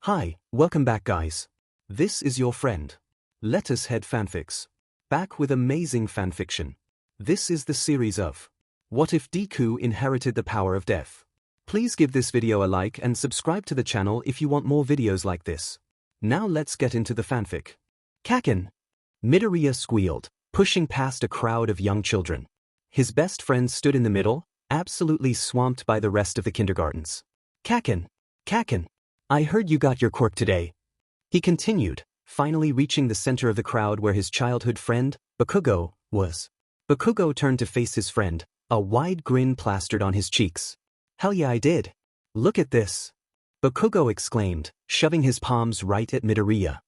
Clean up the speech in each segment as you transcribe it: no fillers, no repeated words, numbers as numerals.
Hi, welcome back guys. This is your friend, Lettuce Head Fanfics. Back with amazing fanfiction. This is the series of What If Deku Inherited the Power of Death? Please give this video a like and subscribe to the channel if you want more videos like this. Now let's get into the fanfic. Kaken. Midoriya squealed, pushing past a crowd of young children. His best friend stood in the middle, absolutely swamped by the rest of the kindergartens. Kaken. I heard you got your quirk today. He continued, finally reaching the center of the crowd where his childhood friend, Bakugo, was. Bakugo turned to face his friend, a wide grin plastered on his cheeks. Hell yeah, I did. Look at this. Bakugo exclaimed, shoving his palms right at Midoriya.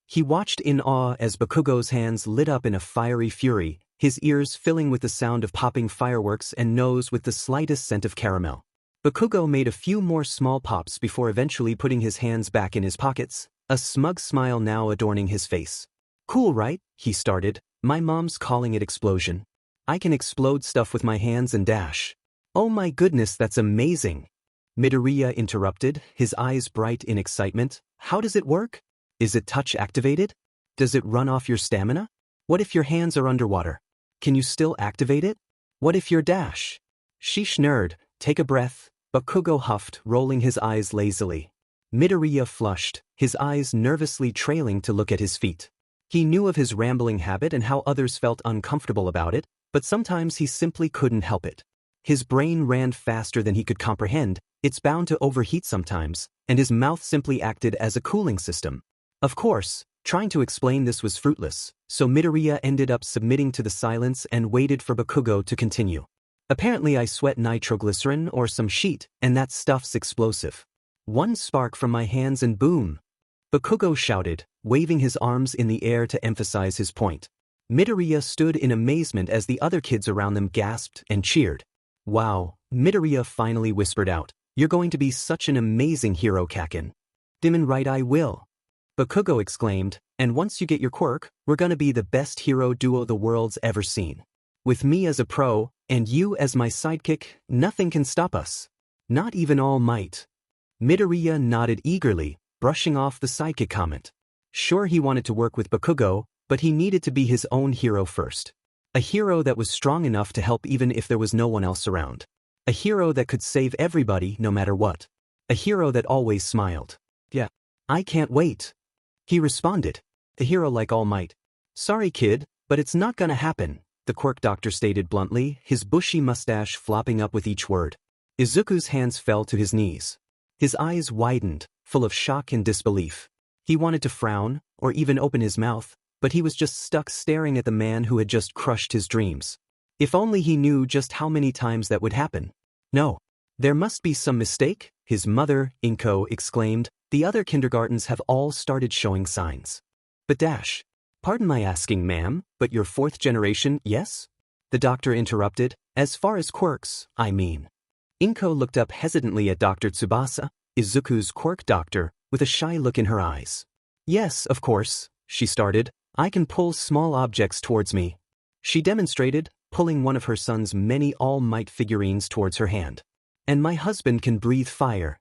He watched in awe as Bakugo's hands lit up in a fiery fury, his ears filling with the sound of popping fireworks and nose with the slightest scent of caramel. Bakugo made a few more small pops before eventually putting his hands back in his pockets, a smug smile now adorning his face. Cool, right? He started. My mom's calling it explosion. I can explode stuff with my hands and dash. Oh my goodness, that's amazing. Midoriya interrupted, his eyes bright in excitement. How does it work? Is it touch activated? Does it run off your stamina? What if your hands are underwater? Can you still activate it? What if your dash? Sheesh nerd, take a breath. Bakugo huffed, rolling his eyes lazily. Midoriya flushed, his eyes nervously trailing to look at his feet. He knew of his rambling habit and how others felt uncomfortable about it, but sometimes he simply couldn't help it. His brain ran faster than he could comprehend, it's bound to overheat sometimes, and his mouth simply acted as a cooling system. Of course, trying to explain this was fruitless, so Midoriya ended up submitting to the silence and waited for Bakugo to continue. Apparently I sweat nitroglycerin or some sheet, and that stuff's explosive. One spark from my hands and boom. Bakugo shouted, waving his arms in the air to emphasize his point. Midoriya stood in amazement as the other kids around them gasped and cheered. Wow, Midoriya finally whispered out, you're going to be such an amazing hero, Kaken. Dimmin' right I will. Bakugo exclaimed, and once you get your quirk, we're gonna be the best hero duo the world's ever seen. With me as a pro, and you as my sidekick, nothing can stop us. Not even All Might. Midoriya nodded eagerly, brushing off the sidekick comment. Sure, he wanted to work with Bakugo, but he needed to be his own hero first. A hero that was strong enough to help even if there was no one else around. A hero that could save everybody no matter what. A hero that always smiled. Yeah. I can't wait. He responded. A hero like All Might. Sorry kid, but it's not gonna happen. The quirk doctor stated bluntly, his bushy mustache flopping up with each word. Izuku's hands fell to his knees. His eyes widened, full of shock and disbelief. He wanted to frown, or even open his mouth, but he was just stuck staring at the man who had just crushed his dreams. If only he knew just how many times that would happen. No. There must be some mistake, his mother, Inko, exclaimed. The other kindergartens have all started showing signs. But dash. Pardon my asking, ma'am, but you're fourth generation, yes? The doctor interrupted. As far as quirks, I mean. Inko looked up hesitantly at Dr. Tsubasa, Izuku's quirk doctor, with a shy look in her eyes. Yes, of course, she started. I can pull small objects towards me. She demonstrated, pulling one of her son's many All Might figurines towards her hand. And my husband can breathe fire.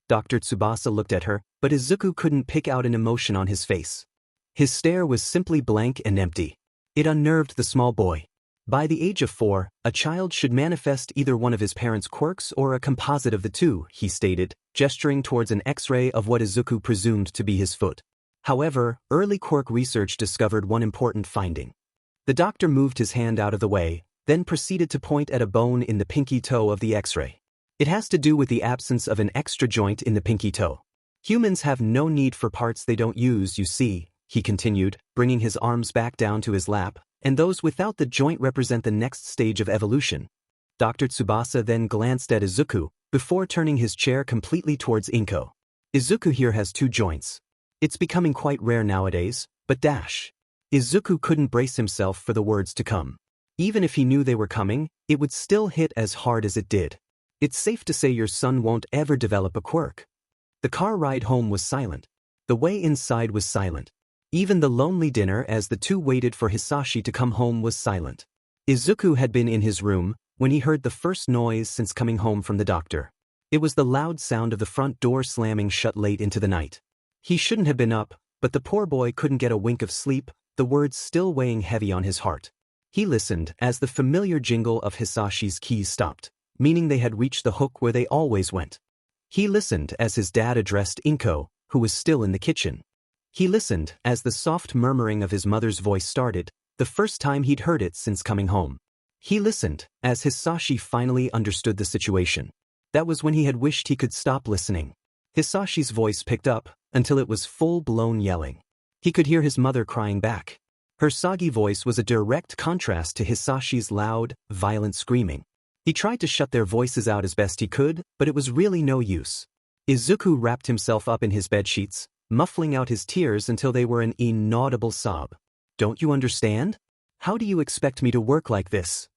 Dr. Tsubasa looked at her, but Izuku couldn't pick out an emotion on his face. His stare was simply blank and empty. It unnerved the small boy. By the age of 4, a child should manifest either one of his parents' quirks or a composite of the two, he stated, gesturing towards an X-ray of what Izuku presumed to be his foot. However, early quirk research discovered one important finding. The doctor moved his hand out of the way, then proceeded to point at a bone in the pinky toe of the X-ray. It has to do with the absence of an extra joint in the pinky toe. Humans have no need for parts they don't use, you see, he continued, bringing his arms back down to his lap, and those without the joint represent the next stage of evolution. Dr. Tsubasa then glanced at Izuku, before turning his chair completely towards Inko. Izuku here has 2 joints. It's becoming quite rare nowadays, but dash. Izuku couldn't brace himself for the words to come. Even if he knew they were coming, it would still hit as hard as it did. It's safe to say your son won't ever develop a quirk. The car ride home was silent. The way inside was silent. Even the lonely dinner as the two waited for Hisashi to come home was silent. Izuku had been in his room when he heard the first noise since coming home from the doctor. It was the loud sound of the front door slamming shut late into the night. He shouldn't have been up, but the poor boy couldn't get a wink of sleep, the words still weighing heavy on his heart. He listened as the familiar jingle of Hisashi's keys stopped, meaning they had reached the hook where they always went. He listened as his dad addressed Inko, who was still in the kitchen. He listened as the soft murmuring of his mother's voice started, the first time he'd heard it since coming home. He listened as Hisashi finally understood the situation. That was when he had wished he could stop listening. Hisashi's voice picked up until it was full-blown yelling. He could hear his mother crying back. Her soggy voice was a direct contrast to Hisashi's loud, violent screaming. He tried to shut their voices out as best he could, but it was really no use. Izuku wrapped himself up in his bedsheets, muffling out his tears until they were an inaudible sob. "Don't you understand? How do you expect me to work like this?"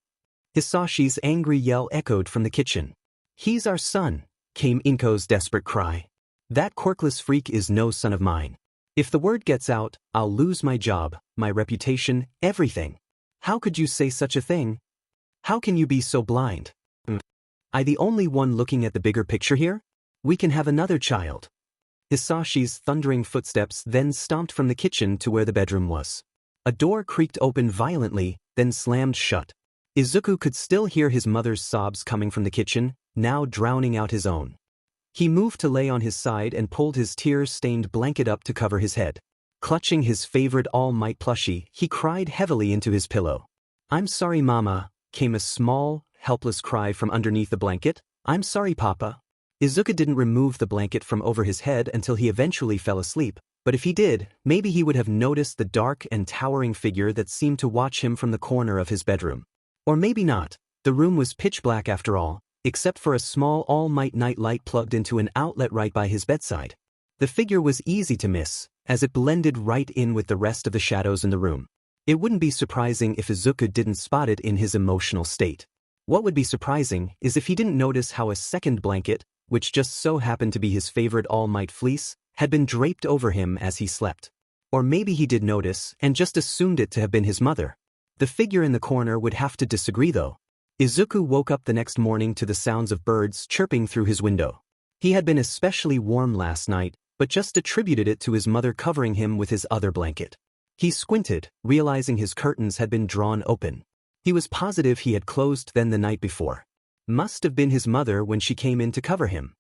Hisashi's angry yell echoed from the kitchen. "He's our son," came Inko's desperate cry. "That quirkless freak is no son of mine. If the word gets out, I'll lose my job, my reputation, everything. How could you say such a thing? How can you be so blind? I the only one looking at the bigger picture here? We can have another child." Hisashi's thundering footsteps then stomped from the kitchen to where the bedroom was. A door creaked open violently, then slammed shut. Izuku could still hear his mother's sobs coming from the kitchen, now drowning out his own. He moved to lay on his side and pulled his tear-stained blanket up to cover his head. Clutching his favorite All Might plushie, he cried heavily into his pillow. "I'm sorry, Mama," came a small, helpless cry from underneath the blanket. "I'm sorry, Papa." Izuku didn't remove the blanket from over his head until he eventually fell asleep, but if he did, maybe he would have noticed the dark and towering figure that seemed to watch him from the corner of his bedroom. Or maybe not. The room was pitch black after all, except for a small All Might night light plugged into an outlet right by his bedside. The figure was easy to miss, as it blended right in with the rest of the shadows in the room. It wouldn't be surprising if Izuku didn't spot it in his emotional state. What would be surprising is if he didn't notice how a second blanket, which just so happened to be his favorite All Might fleece, had been draped over him as he slept. Or maybe he did notice and just assumed it to have been his mother. The figure in the corner would have to disagree though. Izuku woke up the next morning to the sounds of birds chirping through his window. He had been especially warm last night, but just attributed it to his mother covering him with his other blanket. He squinted, realizing his curtains had been drawn open. He was positive he had closed them the night before. Must have been his mother when she came in to cover him.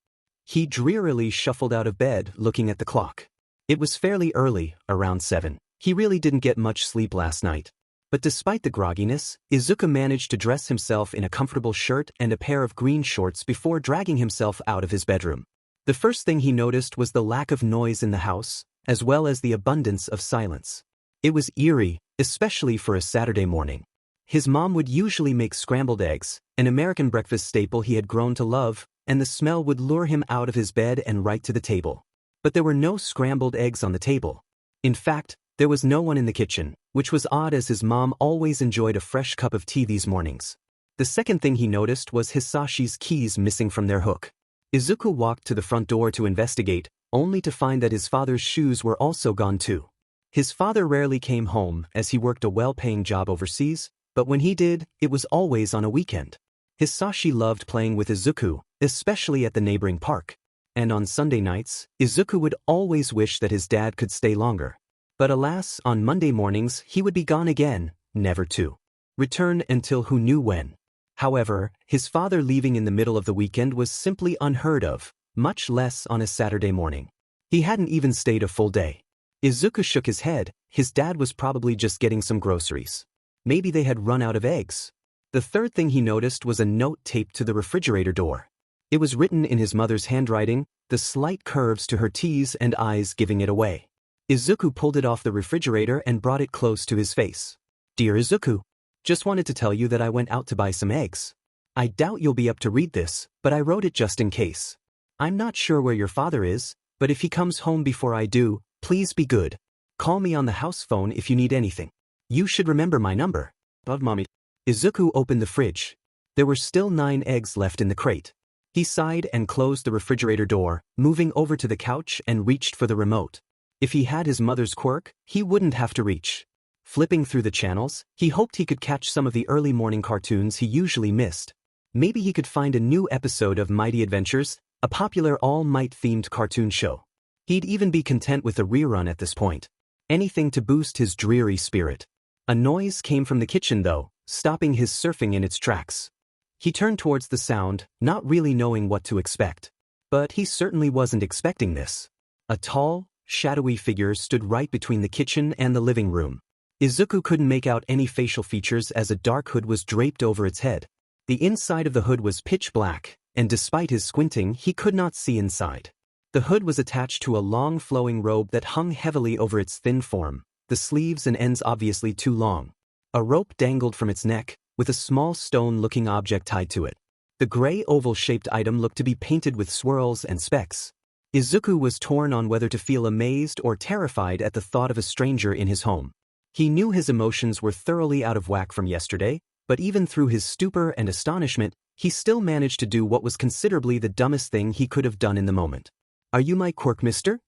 He drearily shuffled out of bed, looking at the clock. It was fairly early, around 7. He really didn't get much sleep last night. But despite the grogginess, Izuku managed to dress himself in a comfortable shirt and a pair of green shorts before dragging himself out of his bedroom. The first thing he noticed was the lack of noise in the house, as well as the abundance of silence. It was eerie, especially for a Saturday morning. His mom would usually make scrambled eggs, an American breakfast staple he had grown to love, and the smell would lure him out of his bed and right to the table. But there were no scrambled eggs on the table. In fact, there was no one in the kitchen, which was odd as his mom always enjoyed a fresh cup of tea these mornings. The second thing he noticed was Hisashi's keys missing from their hook. Izuku walked to the front door to investigate, only to find that his father's shoes were also gone too. His father rarely came home as he worked a well-paying job overseas, but when he did, it was always on a weekend. Hisashi loved playing with Izuku, especially at the neighboring park. And on Sunday nights, Izuku would always wish that his dad could stay longer. But alas, on Monday mornings he would be gone again, never to return until who knew when. However, his father leaving in the middle of the weekend was simply unheard of, much less on a Saturday morning. He hadn't even stayed a full day. Izuku shook his head. His dad was probably just getting some groceries. Maybe they had run out of eggs. The third thing he noticed was a note taped to the refrigerator door. It was written in his mother's handwriting, the slight curves to her T's and I's giving it away. Izuku pulled it off the refrigerator and brought it close to his face. "Dear Izuku, just wanted to tell you that I went out to buy some eggs. I doubt you'll be up to read this, but I wrote it just in case. I'm not sure where your father is, but if he comes home before I do, please be good. Call me on the house phone if you need anything. You should remember my number. Love, Mommy." Izuku opened the fridge. There were still 9 eggs left in the crate. He sighed and closed the refrigerator door, moving over to the couch and reached for the remote. If he had his mother's quirk, he wouldn't have to reach. Flipping through the channels, he hoped he could catch some of the early morning cartoons he usually missed. Maybe he could find a new episode of Mighty Adventures, a popular All Might-themed cartoon show. He'd even be content with a rerun at this point. Anything to boost his dreary spirit. A noise came from the kitchen though, stopping his surfing in its tracks. He turned towards the sound, not really knowing what to expect. But he certainly wasn't expecting this. A tall, shadowy figure stood right between the kitchen and the living room. Izuku couldn't make out any facial features as a dark hood was draped over its head. The inside of the hood was pitch black, and despite his squinting he could not see inside. The hood was attached to a long flowing robe that hung heavily over its thin form, the sleeves and ends obviously too long. A rope dangled from its neck, with a small stone-looking object tied to it. The gray oval-shaped item looked to be painted with swirls and specks. Izuku was torn on whether to feel amazed or terrified at the thought of a stranger in his home. He knew his emotions were thoroughly out of whack from yesterday, but even through his stupor and astonishment, he still managed to do what was considerably the dumbest thing he could have done in the moment. "Are you my quirk, mister?"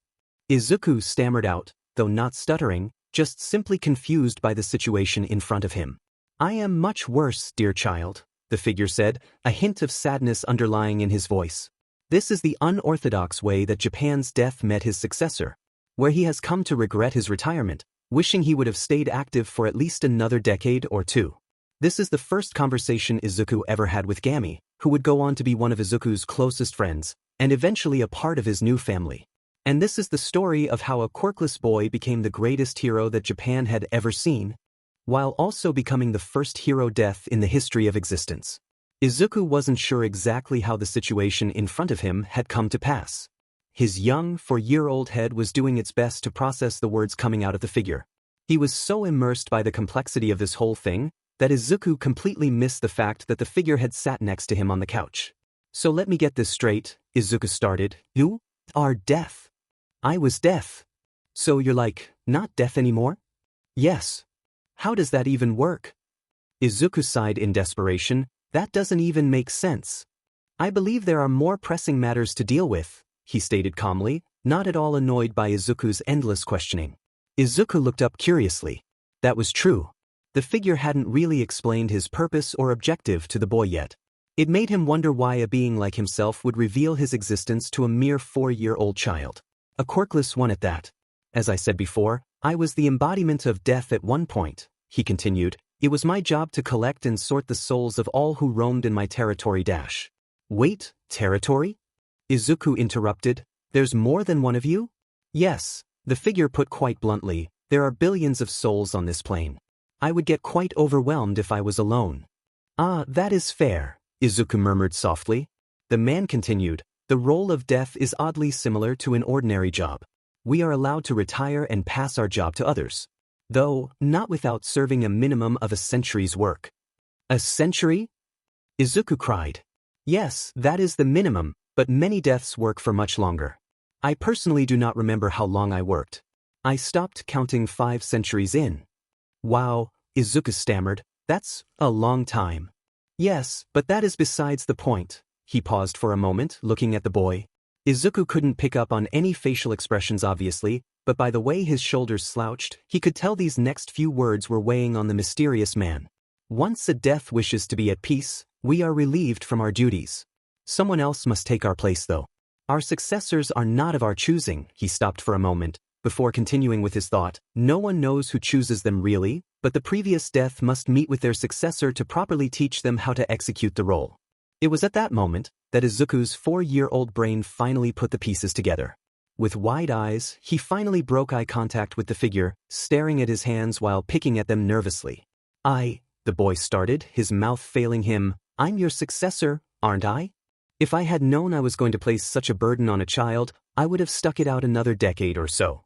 Izuku stammered out, though not stuttering, just simply confused by the situation in front of him. "I am much worse, dear child," the figure said, a hint of sadness underlying in his voice. This is the unorthodox way that Japan's death met his successor, where he has come to regret his retirement, wishing he would have stayed active for at least another decade or two. This is the first conversation Izuku ever had with Gami, who would go on to be one of Izuku's closest friends, and eventually a part of his new family. And this is the story of how a quirkless boy became the greatest hero that Japan had ever seen, while also becoming the first hero death in the history of existence. Izuku wasn't sure exactly how the situation in front of him had come to pass. His young, 4-year-old head was doing its best to process the words coming out of the figure. He was so immersed by the complexity of this whole thing that Izuku completely missed the fact that the figure had sat next to him on the couch. "So let me get this straight," Izuku started. "You are death." "I was death." "So you're not death anymore?" "Yes." "How does that even work?" Izuku sighed in desperation. "That doesn't even make sense." "I believe there are more pressing matters to deal with," he stated calmly, not at all annoyed by Izuku's endless questioning. Izuku looked up curiously. That was true. The figure hadn't really explained his purpose or objective to the boy yet. It made him wonder why a being like himself would reveal his existence to a mere 4-year-old child. A quirkless one at that. "As I said before, I was the embodiment of death at one point," he continued. "It was my job to collect and sort the souls of all who roamed in my territory dash." "Wait, territory?" Izuku interrupted. "There's more than one of you?" "Yes," the figure put quite bluntly, "there are billions of souls on this plane. I would get quite overwhelmed if I was alone." "Ah, that is fair," Izuku murmured softly. The man continued, "The role of death is oddly similar to an ordinary job. We are allowed to retire and pass our job to others. Though, not without serving a minimum of a century's work." "A century?" Izuku cried. "Yes, that is the minimum, but many deaths work for much longer. I personally do not remember how long I worked. I stopped counting 5 centuries in." "Wow," Izuku stammered, "that's a long time." "Yes, but that is besides the point." He paused for a moment, looking at the boy. Izuku couldn't pick up on any facial expressions obviously, but by the way his shoulders slouched, he could tell these next few words were weighing on the mysterious man. "Once a death wishes to be at peace, we are relieved from our duties. Someone else must take our place though. Our successors are not of our choosing." He stopped for a moment, before continuing with his thought. "No one knows who chooses them really, but the previous death must meet with their successor to properly teach them how to execute the role." It was at that moment that Izuku's 4-year-old brain finally put the pieces together. With wide eyes, he finally broke eye contact with the figure, staring at his hands while picking at them nervously. The boy started, his mouth failing him. "I'm your successor, aren't I? If I had known I was going to place such a burden on a child, I would have stuck it out another decade or so."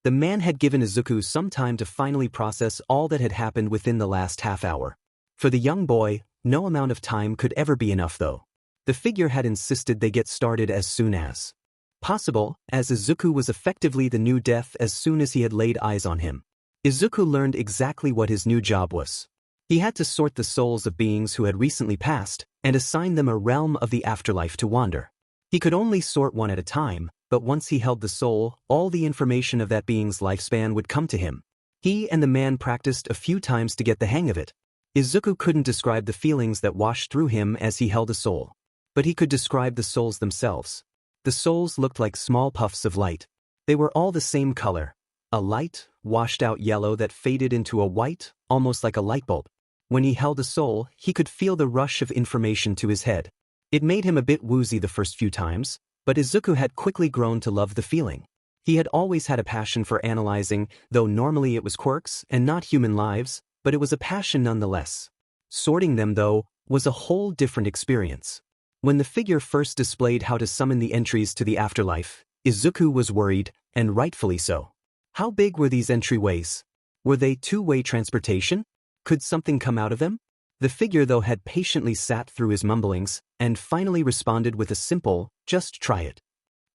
The man had given Izuku some time to finally process all that had happened within the last half hour. For the young boy, no amount of time could ever be enough though. The figure had insisted they get started as soon as possible, as Izuku was effectively the new death as soon as he had laid eyes on him. Izuku learned exactly what his new job was. He had to sort the souls of beings who had recently passed, and assign them a realm of the afterlife to wander. He could only sort one at a time, but once he held the soul, all the information of that being's lifespan would come to him. He and the man practiced a few times to get the hang of it. Izuku couldn't describe the feelings that washed through him as he held a soul. But he could describe the souls themselves. The souls looked like small puffs of light. They were all the same color. A light, washed-out yellow that faded into a white, almost like a light bulb. When he held a soul, he could feel the rush of information to his head. It made him a bit woozy the first few times, but Izuku had quickly grown to love the feeling. He had always had a passion for analyzing, though normally it was quirks and not human lives, but it was a passion nonetheless. Sorting them, though, was a whole different experience. When the figure first displayed how to summon the entries to the afterlife, Izuku was worried, and rightfully so. How big were these entryways? Were they two-way transportation? Could something come out of them? The figure, though, had patiently sat through his mumblings, and finally responded with a simple, "Just try it."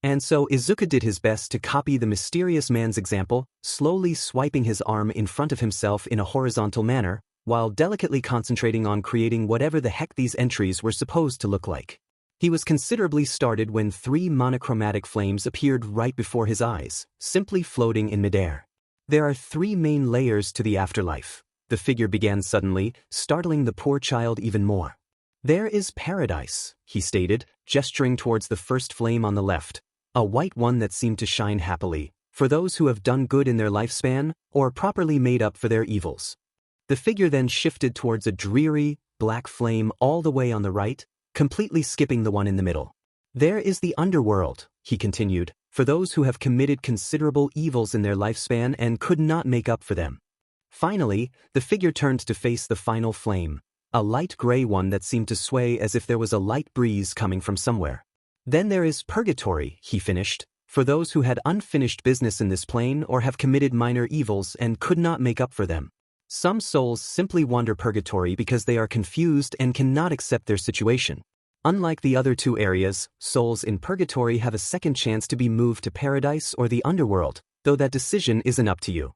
And so Izuku did his best to copy the mysterious man's example, slowly swiping his arm in front of himself in a horizontal manner, while delicately concentrating on creating whatever the heck these entries were supposed to look like. He was considerably startled when 3 monochromatic flames appeared right before his eyes, simply floating in midair. There are 3 main layers to the afterlife. The figure began suddenly, startling the poor child even more. There is paradise, he stated, gesturing towards the first flame on the left, a white one that seemed to shine happily, for those who have done good in their lifespan, or properly made up for their evils. The figure then shifted towards a dreary, black flame all the way on the right, completely skipping the one in the middle. There is the underworld, he continued, for those who have committed considerable evils in their lifespan and could not make up for them. Finally, the figure turned to face the final flame, a light gray one that seemed to sway as if there was a light breeze coming from somewhere. Then there is purgatory, he finished, for those who had unfinished business in this plane or have committed minor evils and could not make up for them. Some souls simply wander purgatory because they are confused and cannot accept their situation. Unlike the other 2 areas, souls in purgatory have a second chance to be moved to paradise or the underworld, though that decision isn't up to you.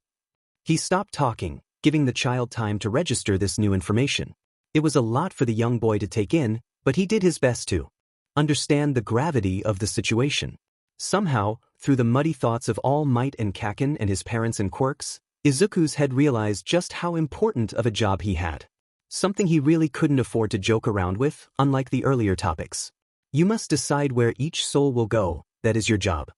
He stopped talking, giving the child time to register this new information. It was a lot for the young boy to take in, but he did his best to understand the gravity of the situation. Somehow, through the muddy thoughts of All Might and Kaken and his parents and quirks, Izuku's head realized just how important of a job he had. Something he really couldn't afford to joke around with, unlike the earlier topics. You must decide where each soul will go, that is your job.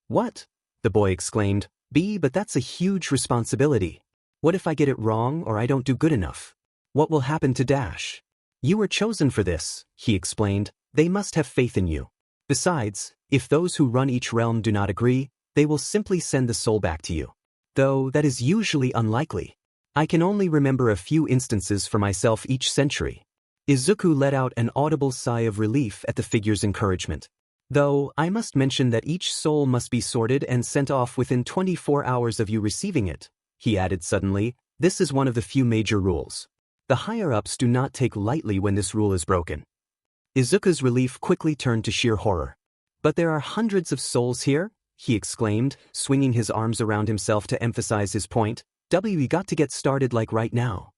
What? The boy exclaimed. But that's a huge responsibility. What if I get it wrong or I don't do good enough? What will happen to Dash? You were chosen for this, he explained. They must have faith in you. Besides, if those who run each realm do not agree, they will simply send the soul back to you. Though that is usually unlikely. I can only remember a few instances for myself each century. Izuku let out an audible sigh of relief at the figure's encouragement. Though, I must mention that each soul must be sorted and sent off within 24 hours of you receiving it, he added suddenly. This is one of the few major rules. The higher-ups do not take lightly when this rule is broken. Izuku's relief quickly turned to sheer horror. But there are hundreds of souls here, he exclaimed, swinging his arms around himself to emphasize his point. We got to get started like right now.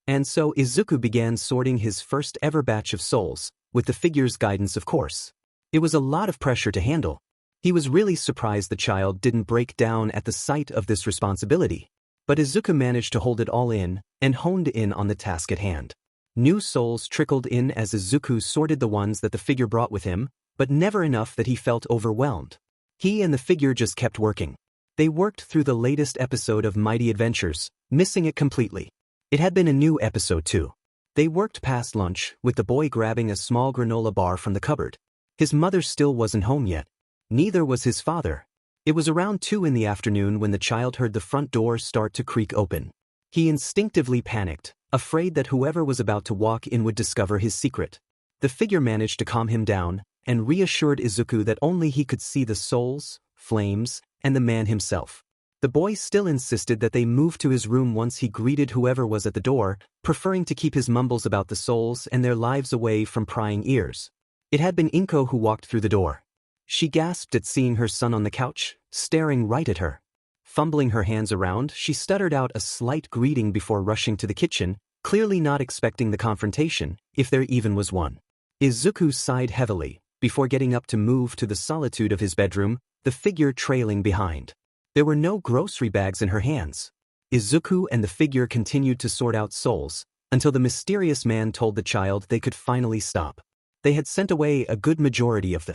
And so Izuku began sorting his first ever batch of souls, with the figure's guidance of course. It was a lot of pressure to handle. He was really surprised the child didn't break down at the sight of this responsibility. But Izuku managed to hold it all in, and honed in on the task at hand. New souls trickled in as Izuku sorted the ones that the figure brought with him, but never enough that he felt overwhelmed. He and the figure just kept working. They worked through the latest episode of Mighty Adventures, missing it completely. It had been a new episode too. They worked past lunch, with the boy grabbing a small granola bar from the cupboard. His mother still wasn't home yet. Neither was his father. It was around 2 in the afternoon when the child heard the front door start to creak open. He instinctively panicked, afraid that whoever was about to walk in would discover his secret. The figure managed to calm him down, and reassured Izuku that only he could see the souls, flames, and the man himself. The boy still insisted that they move to his room once he greeted whoever was at the door, preferring to keep his mumbles about the souls and their lives away from prying ears. It had been Inko who walked through the door. She gasped at seeing her son on the couch, staring right at her. Fumbling her hands around, she stuttered out a slight greeting before rushing to the kitchen, clearly not expecting the confrontation, if there even was one. Izuku sighed heavily, before getting up to move to the solitude of his bedroom, the figure trailing behind. There were no grocery bags in her hands. Izuku and the figure continued to sort out souls, until the mysterious man told the child they could finally stop. They had sent away a good majority of the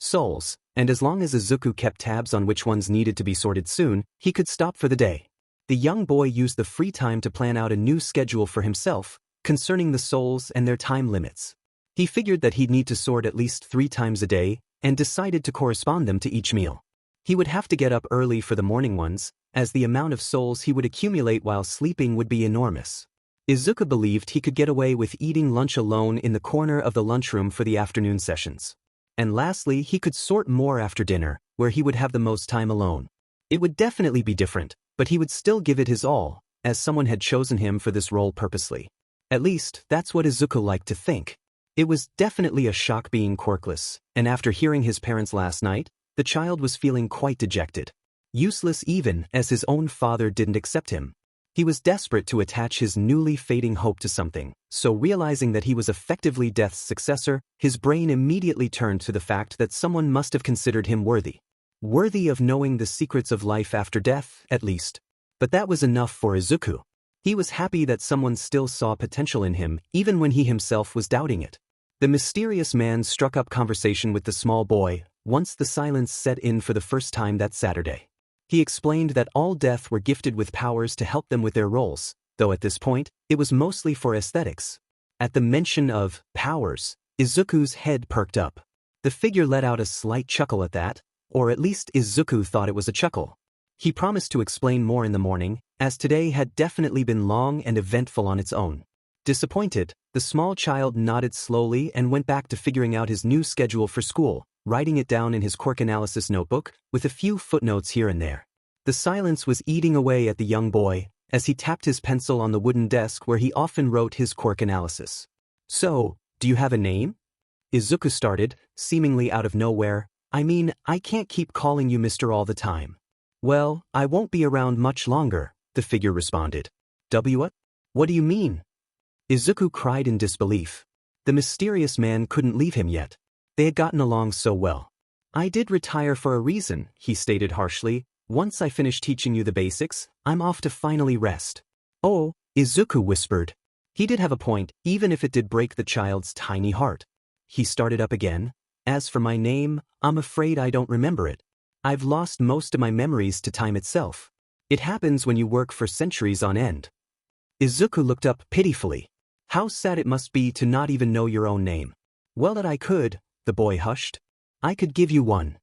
souls, and as long as Izuku kept tabs on which ones needed to be sorted soon, he could stop for the day. The young boy used the free time to plan out a new schedule for himself, concerning the souls and their time limits. He figured that he'd need to sort at least 3 times a day, and decided to correspond them to each meal. He would have to get up early for the morning ones, as the amount of souls he would accumulate while sleeping would be enormous. Izuku believed he could get away with eating lunch alone in the corner of the lunchroom for the afternoon sessions. And lastly, he could sort more after dinner, where he would have the most time alone. It would definitely be different, but he would still give it his all, as someone had chosen him for this role purposely. At least, that's what Izuku liked to think. It was definitely a shock being quirkless, and after hearing his parents last night, the child was feeling quite dejected. Useless even as his own father didn't accept him. He was desperate to attach his newly fading hope to something, so realizing that he was effectively Death's successor, his brain immediately turned to the fact that someone must have considered him worthy. Worthy of knowing the secrets of life after death, at least. But that was enough for Izuku. He was happy that someone still saw potential in him, even when he himself was doubting it. The mysterious man struck up conversation with the small boy, once the silence set in for the first time that Saturday. He explained that all Death were gifted with powers to help them with their roles, though at this point, it was mostly for aesthetics. At the mention of powers, Izuku's head perked up. The figure let out a slight chuckle at that, or at least Izuku thought it was a chuckle. He promised to explain more in the morning, as today had definitely been long and eventful on its own. Disappointed, the small child nodded slowly and went back to figuring out his new schedule for school, writing it down in his quirk analysis notebook, with a few footnotes here and there. The silence was eating away at the young boy, as he tapped his pencil on the wooden desk where he often wrote his quirk analysis. So, do you have a name? Izuku started, seemingly out of nowhere. I mean, I can't keep calling you Mr. all the time. Well, I won't be around much longer, the figure responded. What? What do you mean? Izuku cried in disbelief. The mysterious man couldn't leave him yet. They had gotten along so well. I did retire for a reason, he stated harshly. Once I finish teaching you the basics, I'm off to finally rest. Oh, Izuku whispered. He did have a point, even if it did break the child's tiny heart. He started up again. As for my name, I'm afraid I don't remember it. I've lost most of my memories to time itself. It happens when you work for centuries on end. Izuku looked up pitifully. How sad it must be to not even know your own name. Well, that I could, the boy hushed. I could give you one.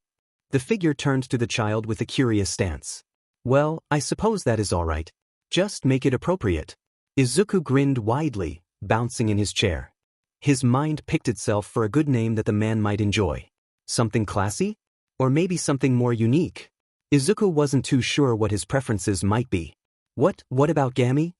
The figure turned to the child with a curious stance. Well, I suppose that is all right. Just make it appropriate. Izuku grinned widely, bouncing in his chair. His mind picked itself for a good name that the man might enjoy. Something classy? Or maybe something more unique? Izuku wasn't too sure what his preferences might be. What about Gami?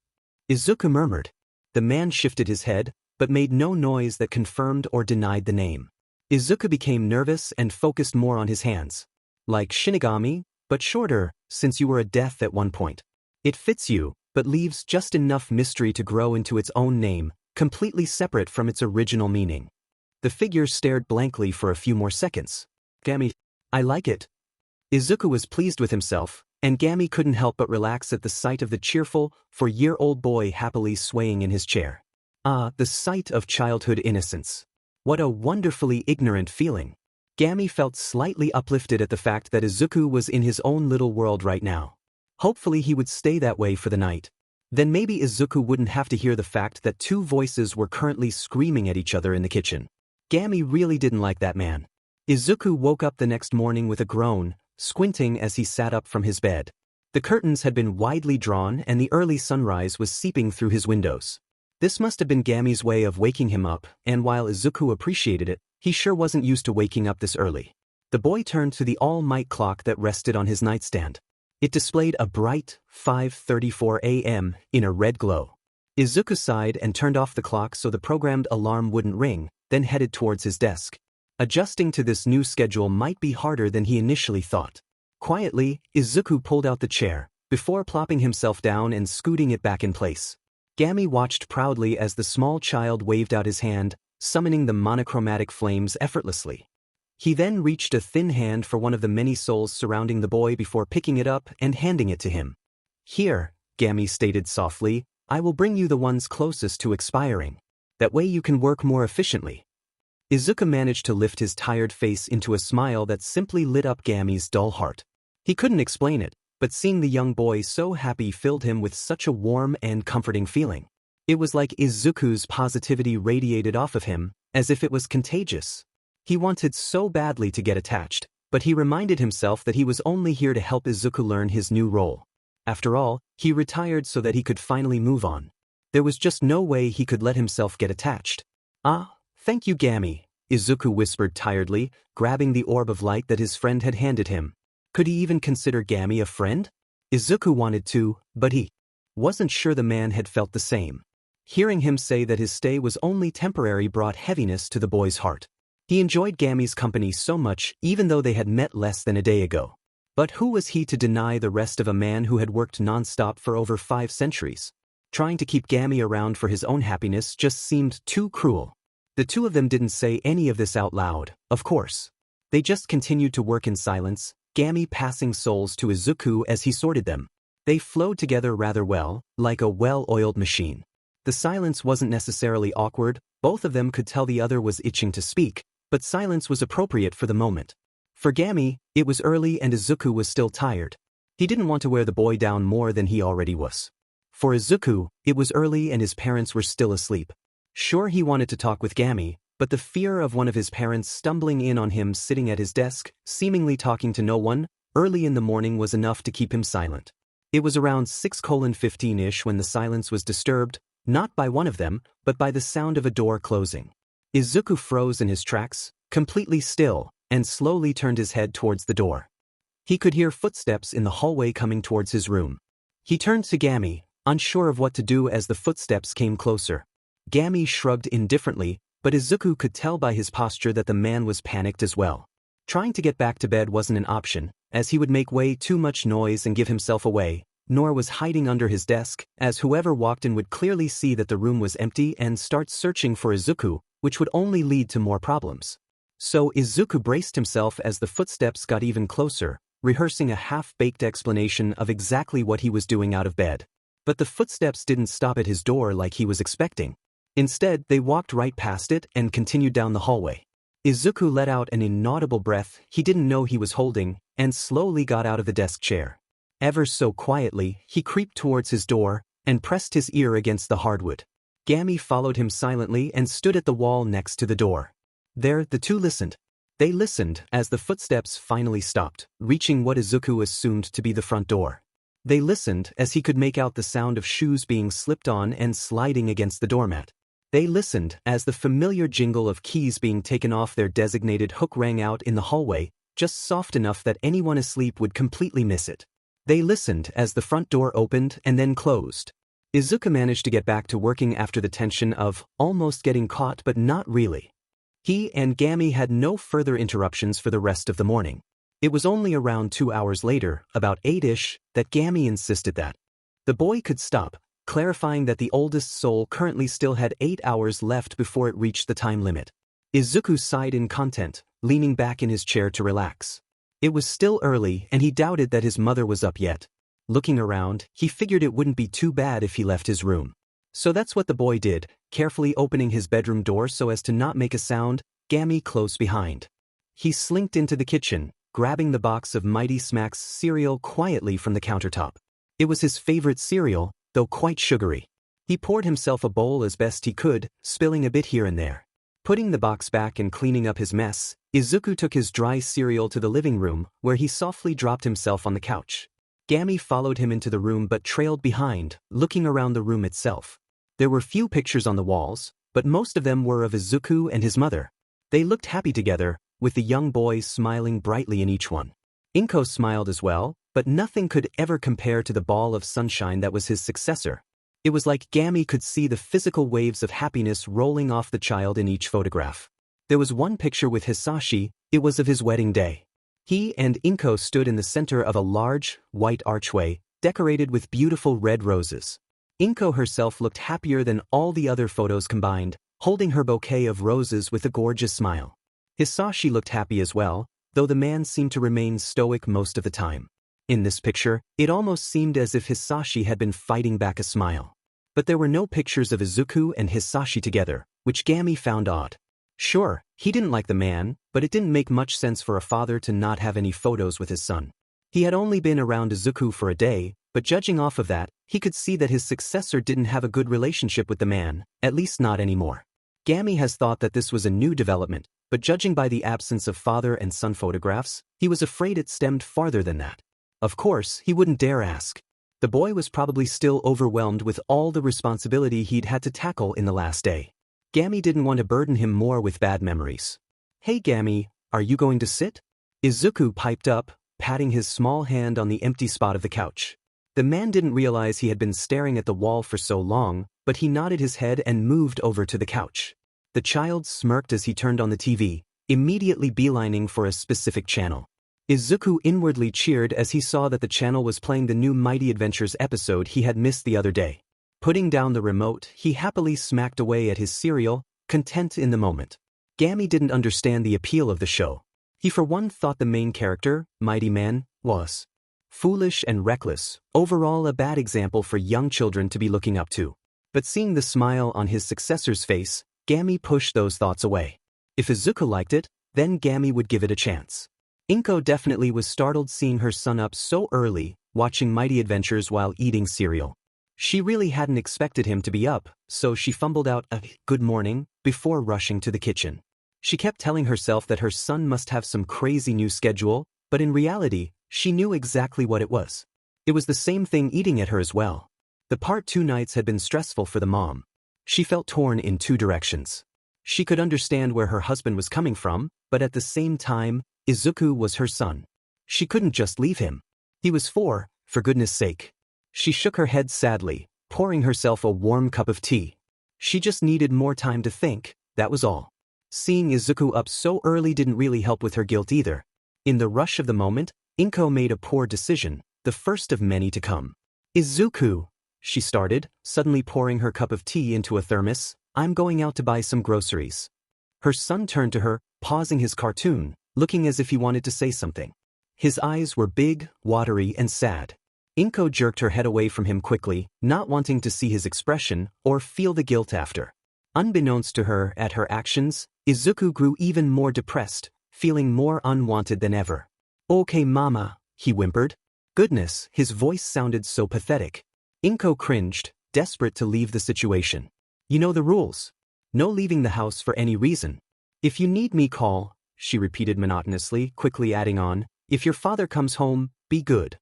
Izuku murmured. The man shifted his head, but made no noise that confirmed or denied the name. Izuku became nervous and focused more on his hands. Like Shinigami, but shorter, since you were a Death at one point. It fits you, but leaves just enough mystery to grow into its own name, completely separate from its original meaning. The figure stared blankly for a few more seconds. Gami, I like it. Izuku was pleased with himself, and Gami couldn't help but relax at the sight of the cheerful, 4-year-old boy happily swaying in his chair. Ah, the sight of childhood innocence. What a wonderfully ignorant feeling. Gami felt slightly uplifted at the fact that Izuku was in his own little world right now. Hopefully he would stay that way for the night. Then maybe Izuku wouldn't have to hear the fact that 2 voices were currently screaming at each other in the kitchen. Gami really didn't like that man. Izuku woke up the next morning with a groan, squinting as he sat up from his bed. The curtains had been widely drawn and the early sunrise was seeping through his windows. This must have been Gami's way of waking him up, and while Izuku appreciated it, he sure wasn't used to waking up this early. The boy turned to the all-might clock that rested on his nightstand. It displayed a bright 5:34 a.m. in a red glow. Izuku sighed and turned off the clock so the programmed alarm wouldn't ring, then headed towards his desk. Adjusting to this new schedule might be harder than he initially thought. Quietly, Izuku pulled out the chair, before plopping himself down and scooting it back in place. Gami watched proudly as the small child waved out his hand, summoning the monochromatic flames effortlessly. He then reached a thin hand for one of the many souls surrounding the boy before picking it up and handing it to him. Here, Gami stated softly, I will bring you the ones closest to expiring. That way you can work more efficiently. Izuku managed to lift his tired face into a smile that simply lit up Gami's dull heart. He couldn't explain it, but seeing the young boy so happy filled him with such a warm and comforting feeling. It was like Izuku's positivity radiated off of him, as if it was contagious. He wanted so badly to get attached, but he reminded himself that he was only here to help Izuku learn his new role. After all, he retired so that he could finally move on. There was just no way he could let himself get attached. "Ah, thank you, Gami," Izuku whispered tiredly, grabbing the orb of light that his friend had handed him. Could he even consider Gami a friend? Izuku wanted to, but he wasn't sure the man had felt the same. Hearing him say that his stay was only temporary brought heaviness to the boy's heart. He enjoyed Gami's company so much even though they had met less than a day ago. But who was he to deny the rest of a man who had worked non-stop for over 5 centuries? Trying to keep Gami around for his own happiness just seemed too cruel. The two of them didn't say any of this out loud, of course. They just continued to work in silence, Gami passing souls to Izuku as he sorted them. They flowed together rather well, like a well-oiled machine. The silence wasn't necessarily awkward, both of them could tell the other was itching to speak, but silence was appropriate for the moment. For Gami, it was early and Izuku was still tired. He didn't want to wear the boy down more than he already was. For Izuku, it was early and his parents were still asleep. Sure, he wanted to talk with Gami, but the fear of one of his parents stumbling in on him sitting at his desk, seemingly talking to no one, early in the morning was enough to keep him silent. It was around 6:15-ish when the silence was disturbed, not by one of them, but by the sound of a door closing. Izuku froze in his tracks, completely still, and slowly turned his head towards the door. He could hear footsteps in the hallway coming towards his room. He turned to Gami, unsure of what to do as the footsteps came closer. Gami shrugged indifferently, but Izuku could tell by his posture that the man was panicked as well. Trying to get back to bed wasn't an option, as he would make way too much noise and give himself away, nor was hiding under his desk, as whoever walked in would clearly see that the room was empty and start searching for Izuku, which would only lead to more problems. So Izuku braced himself as the footsteps got even closer, rehearsing a half-baked explanation of exactly what he was doing out of bed. But the footsteps didn't stop at his door like he was expecting. Instead, they walked right past it and continued down the hallway. Izuku let out an inaudible breath he didn't know he was holding, and slowly got out of the desk chair. Ever so quietly, he creeped towards his door, and pressed his ear against the hardwood. Gami followed him silently and stood at the wall next to the door. There, the two listened. They listened as the footsteps finally stopped, reaching what Izuku assumed to be the front door. They listened as he could make out the sound of shoes being slipped on and sliding against the doormat. They listened as the familiar jingle of keys being taken off their designated hook rang out in the hallway, just soft enough that anyone asleep would completely miss it. They listened as the front door opened and then closed. Izuku managed to get back to working after the tension of almost getting caught but not really. He and Gami had no further interruptions for the rest of the morning. It was only around 2 hours later, about 8-ish, that Gami insisted that the boy could stop, clarifying that the oldest soul currently still had 8 hours left before it reached the time limit. Izuku sighed in content, leaning back in his chair to relax. It was still early and he doubted that his mother was up yet. Looking around, he figured it wouldn't be too bad if he left his room. So that's what the boy did, carefully opening his bedroom door so as to not make a sound, Gami close behind. He slinked into the kitchen, grabbing the box of Mighty Smacks cereal quietly from the countertop. It was his favorite cereal, though quite sugary. He poured himself a bowl as best he could, spilling a bit here and there. Putting the box back and cleaning up his mess, Izuku took his dry cereal to the living room, where he softly dropped himself on the couch. Gami followed him into the room but trailed behind, looking around the room itself. There were few pictures on the walls, but most of them were of Izuku and his mother. They looked happy together, with the young boy smiling brightly in each one. Inko smiled as well, but nothing could ever compare to the ball of sunshine that was his successor. It was like Gami could see the physical waves of happiness rolling off the child in each photograph. There was one picture with Hisashi, it was of his wedding day. He and Inko stood in the center of a large, white archway, decorated with beautiful red roses. Inko herself looked happier than all the other photos combined, holding her bouquet of roses with a gorgeous smile. Hisashi looked happy as well, though the man seemed to remain stoic most of the time. In this picture, it almost seemed as if Hisashi had been fighting back a smile. But there were no pictures of Izuku and Hisashi together, which Gami found odd. Sure, he didn't like the man, but it didn't make much sense for a father to not have any photos with his son. He had only been around Izuku for a day, but judging off of that, he could see that his successor didn't have a good relationship with the man, at least not anymore. Gami has thought that this was a new development, but judging by the absence of father and son photographs, he was afraid it stemmed farther than that. Of course, he wouldn't dare ask. The boy was probably still overwhelmed with all the responsibility he'd had to tackle in the last day. Gami didn't want to burden him more with bad memories. "Hey Gami, are you going to sit?" Izuku piped up, patting his small hand on the empty spot of the couch. The man didn't realize he had been staring at the wall for so long, but he nodded his head and moved over to the couch. The child smirked as he turned on the TV, immediately beelining for a specific channel. Izuku inwardly cheered as he saw that the channel was playing the new Mighty Adventures episode he had missed the other day. Putting down the remote, he happily smacked away at his cereal, content in the moment. Gami didn't understand the appeal of the show. He for one thought the main character, Mighty Man, was foolish and reckless, overall a bad example for young children to be looking up to. But seeing the smile on his successor's face, Gami pushed those thoughts away. If Izuku liked it, then Gami would give it a chance. Inko definitely was startled seeing her son up so early, watching Mighty Adventures while eating cereal. She really hadn't expected him to be up, so she fumbled out a "good morning" before rushing to the kitchen. She kept telling herself that her son must have some crazy new schedule, but in reality, she knew exactly what it was. It was the same thing eating at her as well. The part 2 nights had been stressful for the mom. She felt torn in 2 directions. She could understand where her husband was coming from, but at the same time, Izuku was her son. She couldn't just leave him. He was 4, for goodness sake. She shook her head sadly, pouring herself a warm cup of tea. She just needed more time to think, that was all. Seeing Izuku up so early didn't really help with her guilt either. In the rush of the moment, Inko made a poor decision, the first of many to come. "Izuku," she started, suddenly pouring her cup of tea into a thermos, "I'm going out to buy some groceries." Her son turned to her, pausing his cartoon, looking as if he wanted to say something. His eyes were big, watery, and sad. Inko jerked her head away from him quickly, not wanting to see his expression or feel the guilt after. Unbeknownst to her at her actions, Izuku grew even more depressed, feeling more unwanted than ever. "Okay mama," he whimpered. Goodness, his voice sounded so pathetic. Inko cringed, desperate to leave the situation. "You know the rules. No leaving the house for any reason. If you need me call," she repeated monotonously, quickly adding on, "if your father comes home, be good."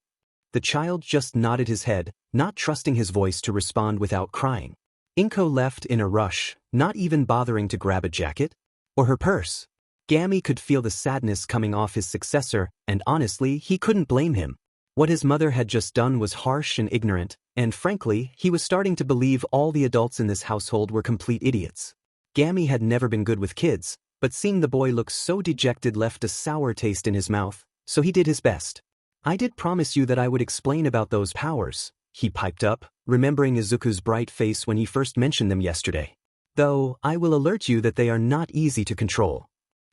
The child just nodded his head, not trusting his voice to respond without crying. Inko left in a rush, not even bothering to grab a jacket or her purse. Gami could feel the sadness coming off his successor, and honestly, he couldn't blame him. What his mother had just done was harsh and ignorant, and frankly, he was starting to believe all the adults in this household were complete idiots. Gami had never been good with kids, but seeing the boy look so dejected left a sour taste in his mouth, so he did his best. "I did promise you that I would explain about those powers," he piped up, remembering Izuku's bright face when he first mentioned them yesterday. "Though, I will alert you that they are not easy to control."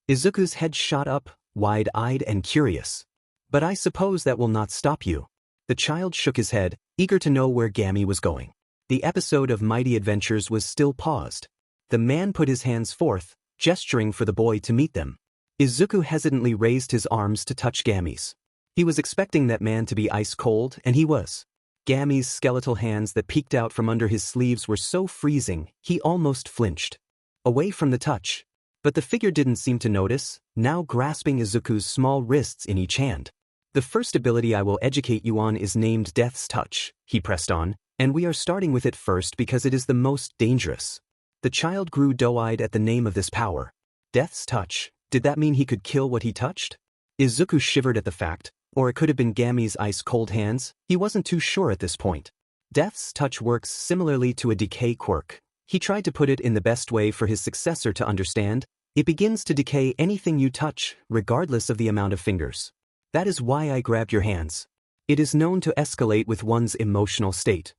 Izuku's head shot up, wide-eyed and curious. "But I suppose that will not stop you." The child shook his head, eager to know where Gami was going. The episode of Mighty Adventures was still paused. The man put his hands forth, gesturing for the boy to meet them. Izuku hesitantly raised his arms to touch Gami's. He was expecting that man to be ice cold, and he was. Gami's skeletal hands that peeked out from under his sleeves were so freezing, he almost flinched away from the touch. But the figure didn't seem to notice, now grasping Izuku's small wrists in each hand. "The first ability I will educate you on is named Death's Touch," he pressed on, "and we are starting with it first because it is the most dangerous." The child grew doe-eyed at the name of this power. Death's Touch, did that mean he could kill what he touched? Izuku shivered at the fact, or it could have been Gami's ice-cold hands, he wasn't too sure at this point. Death's Touch works similarly to a decay quirk. He tried to put it in the best way for his successor to understand. It begins to decay anything you touch, regardless of the amount of fingers. That is why I grabbed your hands. It is known to escalate with one's emotional state.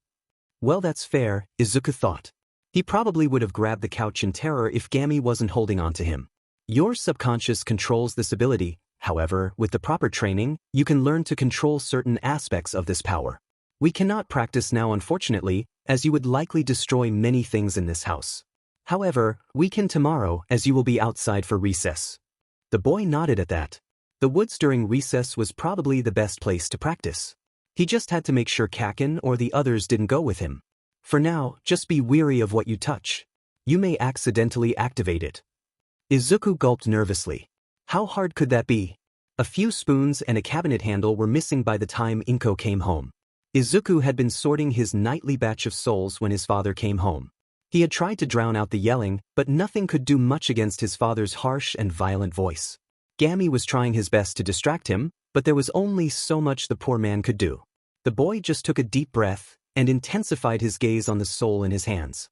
Well, that's fair, Izuku thought. He probably would have grabbed the couch in terror if Gami wasn't holding on to him. Your subconscious controls this ability. However, with the proper training, you can learn to control certain aspects of this power. We cannot practice now, unfortunately, as you would likely destroy many things in this house. However, we can tomorrow as you will be outside for recess. The boy nodded at that. The woods during recess was probably the best place to practice. He just had to make sure Kakin or the others didn't go with him. For now, just be wary of what you touch. You may accidentally activate it. Izuku gulped nervously. How hard could that be? A few spoons and a cabinet handle were missing by the time Inko came home. Izuku had been sorting his nightly batch of souls when his father came home. He had tried to drown out the yelling, but nothing could do much against his father's harsh and violent voice. Gami was trying his best to distract him, but there was only so much the poor man could do. The boy just took a deep breath and intensified his gaze on the soul in his hands.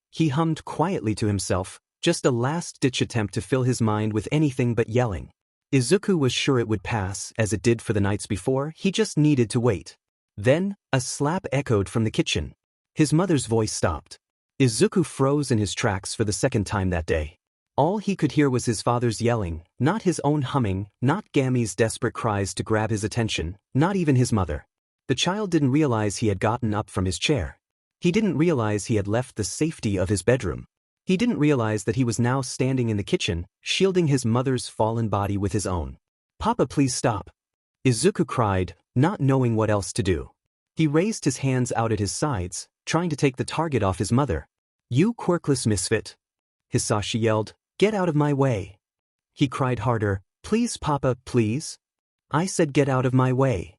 He hummed quietly to himself, just a last-ditch attempt to fill his mind with anything but yelling. Izuku was sure it would pass, as it did for the nights before. He just needed to wait. Then, a slap echoed from the kitchen. His mother's voice stopped. Izuku froze in his tracks for the second time that day. All he could hear was his father's yelling, not his own humming, not Gami's desperate cries to grab his attention, not even his mother. The child didn't realize he had gotten up from his chair. He didn't realize he had left the safety of his bedroom. He didn't realize that he was now standing in the kitchen, shielding his mother's fallen body with his own. "Papa, please stop," Izuku cried, not knowing what else to do. He raised his hands out at his sides, trying to take the target off his mother. "You quirkless misfit," Hisashi yelled, "get out of my way." He cried harder, "Please, Papa, please." "I said get out of my way."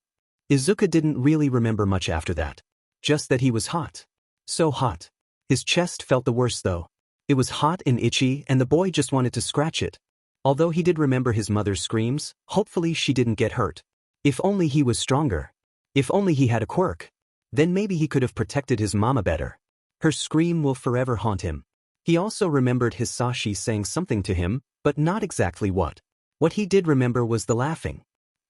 Izuku didn't really remember much after that. Just that he was hot. So hot. His chest felt the worst though. It was hot and itchy and the boy just wanted to scratch it. Although he did remember his mother's screams, hopefully she didn't get hurt. If only he was stronger. If only he had a quirk. Then maybe he could have protected his mama better. Her scream will forever haunt him. He also remembered Hisashi saying something to him, but not exactly what. What he did remember was the laughing.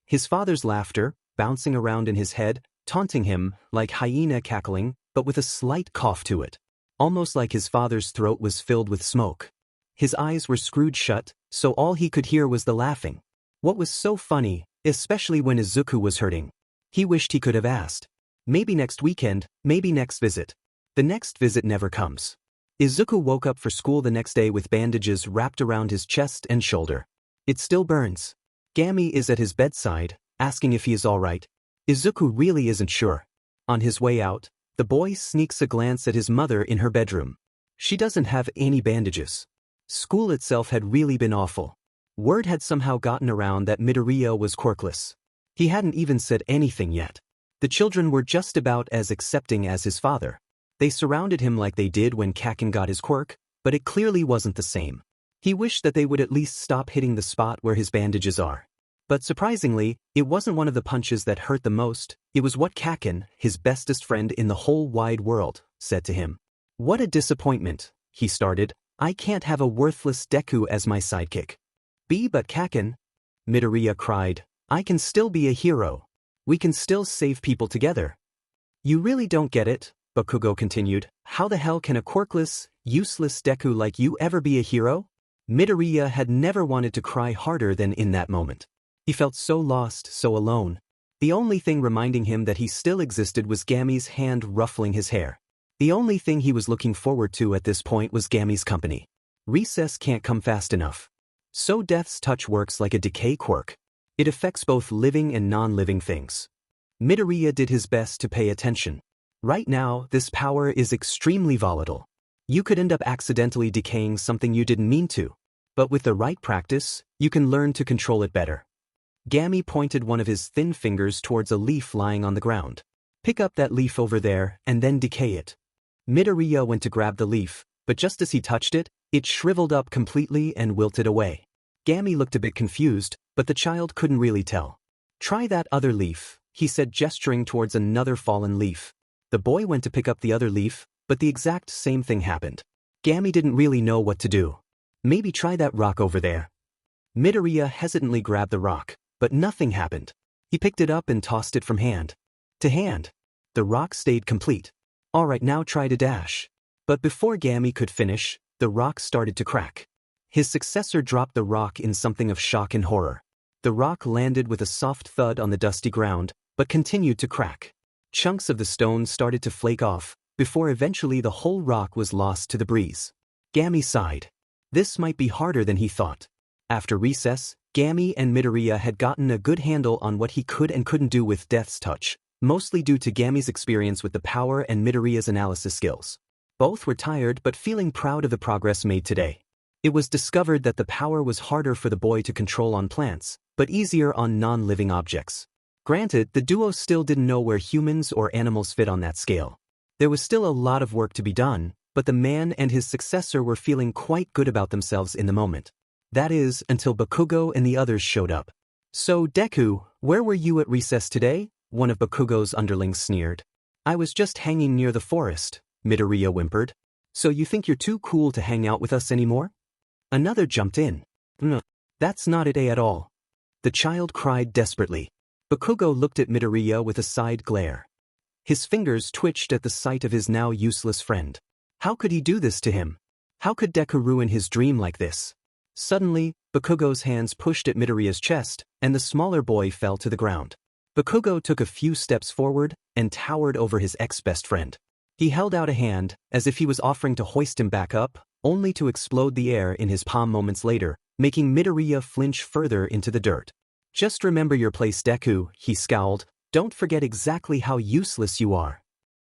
His father's laughter, bouncing around in his head, taunting him, like hyena cackling, but with a slight cough to it. Almost like his father's throat was filled with smoke. His eyes were screwed shut, so all he could hear was the laughing. What was so funny, especially when Izuku was hurting? He wished he could have asked. Maybe next weekend, maybe next visit. The next visit never comes. Izuku woke up for school the next day with bandages wrapped around his chest and shoulder. It still burns. Gami is at his bedside, asking if he is all right. Izuku really isn't sure. On his way out, the boy sneaks a glance at his mother in her bedroom. She doesn't have any bandages. School itself had really been awful. Word had somehow gotten around that Midoriya was quirkless. He hadn't even said anything yet. The children were just about as accepting as his father. They surrounded him like they did when Kakin got his quirk, but it clearly wasn't the same. He wished that they would at least stop hitting the spot where his bandages are. But surprisingly, it wasn't one of the punches that hurt the most. It was what Kakin, his bestest friend in the whole wide world, said to him. "What a disappointment," he started. "I can't have a worthless Deku as my sidekick." But Kakin," Midoriya cried, "I can still be a hero. We can still save people together." "You really don't get it," Bakugo continued. "How the hell can a quirkless, useless Deku like you ever be a hero?" Midoriya had never wanted to cry harder than in that moment. He felt so lost, so alone. The only thing reminding him that he still existed was Gami's hand ruffling his hair. The only thing he was looking forward to at this point was Gami's company. Recess can't come fast enough. So Death's touch works like a decay quirk. It affects both living and non-living things. Midoriya did his best to pay attention. Right now, this power is extremely volatile. You could end up accidentally decaying something you didn't mean to. But with the right practice, you can learn to control it better. Gami pointed one of his thin fingers towards a leaf lying on the ground. "Pick up that leaf over there, and then decay it." Midoriya went to grab the leaf, but just as he touched it, it shriveled up completely and wilted away. Gami looked a bit confused, but the child couldn't really tell. "Try that other leaf," he said, gesturing towards another fallen leaf. The boy went to pick up the other leaf, but the exact same thing happened. Gami didn't really know what to do. "Maybe try that rock over there." Midoriya hesitantly grabbed the rock, but nothing happened. He picked it up and tossed it from hand to hand. The rock stayed complete. "Alright, now try to dash." But before Gami could finish, the rock started to crack. His successor dropped the rock in something of shock and horror. The rock landed with a soft thud on the dusty ground, but continued to crack. Chunks of the stone started to flake off, before eventually the whole rock was lost to the breeze. Gami sighed. This might be harder than he thought. After recess, Gami and Midoriya had gotten a good handle on what he could and couldn't do with Death's Touch, mostly due to Gami's experience with the power and Midoriya's analysis skills. Both were tired but feeling proud of the progress made today. It was discovered that the power was harder for the boy to control on plants, but easier on non-living objects. Granted, the duo still didn't know where humans or animals fit on that scale. There was still a lot of work to be done, but the man and his successor were feeling quite good about themselves in the moment. That is, until Bakugo and the others showed up. So, Deku, where were you at recess today? One of Bakugo's underlings sneered. I was just hanging near the forest, Midoriya whimpered. So you think you're too cool to hang out with us anymore? Another jumped in. That's not it at all. The child cried desperately. Bakugo looked at Midoriya with a side glare. His fingers twitched at the sight of his now useless friend. How could he do this to him? How could Deku ruin his dream like this? Suddenly, Bakugo's hands pushed at Midoriya's chest, and the smaller boy fell to the ground. Bakugo took a few steps forward and towered over his ex-best friend. He held out a hand, as if he was offering to hoist him back up, only to explode the air in his palm moments later, making Midoriya flinch further into the dirt. Just remember your place, Deku, he scowled. Don't forget exactly how useless you are.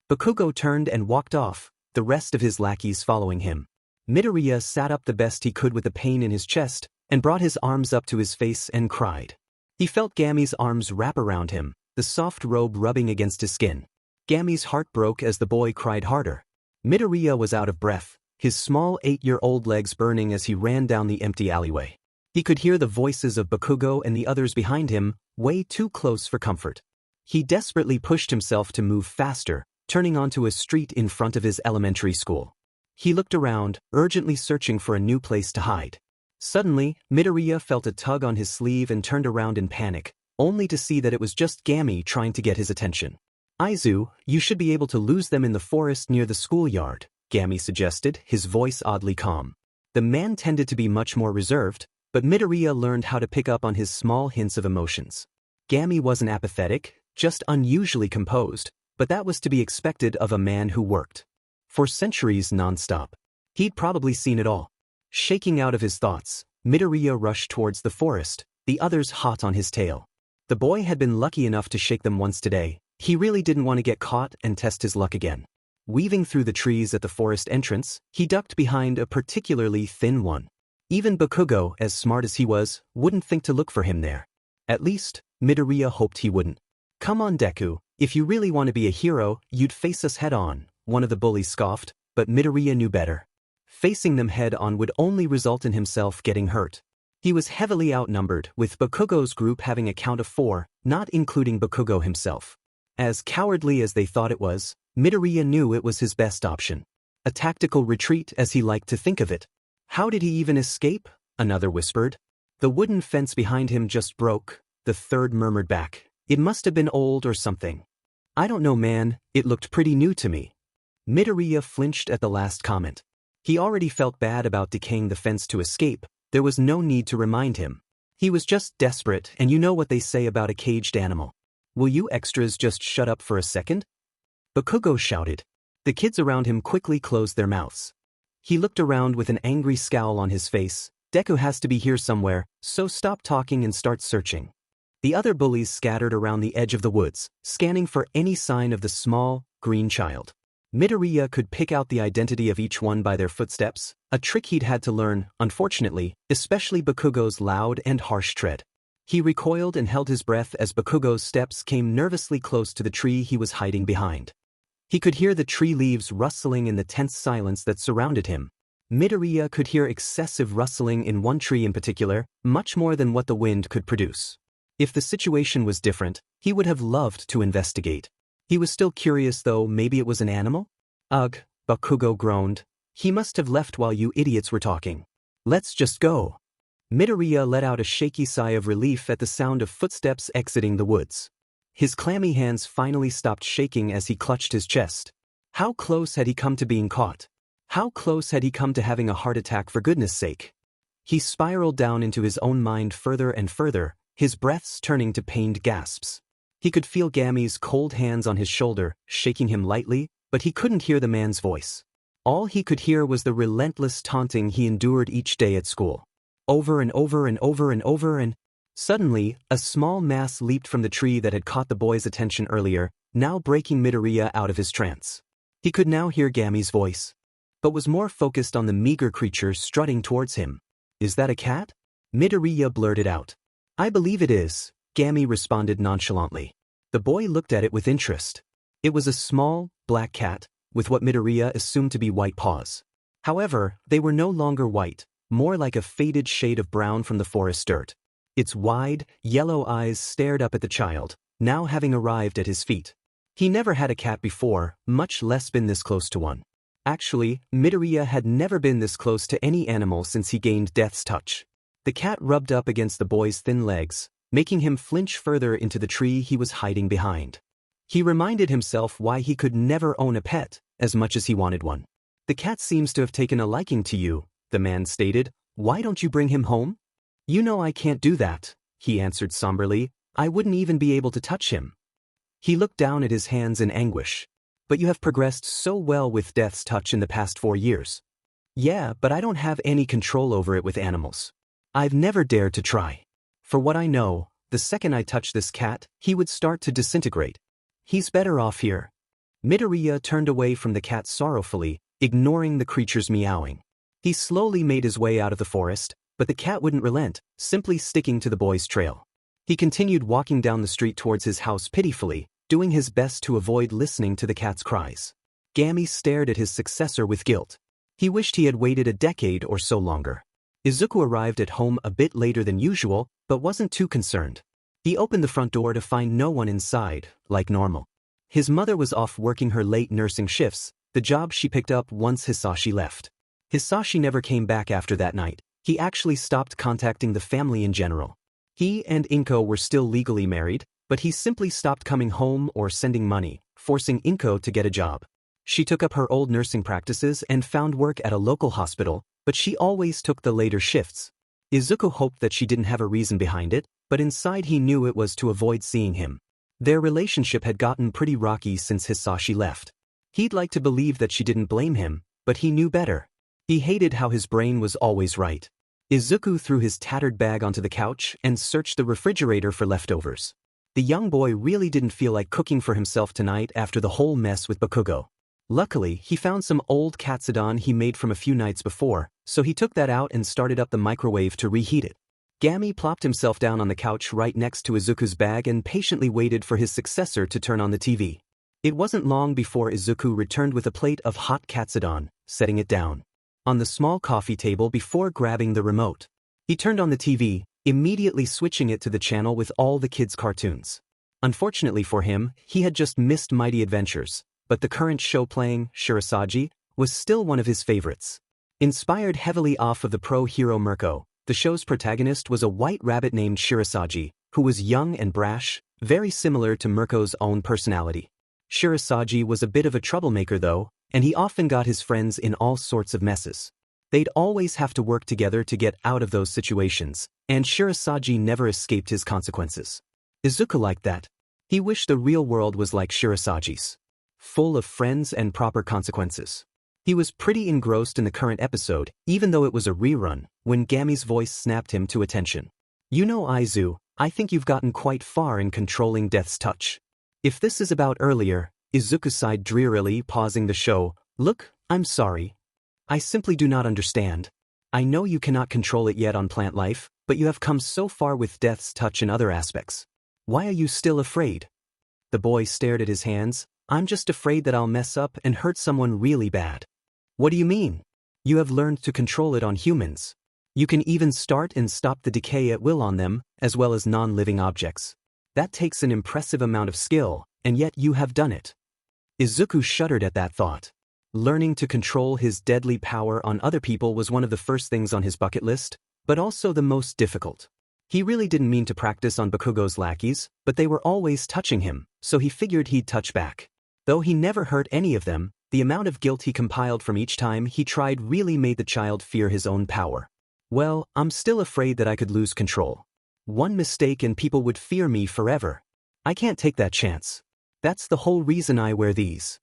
Bakugo turned and walked off, the rest of his lackeys following him. Midoriya sat up the best he could with the pain in his chest, and brought his arms up to his face and cried. He felt Gami's arms wrap around him, the soft robe rubbing against his skin. Gami's heart broke as the boy cried harder. Midoriya was out of breath, his small 8-year-old legs burning as he ran down the empty alleyway. He could hear the voices of Bakugo and the others behind him, way too close for comfort. He desperately pushed himself to move faster, turning onto a street in front of his elementary school. He looked around, urgently searching for a new place to hide. Suddenly, Midoriya felt a tug on his sleeve and turned around in panic, only to see that it was just Gami trying to get his attention. Aizu, you should be able to lose them in the forest near the schoolyard, Gami suggested, his voice oddly calm. The man tended to be much more reserved, but Midoriya learned how to pick up on his small hints of emotions. Gami wasn't apathetic, just unusually composed, but that was to be expected of a man who worked for centuries non-stop. He'd probably seen it all. Shaking out of his thoughts, Midoriya rushed towards the forest, the others hot on his tail. The boy had been lucky enough to shake them once today. He really didn't want to get caught and test his luck again. Weaving through the trees at the forest entrance, he ducked behind a particularly thin one. Even Bakugo, as smart as he was, wouldn't think to look for him there. At least, Midoriya hoped he wouldn't. Come on, Deku, if you really want to be a hero, you'd face us head-on, one of the bullies scoffed, but Midoriya knew better. Facing them head-on would only result in himself getting hurt. He was heavily outnumbered, with Bakugo's group having a count of 4, not including Bakugo himself. As cowardly as they thought it was, Midoriya knew it was his best option. A tactical retreat, as he liked to think of it. How did he even escape? Another whispered. The wooden fence behind him just broke, the third murmured back. It must have been old or something. I don't know, man, it looked pretty new to me. Midoriya flinched at the last comment. He already felt bad about decaying the fence to escape. There was no need to remind him. He was just desperate, and you know what they say about a caged animal. Will you extras just shut up for a second? Bakugo shouted. The kids around him quickly closed their mouths. He looked around with an angry scowl on his face. Deku has to be here somewhere, so stop talking and start searching. The other bullies scattered around the edge of the woods, scanning for any sign of the small, green child. Midoriya could pick out the identity of each one by their footsteps, a trick he'd had to learn, unfortunately, especially Bakugo's loud and harsh tread. He recoiled and held his breath as Bakugo's steps came nervously close to the tree he was hiding behind. He could hear the tree leaves rustling in the tense silence that surrounded him. Midoriya could hear excessive rustling in one tree in particular, much more than what the wind could produce. If the situation was different, he would have loved to investigate. He was still curious though, maybe it was an animal? Ugh, Bakugo groaned. He must have left while you idiots were talking. Let's just go. Midoriya let out a shaky sigh of relief at the sound of footsteps exiting the woods. His clammy hands finally stopped shaking as he clutched his chest. How close had he come to being caught? How close had he come to having a heart attack, for goodness sake? He spiraled down into his own mind further and further, his breaths turning to pained gasps. He could feel Gami's cold hands on his shoulder, shaking him lightly, but he couldn't hear the man's voice. All he could hear was the relentless taunting he endured each day at school. Over and over and over and over and… Suddenly, a small mass leaped from the tree that had caught the boy's attention earlier, now breaking Midoriya out of his trance. He could now hear Gami's voice, but was more focused on the meager creature strutting towards him. "Is that a cat?" Midoriya blurted out. "I believe it is," Gami responded nonchalantly. The boy looked at it with interest. It was a small, black cat, with what Midoriya assumed to be white paws. However, they were no longer white, more like a faded shade of brown from the forest dirt. Its wide, yellow eyes stared up at the child, now having arrived at his feet. He never had a cat before, much less been this close to one. Actually, Midoriya had never been this close to any animal since he gained Death's touch. The cat rubbed up against the boy's thin legs, making him flinch further into the tree he was hiding behind. He reminded himself why he could never own a pet, as much as he wanted one. "The cat seems to have taken a liking to you," the man stated. "Why don't you bring him home?" "You know I can't do that," he answered somberly. "I wouldn't even be able to touch him." He looked down at his hands in anguish. "But you have progressed so well with Death's touch in the past 4 years. "Yeah, but I don't have any control over it with animals. I've never dared to try. For what I know, the second I touch this cat, he would start to disintegrate. He's better off here." Midoriya turned away from the cat sorrowfully, ignoring the creature's meowing. He slowly made his way out of the forest, but the cat wouldn't relent, simply sticking to the boy's trail. He continued walking down the street towards his house pitifully, doing his best to avoid listening to the cat's cries. Gami stared at his successor with guilt. He wished he had waited a decade or so longer. Izuku arrived at home a bit later than usual, but wasn't too concerned. He opened the front door to find no one inside, like normal. His mother was off working her late nursing shifts, the job she picked up once Hisashi left. Hisashi never came back after that night. He actually stopped contacting the family in general. He and Inko were still legally married, but he simply stopped coming home or sending money, forcing Inko to get a job. She took up her old nursing practices and found work at a local hospital, but she always took the later shifts. Izuku hoped that she didn't have a reason behind it, but inside he knew it was to avoid seeing him. Their relationship had gotten pretty rocky since Hisashi left. He'd like to believe that she didn't blame him, but he knew better. He hated how his brain was always right. Izuku threw his tattered bag onto the couch and searched the refrigerator for leftovers. The young boy really didn't feel like cooking for himself tonight after the whole mess with Bakugo. Luckily, he found some old katsudon he made from a few nights before, so he took that out and started up the microwave to reheat it. Gami plopped himself down on the couch right next to Izuku's bag and patiently waited for his successor to turn on the TV. It wasn't long before Izuku returned with a plate of hot katsudon, setting it down on the small coffee table before grabbing the remote. He turned on the TV, immediately switching it to the channel with all the kids' cartoons. Unfortunately for him, he had just missed Mighty Adventures, but the current show playing, Shirasaji, was still one of his favorites. Inspired heavily off of the pro-hero Mirko, the show's protagonist was a white rabbit named Shirasaji, who was young and brash, very similar to Mirko's own personality. Shirasaji was a bit of a troublemaker though, and he often got his friends in all sorts of messes. They'd always have to work together to get out of those situations, and Shirasaji never escaped his consequences. Izuku liked that. He wished the real world was like Shirasaji's, full of friends and proper consequences. He was pretty engrossed in the current episode, even though it was a rerun, when Gami's voice snapped him to attention. "You know, Aizu, I think you've gotten quite far in controlling Death's touch." If this is about earlier, Izuku sighed drearily, pausing the show. "Look, I'm sorry. I simply do not understand. I know you cannot control it yet on plant life, but you have come so far with Death's touch in other aspects. Why are you still afraid?" The boy stared at his hands. "I'm just afraid that I'll mess up and hurt someone really bad." "What do you mean? You have learned to control it on humans. You can even start and stop the decay at will on them, as well as non-living objects. That takes an impressive amount of skill, and yet you have done it." Izuku shuddered at that thought. Learning to control his deadly power on other people was one of the first things on his bucket list, but also the most difficult. He really didn't mean to practice on Bakugo's lackeys, but they were always touching him, so he figured he'd touch back. Though he never hurt any of them, the amount of guilt he compiled from each time he tried really made the child fear his own power. "Well, I'm still afraid that I could lose control. One mistake and people would fear me forever. I can't take that chance. That's the whole reason I wear these."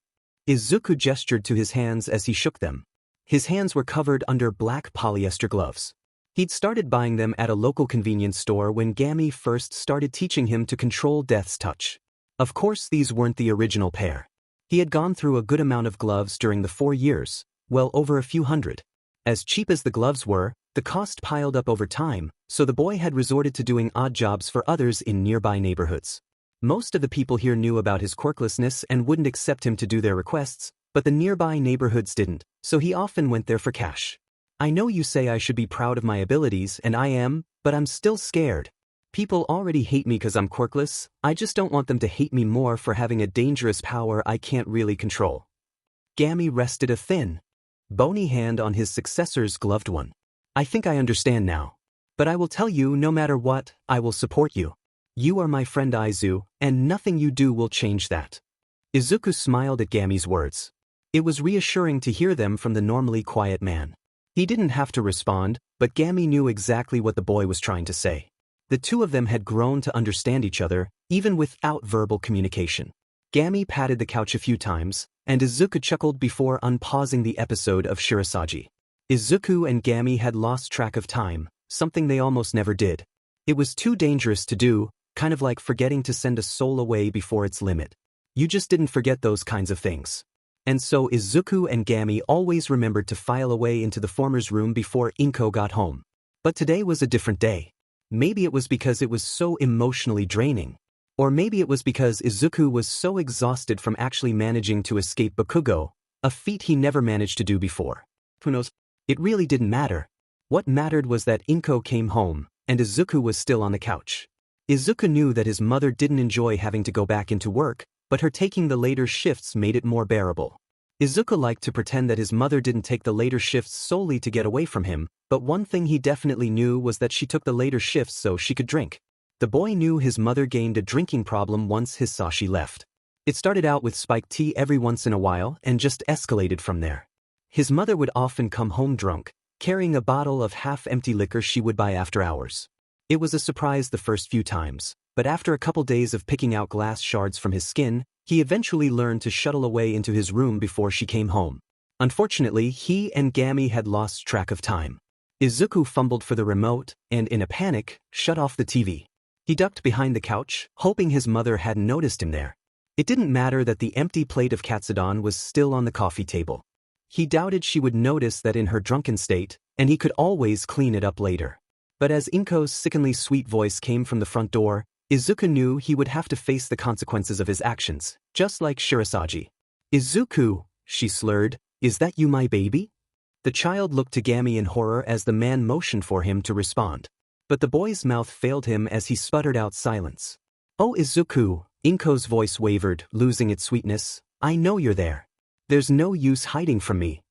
Izuku gestured to his hands as he shook them. His hands were covered under black polyester gloves. He'd started buying them at a local convenience store when Gami first started teaching him to control Death's touch. Of course, these weren't the original pair. He had gone through a good amount of gloves during the 4 years, well over a few hundred. As cheap as the gloves were, the cost piled up over time, so the boy had resorted to doing odd jobs for others in nearby neighborhoods. Most of the people here knew about his quirklessness and wouldn't accept him to do their requests, but the nearby neighborhoods didn't, so he often went there for cash. I know you say I should be proud of my abilities, and I am, but I'm still scared. People already hate me because I'm quirkless, I just don't want them to hate me more for having a dangerous power I can't really control. Gami rested a thin, bony hand on his successor's gloved one. I think I understand now. But I will tell you, no matter what, I will support you. You are my friend Izu, and nothing you do will change that. Izuku smiled at Gami's words. It was reassuring to hear them from the normally quiet man. He didn't have to respond, but Gami knew exactly what the boy was trying to say. The two of them had grown to understand each other, even without verbal communication. Gami patted the couch a few times, and Izuku chuckled before unpausing the episode of Shirasagi. Izuku and Gami had lost track of time, something they almost never did. It was too dangerous to do, kind of like forgetting to send a soul away before its limit. You just didn't forget those kinds of things. And so Izuku and Gami always remembered to file away into the former's room before Inko got home. But today was a different day. Maybe it was because it was so emotionally draining. Or maybe it was because Izuku was so exhausted from actually managing to escape Bakugo, a feat he never managed to do before. Who knows? It really didn't matter. What mattered was that Inko came home, and Izuku was still on the couch. Izuku knew that his mother didn't enjoy having to go back into work, but her taking the later shifts made it more bearable. Izuku liked to pretend that his mother didn't take the later shifts solely to get away from him, but one thing he definitely knew was that she took the later shifts so she could drink. The boy knew his mother gained a drinking problem once Hisashi left. It started out with spiked tea every once in a while and just escalated from there. His mother would often come home drunk, carrying a bottle of half-empty liquor she would buy after hours. It was a surprise the first few times, but after a couple days of picking out glass shards from his skin, he eventually learned to shuttle away into his room before she came home. Unfortunately, he and Gami had lost track of time. Izuku fumbled for the remote and, in a panic, shut off the TV. He ducked behind the couch, hoping his mother hadn't noticed him there. It didn't matter that the empty plate of katsudon was still on the coffee table. He doubted she would notice that in her drunken state, and he could always clean it up later. But as Inko's sickeningly sweet voice came from the front door, Izuku knew he would have to face the consequences of his actions, just like Shirasagi. "Izuku," she slurred, "is that you, my baby?" The child looked to Gami in horror as the man motioned for him to respond. But the boy's mouth failed him as he sputtered out silence. "Oh Izuku," Inko's voice wavered, losing its sweetness, "I know you're there. There's no use hiding from me."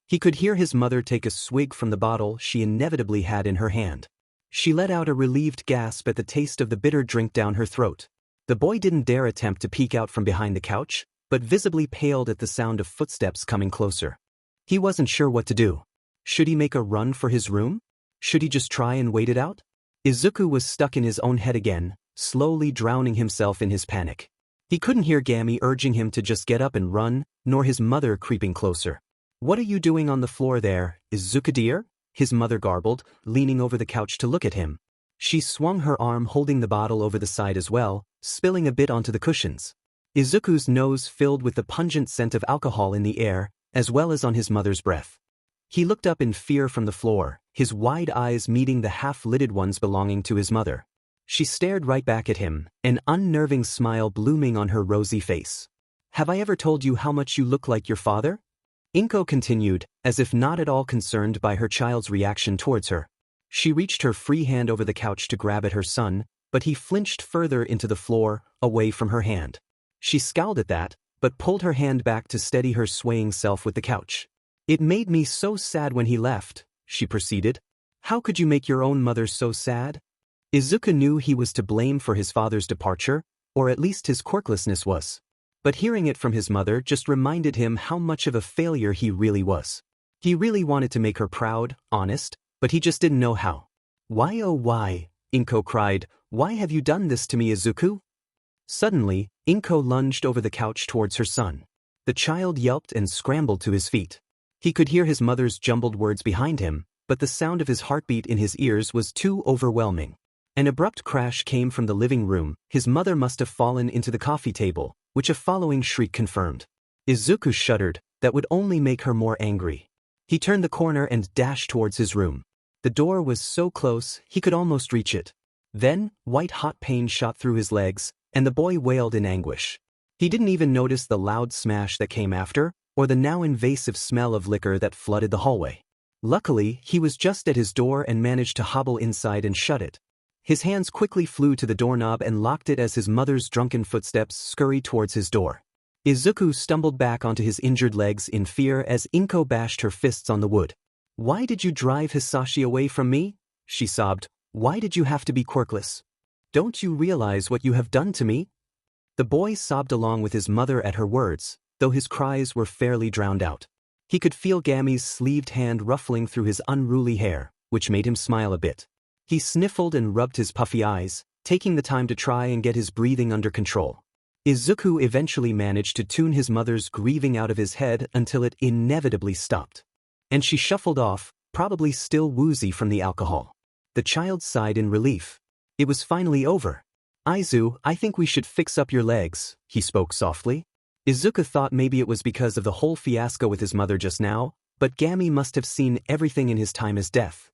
He could hear his mother take a swig from the bottle she inevitably had in her hand. She let out a relieved gasp at the taste of the bitter drink down her throat. The boy didn't dare attempt to peek out from behind the couch, but visibly paled at the sound of footsteps coming closer. He wasn't sure what to do. Should he make a run for his room? Should he just try and wait it out? Izuku was stuck in his own head again, slowly drowning himself in his panic. He couldn't hear Gami urging him to just get up and run, nor his mother creeping closer. "What are you doing on the floor there, Izuku dear?" his mother garbled, leaning over the couch to look at him. She swung her arm holding the bottle over the side as well, spilling a bit onto the cushions. Izuku's nose filled with the pungent scent of alcohol in the air, as well as on his mother's breath. He looked up in fear from the floor, his wide eyes meeting the half-lidded ones belonging to his mother. She stared right back at him, an unnerving smile blooming on her rosy face. "Have I ever told you how much you look like your father?" Inko continued, as if not at all concerned by her child's reaction towards her. She reached her free hand over the couch to grab at her son, but he flinched further into the floor, away from her hand. She scowled at that, but pulled her hand back to steady her swaying self with the couch. "It made me so sad when he left," she proceeded. "How could you make your own mother so sad?" Izuku knew he was to blame for his father's departure, or at least his quirklessness was. But hearing it from his mother just reminded him how much of a failure he really was. He really wanted to make her proud, honest, but he just didn't know how. "Why oh why?" Inko cried. "Why have you done this to me, Izuku?" Suddenly, Inko lunged over the couch towards her son. The child yelped and scrambled to his feet. He could hear his mother's jumbled words behind him, but the sound of his heartbeat in his ears was too overwhelming. An abrupt crash came from the living room. His mother must have fallen into the coffee table, which a following shriek confirmed. Izuku shuddered. That would only make her more angry. He turned the corner and dashed towards his room. The door was so close, he could almost reach it. Then, white-hot pain shot through his legs, and the boy wailed in anguish. He didn't even notice the loud smash that came after, or the now invasive smell of liquor that flooded the hallway. Luckily, he was just at his door and managed to hobble inside and shut it. His hands quickly flew to the doorknob and locked it as his mother's drunken footsteps scurried towards his door. Izuku stumbled back onto his injured legs in fear as Inko bashed her fists on the wood. "Why did you drive Hisashi away from me?" she sobbed. "Why did you have to be quirkless? Don't you realize what you have done to me?" The boy sobbed along with his mother at her words, though his cries were fairly drowned out. He could feel Gami's sleeved hand ruffling through his unruly hair, which made him smile a bit. He sniffled and rubbed his puffy eyes, taking the time to try and get his breathing under control. Izuku eventually managed to tune his mother's grieving out of his head until it inevitably stopped. And she shuffled off, probably still woozy from the alcohol. The child sighed in relief. It was finally over. "Aizu, I think we should fix up your legs," he spoke softly. Izuku thought maybe it was because of the whole fiasco with his mother just now, but Gami must have seen everything in his time as death.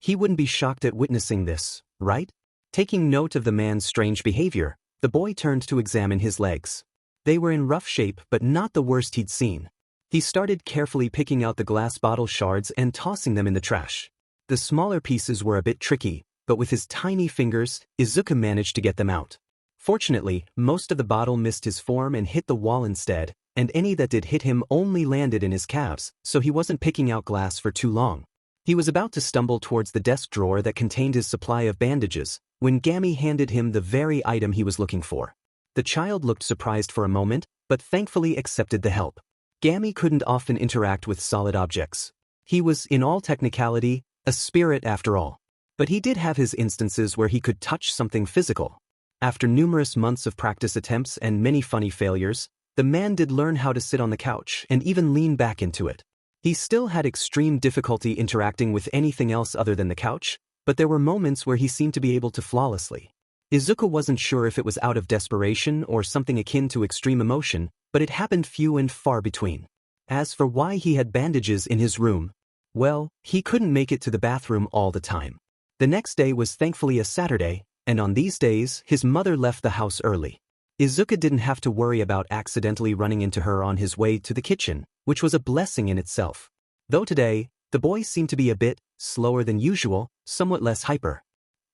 He wouldn't be shocked at witnessing this, right? Taking note of the man's strange behavior, the boy turned to examine his legs. They were in rough shape but not the worst he'd seen. He started carefully picking out the glass bottle shards and tossing them in the trash. The smaller pieces were a bit tricky, but with his tiny fingers, Izuku managed to get them out. Fortunately, most of the bottle missed his form and hit the wall instead, and any that did hit him only landed in his calves, so he wasn't picking out glass for too long. He was about to stumble towards the desk drawer that contained his supply of bandages, when Gami handed him the very item he was looking for. The child looked surprised for a moment, but thankfully accepted the help. Gami couldn't often interact with solid objects. He was, in all technicality, a spirit after all. But he did have his instances where he could touch something physical. After numerous months of practice attempts and many funny failures, the man did learn how to sit on the couch and even lean back into it. He still had extreme difficulty interacting with anything else other than the couch, but there were moments where he seemed to be able to flawlessly. Izuku wasn't sure if it was out of desperation or something akin to extreme emotion, but it happened few and far between. As for why he had bandages in his room, well, he couldn't make it to the bathroom all the time. The next day was thankfully a Saturday, and on these days, his mother left the house early. Izuku didn't have to worry about accidentally running into her on his way to the kitchen, which was a blessing in itself. Though today, the boy seemed to be a bit slower than usual, somewhat less hyper.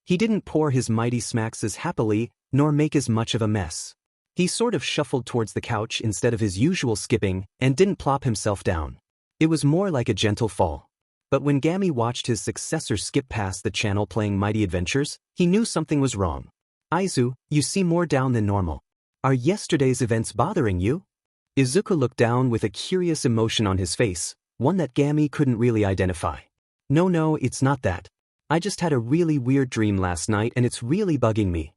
He didn't pour his mighty smacks as happily, nor make as much of a mess. He sort of shuffled towards the couch instead of his usual skipping, and didn't plop himself down. It was more like a gentle fall. But when Gami watched his successor skip past the channel playing Mighty Adventures, he knew something was wrong. "Aizu, you seem more down than normal. Are yesterday's events bothering you?" Izuku looked down with a curious emotion on his face, one that Gami couldn't really identify. No, it's not that. I just had a really weird dream last night and it's really bugging me."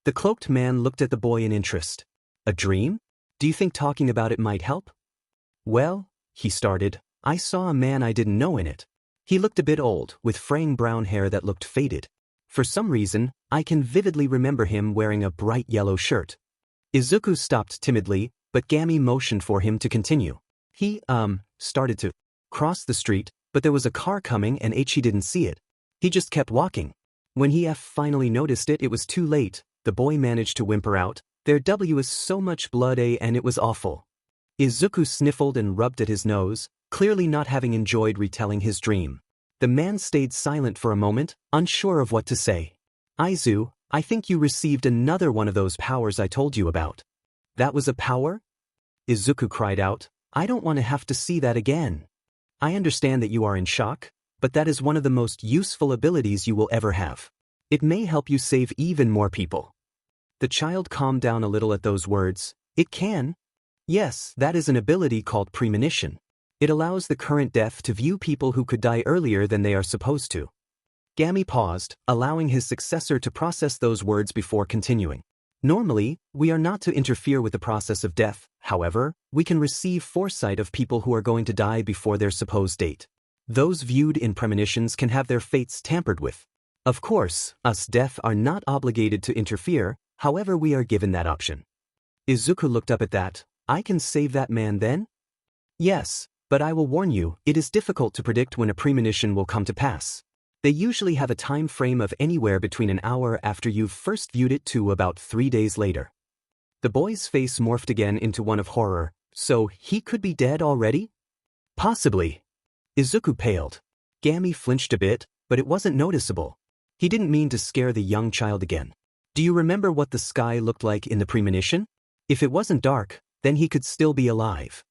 The cloaked man looked at the boy in interest. "A dream? Do you think talking about it might help?" "Well," he started, "I saw a man I didn't know in it. He looked a bit old, with fraying brown hair that looked faded. For some reason, I can vividly remember him wearing a bright yellow shirt." Izuku stopped timidly, but Gami motioned for him to continue. He, started to cross the street, but there was a car coming and he didn't see it. He just kept walking. When he finally noticed it, it was too late. The boy managed to whimper out, "There was so much blood, and it was awful." Izuku sniffled and rubbed at his nose, clearly not having enjoyed retelling his dream. The man stayed silent for a moment, unsure of what to say. "Aizu, I think you received another one of those powers I told you about." "That was a power?" Izuku cried out. "I don't want to have to see that again. I understand that you are in shock, but that is one of the most useful abilities you will ever have. It may help you save even more people." The child calmed down a little at those words. "It can? Yes, that is an ability called premonition. It allows the current death to view people who could die earlier than they are supposed to." Gami paused, allowing his successor to process those words before continuing. Normally, we are not to interfere with the process of death, however, we can receive foresight of people who are going to die before their supposed date. Those viewed in premonitions can have their fates tampered with. Of course, us deaf are not obligated to interfere, however we are given that option. Izuku looked up at that. I can save that man then? Yes, but I will warn you, it is difficult to predict when a premonition will come to pass. They usually have a time frame of anywhere between an hour after you've first viewed it to about 3 days later. The boy's face morphed again into one of horror. So he could be dead already? Possibly. Izuku paled. Gami flinched a bit, but it wasn't noticeable. He didn't mean to scare the young child again. Do you remember what the sky looked like in the premonition? If it wasn't dark, then he could still be alive.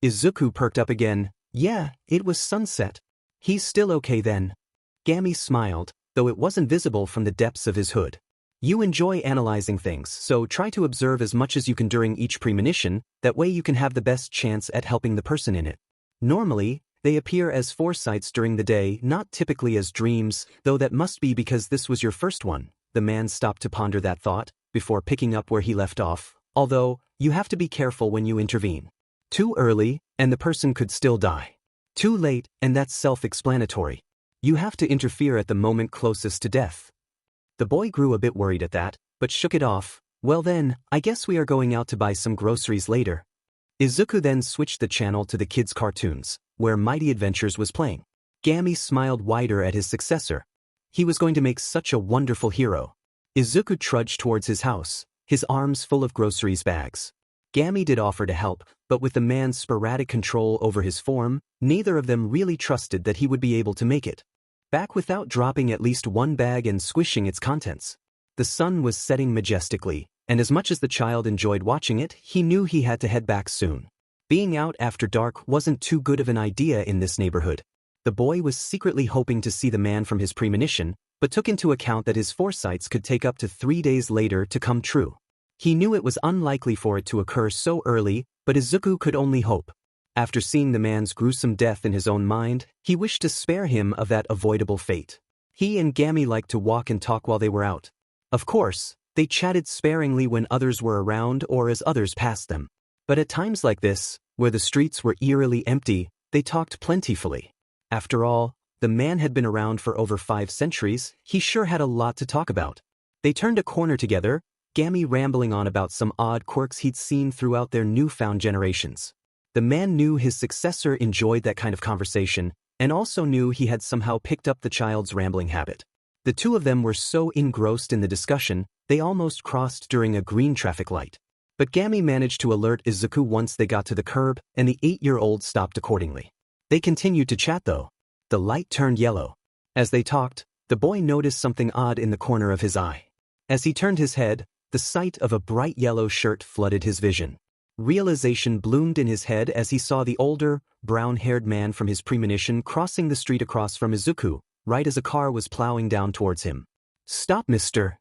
Izuku perked up again. Yeah, it was sunset. He's still okay then. Gami smiled, though it wasn't visible from the depths of his hood. You enjoy analyzing things, so try to observe as much as you can during each premonition, that way you can have the best chance at helping the person in it. Normally, they appear as foresights during the day, not typically as dreams, though that must be because this was your first one. The man stopped to ponder that thought, before picking up where he left off, although, you have to be careful when you intervene. Too early, and the person could still die. Too late, and that's self-explanatory. You have to interfere at the moment closest to death. The boy grew a bit worried at that, but shook it off. Well then, I guess we are going out to buy some groceries later. Izuku then switched the channel to the kids' cartoons, where Mighty Adventures was playing. Gami smiled wider at his successor. He was going to make such a wonderful hero. Izuku trudged towards his house, his arms full of groceries bags. Gami did offer to help, but with the man's sporadic control over his form, neither of them really trusted that he would be able to make it back without dropping at least one bag and squishing its contents. The sun was setting majestically, and as much as the child enjoyed watching it, he knew he had to head back soon. Being out after dark wasn't too good of an idea in this neighborhood. The boy was secretly hoping to see the man from his premonition, but took into account that his foresights could take up to 3 days later to come true. He knew it was unlikely for it to occur so early, but Izuku could only hope. After seeing the man's gruesome death in his own mind, he wished to spare him of that avoidable fate. He and Gami liked to walk and talk while they were out. Of course, they chatted sparingly when others were around or as others passed them. But at times like this, where the streets were eerily empty, they talked plentifully. After all, the man had been around for over 5 centuries, he sure had a lot to talk about. They turned a corner together, Gami rambling on about some odd quirks he'd seen throughout their newfound generations. The man knew his successor enjoyed that kind of conversation, and also knew he had somehow picked up the child's rambling habit. The two of them were so engrossed in the discussion, they almost crossed during a green traffic light. But Gami managed to alert Izuku once they got to the curb, and the 8-year-old stopped accordingly. They continued to chat though. The light turned yellow. As they talked, the boy noticed something odd in the corner of his eye. As he turned his head, the sight of a bright yellow shirt flooded his vision. Realization bloomed in his head as he saw the older, brown-haired man from his premonition crossing the street across from Izuku, right as a car was plowing down towards him. "Stop, mister."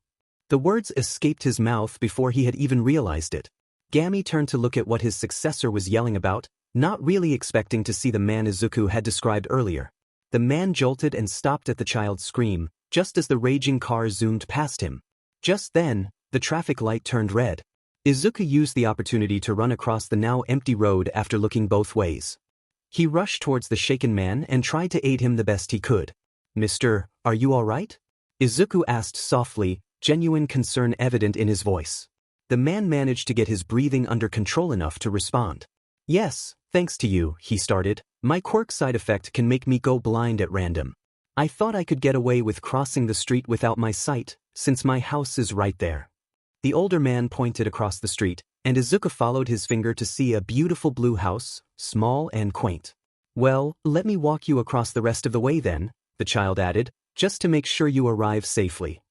The words escaped his mouth before he had even realized it. Gami turned to look at what his successor was yelling about, not really expecting to see the man Izuku had described earlier. The man jolted and stopped at the child's scream, just as the raging car zoomed past him. Just then, the traffic light turned red. Izuku used the opportunity to run across the now empty road after looking both ways. He rushed towards the shaken man and tried to aid him the best he could. "Mister, are you all right?" Izuku asked softly, genuine concern evident in his voice. The man managed to get his breathing under control enough to respond. "Yes, thanks to you," he started. "My quirk side effect can make me go blind at random. I thought I could get away with crossing the street without my sight, since my house is right there." The older man pointed across the street, and Izuku followed his finger to see a beautiful blue house, small and quaint. "Well, let me walk you across the rest of the way then," the child added, "just to make sure you arrive safely."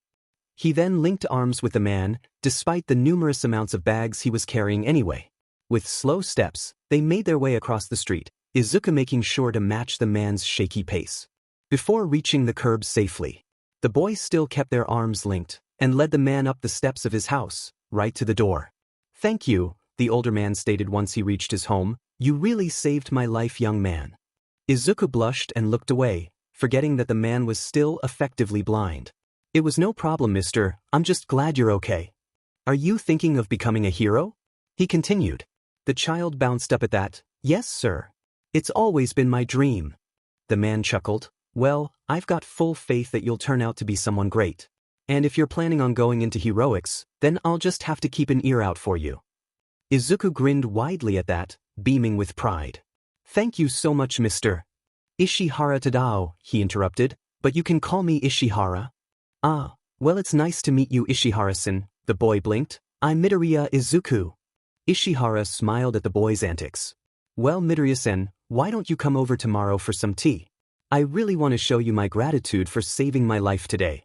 He then linked arms with the man, despite the numerous amounts of bags he was carrying anyway. With slow steps, they made their way across the street, Izuku making sure to match the man's shaky pace. Before reaching the curb safely, the boys still kept their arms linked, and led the man up the steps of his house, right to the door. "Thank you," the older man stated once he reached his home. "You really saved my life, young man." Izuku blushed and looked away, forgetting that the man was still effectively blind. "It was no problem, mister, I'm just glad you're okay." Are you thinking of becoming a hero? He continued. The child bounced up at that. Yes, sir. It's always been my dream. The man chuckled. Well, I've got full faith that you'll turn out to be someone great. And if you're planning on going into heroics, then I'll just have to keep an ear out for you. Izuku grinned widely at that, beaming with pride. Thank you so much, Mr. Ishihara Tadao, he interrupted, but you can call me Ishihara. Ah, well, it's nice to meet you, Ishihara-san, the boy blinked. I'm Midoriya Izuku. Ishihara smiled at the boy's antics. Well, Midoriya-san, why don't you come over tomorrow for some tea? I really want to show you my gratitude for saving my life today.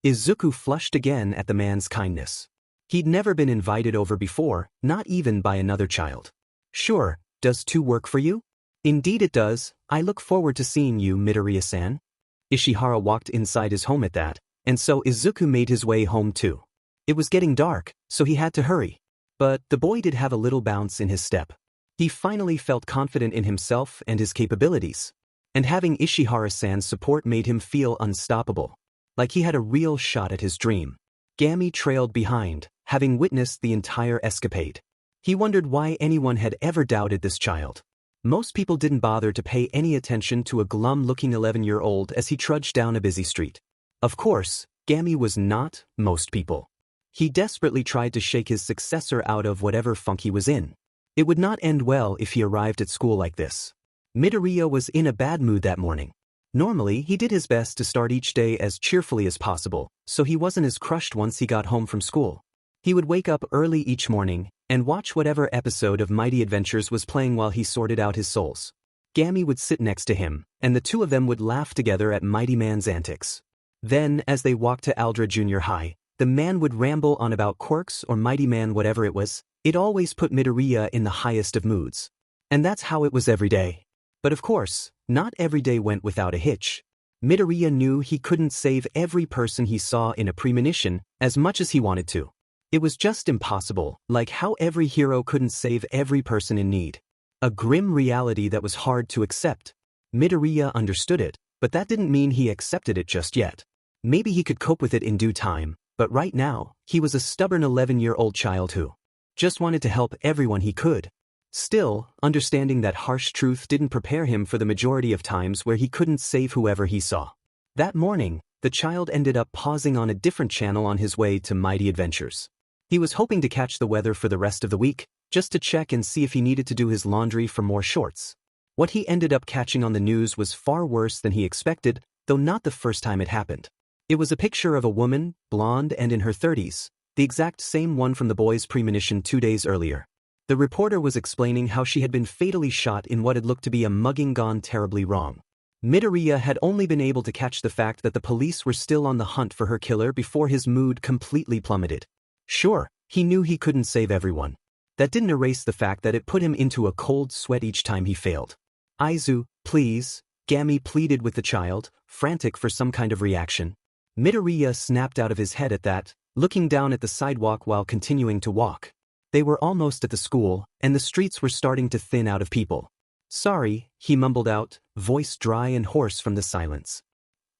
Izuku flushed again at the man's kindness. He'd never been invited over before, not even by another child. Sure, does two work for you? Indeed it does. I look forward to seeing you, Midoriya-san. Ishihara walked inside his home at that, and so Izuku made his way home too. It was getting dark, so he had to hurry. But the boy did have a little bounce in his step. He finally felt confident in himself and his capabilities. And having Ishihara-san's support made him feel unstoppable. Like he had a real shot at his dream. Gami trailed behind, having witnessed the entire escapade. He wondered why anyone had ever doubted this child. Most people didn't bother to pay any attention to a glum-looking 11-year-old as he trudged down a busy street. Of course, Gami was not most people. He desperately tried to shake his successor out of whatever funk he was in. It would not end well if he arrived at school like this. Midoriya was in a bad mood that morning. Normally, he did his best to start each day as cheerfully as possible, so he wasn't as crushed once he got home from school. He would wake up early each morning and watch whatever episode of Mighty Adventures was playing while he sorted out his souls. Gami would sit next to him, and the two of them would laugh together at Mighty Man's antics. Then, as they walked to Aldra Junior High, the man would ramble on about quirks or Mighty Man whatever it was. It always put Midoriya in the highest of moods. And that's how it was every day. But of course, not every day went without a hitch. Midoriya knew he couldn't save every person he saw in a premonition as much as he wanted to. It was just impossible, like how every hero couldn't save every person in need. A grim reality that was hard to accept. Midoriya understood it, but that didn't mean he accepted it just yet. Maybe he could cope with it in due time, but right now, he was a stubborn 11-year-old child who just wanted to help everyone he could. Still, understanding that harsh truth didn't prepare him for the majority of times where he couldn't save whoever he saw. That morning, the child ended up pausing on a different channel on his way to Mighty Adventures. He was hoping to catch the weather for the rest of the week, just to check and see if he needed to do his laundry for more shorts. What he ended up catching on the news was far worse than he expected, though not the first time it happened. It was a picture of a woman, blonde and in her 30s, the exact same one from the boy's premonition 2 days earlier. The reporter was explaining how she had been fatally shot in what had looked to be a mugging gone terribly wrong. Midoriya had only been able to catch the fact that the police were still on the hunt for her killer before his mood completely plummeted. Sure, he knew he couldn't save everyone. That didn't erase the fact that it put him into a cold sweat each time he failed. Aizu, please, Gami pleaded with the child, frantic for some kind of reaction. Midoriya snapped out of his head at that, looking down at the sidewalk while continuing to walk. They were almost at the school, and the streets were starting to thin out of people. Sorry, he mumbled out, voice dry and hoarse from the silence.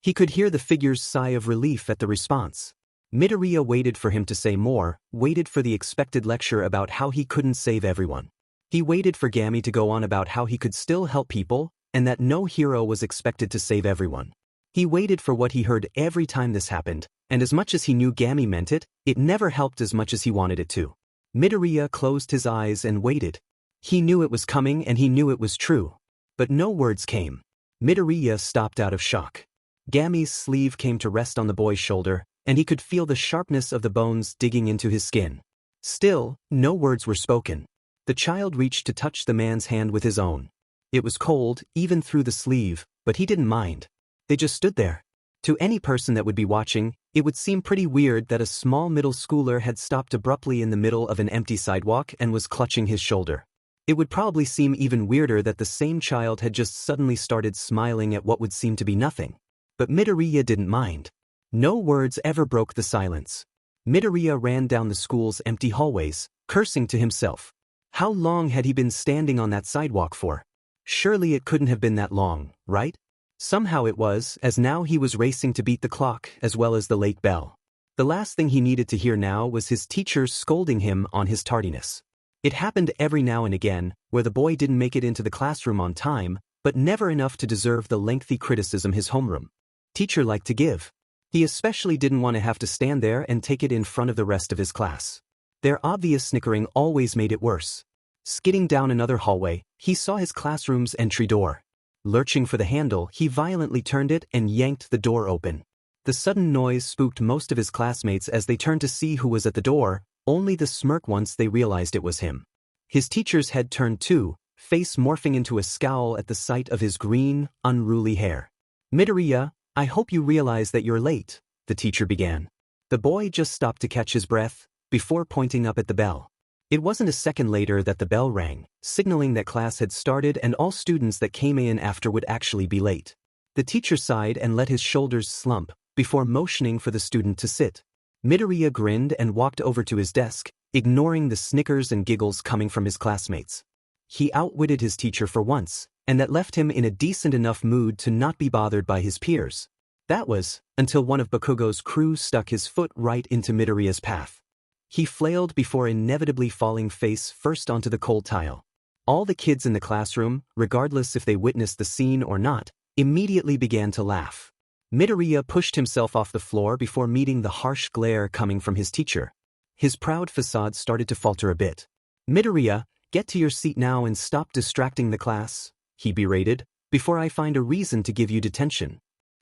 He could hear the figure's sigh of relief at the response. Midoriya waited for him to say more, waited for the expected lecture about how he couldn't save everyone. He waited for Gami to go on about how he could still help people, and that no hero was expected to save everyone. He waited for what he heard every time this happened, and as much as he knew Gami meant it, it never helped as much as he wanted it to. Midoriya closed his eyes and waited. He knew it was coming and he knew it was true. But no words came. Midoriya stopped out of shock. Gami's sleeve came to rest on the boy's shoulder, and he could feel the sharpness of the bones digging into his skin. Still, no words were spoken. The child reached to touch the man's hand with his own. It was cold, even through the sleeve, but he didn't mind. They just stood there. To any person that would be watching, it would seem pretty weird that a small middle schooler had stopped abruptly in the middle of an empty sidewalk and was clutching his shoulder. It would probably seem even weirder that the same child had just suddenly started smiling at what would seem to be nothing. But Midoriya didn't mind. No words ever broke the silence. Midoriya ran down the school's empty hallways, cursing to himself. How long had he been standing on that sidewalk for? Surely it couldn't have been that long, right? Somehow it was, as now he was racing to beat the clock as well as the late bell. The last thing he needed to hear now was his teacher scolding him on his tardiness. It happened every now and again, where the boy didn't make it into the classroom on time, but never enough to deserve the lengthy criticism his homeroom teacher liked to give. He especially didn't want to have to stand there and take it in front of the rest of his class. Their obvious snickering always made it worse. Skidding down another hallway, he saw his classroom's entry door. Lurching for the handle, he violently turned it and yanked the door open. The sudden noise spooked most of his classmates as they turned to see who was at the door, only to smirk once they realized it was him. His teacher's head turned too, face morphing into a scowl at the sight of his green, unruly hair. "Midoriya, I hope you realize that you're late," the teacher began. The boy just stopped to catch his breath, before pointing up at the bell. It wasn't a second later that the bell rang, signaling that class had started and all students that came in after would actually be late. The teacher sighed and let his shoulders slump, before motioning for the student to sit. Midoriya grinned and walked over to his desk, ignoring the snickers and giggles coming from his classmates. He outwitted his teacher for once, and that left him in a decent enough mood to not be bothered by his peers. That was, until one of Bakugo's crew stuck his foot right into Midoriya's path. He flailed before inevitably falling face first onto the cold tile. All the kids in the classroom, regardless if they witnessed the scene or not, immediately began to laugh. Midoriya pushed himself off the floor before meeting the harsh glare coming from his teacher. His proud facade started to falter a bit. "Midoriya, get to your seat now and stop distracting the class," he berated, "before I find a reason to give you detention."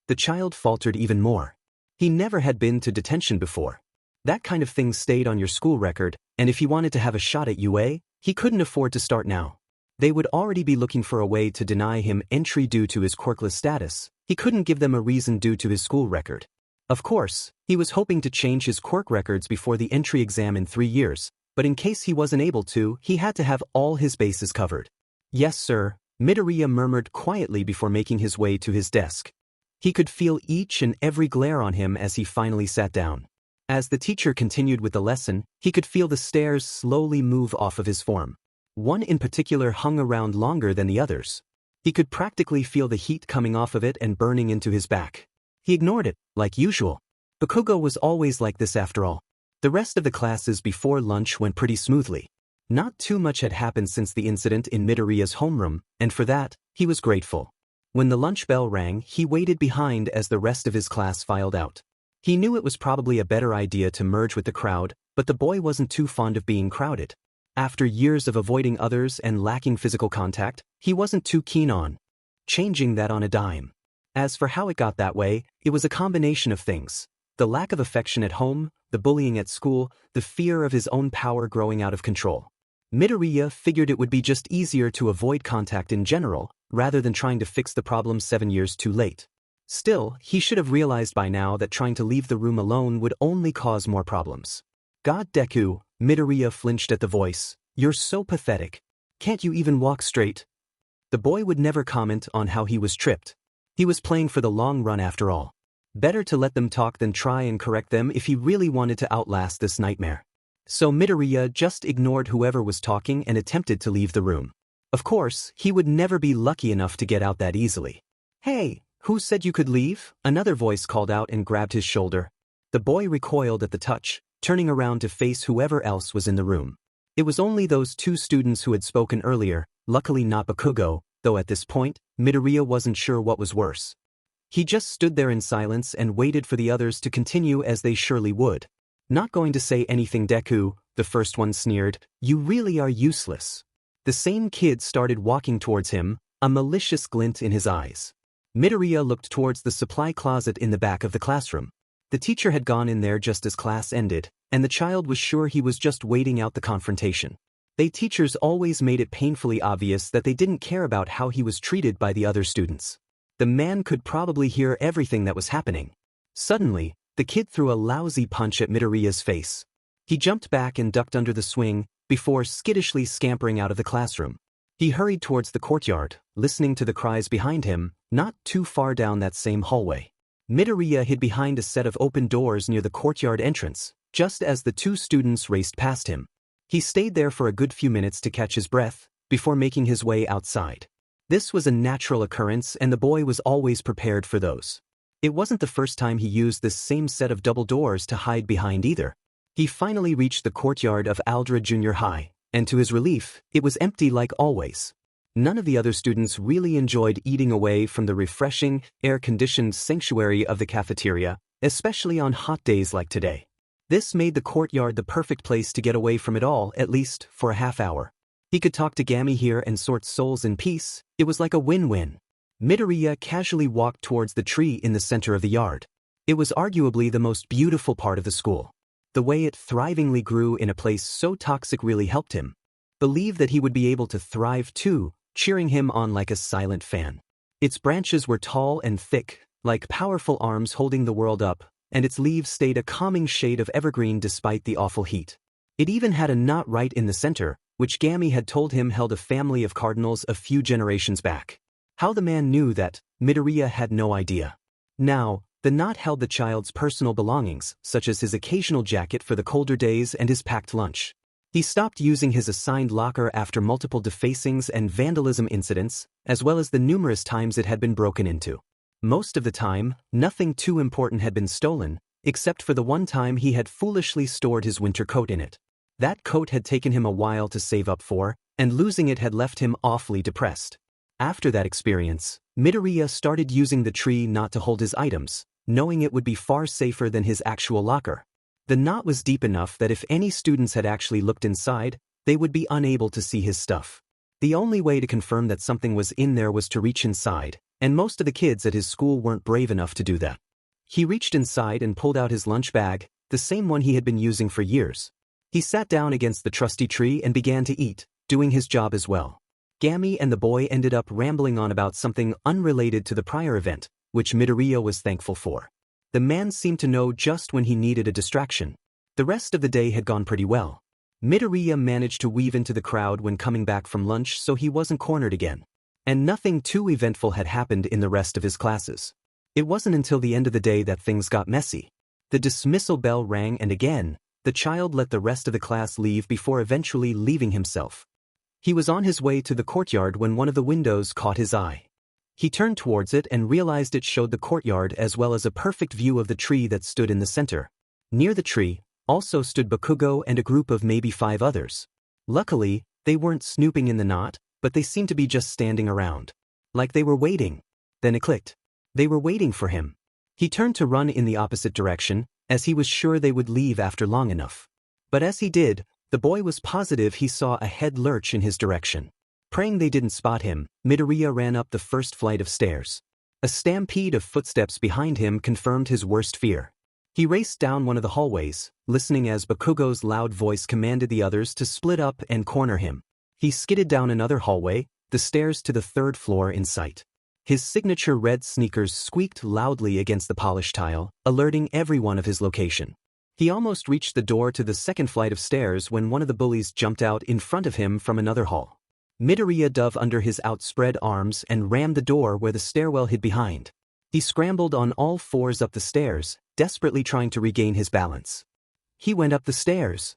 The child faltered even more. He never had been to detention before. That kind of thing stayed on your school record, and if he wanted to have a shot at UA, he couldn't afford to start now. They would already be looking for a way to deny him entry due to his quirkless status. He couldn't give them a reason due to his school record. Of course, he was hoping to change his quirk records before the entry exam in 3 years, but in case he wasn't able to, he had to have all his bases covered. "Yes, sir," Midoriya murmured quietly before making his way to his desk. He could feel each and every glare on him as he finally sat down. As the teacher continued with the lesson, he could feel the stares slowly move off of his form. One in particular hung around longer than the others. He could practically feel the heat coming off of it and burning into his back. He ignored it, like usual. Bakugo was always like this after all. The rest of the classes before lunch went pretty smoothly. Not too much had happened since the incident in Midoriya's homeroom, and for that, he was grateful. When the lunch bell rang, he waited behind as the rest of his class filed out. He knew it was probably a better idea to merge with the crowd, but the boy wasn't too fond of being crowded. After years of avoiding others and lacking physical contact, he wasn't too keen on changing that on a dime. As for how it got that way, it was a combination of things. The lack of affection at home, the bullying at school, the fear of his own power growing out of control. Midoriya figured it would be just easier to avoid contact in general, rather than trying to fix the problem 7 years too late. Still, he should have realized by now that trying to leave the room alone would only cause more problems. "God, Deku," Midoriya flinched at the voice, "you're so pathetic. Can't you even walk straight?" The boy would never comment on how he was tripped. He was playing for the long run after all. Better to let them talk than try and correct them if he really wanted to outlast this nightmare. So Midoriya just ignored whoever was talking and attempted to leave the room. Of course, he would never be lucky enough to get out that easily. "Hey, who said you could leave?" Another voice called out and grabbed his shoulder. The boy recoiled at the touch, turning around to face whoever else was in the room. It was only those 2 students who had spoken earlier, luckily not Bakugo, though at this point, Midoriya wasn't sure what was worse. He just stood there in silence and waited for the others to continue as they surely would. "Not going to say anything, Deku," the first one sneered. "You really are useless." The same kid started walking towards him, a malicious glint in his eyes. Midoriya looked towards the supply closet in the back of the classroom. The teacher had gone in there just as class ended, and the child was sure he was just waiting out the confrontation. They teachers always made it painfully obvious that they didn't care about how he was treated by the other students. The man could probably hear everything that was happening. Suddenly, the kid threw a lousy punch at Midoriya's face. He jumped back and ducked under the swing, before skittishly scampering out of the classroom. He hurried towards the courtyard, listening to the cries behind him, not too far down that same hallway. Midoriya hid behind a set of open doors near the courtyard entrance, just as the 2 students raced past him. He stayed there for a good few minutes to catch his breath, before making his way outside. This was a natural occurrence and the boy was always prepared for those. It wasn't the first time he used this same set of double doors to hide behind either. He finally reached the courtyard of Aldra Junior High, and to his relief, it was empty like always. None of the other students really enjoyed eating away from the refreshing, air-conditioned sanctuary of the cafeteria, especially on hot days like today. This made the courtyard the perfect place to get away from it all, at least for a half hour. He could talk to Gami here and sort souls in peace. It was like a win-win. Midoriya casually walked towards the tree in the center of the yard. It was arguably the most beautiful part of the school. The way it thrivingly grew in a place so toxic really helped him believe that he would be able to thrive too, cheering him on like a silent fan. Its branches were tall and thick, like powerful arms holding the world up, and its leaves stayed a calming shade of evergreen despite the awful heat. It even had a knot right in the center, which Gami had told him held a family of cardinals a few generations back. How the man knew that, Midoriya had no idea. Now, the knot held the child's personal belongings, such as his occasional jacket for the colder days and his packed lunch. He stopped using his assigned locker after multiple defacings and vandalism incidents, as well as the numerous times it had been broken into. Most of the time, nothing too important had been stolen, except for the one time he had foolishly stored his winter coat in it. That coat had taken him a while to save up for, and losing it had left him awfully depressed. After that experience, Midoriya started using the tree knot to hold his items, knowing it would be far safer than his actual locker. The knot was deep enough that if any students had actually looked inside, they would be unable to see his stuff. The only way to confirm that something was in there was to reach inside, and most of the kids at his school weren't brave enough to do that. He reached inside and pulled out his lunch bag, the same one he had been using for years. He sat down against the trusty tree and began to eat, doing his job as well. Gami and the boy ended up rambling on about something unrelated to the prior event, which Midoriya was thankful for. The man seemed to know just when he needed a distraction. The rest of the day had gone pretty well. Midoriya managed to weave into the crowd when coming back from lunch so he wasn't cornered again. And nothing too eventful had happened in the rest of his classes. It wasn't until the end of the day that things got messy. The dismissal bell rang and again, the child let the rest of the class leave before eventually leaving himself. He was on his way to the courtyard when one of the windows caught his eye. He turned towards it and realized it showed the courtyard as well as a perfect view of the tree that stood in the center. Near the tree also stood Bakugo and a group of maybe 5 others. Luckily, they weren't snooping in the knot, but they seemed to be just standing around. Like they were waiting. Then it clicked. They were waiting for him. He turned to run in the opposite direction, as he was sure they would leave after long enough. But as he did, the boy was positive he saw a head lurch in his direction. Praying they didn't spot him, Midoriya ran up the first flight of stairs. A stampede of footsteps behind him confirmed his worst fear. He raced down one of the hallways, listening as Bakugo's loud voice commanded the others to split up and corner him. He skidded down another hallway, the stairs to the 3rd floor in sight. His signature red sneakers squeaked loudly against the polished tile, alerting everyone of his location. He almost reached the door to the 2nd flight of stairs when one of the bullies jumped out in front of him from another hall. Midoriya dove under his outspread arms and rammed the door where the stairwell hid behind. He scrambled on all 4s up the stairs, desperately trying to regain his balance. He went up the stairs.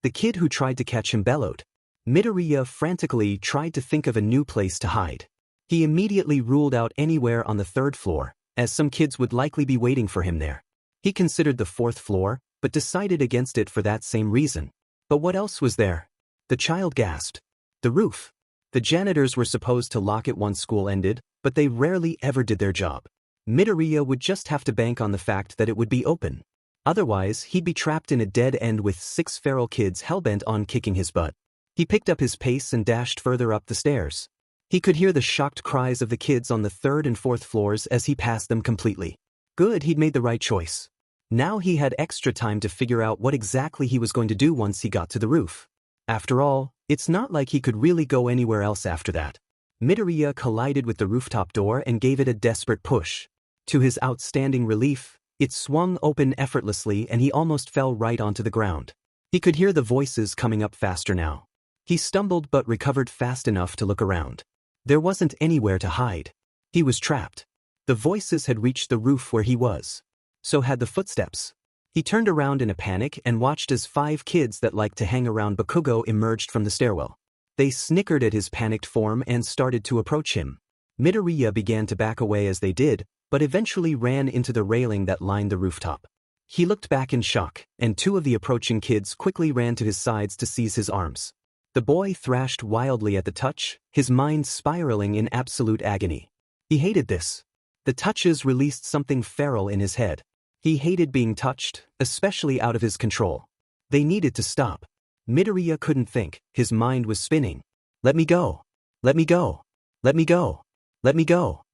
The kid who tried to catch him bellowed. Midoriya frantically tried to think of a new place to hide. He immediately ruled out anywhere on the 3rd floor, as some kids would likely be waiting for him there. He considered the 4th floor, but decided against it for that same reason. But what else was there? The child gasped. The roof. The janitors were supposed to lock it once school ended, but they rarely ever did their job. Midoriya would just have to bank on the fact that it would be open. Otherwise, he'd be trapped in a dead end with 6 feral kids hellbent on kicking his butt. He picked up his pace and dashed further up the stairs. He could hear the shocked cries of the kids on the 3rd and 4th floors as he passed them completely. Good, he'd made the right choice. Now he had extra time to figure out what exactly he was going to do once he got to the roof. After all, it's not like he could really go anywhere else after that. Midoriya collided with the rooftop door and gave it a desperate push. To his outstanding relief, it swung open effortlessly and he almost fell right onto the ground. He could hear the voices coming up faster now. He stumbled but recovered fast enough to look around. There wasn't anywhere to hide. He was trapped. The voices had reached the roof where he was. So had the footsteps. He turned around in a panic and watched as 5 kids that liked to hang around Bakugo emerged from the stairwell. They snickered at his panicked form and started to approach him. Midoriya began to back away as they did, but eventually ran into the railing that lined the rooftop. He looked back in shock, and two of the approaching kids quickly ran to his sides to seize his arms. The boy thrashed wildly at the touch, his mind spiraling in absolute agony. He hated this. The touches released something feral in his head. He hated being touched, especially out of his control. They needed to stop. Midoriya couldn't think, his mind was spinning. Let me go. Let me go. Let me go. Let me go.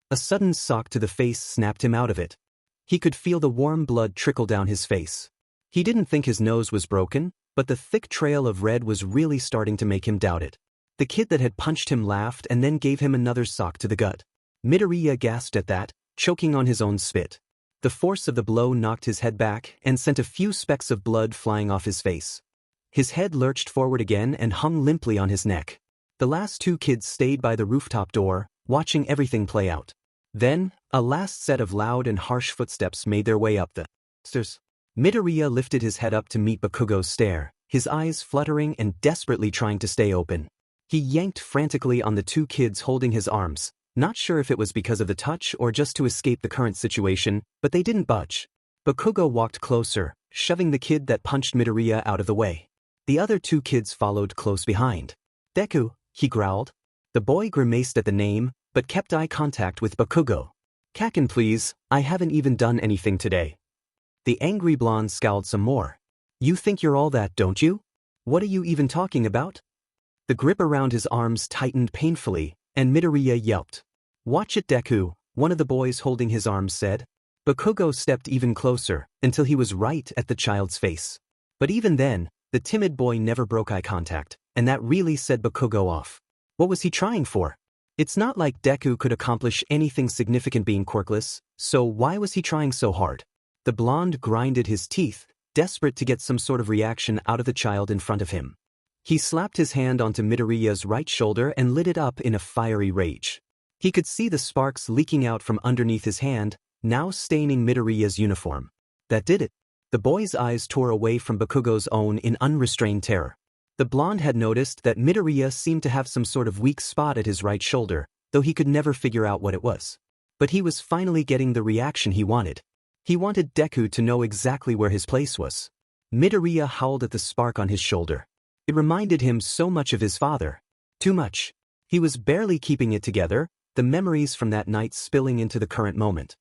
A sudden sock to the face snapped him out of it. He could feel the warm blood trickle down his face. He didn't think his nose was broken, but the thick trail of red was really starting to make him doubt it. The kid that had punched him laughed and then gave him another sock to the gut. Midoriya gasped at that, choking on his own spit. The force of the blow knocked his head back and sent a few specks of blood flying off his face. His head lurched forward again and hung limply on his neck. The last two kids stayed by the rooftop door, watching everything play out. Then, a last set of loud and harsh footsteps made their way up the stairs. Midoriya lifted his head up to meet Bakugo's stare, his eyes fluttering and desperately trying to stay open. He yanked frantically on the two kids holding his arms, not sure if it was because of the touch or just to escape the current situation, but they didn't budge. Bakugo walked closer, shoving the kid that punched Midoriya out of the way. The other two kids followed close behind. Deku, he growled. The boy grimaced at the name, but kept eye contact with Bakugo. Kaken please, I haven't even done anything today. The angry blonde scowled some more. You think you're all that, don't you? What are you even talking about? The grip around his arms tightened painfully, and Midoriya yelped. Watch it, Deku, one of the boys holding his arms said. Bakugo stepped even closer, until he was right at the child's face. But even then, the timid boy never broke eye contact, and that really set Bakugo off. What was he trying for? It's not like Deku could accomplish anything significant being quirkless, so why was he trying so hard? The blonde grinded his teeth, desperate to get some sort of reaction out of the child in front of him. He slapped his hand onto Midoriya's right shoulder and lit it up in a fiery rage. He could see the sparks leaking out from underneath his hand, now staining Midoriya's uniform. That did it. The boy's eyes tore away from Bakugo's own in unrestrained terror. The blonde had noticed that Midoriya seemed to have some sort of weak spot at his right shoulder, though he could never figure out what it was. But he was finally getting the reaction he wanted. He wanted Deku to know exactly where his place was. Midoriya howled at the spark on his shoulder. It reminded him so much of his father. Too much. He was barely keeping it together, the memories from that night spilling into the current moment.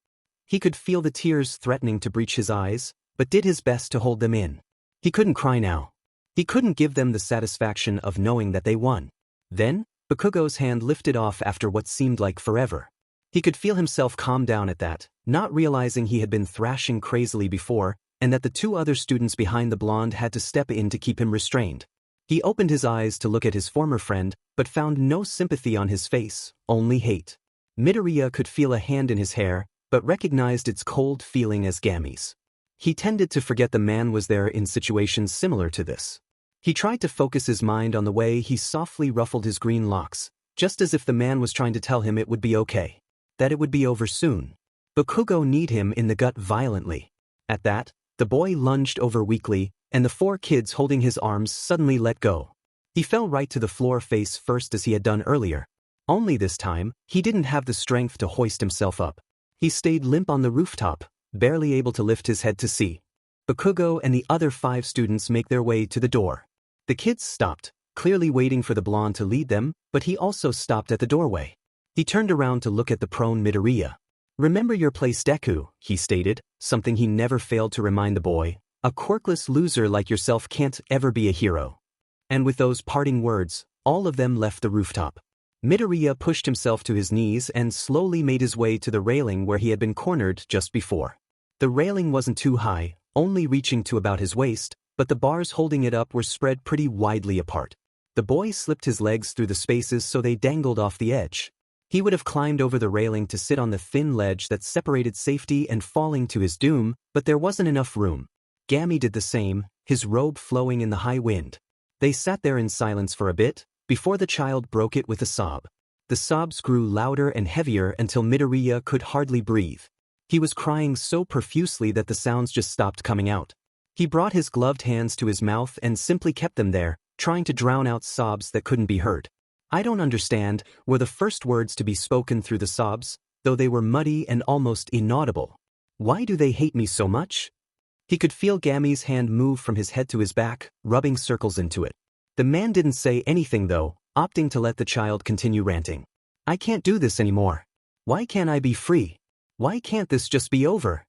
He could feel the tears threatening to breach his eyes, but did his best to hold them in. He couldn't cry now. He couldn't give them the satisfaction of knowing that they won. Then, Bakugo's hand lifted off after what seemed like forever. He could feel himself calm down at that, not realizing he had been thrashing crazily before, and that the two other students behind the blonde had to step in to keep him restrained. He opened his eyes to look at his former friend, but found no sympathy on his face, only hate. Midoriya could feel a hand in his hair, but recognized its cold feeling as Gami's. He tended to forget the man was there in situations similar to this. He tried to focus his mind on the way he softly ruffled his green locks, just as if the man was trying to tell him it would be okay. That it would be over soon. Bakugo kneed him in the gut violently. At that, the boy lunged over weakly, and the four kids holding his arms suddenly let go. He fell right to the floor face first as he had done earlier. Only this time, he didn't have the strength to hoist himself up. He stayed limp on the rooftop, barely able to lift his head to see. Bakugo and the other 5 students make their way to the door. The kids stopped, clearly waiting for the blonde to lead them, but he also stopped at the doorway. He turned around to look at the prone Midoriya. Remember your place, Deku, he stated, something he never failed to remind the boy. A quirkless loser like yourself can't ever be a hero. And with those parting words, all of them left the rooftop. Midoriya pushed himself to his knees and slowly made his way to the railing where he had been cornered just before. The railing wasn't too high, only reaching to about his waist, but the bars holding it up were spread pretty widely apart. The boy slipped his legs through the spaces so they dangled off the edge. He would have climbed over the railing to sit on the thin ledge that separated safety and falling to his doom, but there wasn't enough room. Gami did the same, his robe flowing in the high wind. They sat there in silence for a bit, before the child broke it with a sob. The sobs grew louder and heavier until Midoriya could hardly breathe. He was crying so profusely that the sounds just stopped coming out. He brought his gloved hands to his mouth and simply kept them there, trying to drown out sobs that couldn't be heard. I don't understand, were the first words to be spoken through the sobs. though they were muddy and almost inaudible. Why do they hate me so much? He could feel Gami's hand move from his head to his back, rubbing circles into it. The man didn't say anything though, opting to let the child continue ranting. I can't do this anymore. Why can't I be free? Why can't this just be over?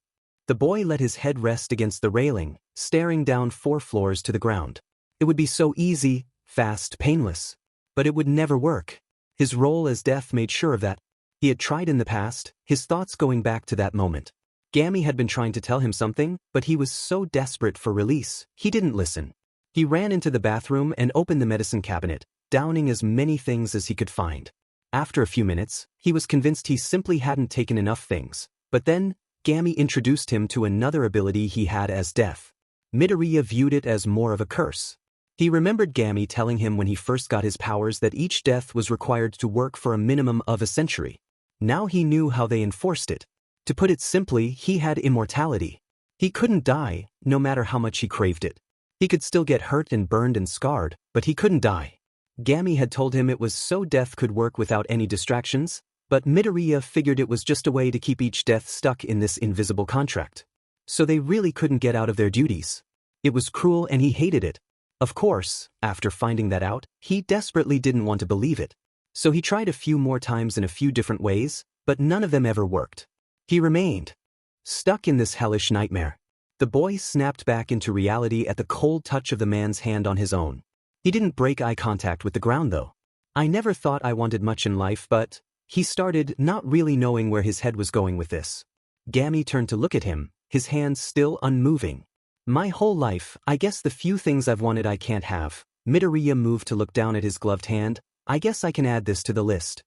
The boy let his head rest against the railing, staring down 4 floors to the ground. It would be so easy, fast, painless. But it would never work. His role as death made sure of that. He had tried in the past, his thoughts going back to that moment. Gami had been trying to tell him something, but he was so desperate for release, he didn't listen. He ran into the bathroom and opened the medicine cabinet, downing as many things as he could find. After a few minutes, he was convinced he simply hadn't taken enough things. But then, Gami introduced him to another ability he had as death. Midoriya viewed it as more of a curse. He remembered Gami telling him when he first got his powers that each death was required to work for a minimum of a century. Now he knew how they enforced it. To put it simply, he had immortality. He couldn't die, no matter how much he craved it. He could still get hurt and burned and scarred, but he couldn't die. Gami had told him it was so death could work without any distractions, but Midoriya figured it was just a way to keep each death stuck in this invisible contract. So they really couldn't get out of their duties. It was cruel and he hated it. Of course, after finding that out, he desperately didn't want to believe it. So he tried a few more times in a few different ways, but none of them ever worked. He remained stuck in this hellish nightmare. The boy snapped back into reality at the cold touch of the man's hand on his own. He didn't break eye contact with the ground though. I never thought I wanted much in life, but he started, not really knowing where his head was going with this. Gami turned to look at him, his hands still unmoving. My whole life, I guess the few things I've wanted I can't have. Midoriya moved to look down at his gloved hand. I guess I can add this to the list.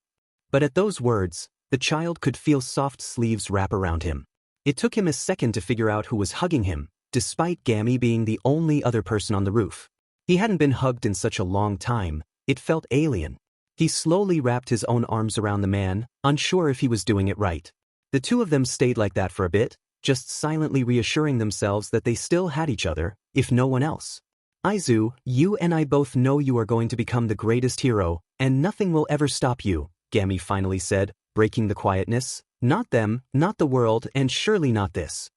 But at those words, the child could feel soft sleeves wrap around him. It took him a second to figure out who was hugging him, despite Gami being the only other person on the roof. He hadn't been hugged in such a long time, it felt alien. He slowly wrapped his own arms around the man, unsure if he was doing it right. The two of them stayed like that for a bit, just silently reassuring themselves that they still had each other, if no one else. Aizu, you and I both know you are going to become the greatest hero, and nothing will ever stop you, Gami finally said, breaking the quietness. Not them, not the world, and surely not this.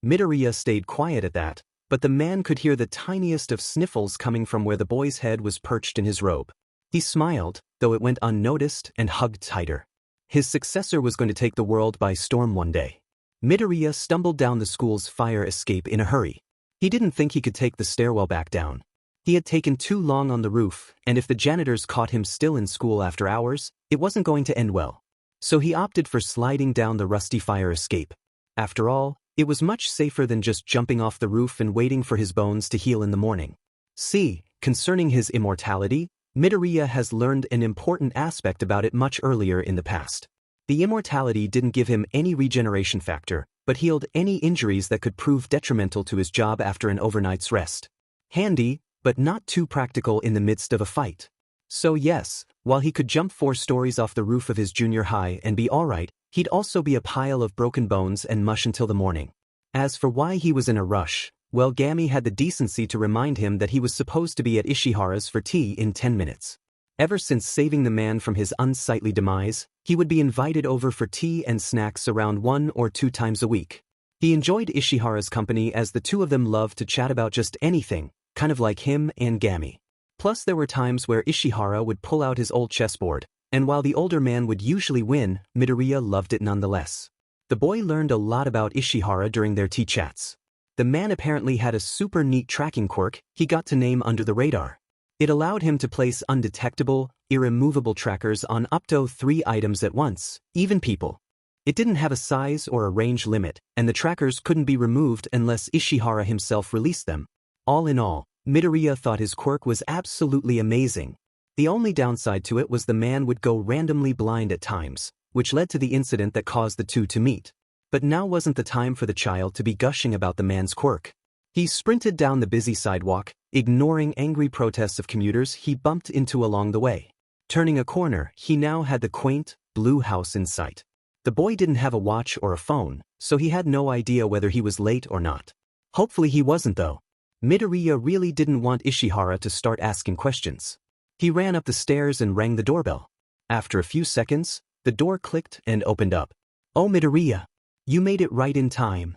Midoriya stayed quiet at that, but the man could hear the tiniest of sniffles coming from where the boy's head was perched in his robe. He smiled, though it went unnoticed, and hugged tighter. His successor was going to take the world by storm one day. Midoriya stumbled down the school's fire escape in a hurry. He didn't think he could take the stairwell back down. He had taken too long on the roof, and if the janitors caught him still in school after hours, it wasn't going to end well. So he opted for sliding down the rusty fire escape. After all, it was much safer than just jumping off the roof and waiting for his bones to heal in the morning. See, concerning his immortality, Midoriya has learned an important aspect about it much earlier in the past. The immortality didn't give him any regeneration factor, but healed any injuries that could prove detrimental to his job after an overnight's rest. Handy, but not too practical in the midst of a fight. So yes, while he could jump 4 stories off the roof of his junior high and be alright, he'd also be a pile of broken bones and mush until the morning. As for why he was in a rush, well, Gami had the decency to remind him that he was supposed to be at Ishihara's for tea in 10 minutes. Ever since saving the man from his unsightly demise, he would be invited over for tea and snacks around 1 or 2 times a week. He enjoyed Ishihara's company as the two of them loved to chat about just anything, kind of like him and Gami. Plus there were times where Ishihara would pull out his old chessboard, and while the older man would usually win, Midoriya loved it nonetheless. The boy learned a lot about Ishihara during their tea chats. The man apparently had a super neat tracking quirk he got to name under the radar. It allowed him to place undetectable, irremovable trackers on up to 3 items at once, even people. It didn't have a size or a range limit, and the trackers couldn't be removed unless Ishihara himself released them. All in all, Midoriya thought his quirk was absolutely amazing. The only downside to it was the man would go randomly blind at times, which led to the incident that caused the two to meet. But now wasn't the time for the child to be gushing about the man's quirk. He sprinted down the busy sidewalk, ignoring angry protests of commuters he bumped into along the way. Turning a corner, he now had the quaint, blue house in sight. The boy didn't have a watch or a phone, so he had no idea whether he was late or not. Hopefully he wasn't though. Midoriya really didn't want Ishihara to start asking questions. He ran up the stairs and rang the doorbell. After a few seconds, the door clicked and opened up. Oh Midoriya, you made it right in time.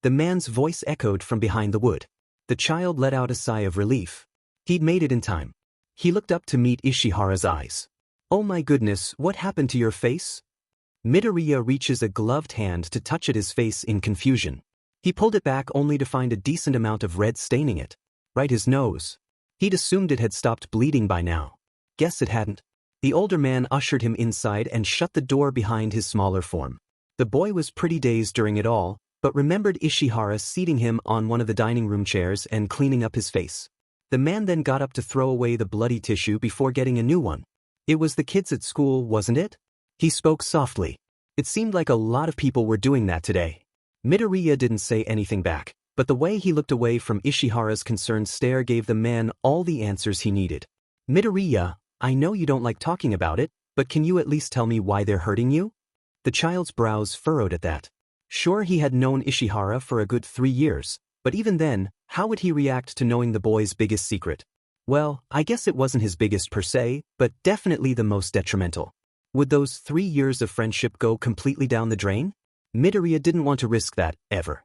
The man's voice echoed from behind the wood. The child let out a sigh of relief. He'd made it in time. He looked up to meet Ishihara's eyes. Oh my goodness, what happened to your face? Midoriya reaches a gloved hand to touch at his face in confusion. He pulled it back only to find a decent amount of red staining it. Right his nose. He'd assumed it had stopped bleeding by now. Guess it hadn't. The older man ushered him inside and shut the door behind his smaller form. The boy was pretty dazed during it all, but remembered Ishihara seating him on one of the dining room chairs and cleaning up his face. The man then got up to throw away the bloody tissue before getting a new one. It was the kids at school, wasn't it? He spoke softly. It seemed like a lot of people were doing that today. Midoriya didn't say anything back, but the way he looked away from Ishihara's concerned stare gave the man all the answers he needed. Midoriya, I know you don't like talking about it, but can you at least tell me why they're hurting you? The child's brows furrowed at that. Sure, he had known Ishihara for a good 3 years, but even then, how would he react to knowing the boy's biggest secret? Well, I guess it wasn't his biggest per se, but definitely the most detrimental. Would those 3 years of friendship go completely down the drain? Midoriya didn't want to risk that, ever.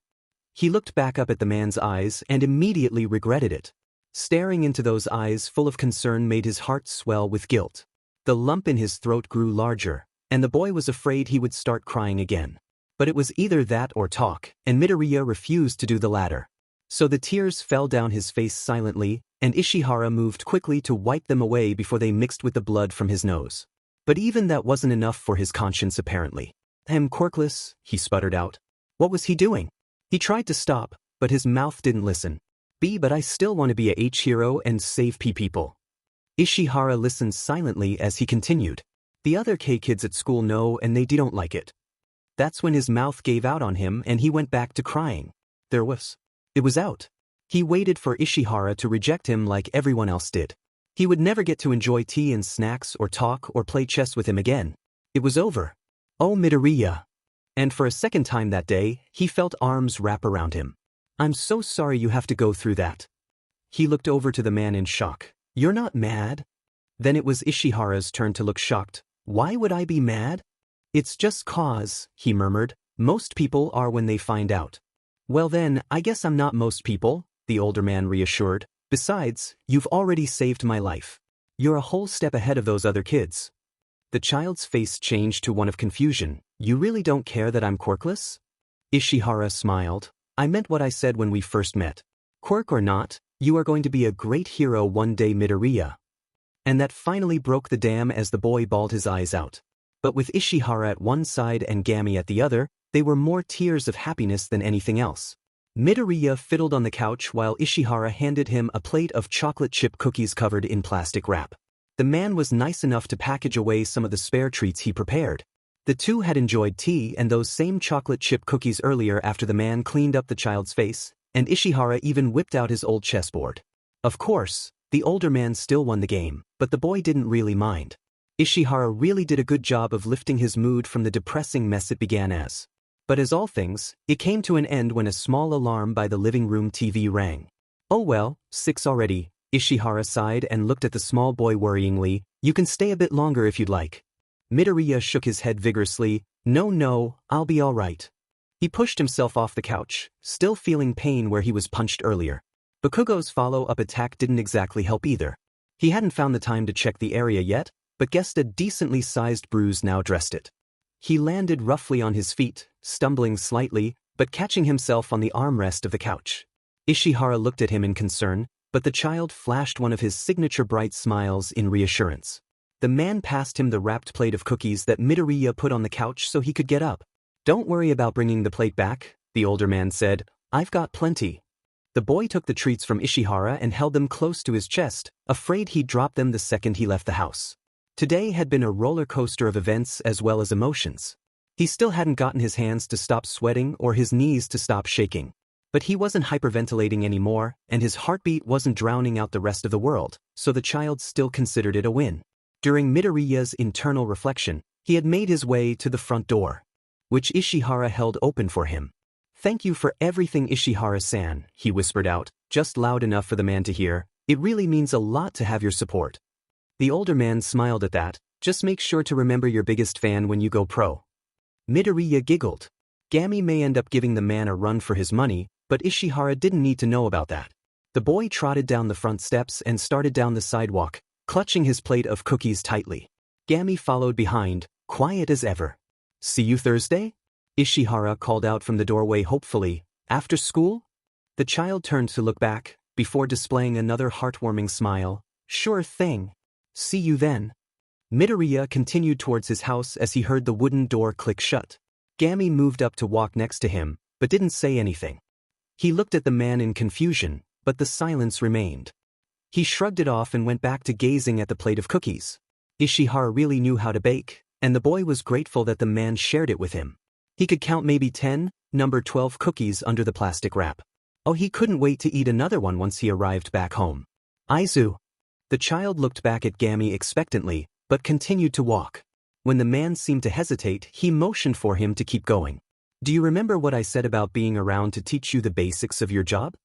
He looked back up at the man's eyes and immediately regretted it. Staring into those eyes full of concern made his heart swell with guilt. The lump in his throat grew larger, and the boy was afraid he would start crying again. But it was either that or talk, and Midoriya refused to do the latter. So the tears fell down his face silently, and Ishihara moved quickly to wipe them away before they mixed with the blood from his nose. But even that wasn't enough for his conscience apparently. I'm quirkless, he sputtered out. What was he doing? He tried to stop, but his mouth didn't listen. But I still want to be a H-hero and save people. Ishihara listened silently as he continued. The other K-kids at school know and they don't like it. That's when his mouth gave out on him and he went back to crying. It was out. He waited for Ishihara to reject him like everyone else did. He would never get to enjoy tea and snacks or talk or play chess with him again. It was over. Oh Midoriya. And for a second time that day, he felt arms wrap around him. I'm so sorry you have to go through that. He looked over to the man in shock. You're not mad? Then it was Ishihara's turn to look shocked. Why would I be mad? It's just cause, he murmured. Most people are when they find out. Well then, I guess I'm not most people, the older man reassured. Besides, you've already saved my life. You're a whole step ahead of those other kids. The child's face changed to one of confusion. You really don't care that I'm quirkless? Ishihara smiled. I meant what I said when we first met. Quirk or not, you are going to be a great hero one day, Midoriya. And that finally broke the dam as the boy bawled his eyes out. But with Ishihara at one side and Gami at the other, they were more tears of happiness than anything else. Midoriya fiddled on the couch while Ishihara handed him a plate of chocolate chip cookies covered in plastic wrap. The man was nice enough to package away some of the spare treats he prepared. The two had enjoyed tea and those same chocolate chip cookies earlier after the man cleaned up the child's face, and Ishihara even whipped out his old chessboard. Of course, the older man still won the game, but the boy didn't really mind. Ishihara really did a good job of lifting his mood from the depressing mess it began as. But as all things, it came to an end when a small alarm by the living room TV rang. Oh well, 6 already, Ishihara sighed and looked at the small boy worryingly. You can stay a bit longer if you'd like. Midoriya shook his head vigorously. No, I'll be all right. He pushed himself off the couch, still feeling pain where he was punched earlier. Bakugo's follow-up attack didn't exactly help either. He hadn't found the time to check the area yet, but guessed a decently sized bruise now dressed it. He landed roughly on his feet, stumbling slightly, but catching himself on the armrest of the couch. Ishihara looked at him in concern, but the child flashed one of his signature bright smiles in reassurance. The man passed him the wrapped plate of cookies that Midoriya put on the couch so he could get up. Don't worry about bringing the plate back, the older man said. I've got plenty. The boy took the treats from Ishihara and held them close to his chest, afraid he'd drop them the second he left the house. Today had been a roller coaster of events as well as emotions. He still hadn't gotten his hands to stop sweating or his knees to stop shaking. But he wasn't hyperventilating anymore, and his heartbeat wasn't drowning out the rest of the world, so the child still considered it a win. During Midoriya's internal reflection, he had made his way to the front door, which Ishihara held open for him. Thank you for everything, Ishihara-san, he whispered out, just loud enough for the man to hear. It really means a lot to have your support. The older man smiled at that. Just make sure to remember your biggest fan when you go pro. Midoriya giggled. Gami may end up giving the man a run for his money, but Ishihara didn't need to know about that. The boy trotted down the front steps and started down the sidewalk, clutching his plate of cookies tightly. Gami followed behind, quiet as ever. "See you Thursday?" Ishihara called out from the doorway hopefully. "After school?" The child turned to look back, before displaying another heartwarming smile. "Sure thing. See you then." Midoriya continued towards his house as he heard the wooden door click shut. Gami moved up to walk next to him, but didn't say anything. He looked at the man in confusion, but the silence remained. He shrugged it off and went back to gazing at the plate of cookies. Ishihara really knew how to bake, and the boy was grateful that the man shared it with him. He could count maybe 10, number 12 cookies under the plastic wrap. Oh, he couldn't wait to eat another one once he arrived back home. "Aizu." The child looked back at Gami expectantly, but continued to walk. When the man seemed to hesitate, he motioned for him to keep going. "Do you remember what I said about being around to teach you the basics of your job?"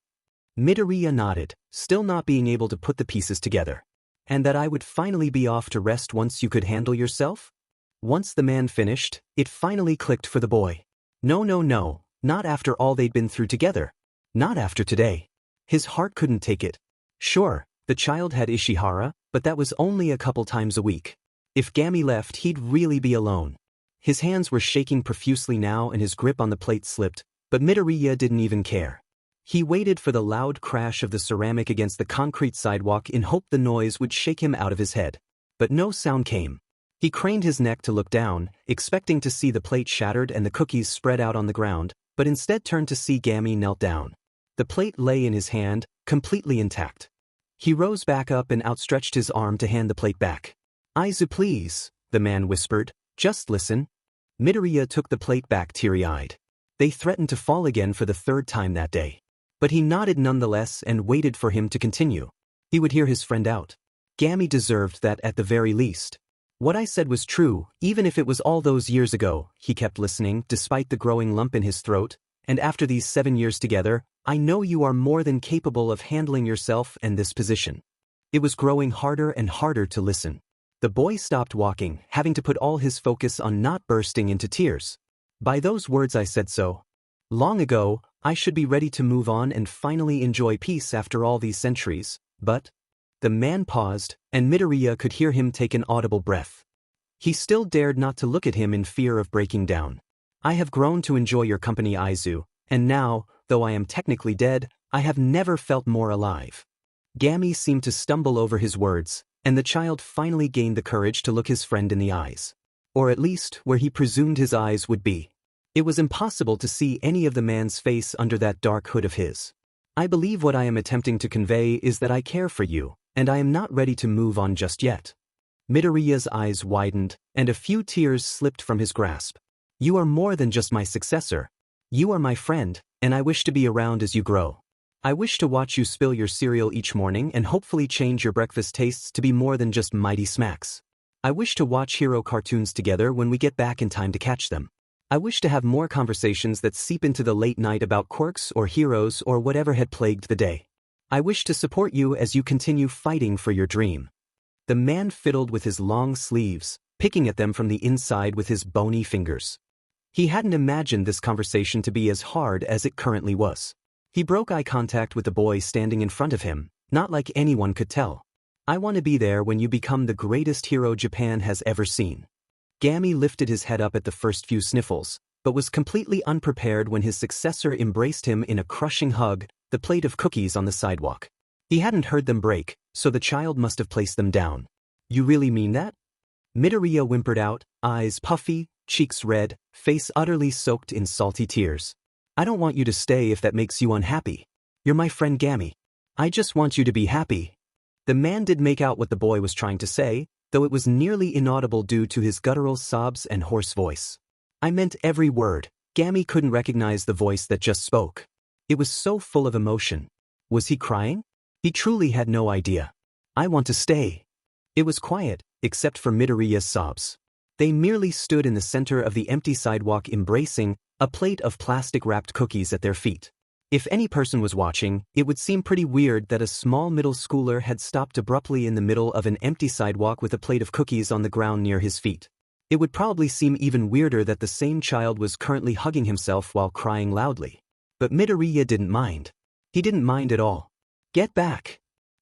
Midoriya nodded, still not being able to put the pieces together. "And that I would finally be off to rest once you could handle yourself?" Once the man finished, it finally clicked for the boy. No, not after all they'd been through together. Not after today. His heart couldn't take it. Sure, the child had Ishihara, but that was only a couple times a week. If Gami left, he'd really be alone. His hands were shaking profusely now and his grip on the plate slipped, but Midoriya didn't even care. He waited for the loud crash of the ceramic against the concrete sidewalk in hope the noise would shake him out of his head. But no sound came. He craned his neck to look down, expecting to see the plate shattered and the cookies spread out on the ground, but instead turned to see Gami knelt down. The plate lay in his hand, completely intact. He rose back up and outstretched his arm to hand the plate back. "Aizu please," the man whispered, "just listen." Midoriya took the plate back teary-eyed. They threatened to fall again for the third time that day. But he nodded nonetheless and waited for him to continue. He would hear his friend out. Gami deserved that at the very least. "What I said was true, even if it was all those years ago," he kept listening despite the growing lump in his throat, "and after these 7 years together, I know you are more than capable of handling yourself and this position." It was growing harder and harder to listen. The boy stopped walking, having to put all his focus on not bursting into tears. "By those words I said so. Long ago, I should be ready to move on and finally enjoy peace after all these centuries, but..." The man paused, and Midoriya could hear him take an audible breath. He still dared not to look at him in fear of breaking down. "I have grown to enjoy your company, Aizu, and now, though I am technically dead, I have never felt more alive." Gami seemed to stumble over his words, and the child finally gained the courage to look his friend in the eyes. Or at least, where he presumed his eyes would be. It was impossible to see any of the man's face under that dark hood of his. "I believe what I am attempting to convey is that I care for you, and I am not ready to move on just yet." Midoriya's eyes widened, and a few tears slipped from his grasp. "You are more than just my successor. You are my friend, and I wish to be around as you grow. I wish to watch you spill your cereal each morning and hopefully change your breakfast tastes to be more than just mighty smacks. I wish to watch hero cartoons together when we get back in time to catch them. I wish to have more conversations that seep into the late night about quirks or heroes or whatever had plagued the day. I wish to support you as you continue fighting for your dream." The man fiddled with his long sleeves, picking at them from the inside with his bony fingers. He hadn't imagined this conversation to be as hard as it currently was. He broke eye contact with the boy standing in front of him, not like anyone could tell. "I want to be there when you become the greatest hero Japan has ever seen." Gami lifted his head up at the first few sniffles, but was completely unprepared when his successor embraced him in a crushing hug, the plate of cookies on the sidewalk. He hadn't heard them break, so the child must have placed them down. "You really mean that?" Midoriya whimpered out, eyes puffy, cheeks red, face utterly soaked in salty tears. "I don't want you to stay if that makes you unhappy. You're my friend Gami. I just want you to be happy." The man did make out what the boy was trying to say, though it was nearly inaudible due to his guttural sobs and hoarse voice. "I meant every word." Gami couldn't recognize the voice that just spoke. It was so full of emotion. Was he crying? He truly had no idea. "I want to stay." It was quiet, except for Midoriya's sobs. They merely stood in the center of the empty sidewalk embracing, a plate of plastic-wrapped cookies at their feet. If any person was watching, it would seem pretty weird that a small middle schooler had stopped abruptly in the middle of an empty sidewalk with a plate of cookies on the ground near his feet. It would probably seem even weirder that the same child was currently hugging himself while crying loudly. But Midoriya didn't mind. He didn't mind at all. Get back!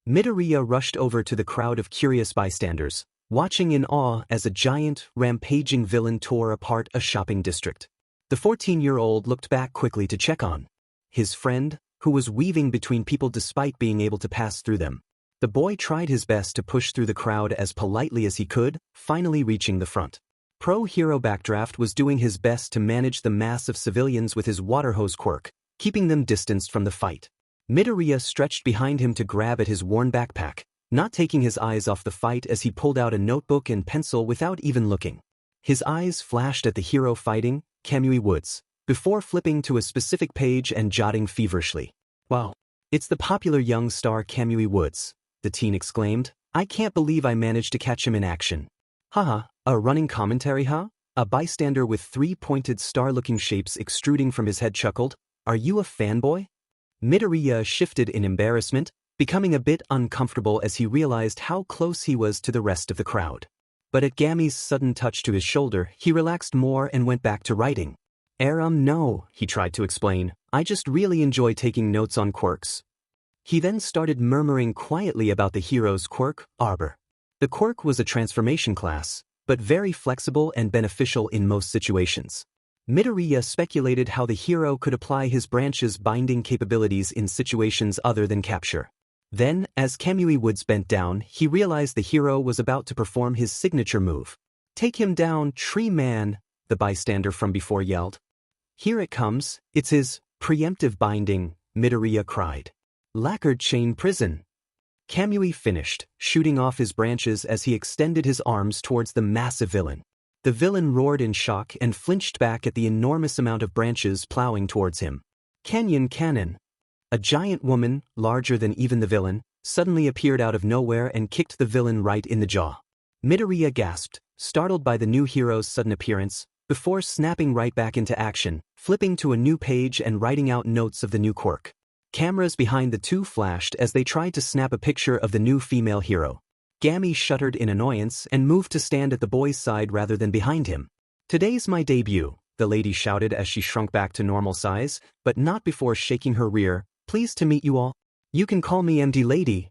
Midoriya rushed over to the crowd of curious bystanders, watching in awe as a giant, rampaging villain tore apart a shopping district. The 14-year-old looked back quickly to check on his friend, who was weaving between people despite being able to pass through them. The boy tried his best to push through the crowd as politely as he could, finally reaching the front. Pro-hero Backdraft was doing his best to manage the mass of civilians with his water hose quirk, keeping them distanced from the fight. Midoriya stretched behind him to grab at his worn backpack, not taking his eyes off the fight as he pulled out a notebook and pencil without even looking. His eyes flashed at the hero fighting, Kamui Woods, before flipping to a specific page and jotting feverishly. Wow, it's the popular young star Kamui Woods, the teen exclaimed. I can't believe I managed to catch him in action. Haha, a running commentary huh? A bystander with 3 pointed star-looking shapes extruding from his head chuckled. Are you a fanboy? Midoriya shifted in embarrassment, becoming a bit uncomfortable as he realized how close he was to the rest of the crowd. But at Gami's sudden touch to his shoulder, he relaxed more and went back to writing. No, he tried to explain, I just really enjoy taking notes on quirks. He then started murmuring quietly about the hero's quirk, Arbor. The quirk was a transformation class, but very flexible and beneficial in most situations. Midoriya speculated how the hero could apply his branch's binding capabilities in situations other than capture. Then, as Kamui Woods bent down, he realized the hero was about to perform his signature move. Take him down, Tree Man, the bystander from before yelled. Here it comes, it's his preemptive binding, Midoriya cried. Lacquered chain prison. Kamui finished, shooting off his branches as he extended his arms towards the massive villain. The villain roared in shock and flinched back at the enormous amount of branches plowing towards him. Canyon Cannon. A giant woman, larger than even the villain, suddenly appeared out of nowhere and kicked the villain right in the jaw. Midoriya gasped, startled by the new hero's sudden appearance, before snapping right back into action, flipping to a new page and writing out notes of the new quirk. Cameras behind the two flashed as they tried to snap a picture of the new female hero. Gami shuddered in annoyance and moved to stand at the boy's side rather than behind him. Today's my debut, the lady shouted as she shrunk back to normal size, but not before shaking her rear. Pleased to meet you all. You can call me MD Lady.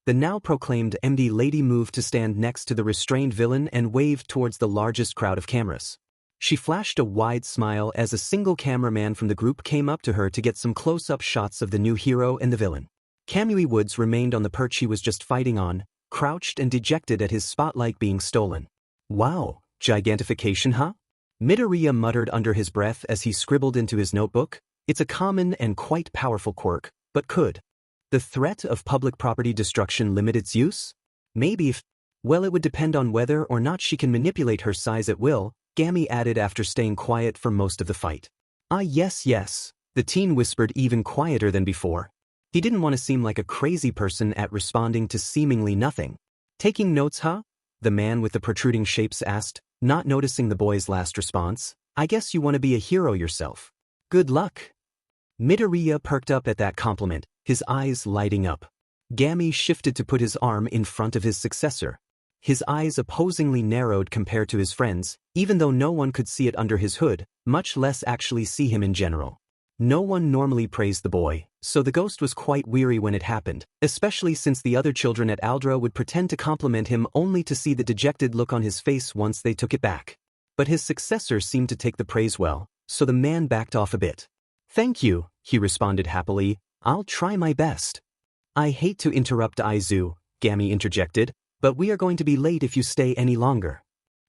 The now proclaimed MD Lady moved to stand next to the restrained villain and waved towards the largest crowd of cameras. She flashed a wide smile as a single cameraman from the group came up to her to get some close-up shots of the new hero and the villain. Kamui Woods remained on the perch he was just fighting on, crouched and dejected at his spotlight being stolen. Wow, gigantification huh? Midoriya muttered under his breath as he scribbled into his notebook. It's a common and quite powerful quirk, but could the threat of public property destruction limit its use? Maybe if, well, it would depend on whether or not she can manipulate her size at will, Gami added after staying quiet for most of the fight. Ah yes, the teen whispered even quieter than before. He didn't want to seem like a crazy person at responding to seemingly nothing. Taking notes huh? The man with the protruding shapes asked, not noticing the boy's last response. I guess you want to be a hero yourself. Good luck. Midoriya perked up at that compliment, his eyes lighting up. Gami shifted to put his arm in front of his successor. His eyes opposingly narrowed compared to his friends, even though no one could see it under his hood, much less actually see him in general. No one normally praised the boy, so the ghost was quite weary when it happened, especially since the other children at Aldra would pretend to compliment him only to see the dejected look on his face once they took it back. But his successor seemed to take the praise well, so the man backed off a bit. Thank you, he responded happily. I'll try my best. I hate to interrupt Aizu, Gami interjected, but we are going to be late if you stay any longer.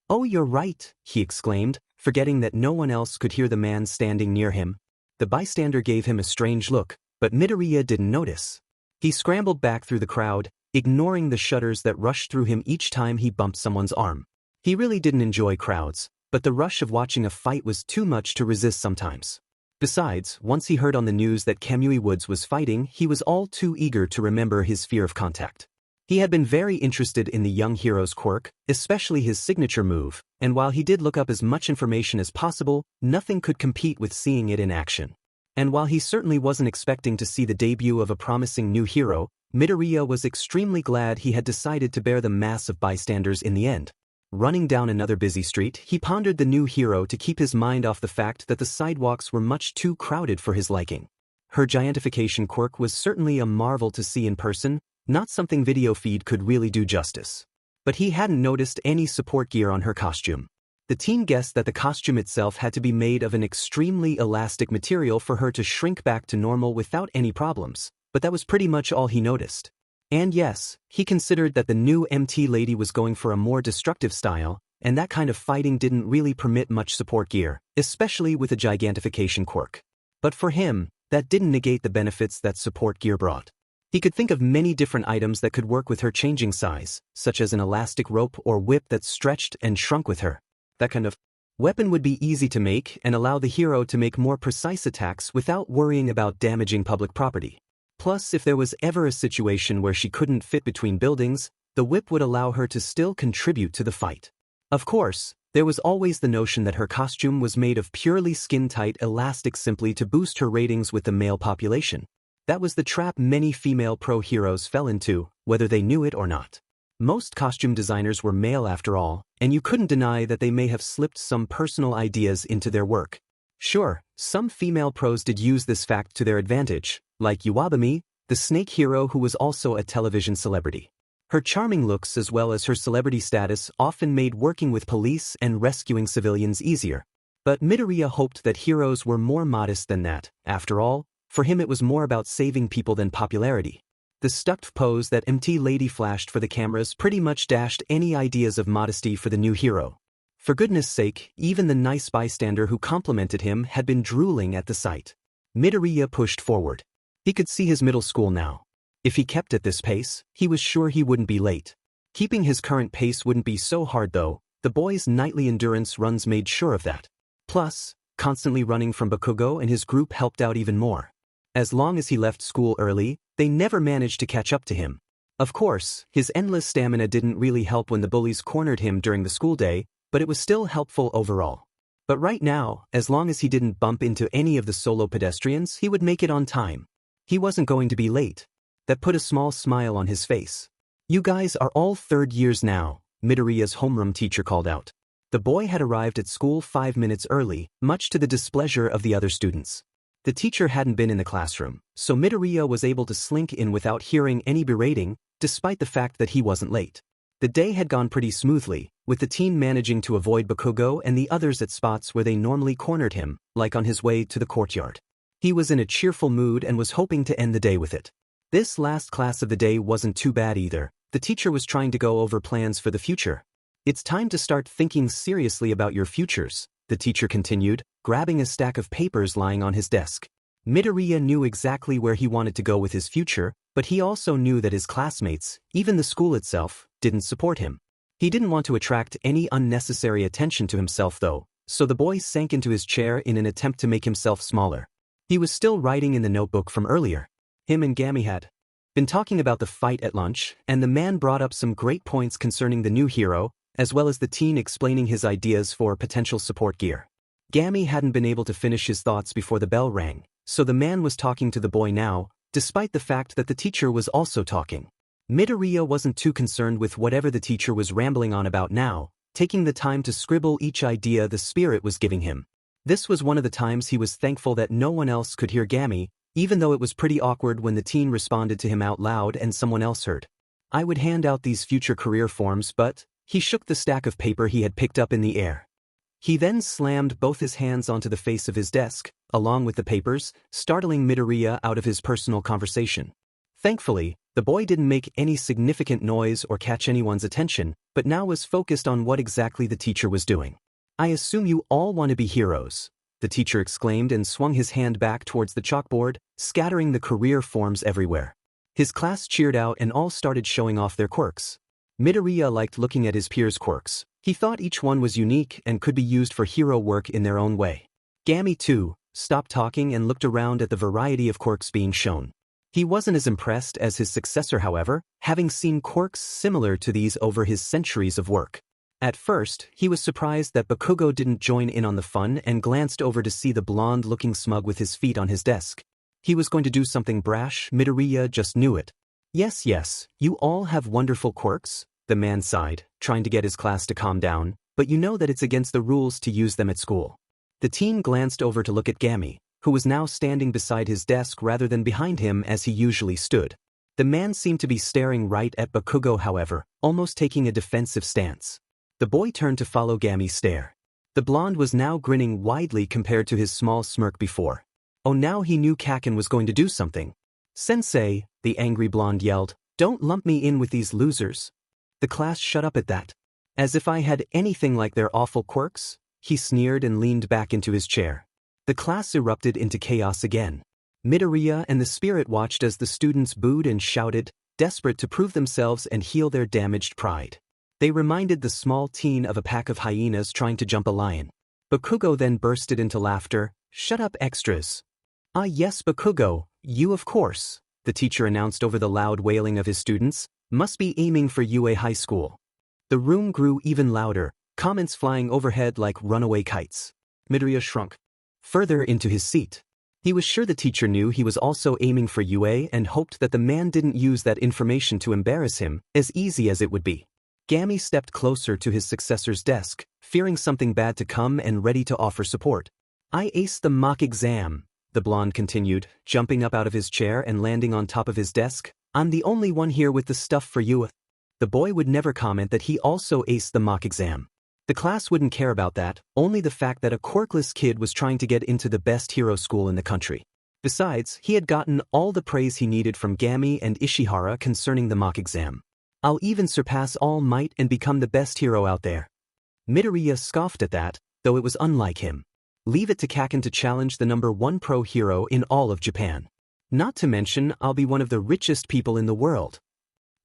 Oh, you're right, he exclaimed, forgetting that no one else could hear the man standing near him. The bystander gave him a strange look, but Midoriya didn't notice. He scrambled back through the crowd, ignoring the shudders that rushed through him each time he bumped someone's arm. He really didn't enjoy crowds, but the rush of watching a fight was too much to resist sometimes. Besides, once he heard on the news that Kamui Woods was fighting, he was all too eager to remember his fear of contact. He had been very interested in the young hero's quirk, especially his signature move, and while he did look up as much information as possible, nothing could compete with seeing it in action. And while he certainly wasn't expecting to see the debut of a promising new hero, Midoriya was extremely glad he had decided to bear the mass of bystanders in the end. Running down another busy street, he pondered the new hero to keep his mind off the fact that the sidewalks were much too crowded for his liking. Her giantification quirk was certainly a marvel to see in person, not something video feed could really do justice. But he hadn't noticed any support gear on her costume. The team guessed that the costume itself had to be made of an extremely elastic material for her to shrink back to normal without any problems, but that was pretty much all he noticed. And yes, he considered that the new MT lady was going for a more destructive style, and that kind of fighting didn't really permit much support gear, especially with a gigantification quirk. But for him, that didn't negate the benefits that support gear brought. He could think of many different items that could work with her changing size, such as an elastic rope or whip that stretched and shrunk with her. That kind of weapon would be easy to make and allow the hero to make more precise attacks without worrying about damaging public property. Plus, if there was ever a situation where she couldn't fit between buildings, the whip would allow her to still contribute to the fight. Of course, there was always the notion that her costume was made of purely skin-tight elastic simply to boost her ratings with the male population. That was the trap many female pro heroes fell into, whether they knew it or not. Most costume designers were male after all, and you couldn't deny that they may have slipped some personal ideas into their work. Sure, some female pros did use this fact to their advantage, like Iwabami, the snake hero who was also a television celebrity. Her charming looks as well as her celebrity status often made working with police and rescuing civilians easier. But Midoriya hoped that heroes were more modest than that. After all, for him it was more about saving people than popularity. The stuck pose that MT lady flashed for the cameras pretty much dashed any ideas of modesty for the new hero. For goodness sake, even the nice bystander who complimented him had been drooling at the sight. Midoriya pushed forward. He could see his middle school now. If he kept at this pace, he was sure he wouldn't be late. Keeping his current pace wouldn't be so hard though, the boy's nightly endurance runs made sure of that. Plus, constantly running from Bakugo and his group helped out even more. As long as he left school early, they never managed to catch up to him. Of course, his endless stamina didn't really help when the bullies cornered him during the school day, but it was still helpful overall. But right now, as long as he didn't bump into any of the solo pedestrians, he would make it on time. He wasn't going to be late. That put a small smile on his face. "You guys are all third years now," Midoriya's homeroom teacher called out. The boy had arrived at school 5 minutes early, much to the displeasure of the other students. The teacher hadn't been in the classroom, so Midoriya was able to slink in without hearing any berating, despite the fact that he wasn't late. The day had gone pretty smoothly, with the team managing to avoid Bakugo and the others at spots where they normally cornered him, like on his way to the courtyard. He was in a cheerful mood and was hoping to end the day with it. This last class of the day wasn't too bad either. The teacher was trying to go over plans for the future. "It's time to start thinking seriously about your futures," the teacher continued, grabbing a stack of papers lying on his desk. Midoriya knew exactly where he wanted to go with his future, but he also knew that his classmates, even the school itself, didn't support him. He didn't want to attract any unnecessary attention to himself though, so the boy sank into his chair in an attempt to make himself smaller. He was still writing in the notebook from earlier. Him and Gami had been talking about the fight at lunch, and the man brought up some great points concerning the new hero, as well as the teen explaining his ideas for potential support gear. Gami hadn't been able to finish his thoughts before the bell rang, so the man was talking to the boy now, despite the fact that the teacher was also talking. Midoriya wasn't too concerned with whatever the teacher was rambling on about now, taking the time to scribble each idea the spirit was giving him. This was one of the times he was thankful that no one else could hear Gami, even though it was pretty awkward when the teen responded to him out loud and someone else heard. "I would hand out these future career forms, but..." He shook the stack of paper he had picked up in the air. He then slammed both his hands onto the face of his desk, along with the papers, startling Midoriya out of his personal conversation. Thankfully, the boy didn't make any significant noise or catch anyone's attention, but now was focused on what exactly the teacher was doing. "I assume you all want to be heroes," the teacher exclaimed and swung his hand back towards the chalkboard, scattering the career forms everywhere. His class cheered out and all started showing off their quirks. Midoriya liked looking at his peers' quirks. He thought each one was unique and could be used for hero work in their own way. Gami, too, stopped talking and looked around at the variety of quirks being shown. He wasn't as impressed as his successor, however, having seen quirks similar to these over his centuries of work. At first, he was surprised that Bakugo didn't join in on the fun and glanced over to see the blonde-looking smug with his feet on his desk. He was going to do something brash. Midoriya just knew it. Yes, you all have wonderful quirks," the man sighed, trying to get his class to calm down, but you know that it's against the rules to use them at school. The teen glanced over to look at Gami, who was now standing beside his desk rather than behind him as he usually stood. The man seemed to be staring right at Bakugo, however, almost taking a defensive stance. The boy turned to follow Gami's stare. The blonde was now grinning widely compared to his small smirk before. Oh, now he knew Kaken was going to do something. "Sensei," the angry blonde yelled, "don't lump me in with these losers." The class shut up at that. "As if I had anything like their awful quirks?" He sneered and leaned back into his chair. The class erupted into chaos again. Midoriya and the spirit watched as the students booed and shouted, desperate to prove themselves and heal their damaged pride. They reminded the small teen of a pack of hyenas trying to jump a lion. Bakugo then bursted into laughter. "Shut up, extras." "Ah yes, Bakugo, you of course," the teacher announced over the loud wailing of his students. "Must be aiming for UA High School." The room grew even louder, comments flying overhead like runaway kites. Midoriya shrunk further into his seat. He was sure the teacher knew he was also aiming for UA and hoped that the man didn't use that information to embarrass him, as easy as it would be. Gami stepped closer to his successor's desk, fearing something bad to come and ready to offer support. "I aced the mock exam," the blonde continued, jumping up out of his chair and landing on top of his desk. "I'm the only one here with the stuff for you." The boy would never comment that he also aced the mock exam. The class wouldn't care about that, only the fact that a quirkless kid was trying to get into the best hero school in the country. Besides, he had gotten all the praise he needed from Gami and Ishihara concerning the mock exam. "I'll even surpass All Might and become the best hero out there." Midoriya scoffed at that, though it was unlike him. Leave it to Kaken to challenge the #1 pro hero in all of Japan. Not to mention, I'll be one of the richest people in the world.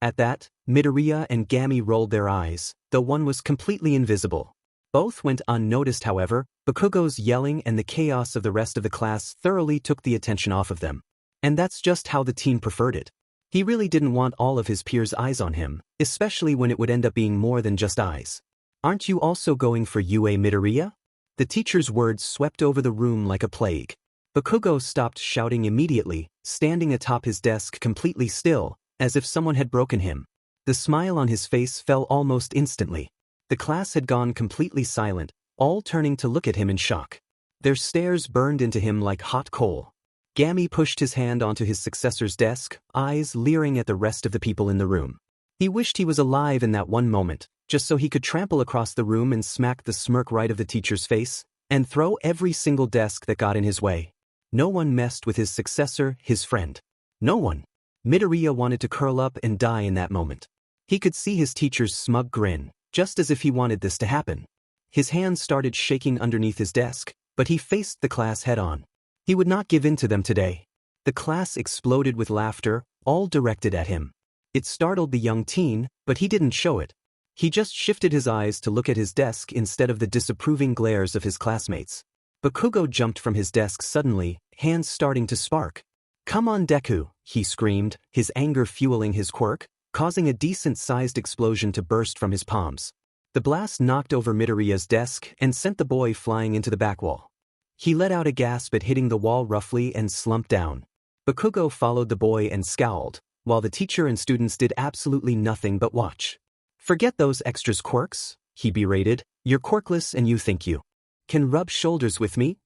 At that, Midoriya and Gami rolled their eyes, though one was completely invisible. Both went unnoticed, however. Bakugo's yelling and the chaos of the rest of the class thoroughly took the attention off of them. And that's just how the teen preferred it. He really didn't want all of his peers' eyes on him, especially when it would end up being more than just eyes. "Aren't you also going for UA, Midoriya?" The teacher's words swept over the room like a plague. Bakugo stopped shouting immediately, standing atop his desk completely still, as if someone had broken him. The smile on his face fell almost instantly. The class had gone completely silent, all turning to look at him in shock. Their stares burned into him like hot coal. Gami pushed his hand onto his successor's desk, eyes leering at the rest of the people in the room. He wished he was alive in that one moment, just so he could trample across the room and smack the smirk right of the teacher's face, and throw every single desk that got in his way. No one messed with his successor, his friend. No one. Midoriya wanted to curl up and die in that moment. He could see his teacher's smug grin, just as if he wanted this to happen. His hands started shaking underneath his desk, but he faced the class head-on. He would not give in to them today. The class exploded with laughter, all directed at him. It startled the young teen, but he didn't show it. He just shifted his eyes to look at his desk instead of the disapproving glares of his classmates. Bakugo jumped from his desk suddenly, hands starting to spark. "Come on, Deku," he screamed, his anger fueling his quirk, causing a decent-sized explosion to burst from his palms. The blast knocked over Midoriya's desk and sent the boy flying into the back wall. He let out a gasp at hitting the wall roughly and slumped down. Bakugo followed the boy and scowled, while the teacher and students did absolutely nothing but watch. "Forget those extras quirks," he berated. "You're quirkless and you think you can rub shoulders with me?"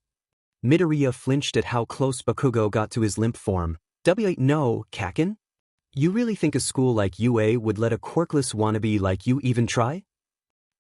Midoriya flinched at how close Bakugo got to his limp form. "No, Kaken? You really think a school like UA would let a quirkless wannabe like you even try?"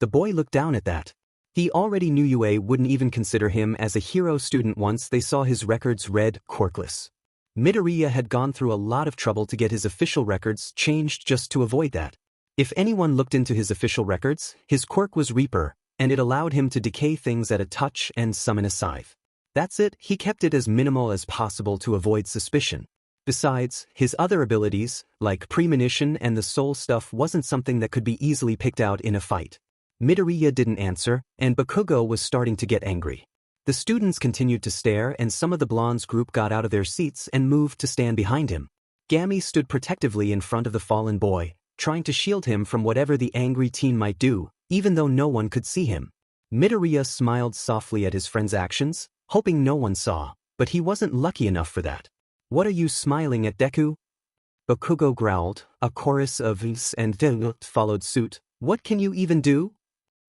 The boy looked down at that. He already knew UA wouldn't even consider him as a hero student once they saw his records read quirkless. Midoriya had gone through a lot of trouble to get his official records changed just to avoid that. If anyone looked into his official records, his quirk was Reaper, and it allowed him to decay things at a touch and summon a scythe. That's it, he kept it as minimal as possible to avoid suspicion. Besides, his other abilities, like premonition and the soul stuff, wasn't something that could be easily picked out in a fight. Midoriya didn't answer, and Bakugo was starting to get angry. The students continued to stare, and some of the blonde's group got out of their seats and moved to stand behind him. Gami stood protectively in front of the fallen boy, trying to shield him from whatever the angry teen might do, even though no one could see him. Midoriya smiled softly at his friend's actions, hoping no one saw, but he wasn't lucky enough for that. "What are you smiling at, Deku?" Bakugo growled. A chorus of "s" and "d" followed suit. What can you even do?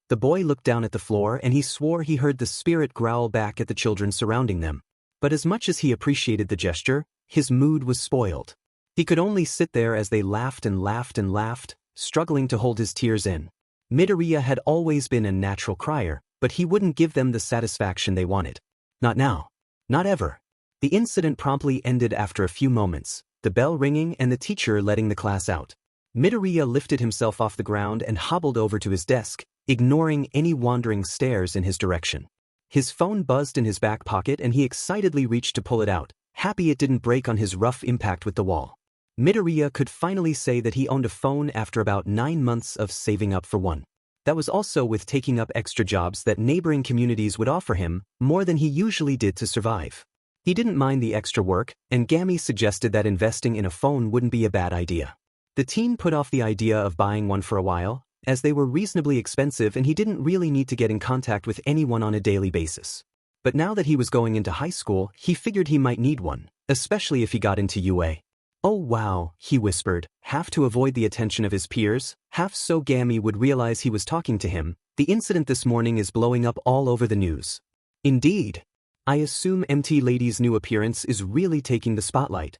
The boy looked down at the floor and he swore he heard the spirit growl back at the children surrounding them. But as much as he appreciated the gesture, his mood was spoiled. He could only sit there as they laughed and laughed and laughed, struggling to hold his tears in. Midoriya had always been a natural crier, but he wouldn't give them the satisfaction they wanted. Not now. Not ever. The incident promptly ended after a few moments, the bell ringing and the teacher letting the class out. Midoriya lifted himself off the ground and hobbled over to his desk, ignoring any wandering stares in his direction. His phone buzzed in his back pocket and he excitedly reached to pull it out, happy it didn't break on his rough impact with the wall. Midoriya could finally say that he owned a phone after about 9 months of saving up for one. That was also with taking up extra jobs that neighboring communities would offer him, more than he usually did to survive. He didn't mind the extra work, and Gami suggested that investing in a phone wouldn't be a bad idea. The teen put off the idea of buying one for a while, as they were reasonably expensive and he didn't really need to get in contact with anyone on a daily basis. But now that he was going into high school, he figured he might need one, especially if he got into UA. Oh wow, he whispered, half to avoid the attention of his peers, half so Gami would realize he was talking to him. The incident this morning is blowing up all over the news. Indeed. I assume MT Lady's new appearance is really taking the spotlight.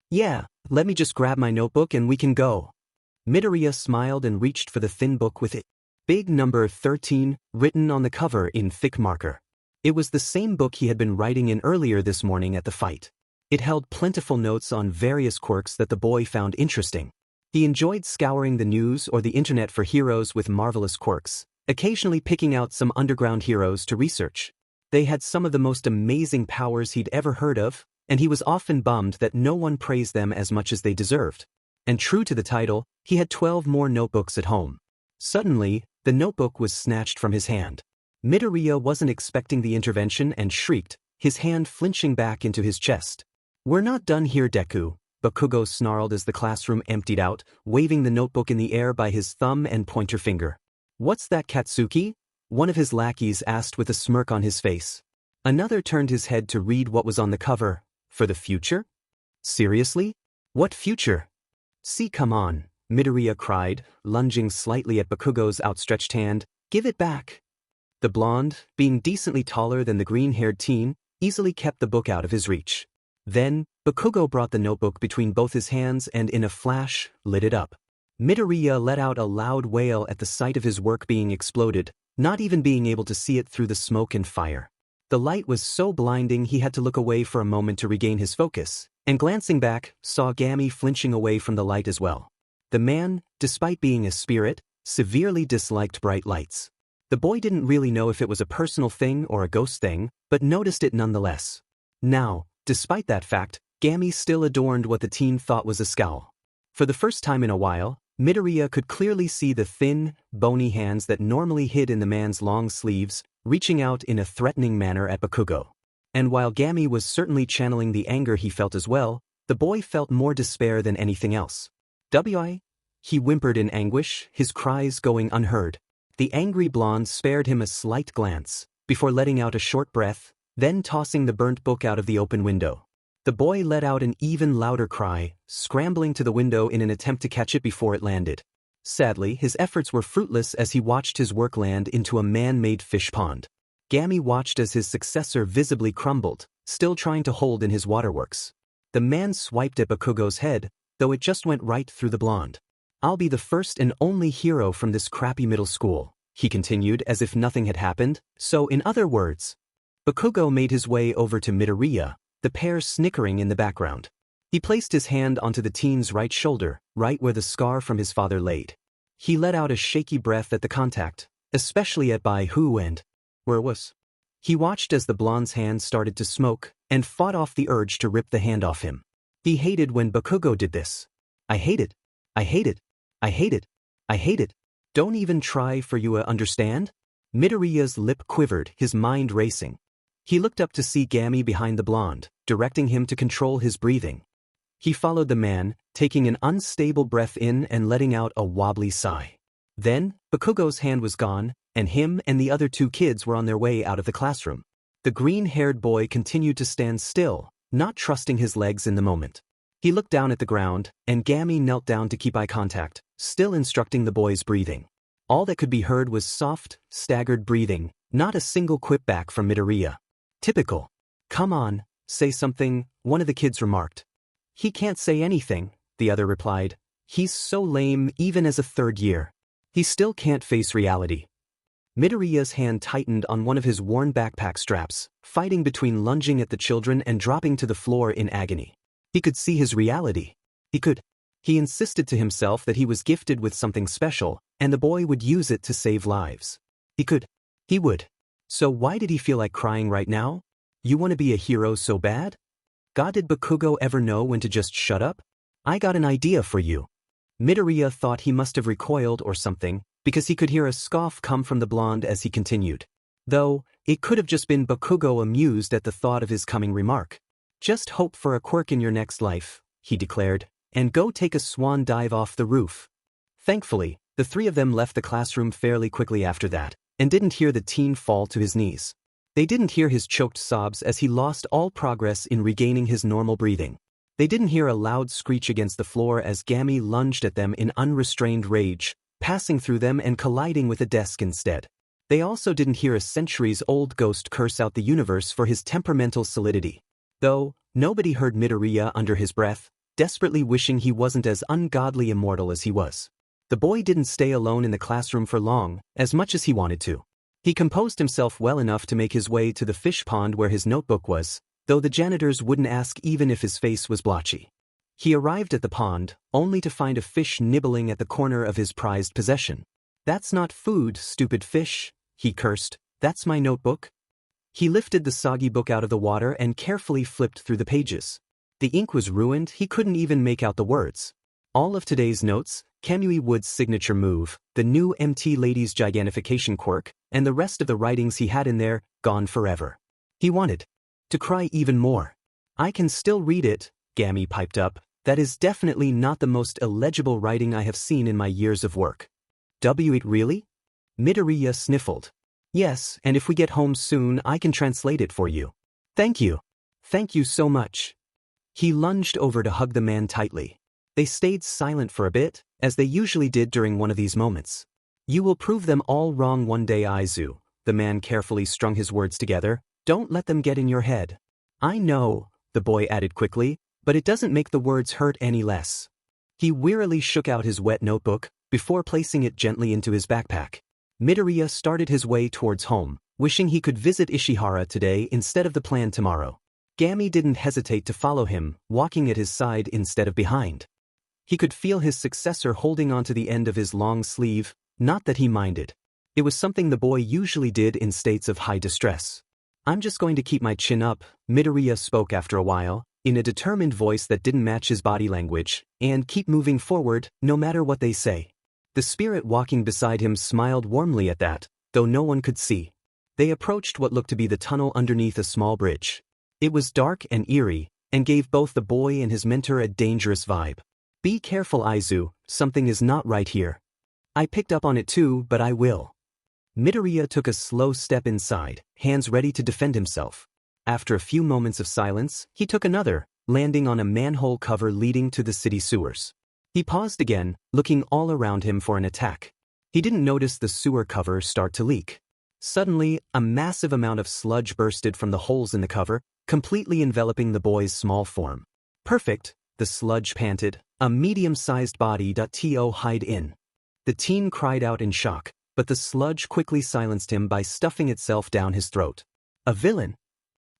Yeah, let me just grab my notebook and we can go. Midoriya smiled and reached for the thin book with it. Big number 13, written on the cover in thick marker. It was the same book he had been writing in earlier this morning at the fight. It held plentiful notes on various quirks that the boy found interesting. He enjoyed scouring the news or the internet for heroes with marvelous quirks, occasionally picking out some underground heroes to research. They had some of the most amazing powers he'd ever heard of, and he was often bummed that no one praised them as much as they deserved. And true to the title, he had 12 more notebooks at home. Suddenly, the notebook was snatched from his hand. Midoriya wasn't expecting the intervention and shrieked, his hand flinching back into his chest. We're not done here, Deku, Bakugo snarled as the classroom emptied out, waving the notebook in the air by his thumb and pointer finger. What's that, Katsuki? One of his lackeys asked with a smirk on his face. Another turned his head to read what was on the cover. For the future? Seriously? What future? See, come on, Midoriya cried, lunging slightly at Bakugo's outstretched hand. Give it back. The blonde, being decently taller than the green-haired teen, easily kept the book out of his reach. Then, Bakugo brought the notebook between both his hands and in a flash, lit it up. Midoriya let out a loud wail at the sight of his work being exploded, not even being able to see it through the smoke and fire. The light was so blinding he had to look away for a moment to regain his focus, and glancing back, saw Gami flinching away from the light as well. The man, despite being a spirit, severely disliked bright lights. The boy didn't really know if it was a personal thing or a ghost thing, but noticed it nonetheless. Now, despite that fact, Gami still adorned what the teen thought was a scowl. For the first time in a while, Midoriya could clearly see the thin, bony hands that normally hid in the man's long sleeves, reaching out in a threatening manner at Bakugo. And while Gami was certainly channeling the anger he felt as well, the boy felt more despair than anything else. "Why?" he whimpered in anguish, his cries going unheard. The angry blonde spared him a slight glance, before letting out a short breath, then tossing the burnt book out of the open window. The boy let out an even louder cry, scrambling to the window in an attempt to catch it before it landed. Sadly, his efforts were fruitless as he watched his work land into a man-made fish pond. Gami watched as his successor visibly crumbled, still trying to hold in his waterworks. The man swiped at Bakugo's head, though it just went right through the blonde. "I'll be the first and only hero from this crappy middle school," he continued as if nothing had happened. So in other words, Bakugo made his way over to Midoriya, the pair snickering in the background. He placed his hand onto the teen's right shoulder, right where the scar from his father laid. He let out a shaky breath at the contact, especially at by who and where was. He watched as the blonde's hand started to smoke, and fought off the urge to rip the hand off him. He hated when Bakugo did this. "I hate it. I hate it. I hate it. I hate it. Don't even try for you understand?" Midoriya's lip quivered, his mind racing. He looked up to see Gami behind the blonde, directing him to control his breathing. He followed the man, taking an unstable breath in and letting out a wobbly sigh. Then, Bakugo's hand was gone, and him and the other two kids were on their way out of the classroom. The green-haired boy continued to stand still, not trusting his legs in the moment. He looked down at the ground, and Gami knelt down to keep eye contact, still instructing the boy's breathing. All that could be heard was soft, staggered breathing, not a single quip back from Midoriya. Typical. Come on, say something, one of the kids remarked. He can't say anything, the other replied. He's so lame even as a third year. He still can't face reality. Midoriya's hand tightened on one of his worn backpack straps, fighting between lunging at the children and dropping to the floor in agony. He could see his reality. He insisted to himself that he was gifted with something special, and the boy would use it to save lives. He would. So why did he feel like crying right now? You want to be a hero so bad? God, did Bakugo ever know when to just shut up? I got an idea for you. Midoriya thought he must have recoiled or something, because he could hear a scoff come from the blonde as he continued. Though, it could have just been Bakugo amused at the thought of his coming remark. Just hope for a quirk in your next life, he declared, and go take a swan dive off the roof. Thankfully, the three of them left the classroom fairly quickly after that, and didn't hear the teen fall to his knees. They didn't hear his choked sobs as he lost all progress in regaining his normal breathing. They didn't hear a loud screech against the floor as Gami lunged at them in unrestrained rage, passing through them and colliding with a desk instead. They also didn't hear a centuries-old ghost curse out the universe for his temperamental solidity. Though, nobody heard Midoriya under his breath, desperately wishing he wasn't as ungodly immortal as he was. The boy didn't stay alone in the classroom for long, as much as he wanted to. He composed himself well enough to make his way to the fish pond where his notebook was, though the janitors wouldn't ask even if his face was blotchy. He arrived at the pond, only to find a fish nibbling at the corner of his prized possession. That's not food, stupid fish, he cursed. That's my notebook. He lifted the soggy book out of the water and carefully flipped through the pages. The ink was ruined, he couldn't even make out the words. All of today's notes, Kamui Wood's signature move, the new MT Lady's gigantification quirk, and the rest of the writings he had in there, gone forever. He wanted to cry even more. I can still read it, Gami piped up. That is definitely not the most illegible writing I have seen in my years of work. It really? Midoriya sniffled. Yes, and if we get home soon I can translate it for you. Thank you. Thank you so much. He lunged over to hug the man tightly. They stayed silent for a bit, as they usually did during one of these moments. You will prove them all wrong one day, Aizu. The man carefully strung his words together. Don't let them get in your head. I know, the boy added quickly, but it doesn't make the words hurt any less. He wearily shook out his wet notebook, before placing it gently into his backpack. Midoriya started his way towards home, wishing he could visit Ishihara today instead of the plan tomorrow. Gami didn't hesitate to follow him, walking at his side instead of behind. He could feel his successor holding onto the end of his long sleeve, not that he minded. It was something the boy usually did in states of high distress. I'm just going to keep my chin up, Midoriya spoke after a while, in a determined voice that didn't match his body language, and keep moving forward, no matter what they say. The spirit walking beside him smiled warmly at that, though no one could see. They approached what looked to be the tunnel underneath a small bridge. It was dark and eerie, and gave both the boy and his mentor a dangerous vibe. Be careful, Aizu, something is not right here. I picked up on it too, but I will. Midoriya took a slow step inside, hands ready to defend himself. After a few moments of silence, he took another, landing on a manhole cover leading to the city sewers. He paused again, looking all around him for an attack. He didn't notice the sewer cover start to leak. Suddenly, a massive amount of sludge bursted from the holes in the cover, completely enveloping the boy's small form. Perfect, the sludge panted, a medium-sized body to hide in. The teen cried out in shock, but the sludge quickly silenced him by stuffing itself down his throat. A villain.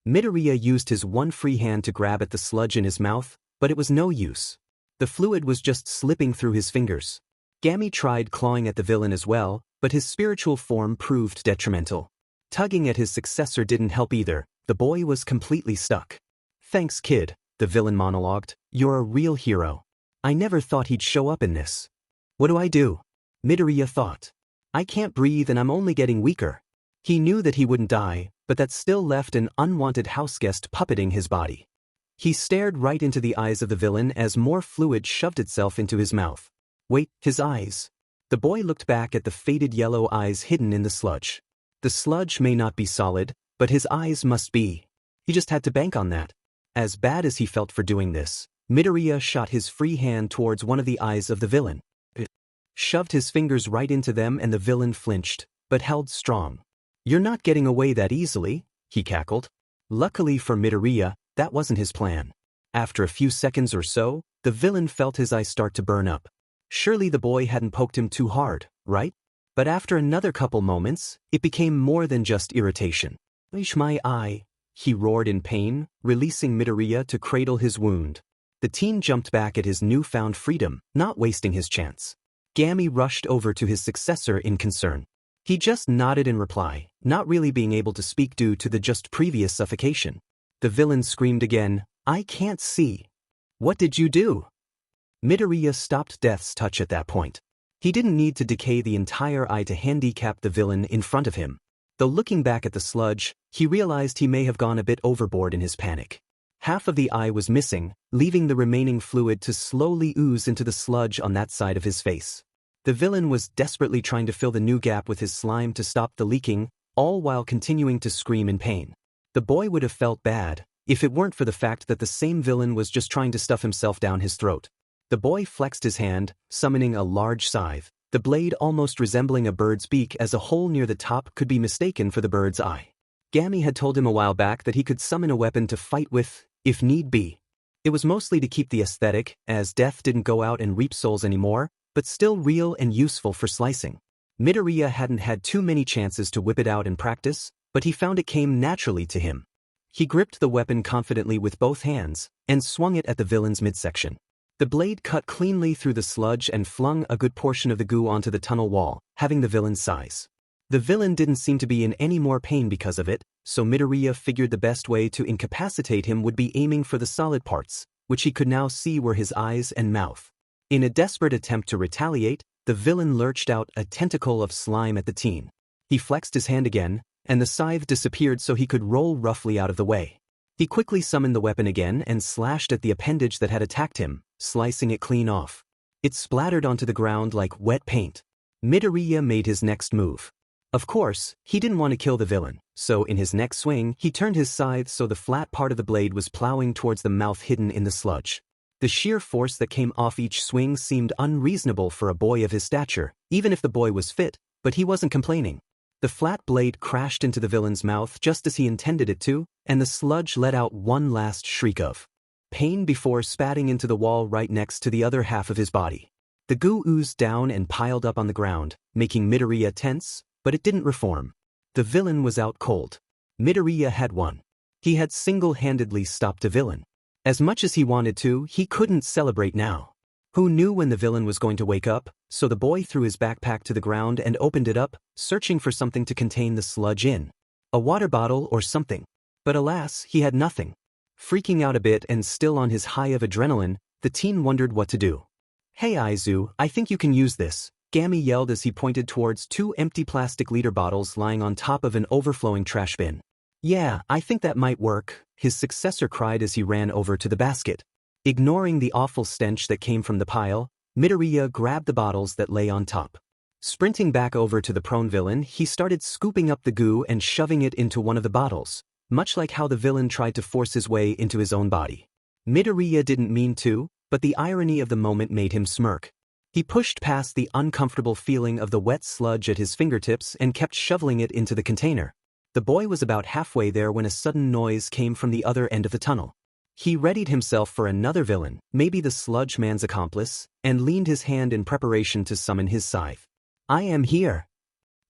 Midoriya used his one free hand to grab at the sludge in his mouth, but it was no use. The fluid was just slipping through his fingers. Gami tried clawing at the villain as well, but his spiritual form proved detrimental. Tugging at his successor didn't help either, the boy was completely stuck. Thanks, kid, the villain monologued. You're a real hero. I never thought he'd show up in this. What do I do? Midoriya thought. I can't breathe and I'm only getting weaker. He knew that he wouldn't die, but that still left an unwanted houseguest puppeting his body. He stared right into the eyes of the villain as more fluid shoved itself into his mouth. Wait, his eyes. The boy looked back at the faded yellow eyes hidden in the sludge. The sludge may not be solid, but his eyes must be. He just had to bank on that. As bad as he felt for doing this, Midoriya shot his free hand towards one of the eyes of the villain. It shoved his fingers right into them and the villain flinched, but held strong. "You're not getting away that easily," he cackled. Luckily for Midoriya, that wasn't his plan. After a few seconds or so, the villain felt his eye start to burn up. Surely the boy hadn't poked him too hard, right? But after another couple moments, it became more than just irritation. "Leash my eye," he roared in pain, releasing Midoriya to cradle his wound. The teen jumped back at his newfound freedom, not wasting his chance. Gami rushed over to his successor in concern. He just nodded in reply, not really being able to speak due to the just previous suffocation. The villain screamed again, "I can't see." "What did you do?" Midoriya stopped Death's touch at that point. He didn't need to decay the entire eye to handicap the villain in front of him. Though looking back at the sludge, he realized he may have gone a bit overboard in his panic. Half of the eye was missing, leaving the remaining fluid to slowly ooze into the sludge on that side of his face. The villain was desperately trying to fill the new gap with his slime to stop the leaking, all while continuing to scream in pain. The boy would have felt bad if it weren't for the fact that the same villain was just trying to stuff himself down his throat. The boy flexed his hand, summoning a large scythe, the blade almost resembling a bird's beak as a hole near the top could be mistaken for the bird's eye. Gami had told him a while back that he could summon a weapon to fight with, if need be. It was mostly to keep the aesthetic, as Death didn't go out and reap souls anymore, but still real and useful for slicing. Midoriya hadn't had too many chances to whip it out in practice, but he found it came naturally to him. He gripped the weapon confidently with both hands, and swung it at the villain's midsection. The blade cut cleanly through the sludge and flung a good portion of the goo onto the tunnel wall, having the villain's size. The villain didn't seem to be in any more pain because of it, so Midoriya figured the best way to incapacitate him would be aiming for the solid parts, which he could now see were his eyes and mouth. In a desperate attempt to retaliate, the villain lurched out a tentacle of slime at the teen. He flexed his hand again, and the scythe disappeared so he could roll roughly out of the way. He quickly summoned the weapon again and slashed at the appendage that had attacked him, slicing it clean off. It splattered onto the ground like wet paint. Midoriya made his next move. Of course, he didn't want to kill the villain, so in his next swing, he turned his scythe so the flat part of the blade was plowing towards the mouth hidden in the sludge. The sheer force that came off each swing seemed unreasonable for a boy of his stature, even if the boy was fit, but he wasn't complaining. The flat blade crashed into the villain's mouth just as he intended it to, and the sludge let out one last shriek of pain before spatting into the wall right next to the other half of his body. The goo oozed down and piled up on the ground, making Midoriya tense, but it didn't reform. The villain was out cold. Midoriya had won. He had single-handedly stopped a villain. As much as he wanted to, he couldn't celebrate now. Who knew when the villain was going to wake up, so the boy threw his backpack to the ground and opened it up, searching for something to contain the sludge in. A water bottle or something. But alas, he had nothing. Freaking out a bit and still on his high of adrenaline, the teen wondered what to do. "Hey Aizu, I think you can use this," Gami yelled as he pointed towards two empty plastic liter bottles lying on top of an overflowing trash bin. "Yeah, I think that might work," his successor cried as he ran over to the basket. Ignoring the awful stench that came from the pile, Midoriya grabbed the bottles that lay on top. Sprinting back over to the prone villain, he started scooping up the goo and shoving it into one of the bottles, much like how the villain tried to force his way into his own body. Midoriya didn't mean to, but the irony of the moment made him smirk. He pushed past the uncomfortable feeling of the wet sludge at his fingertips and kept shoveling it into the container. The boy was about halfway there when a sudden noise came from the other end of the tunnel. He readied himself for another villain, maybe the sludge man's accomplice, and leaned his hand in preparation to summon his scythe. "I am here."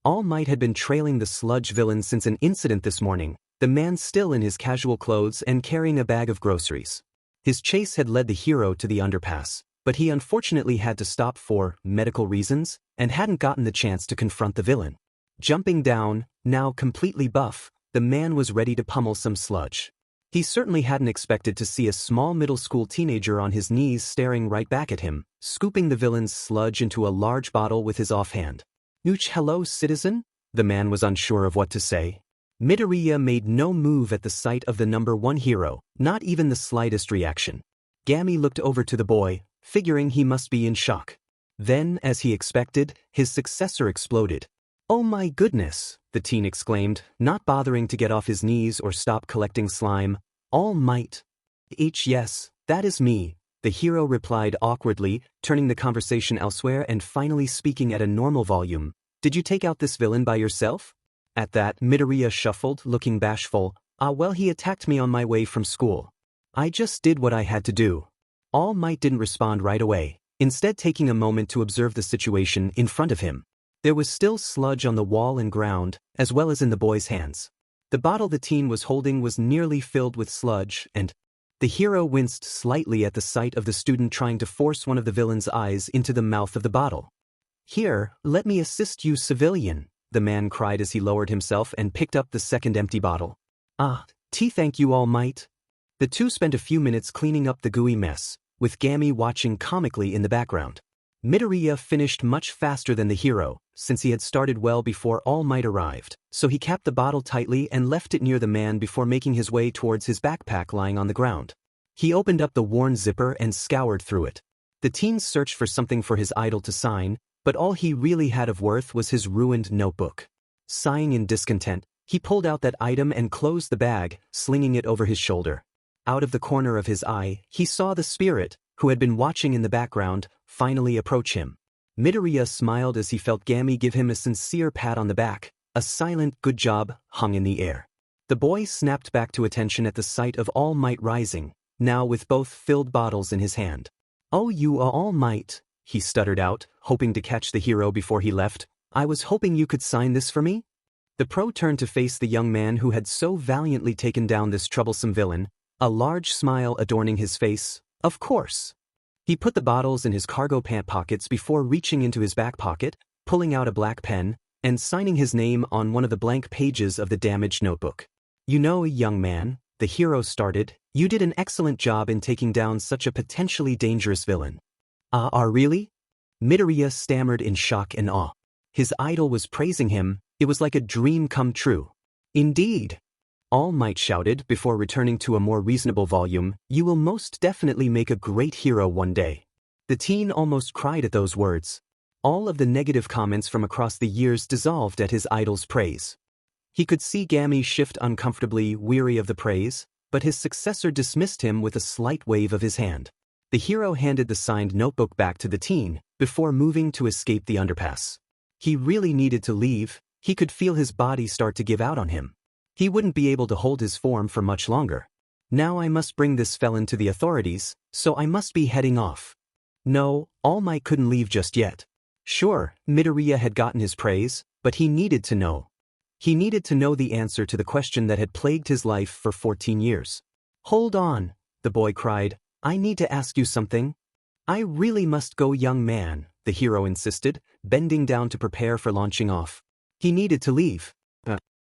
All Might had been trailing the sludge villain since an incident this morning, the man still in his casual clothes and carrying a bag of groceries. His chase had led the hero to the underpass, but he unfortunately had to stop for medical reasons and hadn't gotten the chance to confront the villain. Jumping down, now completely buff, the man was ready to pummel some sludge. He certainly hadn't expected to see a small middle school teenager on his knees staring right back at him, scooping the villain's sludge into a large bottle with his offhand. "Nooch, hello, citizen?" The man was unsure of what to say. Midoriya made no move at the sight of the number one hero, not even the slightest reaction. Gami looked over to the boy, figuring he must be in shock. Then, as he expected, his successor exploded. "Oh my goodness," the teen exclaimed, not bothering to get off his knees or stop collecting slime. "All Might." "Yes, that is me," The hero replied awkwardly, turning the conversation elsewhere and finally speaking at a normal volume. Did you take out this villain by yourself? At that, Midoriya shuffled, looking bashful. Well, he attacked me on my way from school. I just did what I had to do. All Might didn't respond right away, instead taking a moment to observe the situation in front of him. There was still sludge on the wall and ground, as well as in the boy's hands. The bottle the teen was holding was nearly filled with sludge, and the hero winced slightly at the sight of the student trying to force one of the villain's eyes into the mouth of the bottle. Here, let me assist you, civilian, the man cried as he lowered himself and picked up the second empty bottle. Thank you, All Might. The two spent a few minutes cleaning up the gooey mess, with Gami watching comically in the background. Midoriya finished much faster than the hero, since he had started well before All Might arrived, so he capped the bottle tightly and left it near the man before making his way towards his backpack lying on the ground. He opened up the worn zipper and scoured through it. The teen searched for something for his idol to sign, but all he really had of worth was his ruined notebook. Sighing in discontent, he pulled out that item and closed the bag, slinging it over his shoulder. Out of the corner of his eye, he saw the spirit, who had been watching in the background, finally approach him. Midoriya smiled as he felt Gami give him a sincere pat on the back. A silent "good job" hung in the air. The boy snapped back to attention at the sight of All Might rising, now with both filled bottles in his hand. "Oh, you are All Might," he stuttered out, hoping to catch the hero before he left. "I was hoping you could sign this for me?" The pro turned to face the young man who had so valiantly taken down this troublesome villain, a large smile adorning his face. Of course. He put the bottles in his cargo pant pockets before reaching into his back pocket, pulling out a black pen, and signing his name on one of the blank pages of the damaged notebook. "You know, young man," the hero started, "you did an excellent job in taking down such a potentially dangerous villain." Really?" Midoriya stammered in shock and awe. His idol was praising him. It was like a dream come true. "Indeed," All Might shouted before returning to a more reasonable volume, "you will most definitely make a great hero one day." The teen almost cried at those words. All of the negative comments from across the years dissolved at his idol's praise. He could see Gami shift uncomfortably, weary of the praise, but his successor dismissed him with a slight wave of his hand. The hero handed the signed notebook back to the teen, before moving to escape the underpass. He really needed to leave. He could feel his body start to give out on him. He wouldn't be able to hold his form for much longer. Now I must bring this felon to the authorities, so I must be heading off. No, All Might couldn't leave just yet. Sure, Midoriya had gotten his praise, but he needed to know. He needed to know the answer to the question that had plagued his life for 14 years. "Hold on," the boy cried. "I need to ask you something." "I really must go, young man," the hero insisted, bending down to prepare for launching off. He needed to leave.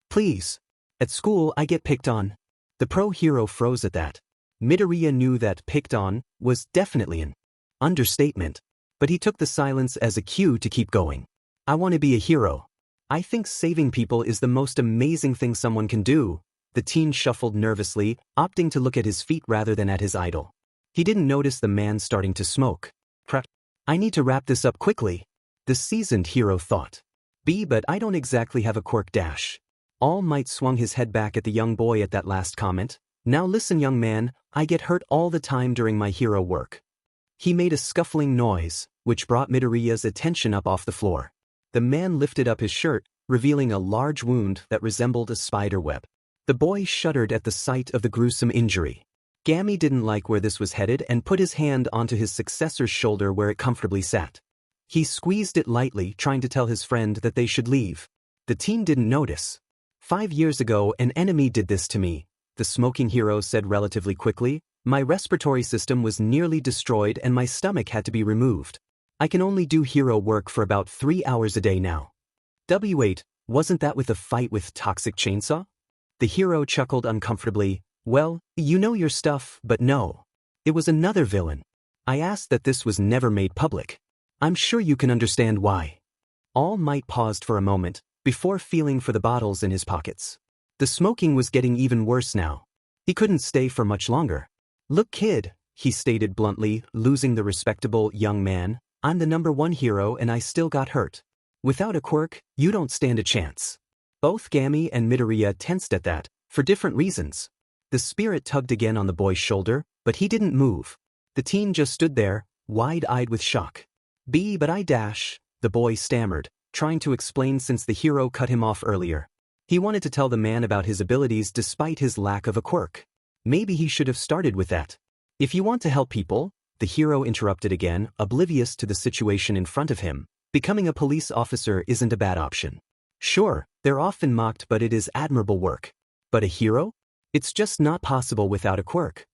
Please. At school I get picked on." The pro-hero froze at that. Midoriya knew that "picked on" was definitely an understatement, but he took the silence as a cue to keep going. "I want to be a hero. I think saving people is the most amazing thing someone can do." The teen shuffled nervously, opting to look at his feet rather than at his idol. He didn't notice the man starting to smoke. "I need to wrap this up quickly," the seasoned hero thought. But I don't exactly have a quirk dash." All Might swung his head back at the young boy at that last comment. "Now listen, young man, I get hurt all the time during my hero work." He made a scuffling noise, which brought Midoriya's attention up off the floor. The man lifted up his shirt, revealing a large wound that resembled a spider web. The boy shuddered at the sight of the gruesome injury. Gami didn't like where this was headed and put his hand onto his successor's shoulder where it comfortably sat. He squeezed it lightly, trying to tell his friend that they should leave. The teen didn't notice. 5 years ago, an enemy did this to me," the smoking hero said relatively quickly. "My respiratory system was nearly destroyed and my stomach had to be removed. I can only do hero work for about 3 hours a day now." "Wait, wasn't that with the fight with Toxic Chainsaw?" The hero chuckled uncomfortably. "Well, you know your stuff, but no. It was another villain. I asked that this was never made public. I'm sure you can understand why." All Might paused for a moment, before feeling for the bottles in his pockets. The smoking was getting even worse now. He couldn't stay for much longer. "Look, kid," he stated bluntly, losing the respectable young man, "I'm the #1 hero and I still got hurt. Without a quirk, you don't stand a chance." Both Gami and Midoriya tensed at that, for different reasons. The spirit tugged again on the boy's shoulder, but he didn't move. The teen just stood there, wide-eyed with shock. But I dash, the boy stammered, trying to explain since the hero cut him off earlier. He wanted to tell the man about his abilities despite his lack of a quirk. Maybe he should have started with that. If you want to help people, the hero interrupted again, oblivious to the situation in front of him. Becoming a police officer isn't a bad option. Sure, they're often mocked, but it is admirable work. But a hero? It's just not possible without a quirk.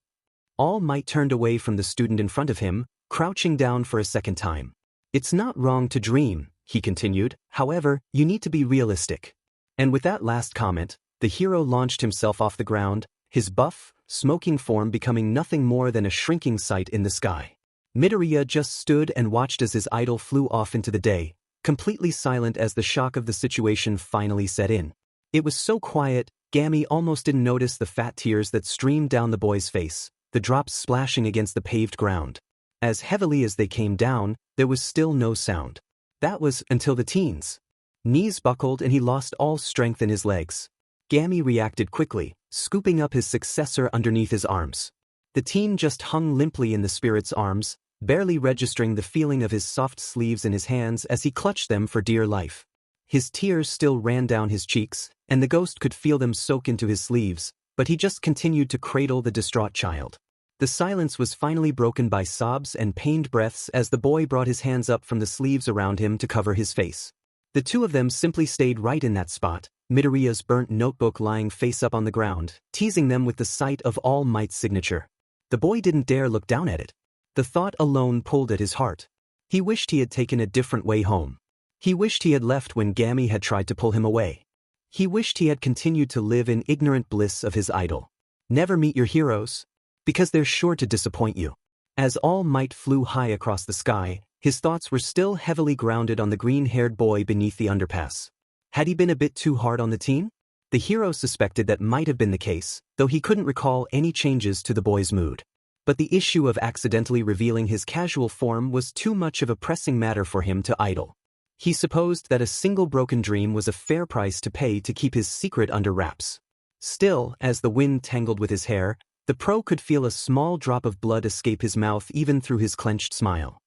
All Might turned away from the student in front of him, crouching down for a second time. It's not wrong to dream, he continued, however, you need to be realistic. And with that last comment, the hero launched himself off the ground, his buff, smoking form becoming nothing more than a shrinking sight in the sky. Midoriya just stood and watched as his idol flew off into the day, completely silent as the shock of the situation finally set in. It was so quiet, Gami almost didn't notice the fat tears that streamed down the boy's face, the drops splashing against the paved ground. As heavily as they came down, there was still no sound. That was until the teen's knees buckled and he lost all strength in his legs. Gami reacted quickly, scooping up his successor underneath his arms. The teen just hung limply in the spirit's arms, barely registering the feeling of his soft sleeves in his hands as he clutched them for dear life. His tears still ran down his cheeks, and the ghost could feel them soak into his sleeves, but he just continued to cradle the distraught child. The silence was finally broken by sobs and pained breaths as the boy brought his hands up from the sleeves around him to cover his face. The two of them simply stayed right in that spot, Midoriya's burnt notebook lying face up on the ground, teasing them with the sight of All Might's signature. The boy didn't dare look down at it. The thought alone pulled at his heart. He wished he had taken a different way home. He wished he had left when Gami had tried to pull him away. He wished he had continued to live in ignorant bliss of his idol. Never meet your heroes, because they're sure to disappoint you. As All Might flew high across the sky, his thoughts were still heavily grounded on the green-haired boy beneath the underpass. Had he been a bit too hard on the teen? The hero suspected that might have been the case, though he couldn't recall any changes to the boy's mood. But the issue of accidentally revealing his casual form was too much of a pressing matter for him to idle. He supposed that a single broken dream was a fair price to pay to keep his secret under wraps. Still, as the wind tangled with his hair, the pro could feel a small drop of blood escape his mouth even through his clenched smile.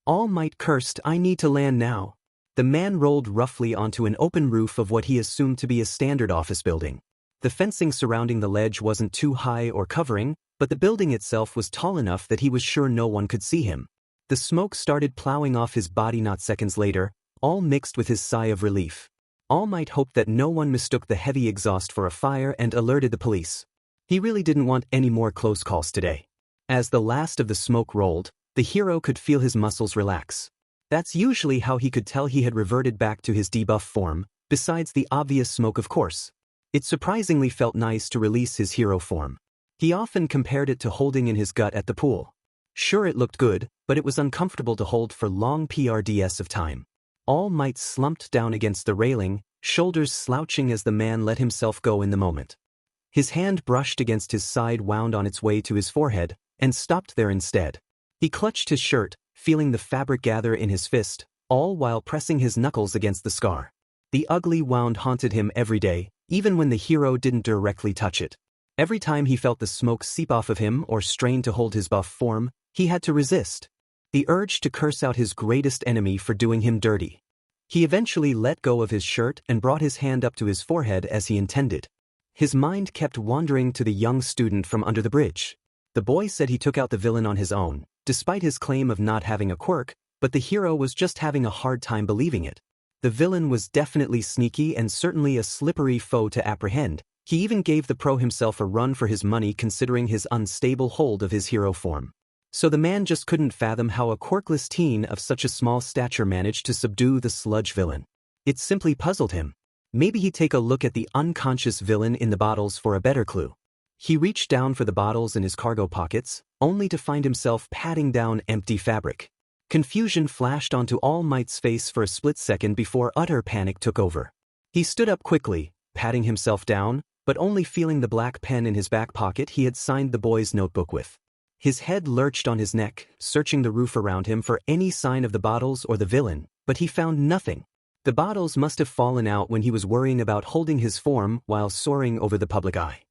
All Might cursed, I need to land now. The man rolled roughly onto an open roof of what he assumed to be a standard office building. The fencing surrounding the ledge wasn't too high or covering, but the building itself was tall enough that he was sure no one could see him. The smoke started plowing off his body not seconds later, all mixed with his sigh of relief. All Might hoped that no one mistook the heavy exhaust for a fire and alerted the police. He really didn't want any more close calls today. As the last of the smoke rolled, the hero could feel his muscles relax. That's usually how he could tell he had reverted back to his debuff form, besides the obvious smoke of course. It surprisingly felt nice to release his hero form. He often compared it to holding in his gut at the pool. Sure, it looked good, but it was uncomfortable to hold for long periods of time. All Might slumped down against the railing, shoulders slouching as the man let himself go in the moment. His hand brushed against his side, wound on its way to his forehead, and stopped there instead. He clutched his shirt, feeling the fabric gather in his fist, all while pressing his knuckles against the scar. The ugly wound haunted him every day, even when the hero didn't directly touch it. Every time he felt the smoke seep off of him or strained to hold his buff form, he had to resist. The urge to curse out his greatest enemy for doing him dirty. He eventually let go of his shirt and brought his hand up to his forehead as he intended. His mind kept wandering to the young student from under the bridge. The boy said he took out the villain on his own, despite his claim of not having a quirk, but the hero was just having a hard time believing it. The villain was definitely sneaky and certainly a slippery foe to apprehend. He even gave the pro himself a run for his money considering his unstable hold of his hero form. So the man just couldn't fathom how a quirkless teen of such a small stature managed to subdue the sludge villain. It simply puzzled him. Maybe he'd take a look at the unconscious villain in the bottles for a better clue. He reached down for the bottles in his cargo pockets, only to find himself patting down empty fabric. Confusion flashed onto All Might's face for a split second before utter panic took over. He stood up quickly, patting himself down, but only feeling the black pen in his back pocket he had signed the boy's notebook with. His head lurched on his neck, searching the roof around him for any sign of the bottles or the villain, but he found nothing. The bottles must have fallen out when he was worrying about holding his form while soaring over the public eye.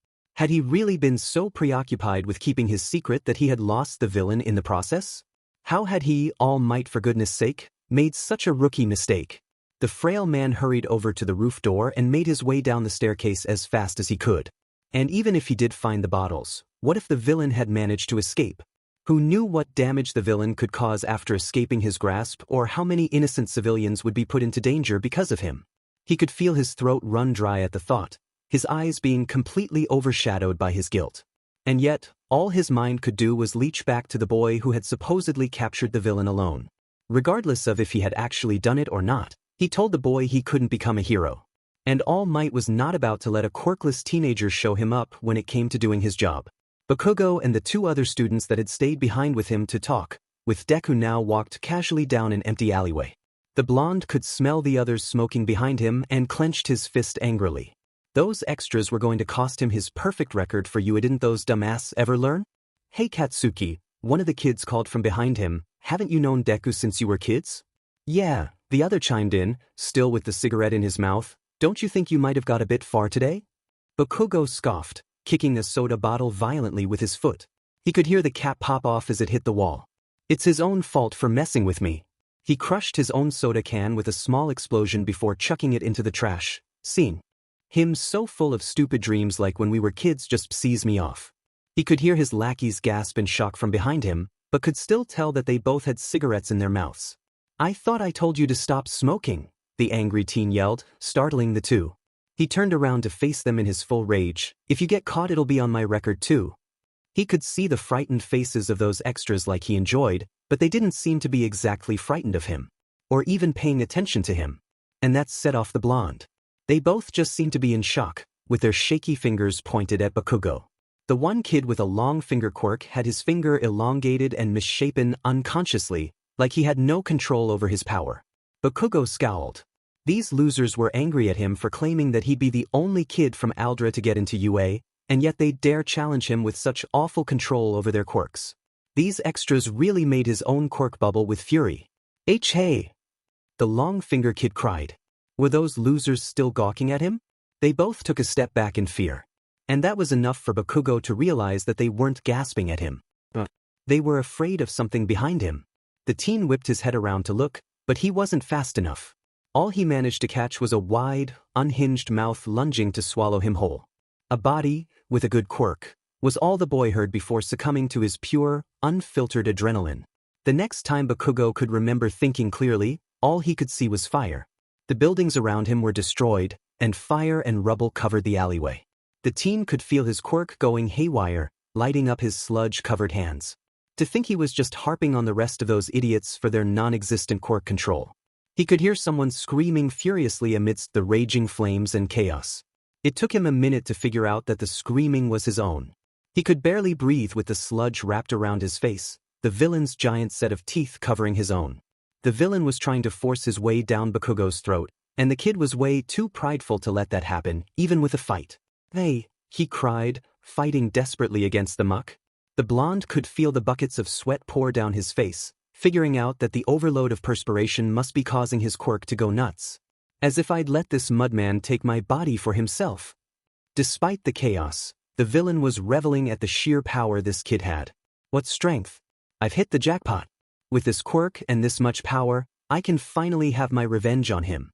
Had he really been so preoccupied with keeping his secret that he had lost the villain in the process? How had he, All Might for goodness sake, made such a rookie mistake? The frail man hurried over to the roof door and made his way down the staircase as fast as he could. And even if he did find the bottles, what if the villain had managed to escape? Who knew what damage the villain could cause after escaping his grasp, or how many innocent civilians would be put into danger because of him? He could feel his throat run dry at the thought, his eyes being completely overshadowed by his guilt. And yet, all his mind could do was leech back to the boy who had supposedly captured the villain alone. Regardless of if he had actually done it or not, he told the boy he couldn't become a hero. And All Might was not about to let a quirkless teenager show him up when it came to doing his job. Bakugo and the 2 other students that had stayed behind with him to talk, with Deku now walked casually down an empty alleyway. The blonde could smell the others smoking behind him and clenched his fist angrily. Those extras were going to cost him his perfect record for you. Didn't those dumbass ever learn? Hey Katsuki, one of the kids called from behind him, haven't you known Deku since you were kids? Yeah, the other chimed in, still with the cigarette in his mouth. Don't you think you might have got a bit far today? Bakugo scoffed, kicking a soda bottle violently with his foot. He could hear the cap pop off as it hit the wall. It's his own fault for messing with me. He crushed his own soda can with a small explosion before chucking it into the trash. Scene. Him so full of stupid dreams like when we were kids just sees me off. He could hear his lackeys gasp in shock from behind him, but could still tell that they both had cigarettes in their mouths. I thought I told you to stop smoking, the angry teen yelled, startling the 2. He turned around to face them in his full rage. If you get caught, it'll be on my record too. He could see the frightened faces of those extras like he enjoyed, but they didn't seem to be exactly frightened of him, or even paying attention to him. And that set off the blonde. They both just seemed to be in shock, with their shaky fingers pointed at Bakugo. The one kid with a long finger quirk had his finger elongated and misshapen unconsciously, like he had no control over his power. Bakugo scowled. These losers were angry at him for claiming that he'd be the only kid from Aldra to get into UA, and yet they'd dare challenge him with such awful control over their quirks. These extras really made his own quirk bubble with fury. Hey! The long finger kid cried. Were those losers still gawking at him? They both took a step back in fear. And that was enough for Bakugo to realize that they weren't gasping at him. They were afraid of something behind him. The teen whipped his head around to look, but he wasn't fast enough. All he managed to catch was a wide, unhinged mouth lunging to swallow him whole. A body, with a good quirk, was all the boy heard before succumbing to his pure, unfiltered adrenaline. The next time Bakugo could remember thinking clearly, all he could see was fire. The buildings around him were destroyed, and fire and rubble covered the alleyway. The teen could feel his quirk going haywire, lighting up his sludge-covered hands. To think he was just harping on the rest of those idiots for their non-existent quirk control. He could hear someone screaming furiously amidst the raging flames and chaos. It took him a minute to figure out that the screaming was his own. He could barely breathe with the sludge wrapped around his face, the villain's giant set of teeth covering his own. The villain was trying to force his way down Bakugo's throat, and the kid was way too prideful to let that happen, even with a fight. Hey, he cried, fighting desperately against the muck. The blonde could feel the buckets of sweat pour down his face, figuring out that the overload of perspiration must be causing his quirk to go nuts. As if I'd let this mudman take my body for himself. Despite the chaos, the villain was reveling at the sheer power this kid had. What strength! I've hit the jackpot. With this quirk and this much power, I can finally have my revenge on him.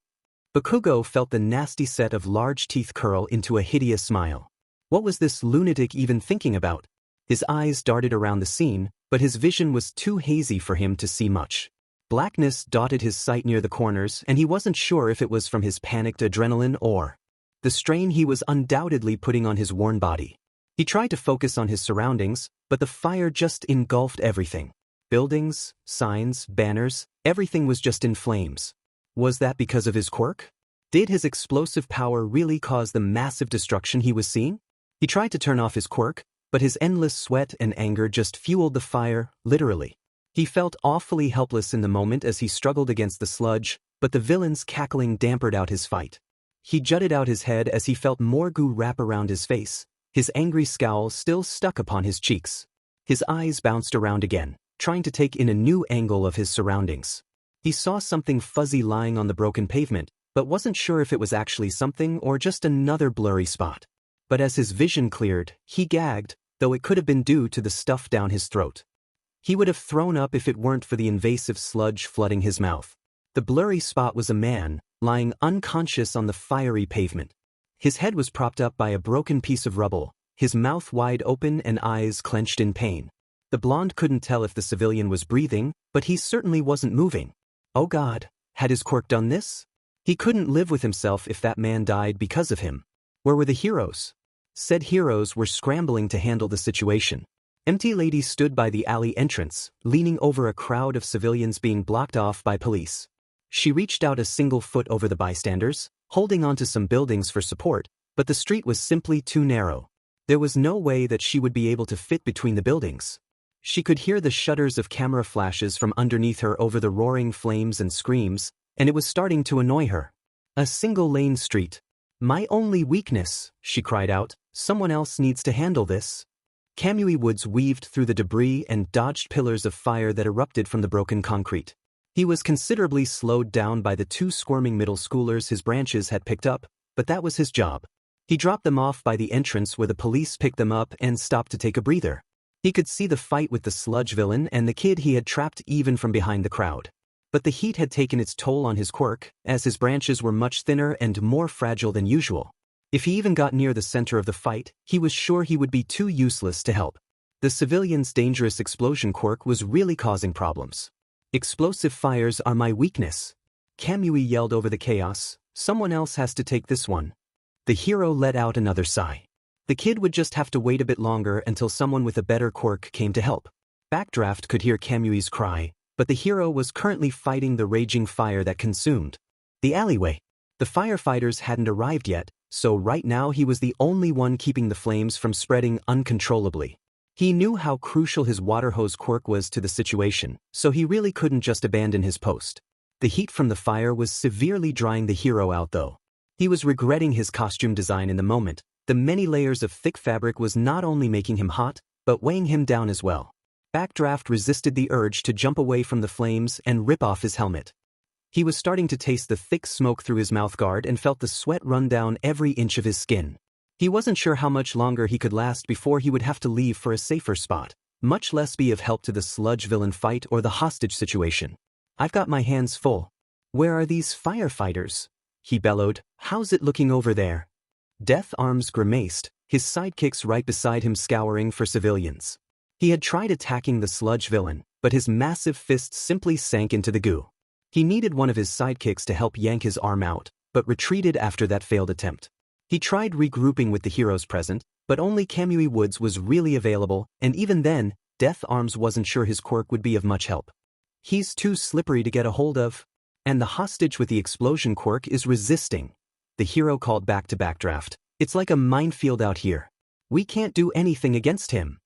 Bakugo felt the nasty set of large teeth curl into a hideous smile. What was this lunatic even thinking about? His eyes darted around the scene, but his vision was too hazy for him to see much. Blackness dotted his sight near the corners, and he wasn't sure if it was from his panicked adrenaline or the strain he was undoubtedly putting on his worn body. He tried to focus on his surroundings, but the fire just engulfed everything. Buildings, signs, banners, everything was just in flames. Was that because of his quirk? Did his explosive power really cause the massive destruction he was seeing? He tried to turn off his quirk, but his endless sweat and anger just fueled the fire, literally. He felt awfully helpless in the moment as he struggled against the sludge, but the villain's cackling dampened out his fight. He jutted out his head as he felt more goo wrap around his face, his angry scowl still stuck upon his cheeks. His eyes bounced around again, trying to take in a new angle of his surroundings. He saw something fuzzy lying on the broken pavement, but wasn't sure if it was actually something or just another blurry spot. But as his vision cleared, he gagged, though it could have been due to the stuff down his throat. He would have thrown up if it weren't for the invasive sludge flooding his mouth. The blurry spot was a man, lying unconscious on the fiery pavement. His head was propped up by a broken piece of rubble, his mouth wide open and eyes clenched in pain. The blonde couldn't tell if the civilian was breathing, but he certainly wasn't moving. Oh God, had his quirk done this? He couldn't live with himself if that man died because of him. Where were the heroes? Said heroes were scrambling to handle the situation. Empty Lady stood by the alley entrance, leaning over a crowd of civilians being blocked off by police. She reached out a single foot over the bystanders, holding onto some buildings for support, but the street was simply too narrow. There was no way that she would be able to fit between the buildings. She could hear the shudders of camera flashes from underneath her over the roaring flames and screams, and it was starting to annoy her. A single-lane street. My only weakness, she cried out, someone else needs to handle this. Kamui Woods weaved through the debris and dodged pillars of fire that erupted from the broken concrete. He was considerably slowed down by the two squirming middle schoolers his branches had picked up, but that was his job. He dropped them off by the entrance where the police picked them up and stopped to take a breather. He could see the fight with the sludge villain and the kid he had trapped even from behind the crowd. But the heat had taken its toll on his quirk, as his branches were much thinner and more fragile than usual. If he even got near the center of the fight, he was sure he would be too useless to help. The civilian's dangerous explosion quirk was really causing problems. Explosive fires are my weakness. Kamui yelled over the chaos, someone else has to take this one. The hero let out another sigh. The kid would just have to wait a bit longer until someone with a better quirk came to help. Backdraft could hear Kamui's cry, but the hero was currently fighting the raging fire that consumed the alleyway. The firefighters hadn't arrived yet, so right now he was the only one keeping the flames from spreading uncontrollably. He knew how crucial his water hose quirk was to the situation, so he really couldn't just abandon his post. The heat from the fire was severely drying the hero out though. He was regretting his costume design in the moment. The many layers of thick fabric was not only making him hot, but weighing him down as well. Backdraft resisted the urge to jump away from the flames and rip off his helmet. He was starting to taste the thick smoke through his mouthguard and felt the sweat run down every inch of his skin. He wasn't sure how much longer he could last before he would have to leave for a safer spot, much less be of help to the sludge villain fight or the hostage situation. I've got my hands full. Where are these firefighters? He bellowed. How's it looking over there? Death Arms grimaced, his sidekicks right beside him scouring for civilians. He had tried attacking the sludge villain, but his massive fists simply sank into the goo. He needed one of his sidekicks to help yank his arm out, but retreated after that failed attempt. He tried regrouping with the heroes present, but only Kamui Woods was really available, and even then, Death Arms wasn't sure his quirk would be of much help. He's too slippery to get a hold of. And the hostage with the explosion quirk is resisting. The hero called back to Backdraft. It's like a minefield out here. We can't do anything against him.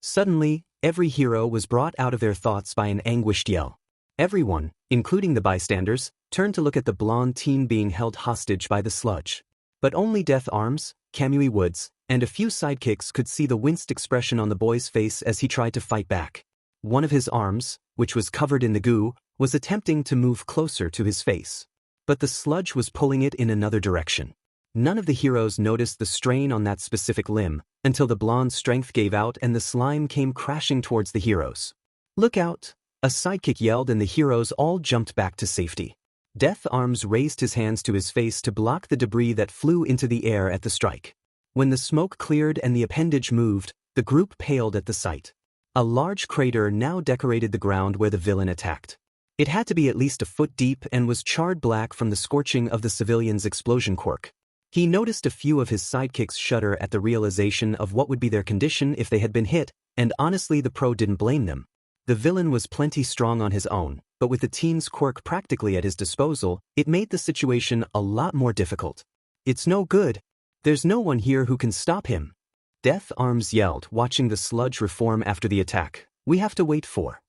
Suddenly, every hero was brought out of their thoughts by an anguished yell. Everyone, including the bystanders, turned to look at the blonde teen being held hostage by the sludge. But only Death Arms, Kamui Woods, and a few sidekicks could see the winced expression on the boy's face as he tried to fight back. One of his arms, which was covered in the goo, was attempting to move closer to his face. But the sludge was pulling it in another direction. None of the heroes noticed the strain on that specific limb, until the blonde's strength gave out and the slime came crashing towards the heroes. Look out! A sidekick yelled and the heroes all jumped back to safety. Death Arms raised his hands to his face to block the debris that flew into the air at the strike. When the smoke cleared and the appendage moved, the group paled at the sight. A large crater now decorated the ground where the villain attacked. It had to be at least a foot deep and was charred black from the scorching of the civilian's explosion quirk. He noticed a few of his sidekicks shudder at the realization of what would be their condition if they had been hit, and honestly the pro didn't blame them. The villain was plenty strong on his own, but with the teen's quirk practically at his disposal, it made the situation a lot more difficult. It's no good. There's no one here who can stop him. Death Arms yelled, watching the sludge reform after the attack. We have to wait for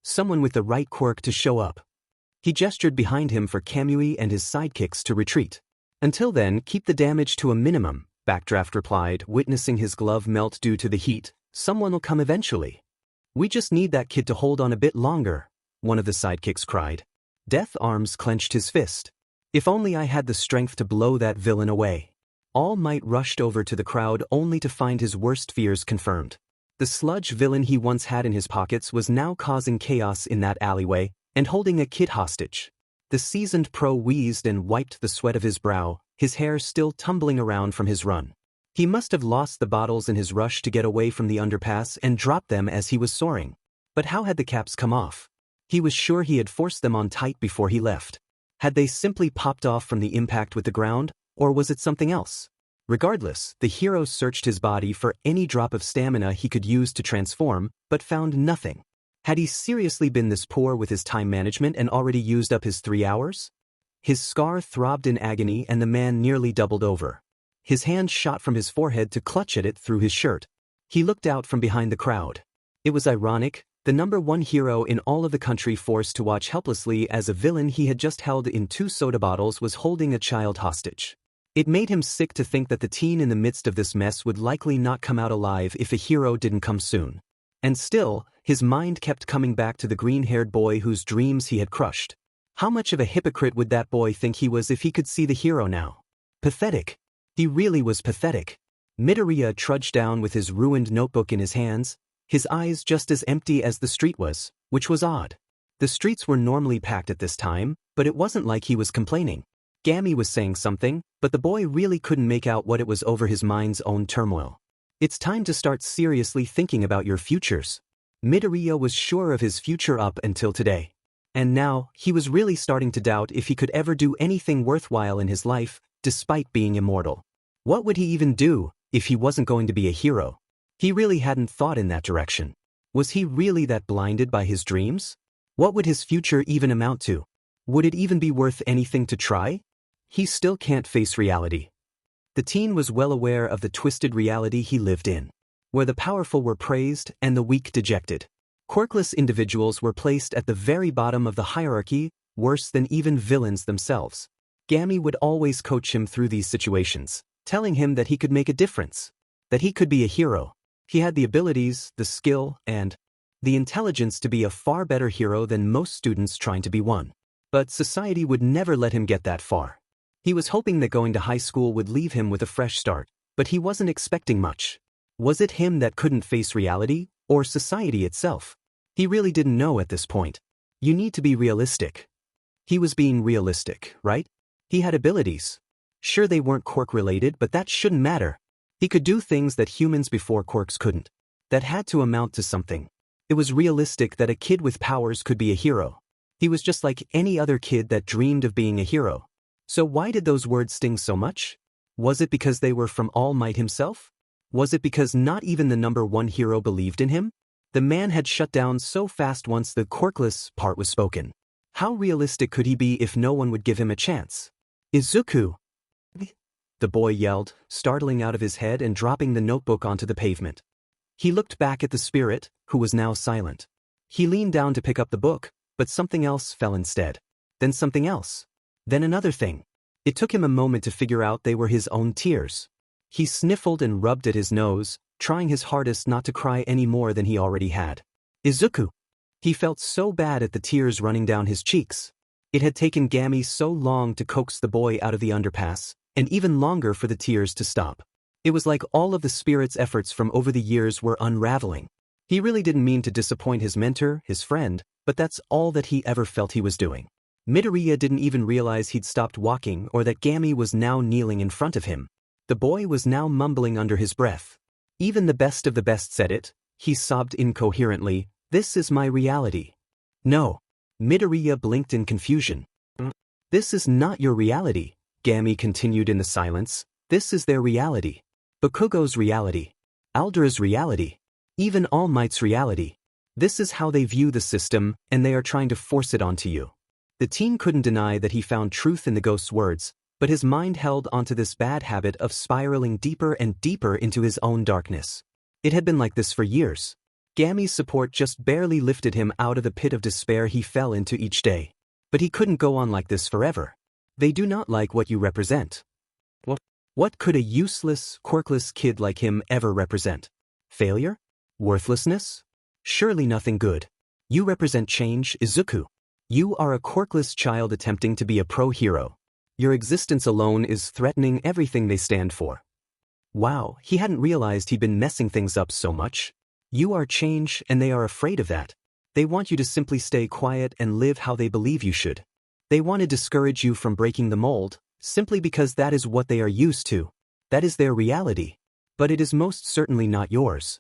someone with the right quirk to show up. He gestured behind him for Kamui and his sidekicks to retreat. Until then, keep the damage to a minimum, Backdraft replied, witnessing his glove melt due to the heat. Someone will come eventually. We just need that kid to hold on a bit longer, one of the sidekicks cried. Death Arms clenched his fist. If only I had the strength to blow that villain away. All Might rushed over to the crowd only to find his worst fears confirmed. The sludge villain he once had in his pockets was now causing chaos in that alleyway and holding a kid hostage. The seasoned pro wheezed and wiped the sweat of his brow, his hair still tumbling around from his run. He must have lost the bottles in his rush to get away from the underpass and dropped them as he was soaring. But how had the caps come off? He was sure he had forced them on tight before he left. Had they simply popped off from the impact with the ground, or was it something else? Regardless, the hero searched his body for any drop of stamina he could use to transform, but found nothing. Had he seriously been this poor with his time management and already used up his 3 hours? His scar throbbed in agony and the man nearly doubled over. His hand shot from his forehead to clutch at it through his shirt. He looked out from behind the crowd. It was ironic, the #1 hero in all of the country forced to watch helplessly as a villain he had just held in 2 soda bottles was holding a child hostage. It made him sick to think that the teen in the midst of this mess would likely not come out alive if a hero didn't come soon. And still, his mind kept coming back to the green-haired boy whose dreams he had crushed. How much of a hypocrite would that boy think he was if he could see the hero now? Pathetic. He really was pathetic. Midoriya trudged down with his ruined notebook in his hands, his eyes just as empty as the street was, which was odd. The streets were normally packed at this time, but it wasn't like he was complaining. Gami was saying something, but the boy really couldn't make out what it was over his mind's own turmoil. It's time to start seriously thinking about your futures. Midoriya was sure of his future up until today. And now, he was really starting to doubt if he could ever do anything worthwhile in his life, despite being immortal. What would he even do, if he wasn't going to be a hero? He really hadn't thought in that direction. Was he really that blinded by his dreams? What would his future even amount to? Would it even be worth anything to try? He still can't face reality. The teen was well aware of the twisted reality he lived in, where the powerful were praised and the weak dejected. Quirkless individuals were placed at the very bottom of the hierarchy, worse than even villains themselves. Gami would always coach him through these situations, telling him that he could make a difference, that he could be a hero. He had the abilities, the skill, and the intelligence to be a far better hero than most students trying to be one. But society would never let him get that far. He was hoping that going to high school would leave him with a fresh start, but he wasn't expecting much. Was it him that couldn't face reality, or society itself? He really didn't know at this point. You need to be realistic. He was being realistic, right? He had abilities. Sure, they weren't quirk-related, but that shouldn't matter. He could do things that humans before quirks couldn't. That had to amount to something. It was realistic that a kid with powers could be a hero. He was just like any other kid that dreamed of being a hero. So why did those words sting so much? Was it because they were from All Might himself? Was it because not even the #1 hero believed in him? The man had shut down so fast once the quirkless part was spoken. How realistic could he be if no one would give him a chance? Izuku! The boy yelled, startling out of his head and dropping the notebook onto the pavement. He looked back at the spirit, who was now silent. He leaned down to pick up the book, but something else fell instead. Then something else. Then another thing. It took him a moment to figure out they were his own tears. He sniffled and rubbed at his nose, trying his hardest not to cry any more than he already had. Izuku! He felt so bad at the tears running down his cheeks. It had taken Gami so long to coax the boy out of the underpass, and even longer for the tears to stop. It was like all of the spirit's efforts from over the years were unraveling. He really didn't mean to disappoint his mentor, his friend, but that's all that he ever felt he was doing. Midoriya didn't even realize he'd stopped walking or that Gami was now kneeling in front of him. The boy was now mumbling under his breath. Even the best of the best said it. He sobbed incoherently, "This is my reality." No. Midoriya blinked in confusion. "This is not your reality," Gami continued in the silence. "This is their reality. Bakugo's reality. Aldra's reality. Even All Might's reality. This is how they view the system, and they are trying to force it onto you." The teen couldn't deny that he found truth in the ghost's words, but his mind held onto this bad habit of spiraling deeper and deeper into his own darkness. It had been like this for years. Gami's support just barely lifted him out of the pit of despair he fell into each day. But he couldn't go on like this forever. They do not like what you represent. What could a useless, quirkless kid like him ever represent? Failure? Worthlessness? Surely nothing good. You represent change, Izuku. You are a quirkless child attempting to be a pro hero. Your existence alone is threatening everything they stand for. Wow, he hadn't realized he'd been messing things up so much. You are change and they are afraid of that. They want you to simply stay quiet and live how they believe you should. They want to discourage you from breaking the mold, simply because that is what they are used to. That is their reality. But it is most certainly not yours.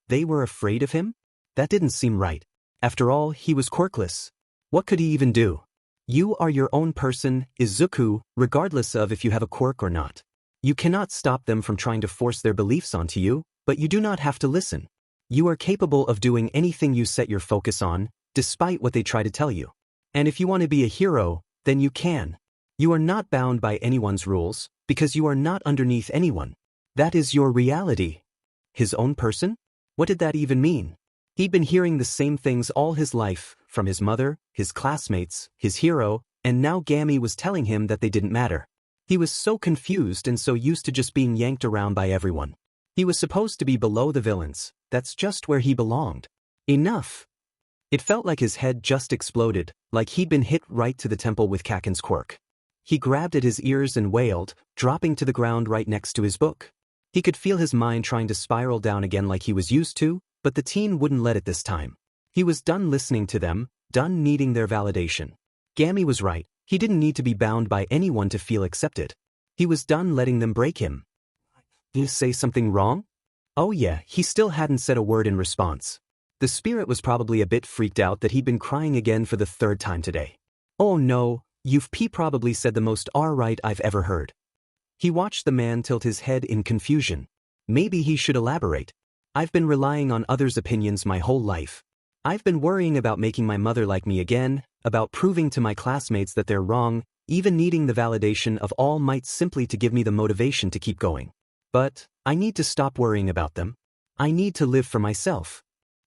They were afraid of him? That didn't seem right. After all, he was quirkless. What could he even do? You are your own person, Izuku, regardless of if you have a quirk or not. You cannot stop them from trying to force their beliefs onto you, but you do not have to listen. You are capable of doing anything you set your focus on, despite what they try to tell you. And if you want to be a hero, then you can. You are not bound by anyone's rules, because you are not underneath anyone. That is your reality. His own person? What did that even mean? He'd been hearing the same things all his life, from his mother, his classmates, his hero, and now Gami was telling him that they didn't matter. He was so confused and so used to just being yanked around by everyone. He was supposed to be below the villains. That's just where he belonged. Enough. It felt like his head just exploded, like he'd been hit right to the temple with Kaken's quirk. He grabbed at his ears and wailed, dropping to the ground right next to his book. He could feel his mind trying to spiral down again like he was used to, but the teen wouldn't let it this time. He was done listening to them, done needing their validation. Gami was right, he didn't need to be bound by anyone to feel accepted. He was done letting them break him. Did you say something wrong? Oh yeah, he still hadn't said a word in response. The spirit was probably a bit freaked out that he'd been crying again for the third time today. Oh no, you've probably said the most right I've ever heard. He watched the man tilt his head in confusion. Maybe he should elaborate. I've been relying on others' opinions my whole life. I've been worrying about making my mother like me again, about proving to my classmates that they're wrong, even needing the validation of all might simply to give me the motivation to keep going. But I need to stop worrying about them. I need to live for myself.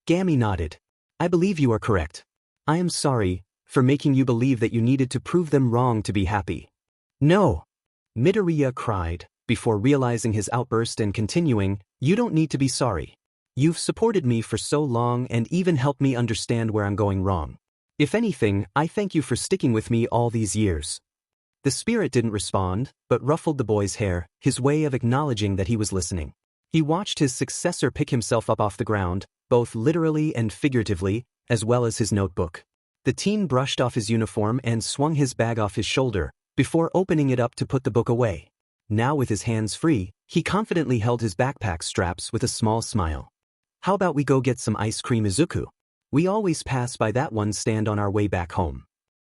Gami nodded. I believe you are correct. I am sorry for making you believe that you needed to prove them wrong to be happy. No. Midoriya cried, before realizing his outburst and continuing, you don't need to be sorry. You've supported me for so long and even helped me understand where I'm going wrong. If anything, I thank you for sticking with me all these years. The spirit didn't respond, but ruffled the boy's hair, his way of acknowledging that he was listening. He watched his successor pick himself up off the ground, both literally and figuratively, as well as his notebook. The teen brushed off his uniform and swung his bag off his shoulder, before opening it up to put the book away. Now with his hands free, he confidently held his backpack straps with a small smile. How about we go get some ice cream, Izuku? We always pass by that one stand on our way back home.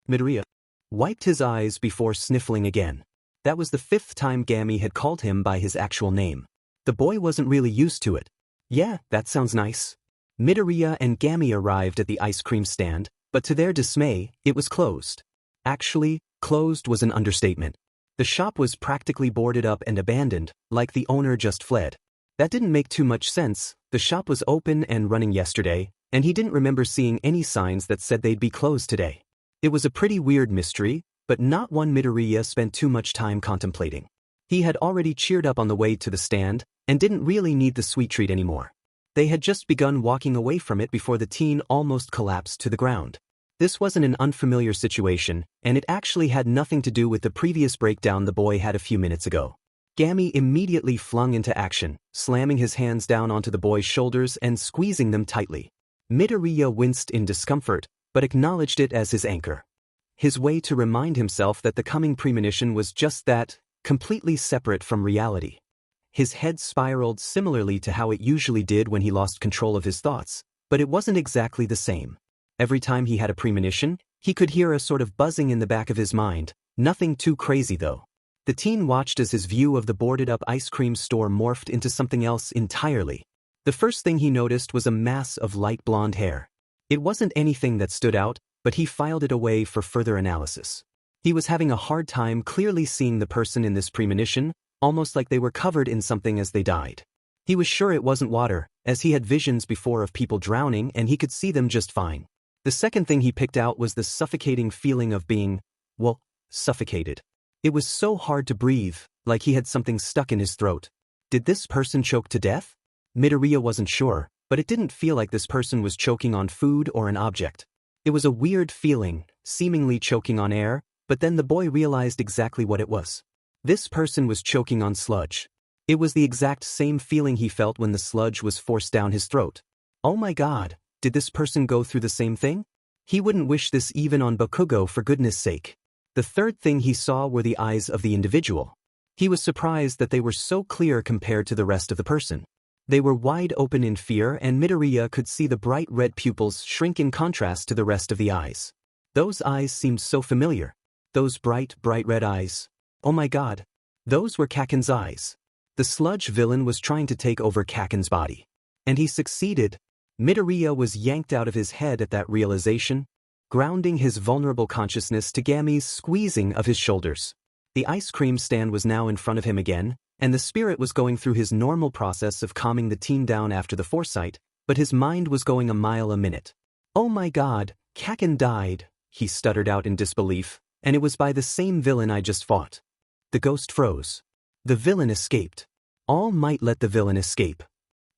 Midoriya wiped his eyes before sniffling again. That was the 5th time Gami had called him by his actual name. The boy wasn't really used to it. Yeah, that sounds nice. Midoriya and Gami arrived at the ice cream stand, but to their dismay, it was closed. Actually, closed was an understatement. The shop was practically boarded up and abandoned, like the owner just fled. That didn't make too much sense. The shop was open and running yesterday, and he didn't remember seeing any signs that said they'd be closed today. It was a pretty weird mystery, but not one Midoriya spent too much time contemplating. He had already cheered up on the way to the stand, and didn't really need the sweet treat anymore. They had just begun walking away from it before the teen almost collapsed to the ground. This wasn't an unfamiliar situation, and it actually had nothing to do with the previous breakdown the boy had a few minutes ago. Gami immediately flung into action, slamming his hands down onto the boy's shoulders and squeezing them tightly. Midoriya winced in discomfort, but acknowledged it as his anchor. His way to remind himself that the coming premonition was just that, completely separate from reality. His head spiraled similarly to how it usually did when he lost control of his thoughts, but it wasn't exactly the same. Every time he had a premonition, he could hear a sort of buzzing in the back of his mind, nothing too crazy though. The teen watched as his view of the boarded-up ice cream store morphed into something else entirely. The first thing he noticed was a mass of light blonde hair. It wasn't anything that stood out, but he filed it away for further analysis. He was having a hard time clearly seeing the person in this premonition, almost like they were covered in something as they died. He was sure it wasn't water, as he had visions before of people drowning and he could see them just fine. The second thing he picked out was the suffocating feeling of being, well, suffocated. It was so hard to breathe, like he had something stuck in his throat. Did this person choke to death? Midoriya wasn't sure, but it didn't feel like this person was choking on food or an object. It was a weird feeling, seemingly choking on air, But then the boy realized exactly what it was. This person was choking on sludge. It was the exact same feeling he felt when the sludge was forced down his throat. Oh my god, did this person go through the same thing? He wouldn't wish this even on Bakugo, for goodness sake. The third thing he saw were the eyes of the individual. He was surprised that they were so clear compared to the rest of the person. They were wide open in fear, and Midoriya could see the bright red pupils shrink in contrast to the rest of the eyes. Those eyes seemed so familiar. Those bright red eyes. Oh my god. Those were Kaken's eyes. The sludge villain was trying to take over Kaken's body. And he succeeded. Midoriya was yanked out of his head at that realization, grounding his vulnerable consciousness to Gami's squeezing of his shoulders. The ice cream stand was now in front of him again, and the spirit was going through his normal process of calming the team down after the foresight, but his mind was going a mile a minute. Oh my god, Kaken died, he stuttered out in disbelief, and it was by the same villain I just fought. The ghost froze. The villain escaped. All Might let the villain escape.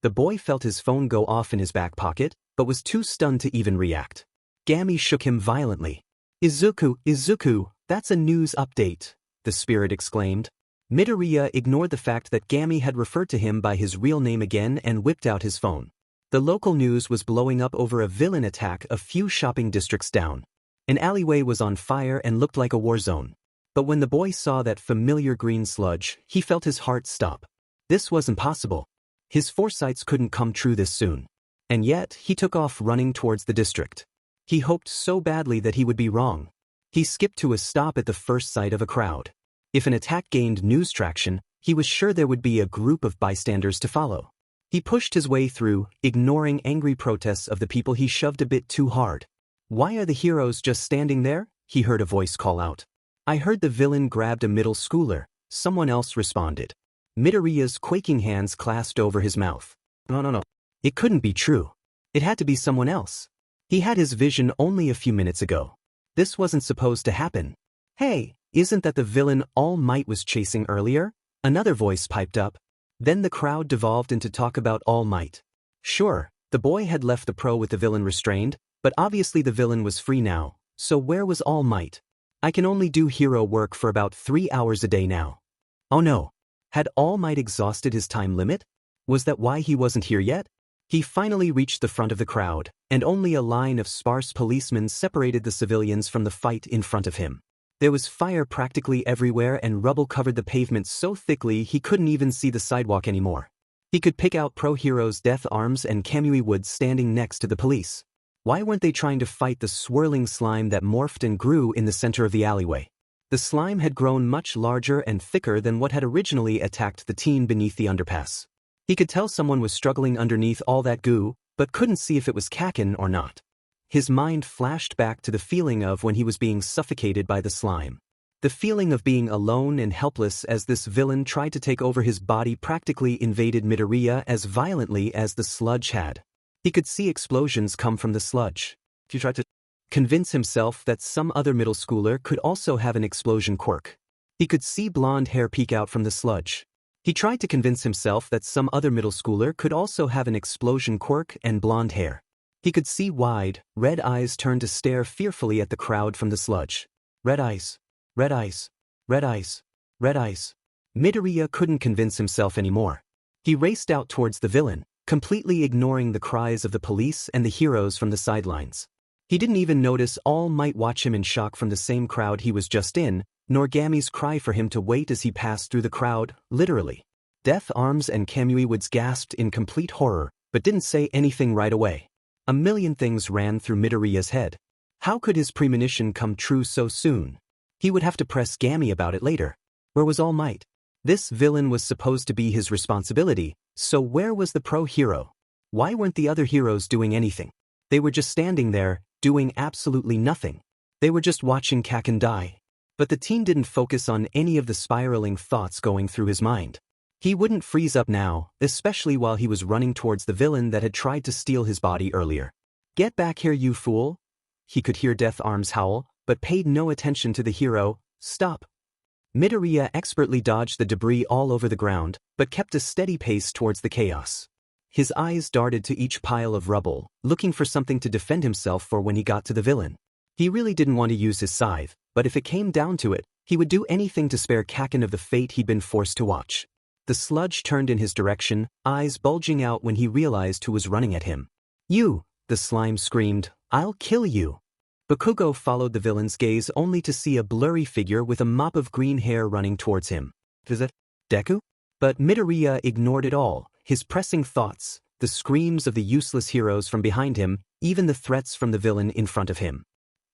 The boy felt his phone go off in his back pocket, but was too stunned to even react. Gami shook him violently. Izuku, that's a news update, the spirit exclaimed. Midoriya ignored the fact that Gami had referred to him by his real name again and whipped out his phone. The local news was blowing up over a villain attack a few shopping districts down. An alleyway was on fire and looked like a war zone. But when the boy saw that familiar green sludge, he felt his heart stop. This was impossible. His foresights couldn't come true this soon. And yet, he took off running towards the district. He hoped so badly that he would be wrong. He skipped to a stop at the first sight of a crowd. If an attack gained news traction, he was sure there would be a group of bystanders to follow. He pushed his way through, ignoring angry protests of the people he shoved a bit too hard. Why are the heroes just standing there? He heard a voice call out. I heard the villain grabbed a middle schooler, someone else responded. Midoriya's quaking hands clasped over his mouth. No. It couldn't be true. It had to be someone else. He had his vision only a few minutes ago. This wasn't supposed to happen. Hey, isn't that the villain All Might was chasing earlier? Another voice piped up. Then the crowd devolved into talk about All Might. Sure, the boy had left the pro with the villain restrained, but obviously the villain was free now, so where was All Might? I can only do hero work for about 3 hours a day now. Oh no. Had All Might exhausted his time limit? Was that why he wasn't here yet? He finally reached the front of the crowd, and only a line of sparse policemen separated the civilians from the fight in front of him. There was fire practically everywhere, and rubble covered the pavement so thickly he couldn't even see the sidewalk anymore. He could pick out pro heroes Death Arms and Kamui Wood standing next to the police. Why weren't they trying to fight the swirling slime that morphed and grew in the center of the alleyway? The slime had grown much larger and thicker than what had originally attacked the teen beneath the underpass. He could tell someone was struggling underneath all that goo, but couldn't see if it was Kaken or not. His mind flashed back to the feeling of when he was being suffocated by the slime. The feeling of being alone and helpless as this villain tried to take over his body practically invaded Midoriya as violently as the sludge had. He could see explosions come from the sludge. He tried to convince himself that some other middle schooler could also have an explosion quirk. He could see blonde hair peek out from the sludge. He tried to convince himself that some other middle schooler could also have an explosion quirk and blonde hair. He could see wide, red eyes turn to stare fearfully at the crowd from the sludge. Red eyes. Red eyes. Red eyes. Red eyes. Midoriya couldn't convince himself anymore. He raced out towards the villain, completely ignoring the cries of the police and the heroes from the sidelines. He didn't even notice All Might watch him in shock from the same crowd he was just in, nor Gami's cry for him to wait as he passed through the crowd, literally. Death Arms and Kamui Woods gasped in complete horror, but didn't say anything right away. A million things ran through Midoriya's head. How could his premonition come true so soon? He would have to press Gami about it later. Where was All Might? This villain was supposed to be his responsibility, so where was the pro hero? Why weren't the other heroes doing anything? They were just standing there, doing absolutely nothing. They were just watching Kaken die. But the team didn't focus on any of the spiraling thoughts going through his mind. He wouldn't freeze up now, especially while he was running towards the villain that had tried to steal his body earlier. Get back here, you fool! He could hear Death Arms howl, but paid no attention to the hero. Stop! Midoriya expertly dodged the debris all over the ground, but kept a steady pace towards the chaos. His eyes darted to each pile of rubble, looking for something to defend himself for when he got to the villain. He really didn't want to use his scythe, but if it came down to it, he would do anything to spare Kakin of the fate he'd been forced to watch. The sludge turned in his direction, eyes bulging out when he realized who was running at him. "You!" the slime screamed. "I'll kill you!" Bakugo followed the villain's gaze only to see a blurry figure with a mop of green hair running towards him. "Is it Deku?" But Midoriya ignored it all, his pressing thoughts, the screams of the useless heroes from behind him, even the threats from the villain in front of him.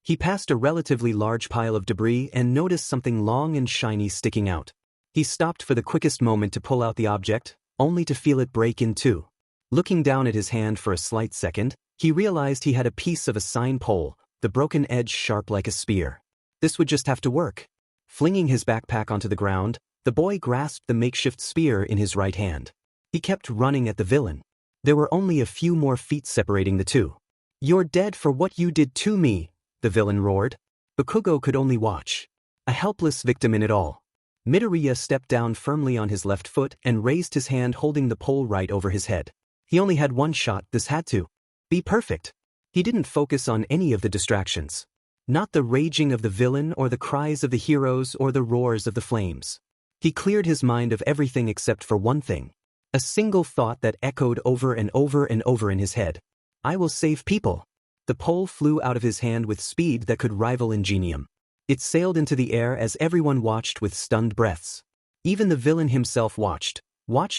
He passed a relatively large pile of debris and noticed something long and shiny sticking out. He stopped for the quickest moment to pull out the object, only to feel it break in two. Looking down at his hand for a slight second, he realized he had a piece of a sign pole, the broken edge sharp like a spear. This would just have to work. Flinging his backpack onto the ground, the boy grasped the makeshift spear in his right hand. He kept running at the villain. There were only a few more feet separating the two. "You're dead for what you did to me," the villain roared. Bakugo could only watch, a helpless victim in it all. Midoriya stepped down firmly on his left foot and raised his hand holding the pole right over his head. He only had one shot, this had to be perfect. He didn't focus on any of the distractions. Not the raging of the villain or the cries of the heroes or the roars of the flames. He cleared his mind of everything except for one thing. A single thought that echoed over and over and over in his head. "I will save people." The pole flew out of his hand with speed that could rival ingenium. It sailed into the air as everyone watched with stunned breaths. Even the villain himself watched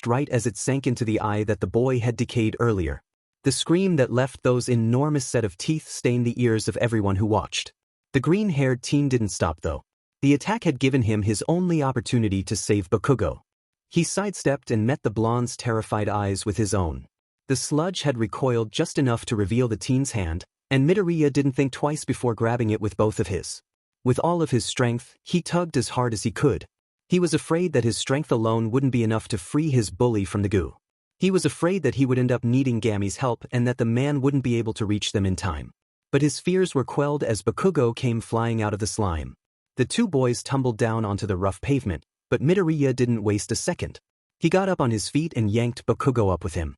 right as it sank into the eye that the boy had decayed earlier. The scream that left those enormous set of teeth stained the ears of everyone who watched. The green-haired teen didn't stop though. The attack had given him his only opportunity to save Bakugo. He sidestepped and met the blonde's terrified eyes with his own. The sludge had recoiled just enough to reveal the teen's hand, and Midoriya didn't think twice before grabbing it with both of his. With all of his strength, he tugged as hard as he could. He was afraid that his strength alone wouldn't be enough to free his bully from the goo. He was afraid that he would end up needing Gami's help and that the man wouldn't be able to reach them in time. But his fears were quelled as Bakugo came flying out of the slime. The two boys tumbled down onto the rough pavement, but Midoriya didn't waste a second. He got up on his feet and yanked Bakugo up with him.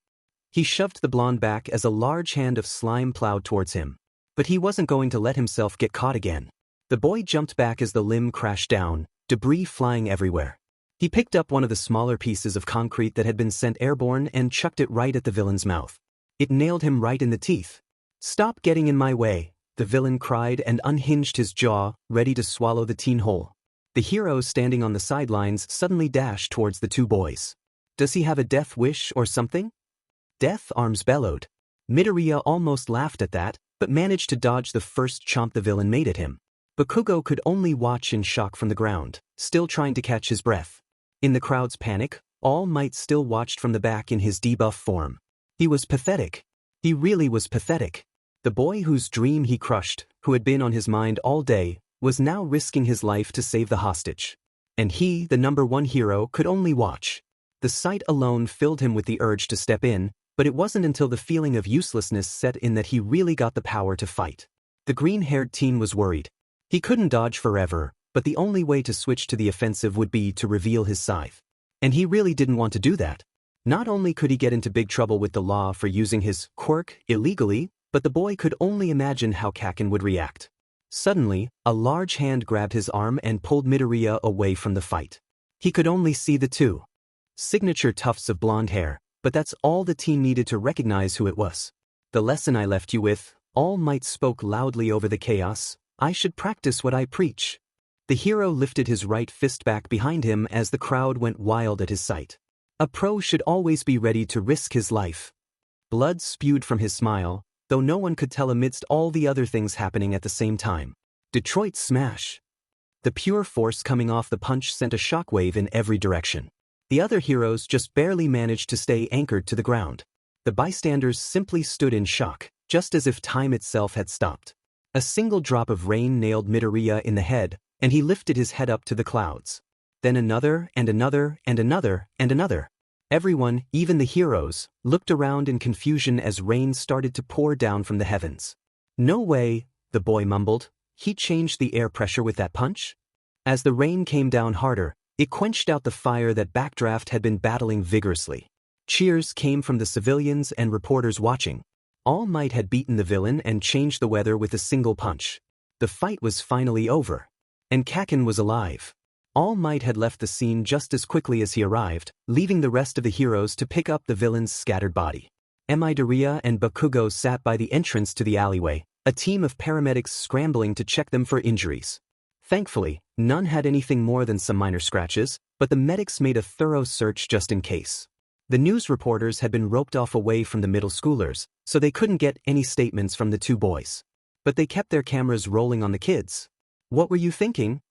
He shoved the blonde back as a large hand of slime plowed towards him. But he wasn't going to let himself get caught again. The boy jumped back as the limb crashed down, debris flying everywhere. He picked up one of the smaller pieces of concrete that had been sent airborne and chucked it right at the villain's mouth. It nailed him right in the teeth. "Stop getting in my way," the villain cried and unhinged his jaw, ready to swallow the teen whole. The hero standing on the sidelines suddenly dashed towards the two boys. "Does he have a death wish or something?" "Death?" Arms bellowed. Midoriya almost laughed at that, but managed to dodge the first chomp the villain made at him. Bakugo could only watch in shock from the ground, still trying to catch his breath. In the crowd's panic, All Might still watched from the back in his debuff form. He was pathetic. He really was pathetic. The boy whose dream he crushed, who had been on his mind all day, was now risking his life to save the hostage. And he, the #1 hero, could only watch. The sight alone filled him with the urge to step in, but it wasn't until the feeling of uselessness set in that he really got the power to fight. The green-haired teen was worried. He couldn't dodge forever, but the only way to switch to the offensive would be to reveal his scythe. And he really didn't want to do that. Not only could he get into big trouble with the law for using his quirk illegally, but the boy could only imagine how Kakin would react. Suddenly, a large hand grabbed his arm and pulled Midoriya away from the fight. He could only see the two signature tufts of blonde hair, but that's all the teen needed to recognize who it was. "The lesson I left you with," All Might spoke loudly over the chaos, "I should practice what I preach." The hero lifted his right fist back behind him as the crowd went wild at his sight. A pro should always be ready to risk his life. Blood spewed from his smile, though no one could tell amidst all the other things happening at the same time. Detroit smash. The pure force coming off the punch sent a shockwave in every direction. The other heroes just barely managed to stay anchored to the ground. The bystanders simply stood in shock, just as if time itself had stopped. A single drop of rain nailed Midoriya in the head, and he lifted his head up to the clouds. Then another, and another, and another, and another. Everyone, even the heroes, looked around in confusion as rain started to pour down from the heavens. "No way," the boy mumbled. "He changed the air pressure with that punch?" As the rain came down harder, it quenched out the fire that Backdraft had been battling vigorously. Cheers came from the civilians and reporters watching. All Might had beaten the villain and changed the weather with a single punch. The fight was finally over. And Kakin was alive. All Might had left the scene just as quickly as he arrived, leaving the rest of the heroes to pick up the villain's scattered body. Midoriya and Bakugo sat by the entrance to the alleyway, a team of paramedics scrambling to check them for injuries. Thankfully, none had anything more than some minor scratches, but the medics made a thorough search just in case. The news reporters had been roped off away from the middle schoolers, so they couldn't get any statements from the two boys. But they kept their cameras rolling on the kids. "What were you thinking?"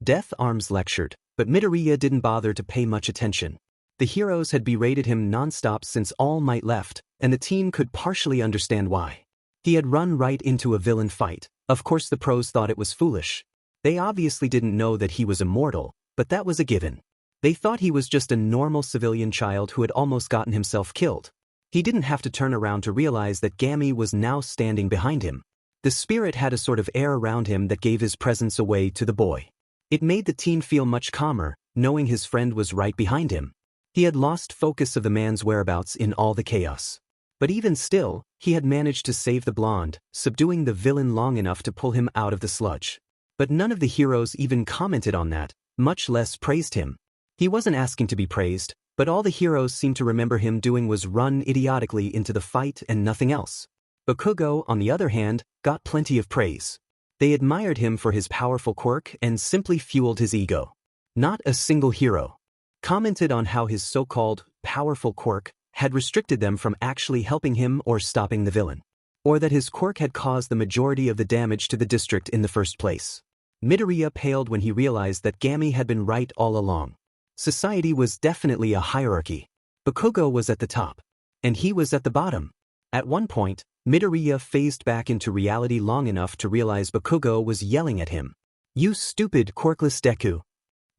Death Arms lectured, but Midoriya didn't bother to pay much attention. The heroes had berated him non-stop since All Might left, and the team could partially understand why. He had run right into a villain fight. Of course the pros thought it was foolish. They obviously didn't know that he was immortal, but that was a given. They thought he was just a normal civilian child who had almost gotten himself killed. He didn't have to turn around to realize that Gami was now standing behind him. The spirit had a sort of air around him that gave his presence away to the boy. It made the teen feel much calmer, knowing his friend was right behind him. He had lost focus of the man's whereabouts in all the chaos. But even still, he had managed to save the blonde, subduing the villain long enough to pull him out of the sludge. But none of the heroes even commented on that, much less praised him. He wasn't asking to be praised, but all the heroes seemed to remember him doing was run idiotically into the fight and nothing else. Bakugo, on the other hand, got plenty of praise. They admired him for his powerful quirk and simply fueled his ego. Not a single hero commented on how his so-called powerful quirk had restricted them from actually helping him or stopping the villain, or that his quirk had caused the majority of the damage to the district in the first place. Midoriya paled when he realized that Gami had been right all along. Society was definitely a hierarchy. Bakugo was at the top, and he was at the bottom. At one point, Midoriya phased back into reality long enough to realize Bakugo was yelling at him. "You stupid quirkless Deku."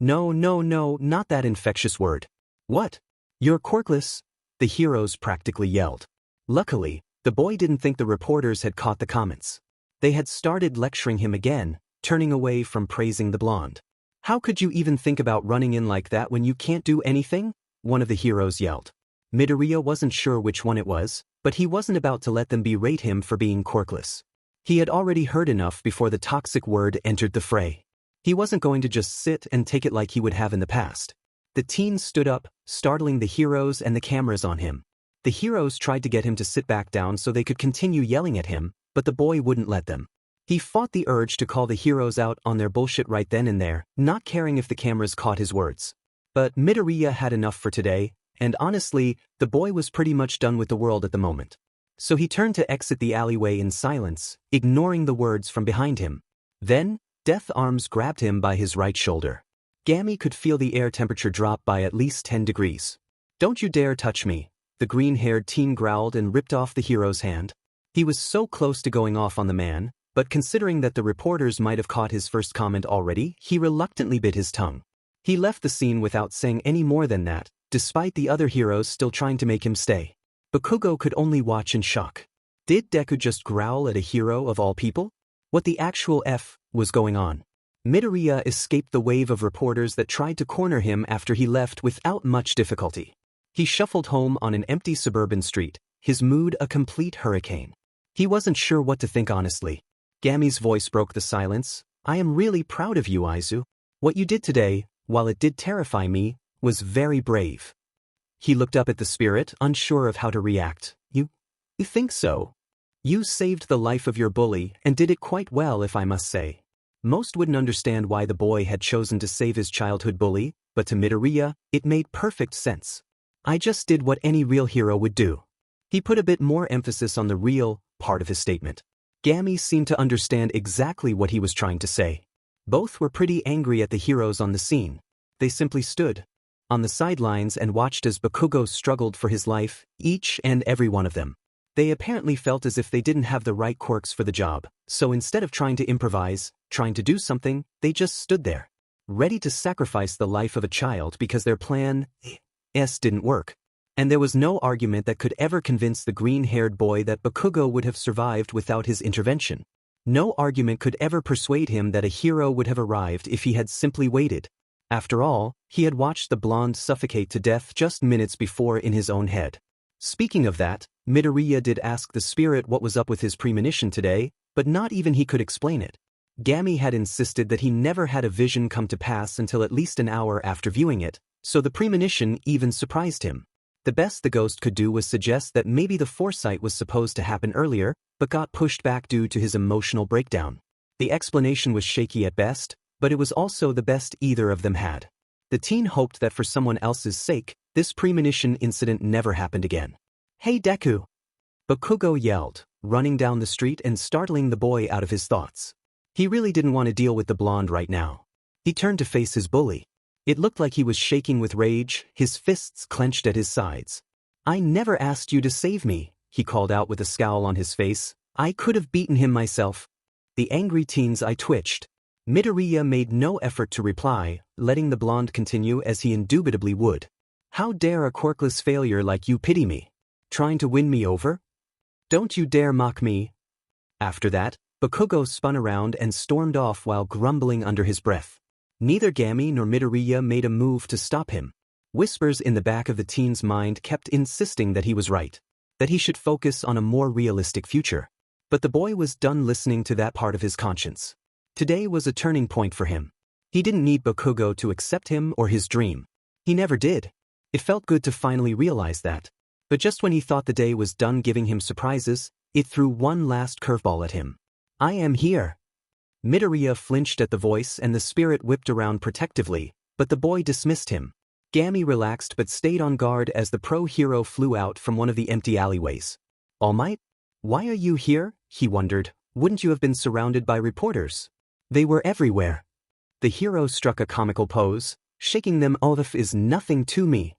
No, not that infectious word. "What? You're quirkless?" the heroes practically yelled. Luckily, the boy didn't think the reporters had caught the comments. They had started lecturing him again, turning away from praising the blonde. "How could you even think about running in like that when you can't do anything?" one of the heroes yelled. Midoriya wasn't sure which one it was, but he wasn't about to let them berate him for being quirkless. He had already heard enough before the toxic word entered the fray. He wasn't going to just sit and take it like he would have in the past. The teen stood up, startling the heroes and the cameras on him. The heroes tried to get him to sit back down so they could continue yelling at him, but the boy wouldn't let them. He fought the urge to call the heroes out on their bullshit right then and there, not caring if the cameras caught his words. But Midoriya had enough for today, and honestly, the boy was pretty much done with the world at the moment. So he turned to exit the alleyway in silence, ignoring the words from behind him. Then, Death Arms grabbed him by his right shoulder. Gami could feel the air temperature drop by at least 10 degrees. "Don't you dare touch me," the green-haired teen growled and ripped off the hero's hand. He was so close to going off on the man, but considering that the reporters might have caught his first comment already, he reluctantly bit his tongue. He left the scene without saying any more than that, despite the other heroes still trying to make him stay. Bakugo could only watch in shock. Did Deku just growl at a hero of all people? What the actual F was going on? Midoriya escaped the wave of reporters that tried to corner him after he left without much difficulty. He shuffled home on an empty suburban street, his mood a complete hurricane. He wasn't sure what to think honestly. Gami's voice broke the silence. "I am really proud of you, Aizu. What you did today, while it did terrify me, was very brave." He looked up at the spirit, unsure of how to react. You think so? You saved the life of your bully and did it quite well, if I must say." Most wouldn't understand why the boy had chosen to save his childhood bully, but to Midoriya, it made perfect sense. "I just did what any real hero would do." He put a bit more emphasis on the real part of his statement. Gami seemed to understand exactly what he was trying to say. Both were pretty angry at the heroes on the scene. They simply stood on the sidelines and watched as Bakugo struggled for his life, each and every one of them. They apparently felt as if they didn't have the right quirks for the job, so instead of trying to improvise, trying to do something, they just stood there, ready to sacrifice the life of a child because their plan didn't work. And there was no argument that could ever convince the green-haired boy that Bakugo would have survived without his intervention. No argument could ever persuade him that a hero would have arrived if he had simply waited. After all, he had watched the blonde suffocate to death just minutes before in his own head. Speaking of that, Midoriya did ask the spirit what was up with his premonition today, but not even he could explain it. Gami had insisted that he never had a vision come to pass until at least an hour after viewing it, so the premonition even surprised him. The best the ghost could do was suggest that maybe the foresight was supposed to happen earlier, but got pushed back due to his emotional breakdown. The explanation was shaky at best, but it was also the best either of them had. The teen hoped that for someone else's sake, this premonition incident never happened again. "Hey Deku!" Bakugo yelled, running down the street and startling the boy out of his thoughts. He really didn't want to deal with the blonde right now. He turned to face his bully. It looked like he was shaking with rage, his fists clenched at his sides. "I never asked you to save me," he called out with a scowl on his face. "I could have beaten him myself." The angry teen's eye twitched. Midoriya made no effort to reply, letting the blonde continue as he indubitably would. "How dare a quirkless failure like you pity me? Trying to win me over? Don't you dare mock me." After that, Bakugo spun around and stormed off while grumbling under his breath. Neither Gami nor Midoriya made a move to stop him. Whispers in the back of the teen's mind kept insisting that he was right, that he should focus on a more realistic future. But the boy was done listening to that part of his conscience. Today was a turning point for him. He didn't need Bakugo to accept him or his dream. He never did. It felt good to finally realize that. But just when he thought the day was done giving him surprises, it threw one last curveball at him. "I am here." Midoriya flinched at the voice and the spirit whipped around protectively, but the boy dismissed him. Gami relaxed but stayed on guard as the pro-hero flew out from one of the empty alleyways. "All Might? Why are you here?" he wondered. "Wouldn't you have been surrounded by reporters?" "They were everywhere." The hero struck a comical pose, shaking them. "Olaf is nothing to me.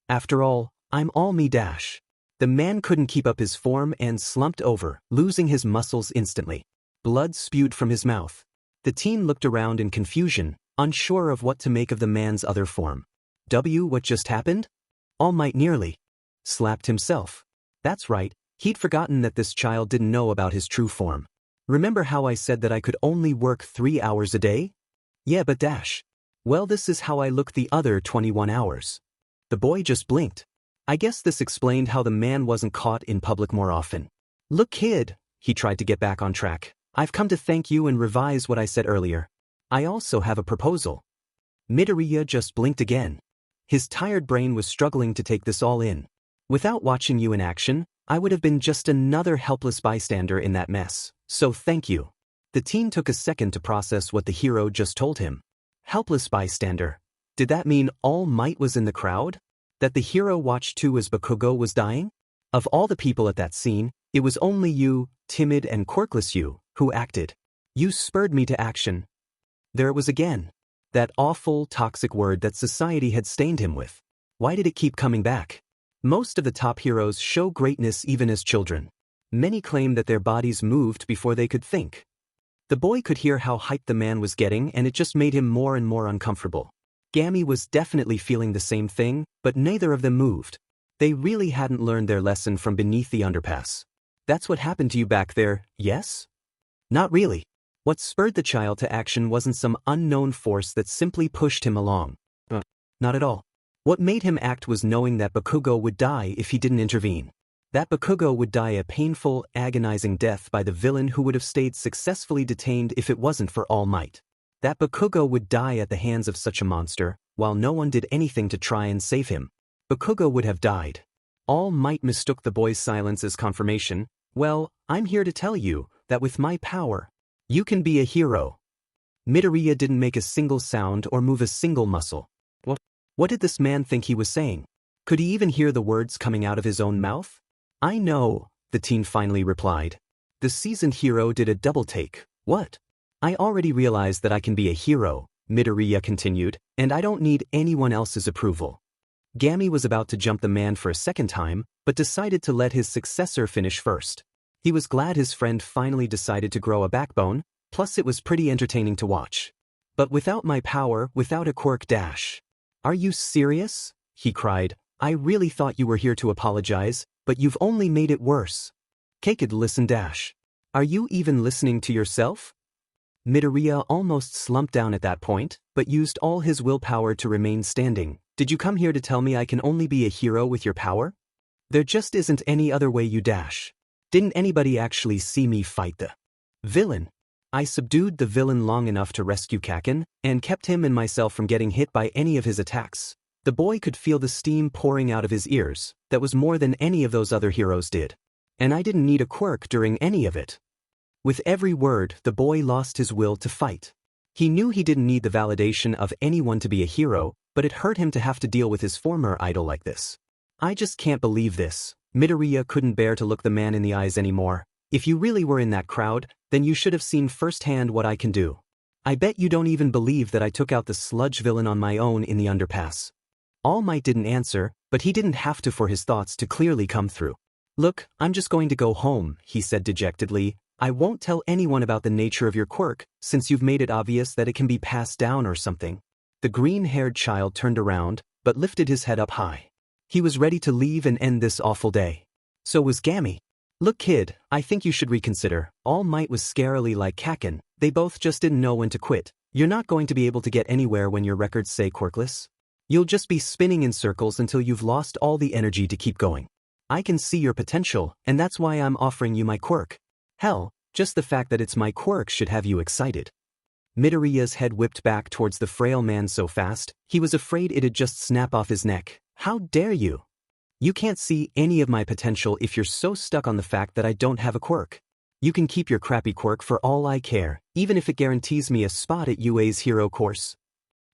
After all, I'm all me dash." The man couldn't keep up his form and slumped over, losing his muscles instantly. Blood spewed from his mouth. The teen looked around in confusion, unsure of what to make of the man's other form. What just happened? All Might nearly slapped himself. That's right, he'd forgotten that this child didn't know about his true form. "Remember how I said that I could only work 3 hours a day? Yeah, but dash. Well, this is how I look the other 21 hours. The boy just blinked. I guess this explained how the man wasn't caught in public more often. "Look, kid," he tried to get back on track. "I've come to thank you and revise what I said earlier. I also have a proposal." Midoriya just blinked again. His tired brain was struggling to take this all in. "Without watching you in action, I would have been just another helpless bystander in that mess, so thank you." The teen took a second to process what the hero just told him. Helpless bystander. Did that mean All Might was in the crowd? That the hero watched too as Bakugo was dying? Of all the people at that scene, it was only you, timid and quirkless you, who acted. You spurred me to action. There it was again. That awful, toxic word that society had stained him with. Why did it keep coming back? Most of the top heroes show greatness even as children. Many claim that their bodies moved before they could think. The boy could hear how hyped the man was getting and it just made him more and more uncomfortable. Gami was definitely feeling the same thing, but neither of them moved. They really hadn't learned their lesson from beneath the underpass. "That's what happened to you back there, yes?" Not really. What spurred the child to action wasn't some unknown force that simply pushed him along. Not at all. What made him act was knowing that Bakugo would die if he didn't intervene. That Bakugo would die a painful, agonizing death by the villain who would have stayed successfully detained if it wasn't for All Might. That Bakugo would die at the hands of such a monster, while no one did anything to try and save him. Bakugo would have died. All Might mistook the boy's silence as confirmation. "Well, I'm here to tell you that with my power, you can be a hero." Midoriya didn't make a single sound or move a single muscle. What did this man think he was saying? Could he even hear the words coming out of his own mouth? "I know," the teen finally replied. The seasoned hero did a double take. "What?" "I already realized that I can be a hero," Midoriya continued, "and I don't need anyone else's approval." Gami was about to jump the man for a second time, but decided to let his successor finish first. He was glad his friend finally decided to grow a backbone, plus it was pretty entertaining to watch. "But without my power, without a quirk dash." "Are you serious?" he cried. "I really thought you were here to apologize, but you've only made it worse." "Kakid, listen dash. Are you even listening to yourself?" Midoriya almost slumped down at that point, but used all his willpower to remain standing. "Did you come here to tell me I can only be a hero with your power? There just isn't any other way, you dash. Didn't anybody actually see me fight the villain? I subdued the villain long enough to rescue Kakin, and kept him and myself from getting hit by any of his attacks. The boy could feel the steam pouring out of his ears. That was more than any of those other heroes did. And I didn't need a quirk during any of it. With every word, the boy lost his will to fight. He knew he didn't need the validation of anyone to be a hero, but it hurt him to have to deal with his former idol like this. I just can't believe this. Midoriya couldn't bear to look the man in the eyes anymore. If you really were in that crowd, then you should have seen firsthand what I can do. I bet you don't even believe that I took out the sludge villain on my own in the underpass. All Might didn't answer, but he didn't have to for his thoughts to clearly come through. Look, I'm just going to go home, he said dejectedly. I won't tell anyone about the nature of your quirk, since you've made it obvious that it can be passed down or something. The green-haired child turned around, but lifted his head up high. He was ready to leave and end this awful day. So was Gami. Look kid, I think you should reconsider. All Might was scarily like Kakin. They both just didn't know when to quit. You're not going to be able to get anywhere when your records say quirkless. You'll just be spinning in circles until you've lost all the energy to keep going. I can see your potential, and that's why I'm offering you my quirk. Hell, just the fact that it's my quirk should have you excited. Midoriya's head whipped back towards the frail man so fast, he was afraid it'd just snap off his neck. How dare you? You can't see any of my potential if you're so stuck on the fact that I don't have a quirk. You can keep your crappy quirk for all I care, even if it guarantees me a spot at UA's hero course.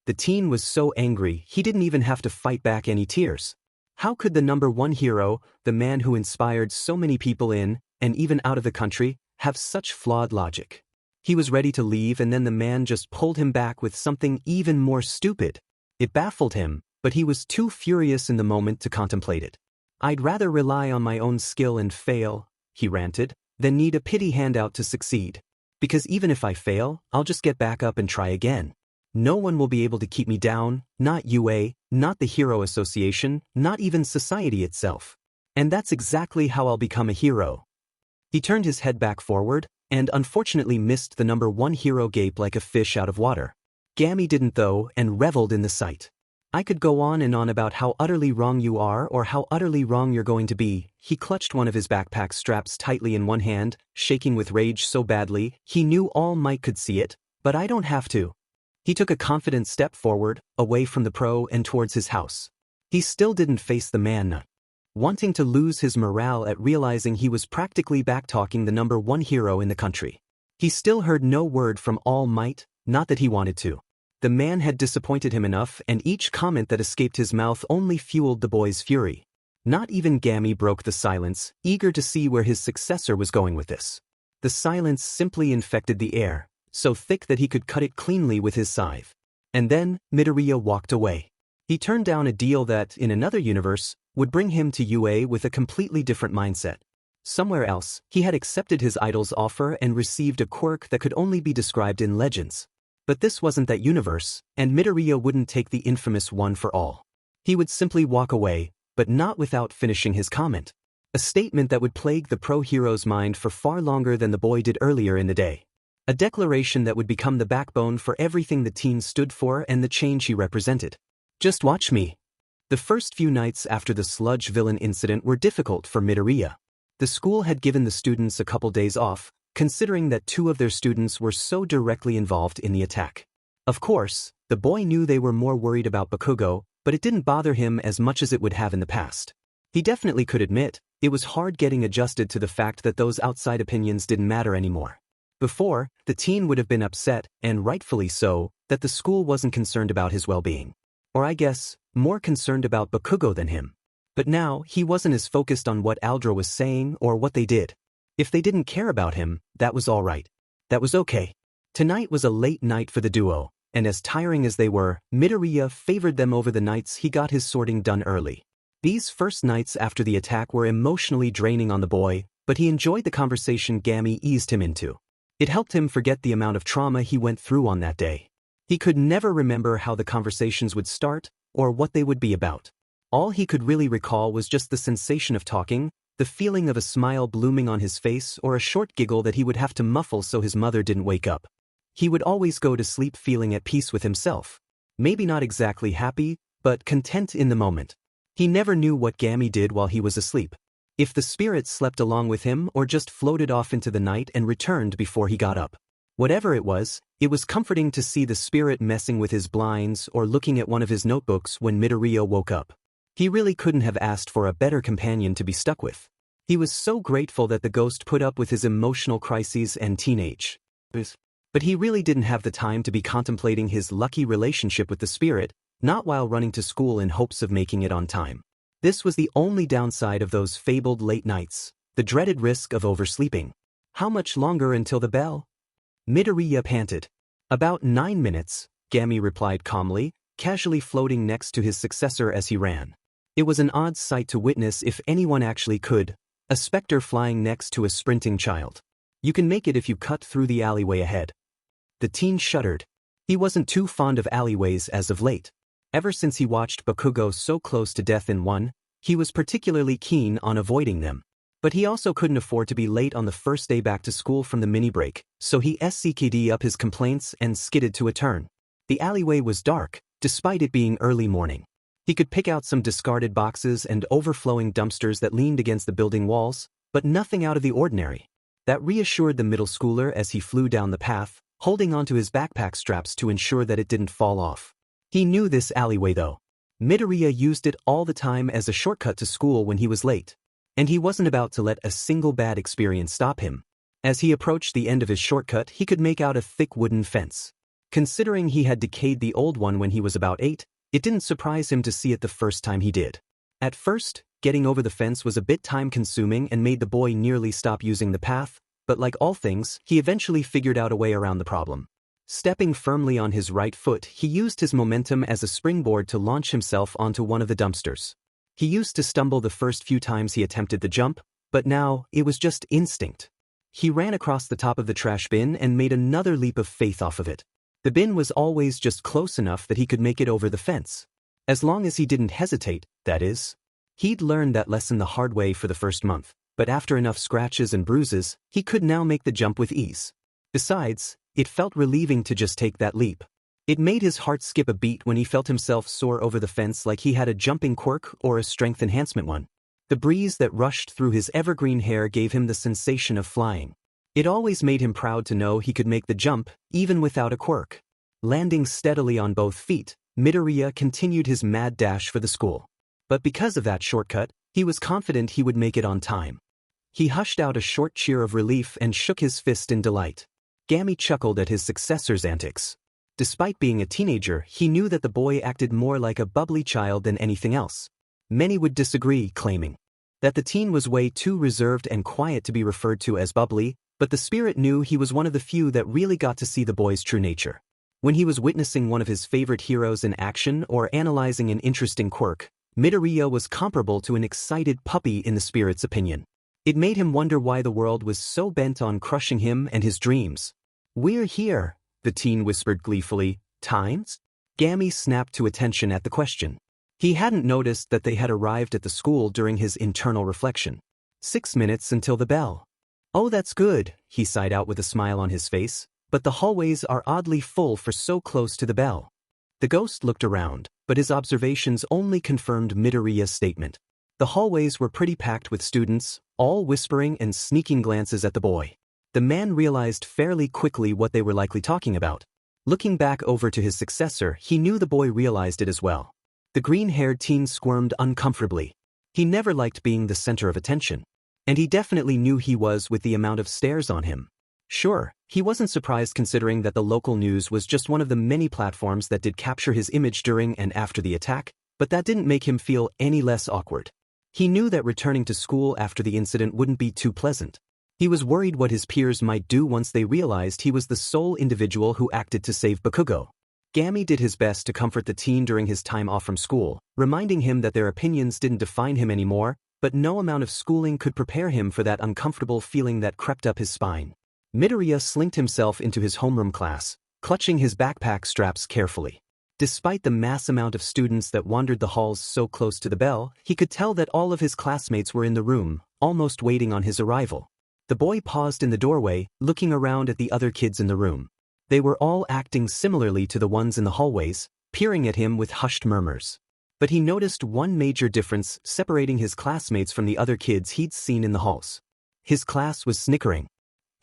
The teen was so angry he didn't even have to fight back any tears. How could the #1 hero, the man who inspired so many people in, and even out of the country, have such flawed logic? He was ready to leave and then the man just pulled him back with something even more stupid. It baffled him, but he was too furious in the moment to contemplate it. I'd rather rely on my own skill and fail, he ranted, than need a pity handout to succeed. Because even if I fail, I'll just get back up and try again. No one will be able to keep me down, not UA, not the Hero Association, not even society itself. And that's exactly how I'll become a hero. He turned his head back forward, and unfortunately missed the #1 hero gape like a fish out of water. Gami didn't though, and reveled in the sight. I could go on and on about how utterly wrong you are or how utterly wrong you're going to be. He clutched one of his backpack straps tightly in one hand, shaking with rage so badly, he knew All Might could see it, but I don't have to. He took a confident step forward, away from the pro and towards his house. He still didn't face the man, wanting to lose his morale at realizing he was practically backtalking the #1 hero in the country. He still heard no word from All Might, not that he wanted to. The man had disappointed him enough, and each comment that escaped his mouth only fueled the boy's fury. Not even Gami broke the silence, eager to see where his successor was going with this. The silence simply infected the air, so thick that he could cut it cleanly with his scythe. And then, Midoriya walked away. He turned down a deal that, in another universe, would bring him to UA with a completely different mindset. Somewhere else, he had accepted his idol's offer and received a quirk that could only be described in legends. But this wasn't that universe, and Midoriya wouldn't take the infamous one for all. He would simply walk away, but not without finishing his comment. A statement that would plague the pro-hero's mind for far longer than the boy did earlier in the day. A declaration that would become the backbone for everything the teen stood for and the change he represented. Just watch me. The first few nights after the sludge villain incident were difficult for Midoriya. The school had given the students a couple days off, considering that 2 of their students were so directly involved in the attack. Of course, the boy knew they were more worried about Bakugo, but it didn't bother him as much as it would have in the past. He definitely could admit, it was hard getting adjusted to the fact that those outside opinions didn't matter anymore. Before, the teen would have been upset, and rightfully so, that the school wasn't concerned about his well-being. Or I guess, more concerned about Bakugo than him. But now, he wasn't as focused on what Aldra was saying or what they did. If they didn't care about him, that was all right. That was okay. Tonight was a late night for the duo, and as tiring as they were, Midoriya favored them over the nights he got his sorting done early. These first nights after the attack were emotionally draining on the boy, but he enjoyed the conversation Gami eased him into. It helped him forget the amount of trauma he went through on that day. He could never remember how the conversations would start, or what they would be about. All he could really recall was just the sensation of talking, the feeling of a smile blooming on his face or a short giggle that he would have to muffle so his mother didn't wake up. He would always go to sleep feeling at peace with himself. Maybe not exactly happy, but content in the moment. He never knew what Gami did while he was asleep. If the spirit slept along with him or just floated off into the night and returned before he got up. Whatever it was comforting to see the spirit messing with his blinds or looking at one of his notebooks when Midoriya woke up. He really couldn't have asked for a better companion to be stuck with. He was so grateful that the ghost put up with his emotional crises and teenage. But he really didn't have the time to be contemplating his lucky relationship with the spirit, not while running to school in hopes of making it on time. This was the only downside of those fabled late nights, the dreaded risk of oversleeping. How much longer until the bell? Midoriya panted. About 9 minutes, Gami replied calmly, casually floating next to his successor as he ran. It was an odd sight to witness if anyone actually could, a specter flying next to a sprinting child. You can make it if you cut through the alleyway ahead. The teen shuddered. He wasn't too fond of alleyways as of late. Ever since he watched Bakugo so close to death in one, he was particularly keen on avoiding them. But he also couldn't afford to be late on the first day back to school from the mini-break, so he SCKD up his complaints and skidded to a turn. The alleyway was dark, despite it being early morning. He could pick out some discarded boxes and overflowing dumpsters that leaned against the building walls, but nothing out of the ordinary. That reassured the middle schooler as he flew down the path, holding onto his backpack straps to ensure that it didn't fall off. He knew this alleyway though. Midoriya used it all the time as a shortcut to school when he was late. And he wasn't about to let a single bad experience stop him. As he approached the end of his shortcut, he could make out a thick wooden fence. Considering he had decayed the old one when he was about 8, it didn't surprise him to see it the first time he did. At first, getting over the fence was a bit time-consuming and made the boy nearly stop using the path, but like all things, he eventually figured out a way around the problem. Stepping firmly on his right foot, he used his momentum as a springboard to launch himself onto one of the dumpsters. He used to stumble the first few times he attempted the jump, but now, it was just instinct. He ran across the top of the trash bin and made another leap of faith off of it. The bin was always just close enough that he could make it over the fence. As long as he didn't hesitate, that is. He'd learned that lesson the hard way for the first month, but after enough scratches and bruises, he could now make the jump with ease. Besides, it felt relieving to just take that leap. It made his heart skip a beat when he felt himself soar over the fence like he had a jumping quirk or a strength enhancement one. The breeze that rushed through his evergreen hair gave him the sensation of flying. It always made him proud to know he could make the jump, even without a quirk. Landing steadily on both feet, Midoriya continued his mad dash for the school. But because of that shortcut, he was confident he would make it on time. He hushed out a short cheer of relief and shook his fist in delight. Gami chuckled at his successor's antics. Despite being a teenager, he knew that the boy acted more like a bubbly child than anything else. Many would disagree, claiming that the teen was way too reserved and quiet to be referred to as bubbly, but the spirit knew he was one of the few that really got to see the boy's true nature. When he was witnessing one of his favorite heroes in action or analyzing an interesting quirk, Midoriya was comparable to an excited puppy in the spirit's opinion. It made him wonder why the world was so bent on crushing him and his dreams. "We're here," the teen whispered gleefully. "Times?" Gami snapped to attention at the question. He hadn't noticed that they had arrived at the school during his internal reflection. 6 minutes until the bell. "Oh, that's good," he sighed out with a smile on his face, "but the hallways are oddly full for so close to the bell." The ghost looked around, but his observations only confirmed Midoriya's statement. The hallways were pretty packed with students, all whispering and sneaking glances at the boy. The man realized fairly quickly what they were likely talking about. Looking back over to his successor, he knew the boy realized it as well. The green-haired teen squirmed uncomfortably. He never liked being the center of attention. And he definitely knew he was with the amount of stares on him. Sure, he wasn't surprised considering that the local news was just one of the many platforms that did capture his image during and after the attack, but that didn't make him feel any less awkward. He knew that returning to school after the incident wouldn't be too pleasant. He was worried what his peers might do once they realized he was the sole individual who acted to save Bakugo. Gami did his best to comfort the teen during his time off from school, reminding him that their opinions didn't define him anymore, but no amount of schooling could prepare him for that uncomfortable feeling that crept up his spine. Midoriya slinked himself into his homeroom class, clutching his backpack straps carefully. Despite the mass amount of students that wandered the halls so close to the bell, he could tell that all of his classmates were in the room, almost waiting on his arrival. The boy paused in the doorway, looking around at the other kids in the room. They were all acting similarly to the ones in the hallways, peering at him with hushed murmurs. But he noticed one major difference separating his classmates from the other kids he'd seen in the halls. His class was snickering.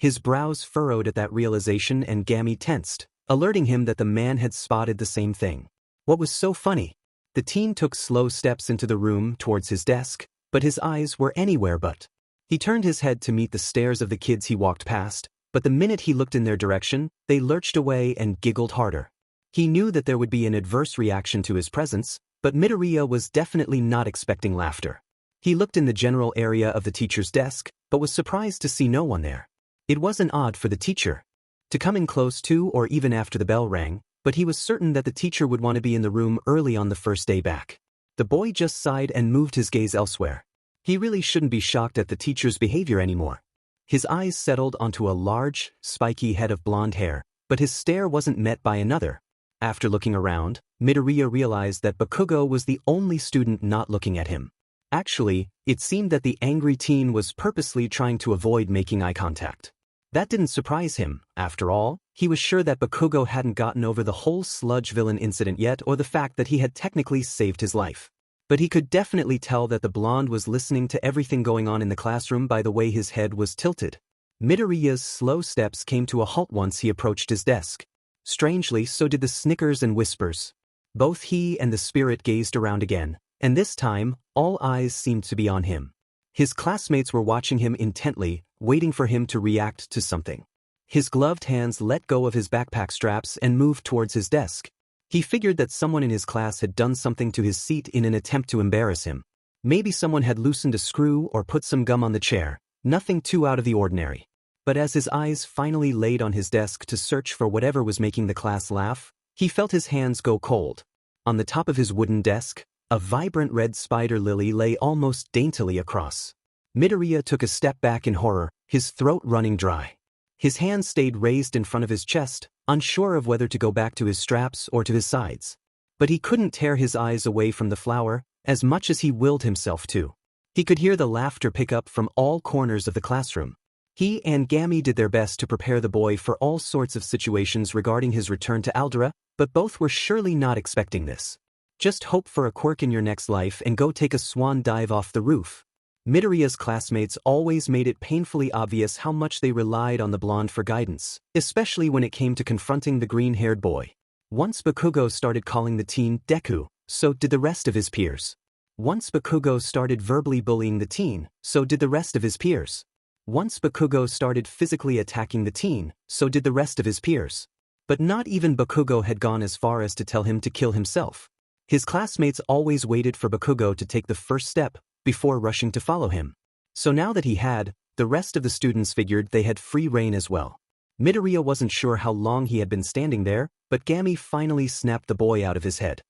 His brows furrowed at that realization and Gami tensed, alerting him that the man had spotted the same thing. What was so funny? The teen took slow steps into the room towards his desk, but his eyes were anywhere but. He turned his head to meet the stares of the kids he walked past, but the minute he looked in their direction, they lurched away and giggled harder. He knew that there would be an adverse reaction to his presence, but Midoriya was definitely not expecting laughter. He looked in the general area of the teacher's desk, but was surprised to see no one there. It wasn't odd for the teacher to come in close to or even after the bell rang, but he was certain that the teacher would want to be in the room early on the first day back. The boy just sighed and moved his gaze elsewhere. He really shouldn't be shocked at the teacher's behavior anymore. His eyes settled onto a large, spiky head of blonde hair, but his stare wasn't met by another. After looking around, Midoriya realized that Bakugo was the only student not looking at him. Actually, it seemed that the angry teen was purposely trying to avoid making eye contact. That didn't surprise him. After all, he was sure that Bakugo hadn't gotten over the whole sludge villain incident yet or the fact that he had technically saved his life. But he could definitely tell that the blonde was listening to everything going on in the classroom by the way his head was tilted. Midoriya's slow steps came to a halt once he approached his desk. Strangely, so did the snickers and whispers. Both he and the spirit gazed around again, and this time, all eyes seemed to be on him. His classmates were watching him intently, waiting for him to react to something. His gloved hands let go of his backpack straps and moved towards his desk. He figured that someone in his class had done something to his seat in an attempt to embarrass him. Maybe someone had loosened a screw or put some gum on the chair, nothing too out of the ordinary. But as his eyes finally laid on his desk to search for whatever was making the class laugh, he felt his hands go cold. On the top of his wooden desk, a vibrant red spider lily lay almost daintily across. Midoriya took a step back in horror, his throat running dry. His hands stayed raised in front of his chest, unsure of whether to go back to his straps or to his sides. But he couldn't tear his eyes away from the flower, as much as he willed himself to. He could hear the laughter pick up from all corners of the classroom. He and Gami did their best to prepare the boy for all sorts of situations regarding his return to Aldera, but both were surely not expecting this. Just hope for a quirk in your next life and go take a swan dive off the roof. Midoriya's classmates always made it painfully obvious how much they relied on the blonde for guidance, especially when it came to confronting the green-haired boy. Once Bakugo started calling the teen Deku, so did the rest of his peers. Once Bakugo started verbally bullying the teen, so did the rest of his peers. Once Bakugo started physically attacking the teen, so did the rest of his peers. But not even Bakugo had gone as far as to tell him to kill himself. His classmates always waited for Bakugo to take the first step, before rushing to follow him. So now that he had, the rest of the students figured they had free rein as well. Midoriya wasn't sure how long he had been standing there, but Gami finally snapped the boy out of his head.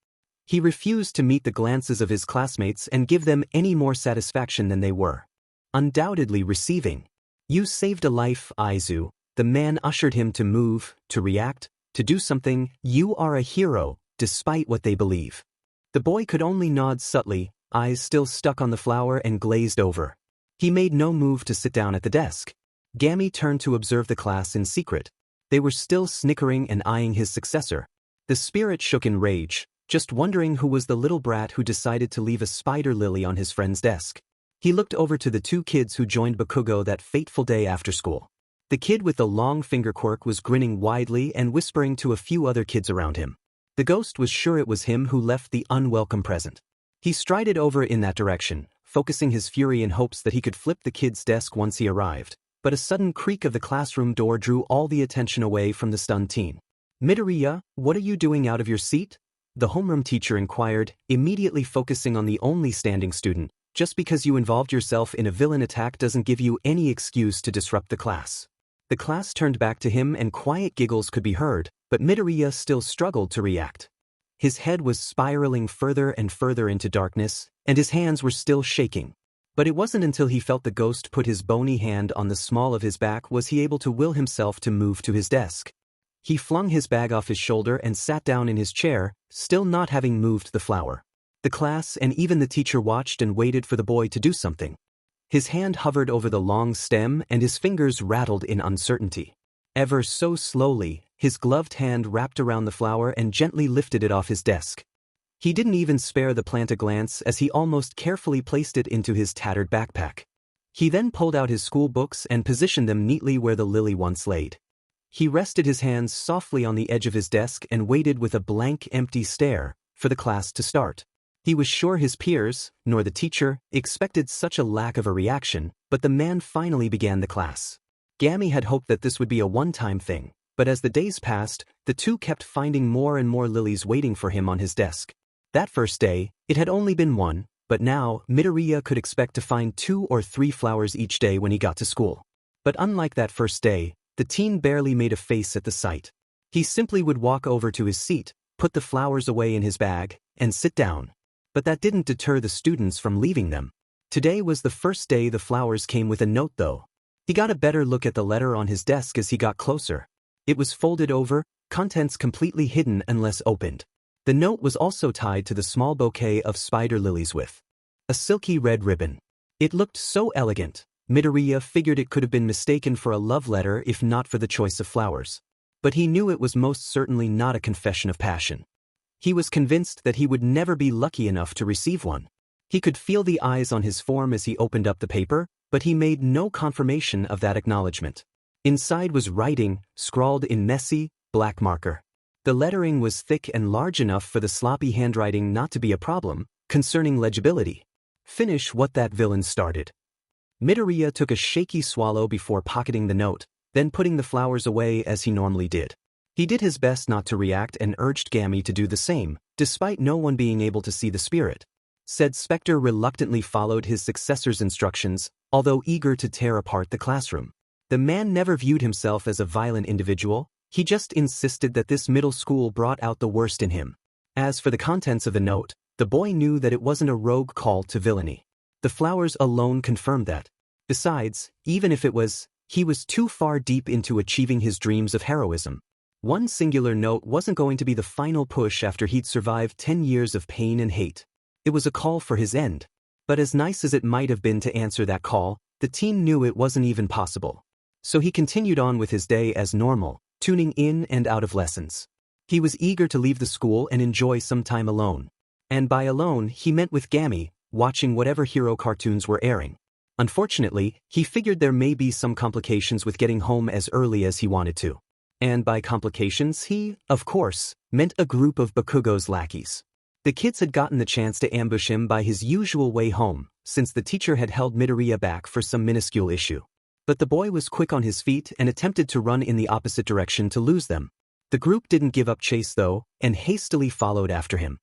He refused to meet the glances of his classmates and give them any more satisfaction than they were undoubtedly receiving. You saved a life, Aizu. The man ushered him to move, to react, to do something. You are a hero, despite what they believe. The boy could only nod subtly, eyes still stuck on the flower and glazed over. He made no move to sit down at the desk. Gami turned to observe the class in secret. They were still snickering and eyeing his successor. The spirit shook in rage, just wondering who was the little brat who decided to leave a spider lily on his friend's desk. He looked over to the two kids who joined Bakugo that fateful day after school. The kid with the long finger quirk was grinning widely and whispering to a few other kids around him. The ghost was sure it was him who left the unwelcome present. He strided over in that direction, focusing his fury in hopes that he could flip the kid's desk once he arrived, but a sudden creak of the classroom door drew all the attention away from the stunned teen. Midoriya, what are you doing out of your seat? The homeroom teacher inquired, immediately focusing on the only standing student. Just because you involved yourself in a villain attack doesn't give you any excuse to disrupt the class. The class turned back to him and quiet giggles could be heard, but Midoriya still struggled to react. His head was spiraling further and further into darkness, and his hands were still shaking. But it wasn't until he felt the ghost put his bony hand on the small of his back was he able to will himself to move to his desk. He flung his bag off his shoulder and sat down in his chair, still not having moved the flower. The class and even the teacher watched and waited for the boy to do something. His hand hovered over the long stem and his fingers rattled in uncertainty. Ever so slowly, his gloved hand wrapped around the flower and gently lifted it off his desk. He didn't even spare the plant a glance as he almost carefully placed it into his tattered backpack. He then pulled out his school books and positioned them neatly where the lily once laid. He rested his hands softly on the edge of his desk and waited with a blank, empty stare for the class to start. He was sure his peers, nor the teacher, expected such a lack of a reaction, but the man finally began the class. Gami had hoped that this would be a one-time thing, but as the days passed, the two kept finding more and more lilies waiting for him on his desk. That first day, it had only been one, but now Midoriya could expect to find 2 or 3 flowers each day when he got to school. But unlike that first day, the teen barely made a face at the sight. He simply would walk over to his seat, put the flowers away in his bag, and sit down. But that didn't deter the students from leaving them. Today was the first day the flowers came with a note though. He got a better look at the letter on his desk as he got closer. It was folded over, contents completely hidden unless opened. The note was also tied to the small bouquet of spider lilies with a silky red ribbon. It looked so elegant, Midoriya figured it could have been mistaken for a love letter if not for the choice of flowers. But he knew it was most certainly not a confession of passion. He was convinced that he would never be lucky enough to receive one. He could feel the eyes on his form as he opened up the paper, but he made no confirmation of that acknowledgement. Inside was writing, scrawled in messy, black marker. The lettering was thick and large enough for the sloppy handwriting not to be a problem, concerning legibility. Finish what that villain started. Midoriya took a shaky swallow before pocketing the note, then putting the flowers away as he normally did. He did his best not to react and urged Gami to do the same, despite no one being able to see the spirit. Said Spectre reluctantly followed his successor's instructions, although eager to tear apart the classroom. The man never viewed himself as a violent individual, he just insisted that this middle school brought out the worst in him. As for the contents of the note, the boy knew that it wasn't a rogue call to villainy. The flowers alone confirmed that. Besides, even if it was, he was too far deep into achieving his dreams of heroism. One singular note wasn't going to be the final push after he'd survived 10 years of pain and hate. It was a call for his end. But as nice as it might have been to answer that call, the teen knew it wasn't even possible. So he continued on with his day as normal, tuning in and out of lessons. He was eager to leave the school and enjoy some time alone. And by alone, he meant with Gami, watching whatever hero cartoons were airing. Unfortunately, he figured there may be some complications with getting home as early as he wanted to. And by complications he, of course, meant a group of Bakugo's lackeys. The kids had gotten the chance to ambush him by his usual way home, since the teacher had held Midoriya back for some minuscule issue. But the boy was quick on his feet and attempted to run in the opposite direction to lose them. The group didn't give up chase though, and hastily followed after him.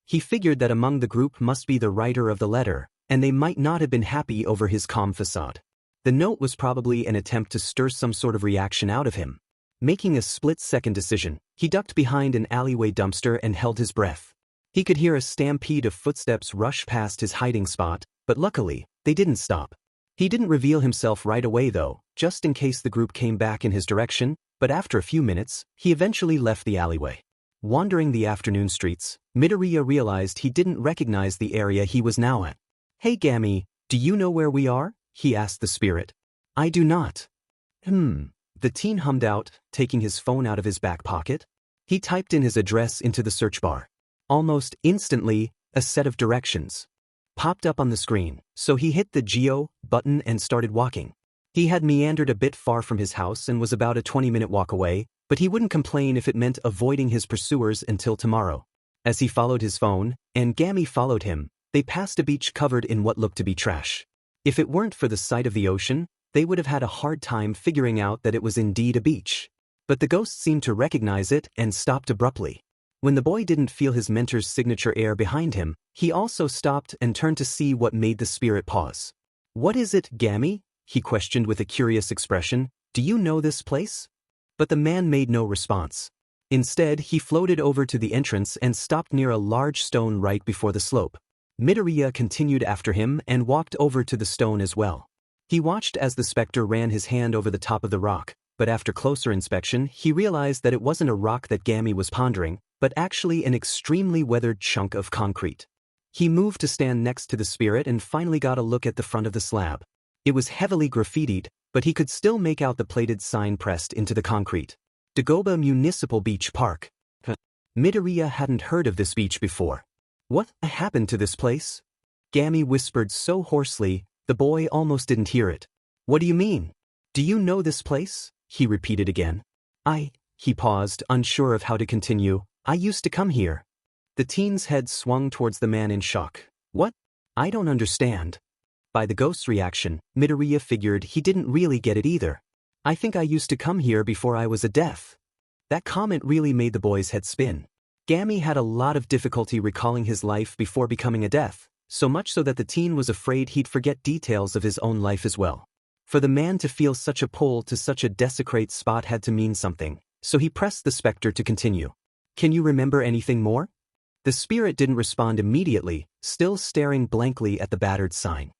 He figured that among the group must be the writer of the letter, and they might not have been happy over his calm facade. The note was probably an attempt to stir some sort of reaction out of him. Making a split-second decision, he ducked behind an alleyway dumpster and held his breath. He could hear a stampede of footsteps rush past his hiding spot, but luckily, they didn't stop. He didn't reveal himself right away though, just in case the group came back in his direction, but after a few minutes, he eventually left the alleyway. Wandering the afternoon streets, Midoriya realized he didn't recognize the area he was now at. "Hey Gami, do you know where we are?" he asked the spirit. "I do not." The teen hummed out, taking his phone out of his back pocket. He typed in his address into the search bar. Almost instantly, a set of directions popped up on the screen, so he hit the Geo button and started walking. He had meandered a bit far from his house and was about a 20-minute walk away, but he wouldn't complain if it meant avoiding his pursuers until tomorrow. As he followed his phone, and Gami followed him, they passed a beach covered in what looked to be trash. If it weren't for the sight of the ocean, they would have had a hard time figuring out that it was indeed a beach. But the ghost seemed to recognize it and stopped abruptly. When the boy didn't feel his mentor's signature air behind him, he also stopped and turned to see what made the spirit pause. "What is it, Gami?" he questioned with a curious expression. "Do you know this place?" But the man made no response. Instead, he floated over to the entrance and stopped near a large stone right before the slope. Midoriya continued after him and walked over to the stone as well. He watched as the specter ran his hand over the top of the rock, but after closer inspection, he realized that it wasn't a rock that Gami was pondering, but actually an extremely weathered chunk of concrete. He moved to stand next to the spirit and finally got a look at the front of the slab. It was heavily graffitied, but he could still make out the plated sign pressed into the concrete. Dagoba Municipal Beach Park. Midoriya hadn't heard of this beach before. "What happened to this place?" Gami whispered so hoarsely The boy almost didn't hear it. What do you mean? Do you know this place? He repeated again. He paused, unsure of how to continue. I used to come here. The teen's head swung towards the man in shock. What? I don't understand. By the ghost's reaction, Midoriya figured he didn't really get it either. I think I used to come here before I was a death. That comment really made the boy's head spin. Gami had a lot of difficulty recalling his life before becoming a death, so much so that the teen was afraid he'd forget details of his own life as well. For the man to feel such a pull to such a desecrate spot had to mean something, so he pressed the specter to continue. Can you remember anything more? The spirit didn't respond immediately, still staring blankly at the battered sign.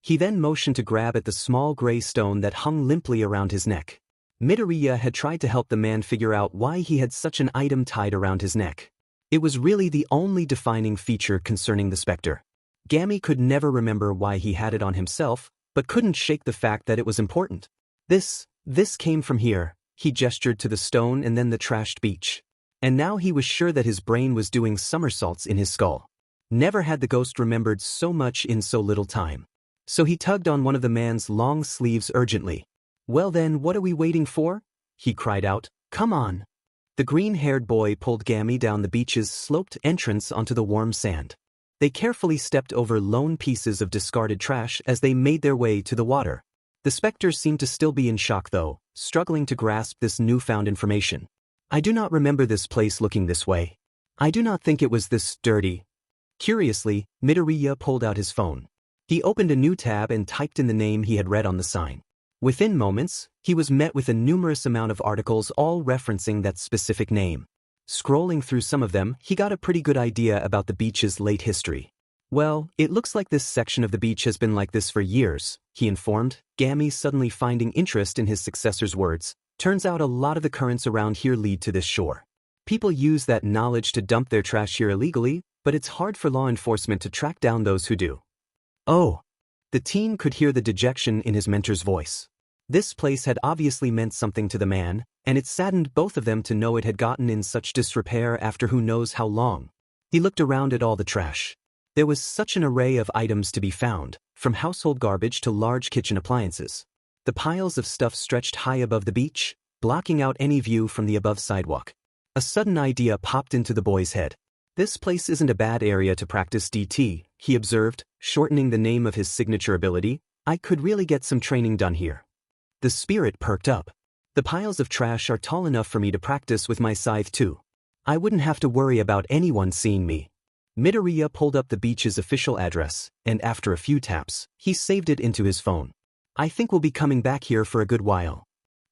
He then motioned to grab at the small gray stone that hung limply around his neck. Midoriya had tried to help the man figure out why he had such an item tied around his neck. It was really the only defining feature concerning the specter. Gami could never remember why he had it on himself, but couldn't shake the fact that it was important. This came from here. He gestured to the stone and then the trashed beach. And now he was sure that his brain was doing somersaults in his skull. Never had the ghost remembered so much in so little time. So he tugged on one of the man's long sleeves urgently. Well then, what are we waiting for? He cried out. Come on. The green-haired boy pulled Gami down the beach's sloped entrance onto the warm sand. They carefully stepped over lone pieces of discarded trash as they made their way to the water. The specter seemed to still be in shock though, struggling to grasp this newfound information. I do not remember this place looking this way. I do not think it was this dirty. Curiously, Midoriya pulled out his phone. He opened a new tab and typed in the name he had read on the sign. Within moments, he was met with a numerous amount of articles all referencing that specific name. Scrolling through some of them, he got a pretty good idea about the beach's late history. Well, it looks like this section of the beach has been like this for years, he informed, Gami suddenly finding interest in his successor's words. Turns out a lot of the currents around here lead to this shore. People use that knowledge to dump their trash here illegally, but it's hard for law enforcement to track down those who do. Oh. The teen could hear the dejection in his mentor's voice. This place had obviously meant something to the man, and it saddened both of them to know it had gotten in such disrepair after who knows how long. He looked around at all the trash. There was such an array of items to be found, from household garbage to large kitchen appliances. The piles of stuff stretched high above the beach, blocking out any view from the above sidewalk. A sudden idea popped into the boy's head. This place isn't a bad area to practice DT, he observed, shortening the name of his signature ability. I could really get some training done here. The spirit perked up. The piles of trash are tall enough for me to practice with my scythe too. I wouldn't have to worry about anyone seeing me. Midoriya pulled up the beach's official address, and after a few taps, he saved it into his phone. I think we'll be coming back here for a good while.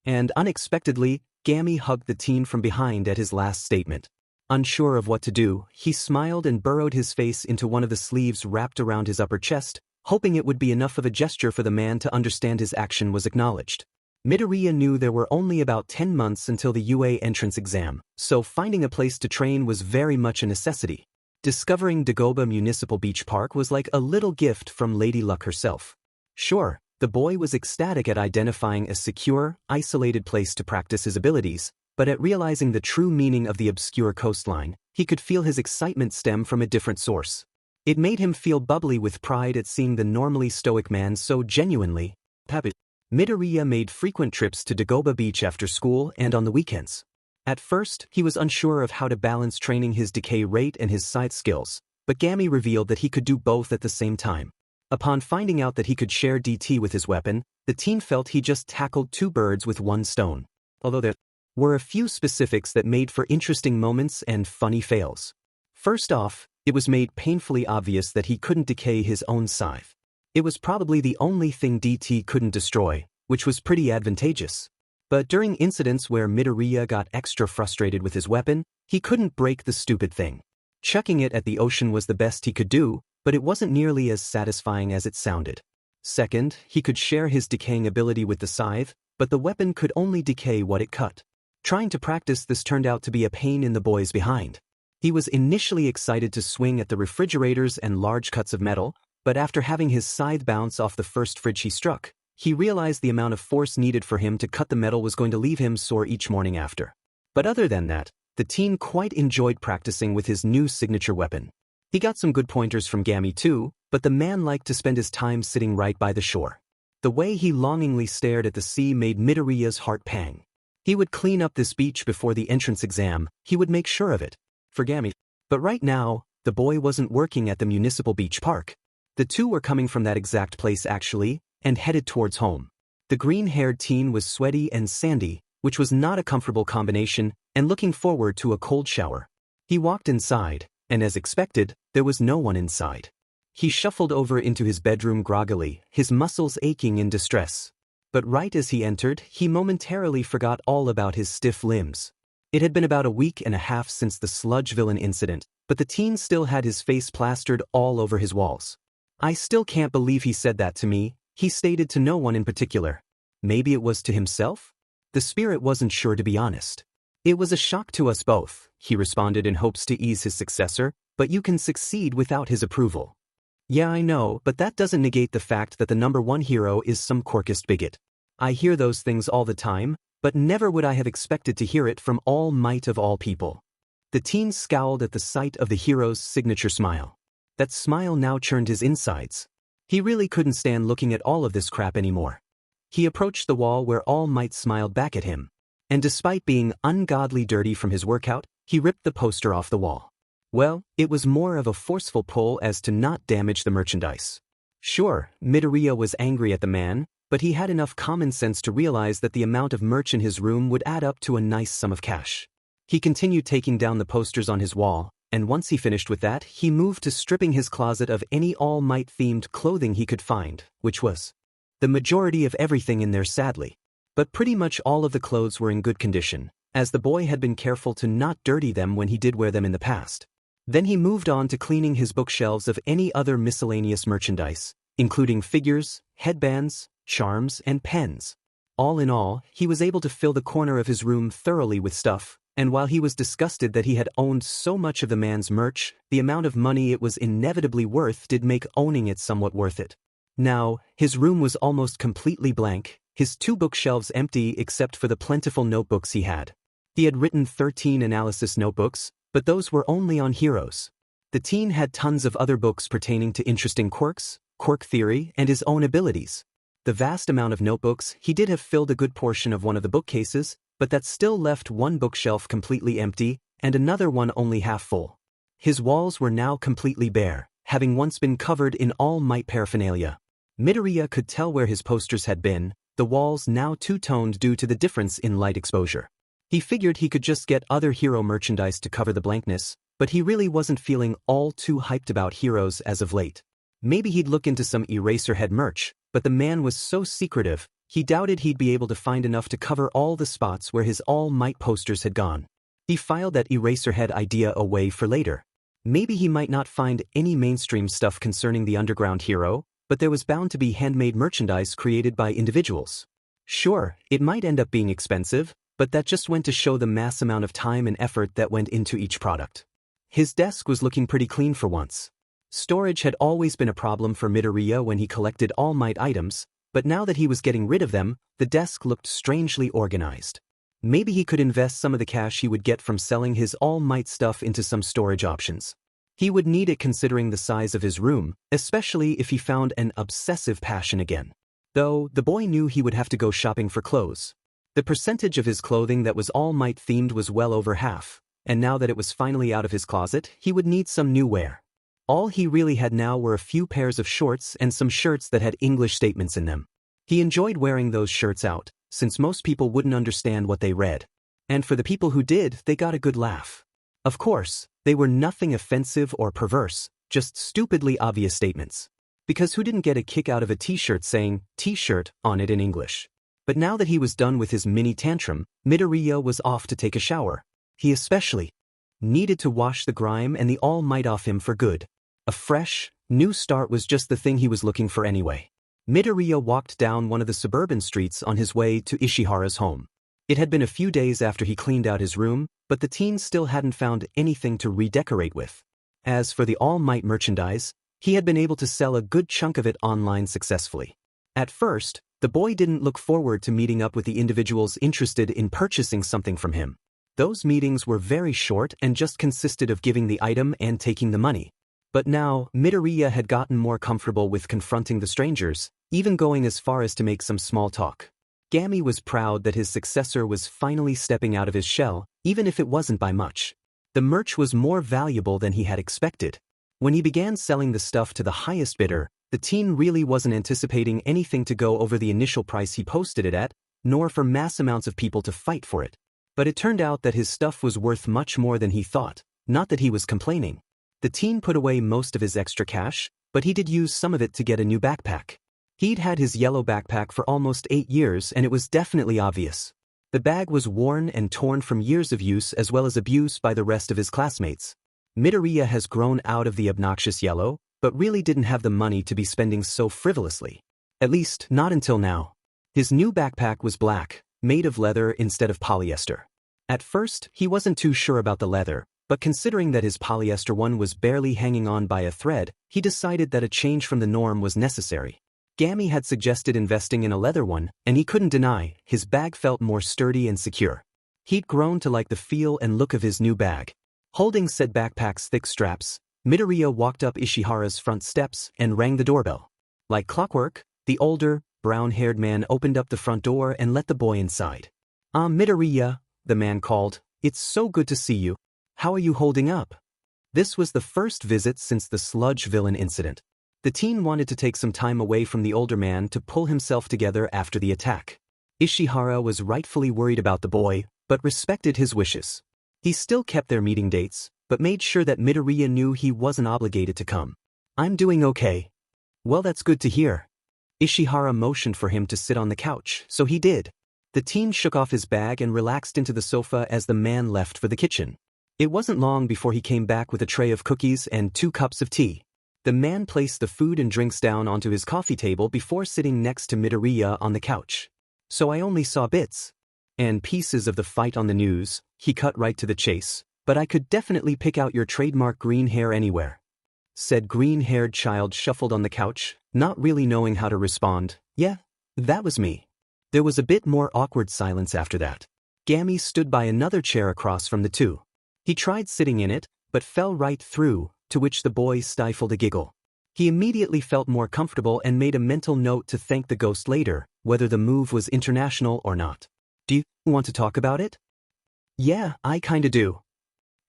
And unexpectedly, Gami hugged the teen from behind at his last statement. Unsure of what to do, he smiled and burrowed his face into one of the sleeves wrapped around his upper chest, hoping it would be enough of a gesture for the man to understand his action was acknowledged. Midoriya knew there were only about 10 months until the UA entrance exam, so finding a place to train was very much a necessity. Discovering Dagoba Municipal Beach Park was like a little gift from Lady Luck herself. Sure, the boy was ecstatic at identifying a secure, isolated place to practice his abilities, but at realizing the true meaning of the obscure coastline, he could feel his excitement stem from a different source. It made him feel bubbly with pride at seeing the normally stoic man so genuinely happy. Midoriya made frequent trips to Dagoba Beach after school and on the weekends. At first, he was unsure of how to balance training his decay rate and his side skills, but Gami revealed that he could do both at the same time. Upon finding out that he could share DT with his weapon, the teen felt he just tackled two birds with one stone. Although there were a few specifics that made for interesting moments and funny fails. First off, it was made painfully obvious that he couldn't decay his own scythe. It was probably the only thing DT couldn't destroy, which was pretty advantageous. But during incidents where Midoriya got extra frustrated with his weapon, he couldn't break the stupid thing. Chucking it at the ocean was the best he could do, but it wasn't nearly as satisfying as it sounded. Second, he could share his decaying ability with the scythe, but the weapon could only decay what it cut. Trying to practice this turned out to be a pain in the boy's behind. He was initially excited to swing at the refrigerators and large cuts of metal, but after having his scythe bounce off the first fridge he struck, he realized the amount of force needed for him to cut the metal was going to leave him sore each morning after. But other than that, the teen quite enjoyed practicing with his new signature weapon. He got some good pointers from Gami too, but the man liked to spend his time sitting right by the shore. The way he longingly stared at the sea made Midoriya's heart pang. He would clean up this beach before the entrance exam, he would make sure of it. For Gami. But right now, the boy wasn't working at the municipal beach park. The two were coming from that exact place actually, and headed towards home. The green-haired teen was sweaty and sandy, which was not a comfortable combination, and looking forward to a cold shower. He walked inside, and as expected, there was no one inside. He shuffled over into his bedroom groggily, his muscles aching in distress. But right as he entered, he momentarily forgot all about his stiff limbs. It had been about a week and a half since the sludge villain incident, but the teen still had his face plastered all over his walls. "I still can't believe he said that to me," he stated to no one in particular. Maybe it was to himself? The spirit wasn't sure, to be honest. "It was a shock to us both," he responded in hopes to ease his successor, "but you can succeed without his approval." "Yeah, I know, but that doesn't negate the fact that the #1 hero is some quirkist bigot. I hear those things all the time, but never would I have expected to hear it from All Might of all people." The teen scowled at the sight of the hero's signature smile. That smile now churned his insides. He really couldn't stand looking at all of this crap anymore. He approached the wall where All Might smiled back at him. And despite being ungodly dirty from his workout, he ripped the poster off the wall. Well, it was more of a forceful pull as to not damage the merchandise. Sure, Midoriya was angry at the man, but he had enough common sense to realize that the amount of merch in his room would add up to a nice sum of cash. He continued taking down the posters on his wall, and once he finished with that, he moved to stripping his closet of any All Might-themed clothing he could find, which was the majority of everything in there, sadly. But pretty much all of the clothes were in good condition, as the boy had been careful to not dirty them when he did wear them in the past. Then he moved on to cleaning his bookshelves of any other miscellaneous merchandise, including figures, headbands, charms, and pens. All in all, he was able to fill the corner of his room thoroughly with stuff, and while he was disgusted that he had owned so much of the man's merch, the amount of money it was inevitably worth did make owning it somewhat worth it. Now, his room was almost completely blank, his 2 bookshelves empty except for the plentiful notebooks he had. He had written 13 analysis notebooks, but those were only on heroes. The teen had tons of other books pertaining to interesting quirks, quirk theory, and his own abilities. The vast amount of notebooks, he did have filled a good portion of one of the bookcases, but that still left one bookshelf completely empty, and another one only half full. His walls were now completely bare, having once been covered in All Might paraphernalia. Midoriya could tell where his posters had been, the walls now two-toned due to the difference in light exposure. He figured he could just get other hero merchandise to cover the blankness, but he really wasn't feeling all too hyped about heroes as of late. Maybe he'd look into some Eraserhead merch, but the man was so secretive, he doubted he'd be able to find enough to cover all the spots where his All Might posters had gone. He filed that Eraserhead idea away for later. Maybe he might not find any mainstream stuff concerning the underground hero, but there was bound to be handmade merchandise created by individuals. Sure, it might end up being expensive, but that just went to show the mass amount of time and effort that went into each product. His desk was looking pretty clean for once. Storage had always been a problem for Midoriya when he collected All Might items, but now that he was getting rid of them, the desk looked strangely organized. Maybe he could invest some of the cash he would get from selling his All Might stuff into some storage options. He would need it considering the size of his room, especially if he found an obsessive passion again. Though, the boy knew he would have to go shopping for clothes. The percentage of his clothing that was All Might themed was well over half, and now that it was finally out of his closet, he would need some new wear. All he really had now were a few pairs of shorts and some shirts that had English statements in them. He enjoyed wearing those shirts out, since most people wouldn't understand what they read. And for the people who did, they got a good laugh. Of course, they were nothing offensive or perverse, just stupidly obvious statements. Because who didn't get a kick out of a t-shirt saying, "T-shirt," on it in English? But now that he was done with his mini tantrum, Midoriya was off to take a shower. He especially needed to wash the grime and the All Might off him for good. A fresh, new start was just the thing he was looking for anyway. Midoriya walked down one of the suburban streets on his way to Ishihara's home. It had been a few days after he cleaned out his room, but the teen still hadn't found anything to redecorate with. As for the All Might merchandise, he had been able to sell a good chunk of it online successfully. At first, the boy didn't look forward to meeting up with the individuals interested in purchasing something from him. Those meetings were very short and just consisted of giving the item and taking the money. But now, Midoriya had gotten more comfortable with confronting the strangers, even going as far as to make some small talk. Gami was proud that his successor was finally stepping out of his shell, even if it wasn't by much. The merch was more valuable than he had expected. When he began selling the stuff to the highest bidder, the teen really wasn't anticipating anything to go over the initial price he posted it at, nor for mass amounts of people to fight for it. But it turned out that his stuff was worth much more than he thought, not that he was complaining. The teen put away most of his extra cash, but he did use some of it to get a new backpack. He'd had his yellow backpack for almost 8 years and it was definitely obvious. The bag was worn and torn from years of use as well as abuse by the rest of his classmates. Midoriya has grown out of the obnoxious yellow, but really didn't have the money to be spending so frivolously. At least, not until now. His new backpack was black, made of leather instead of polyester. At first, he wasn't too sure about the leather, but considering that his polyester one was barely hanging on by a thread, he decided that a change from the norm was necessary. Gami had suggested investing in a leather one, and he couldn't deny, his bag felt more sturdy and secure. He'd grown to like the feel and look of his new bag. Holding said backpack's thick straps, Midoriya walked up Ishihara's front steps and rang the doorbell. Like clockwork, the older, brown-haired man opened up the front door and let the boy inside. Midoriya, the man called, "It's so good to see you. How are you holding up?" This was the first visit since the sludge villain incident. The teen wanted to take some time away from the older man to pull himself together after the attack. Ishihara was rightfully worried about the boy, but respected his wishes. He still kept their meeting dates, but made sure that Midoriya knew he wasn't obligated to come. "I'm doing okay." "Well, that's good to hear." Ishihara motioned for him to sit on the couch, so he did. The teen shook off his bag and relaxed into the sofa as the man left for the kitchen. It wasn't long before he came back with a tray of cookies and 2 cups of tea. The man placed the food and drinks down onto his coffee table before sitting next to Midoriya on the couch. "So I only saw bits and pieces of the fight on the news," he cut right to the chase, "but I could definitely pick out your trademark green hair anywhere." Said green-haired child shuffled on the couch, not really knowing how to respond. "Yeah, that was me." There was a bit more awkward silence after that. Gami stood by another chair across from the two. He tried sitting in it, but fell right through, to which the boy stifled a giggle. He immediately felt more comfortable and made a mental note to thank the ghost later, whether the move was international or not. "Do you want to talk about it?" "Yeah, I kinda do."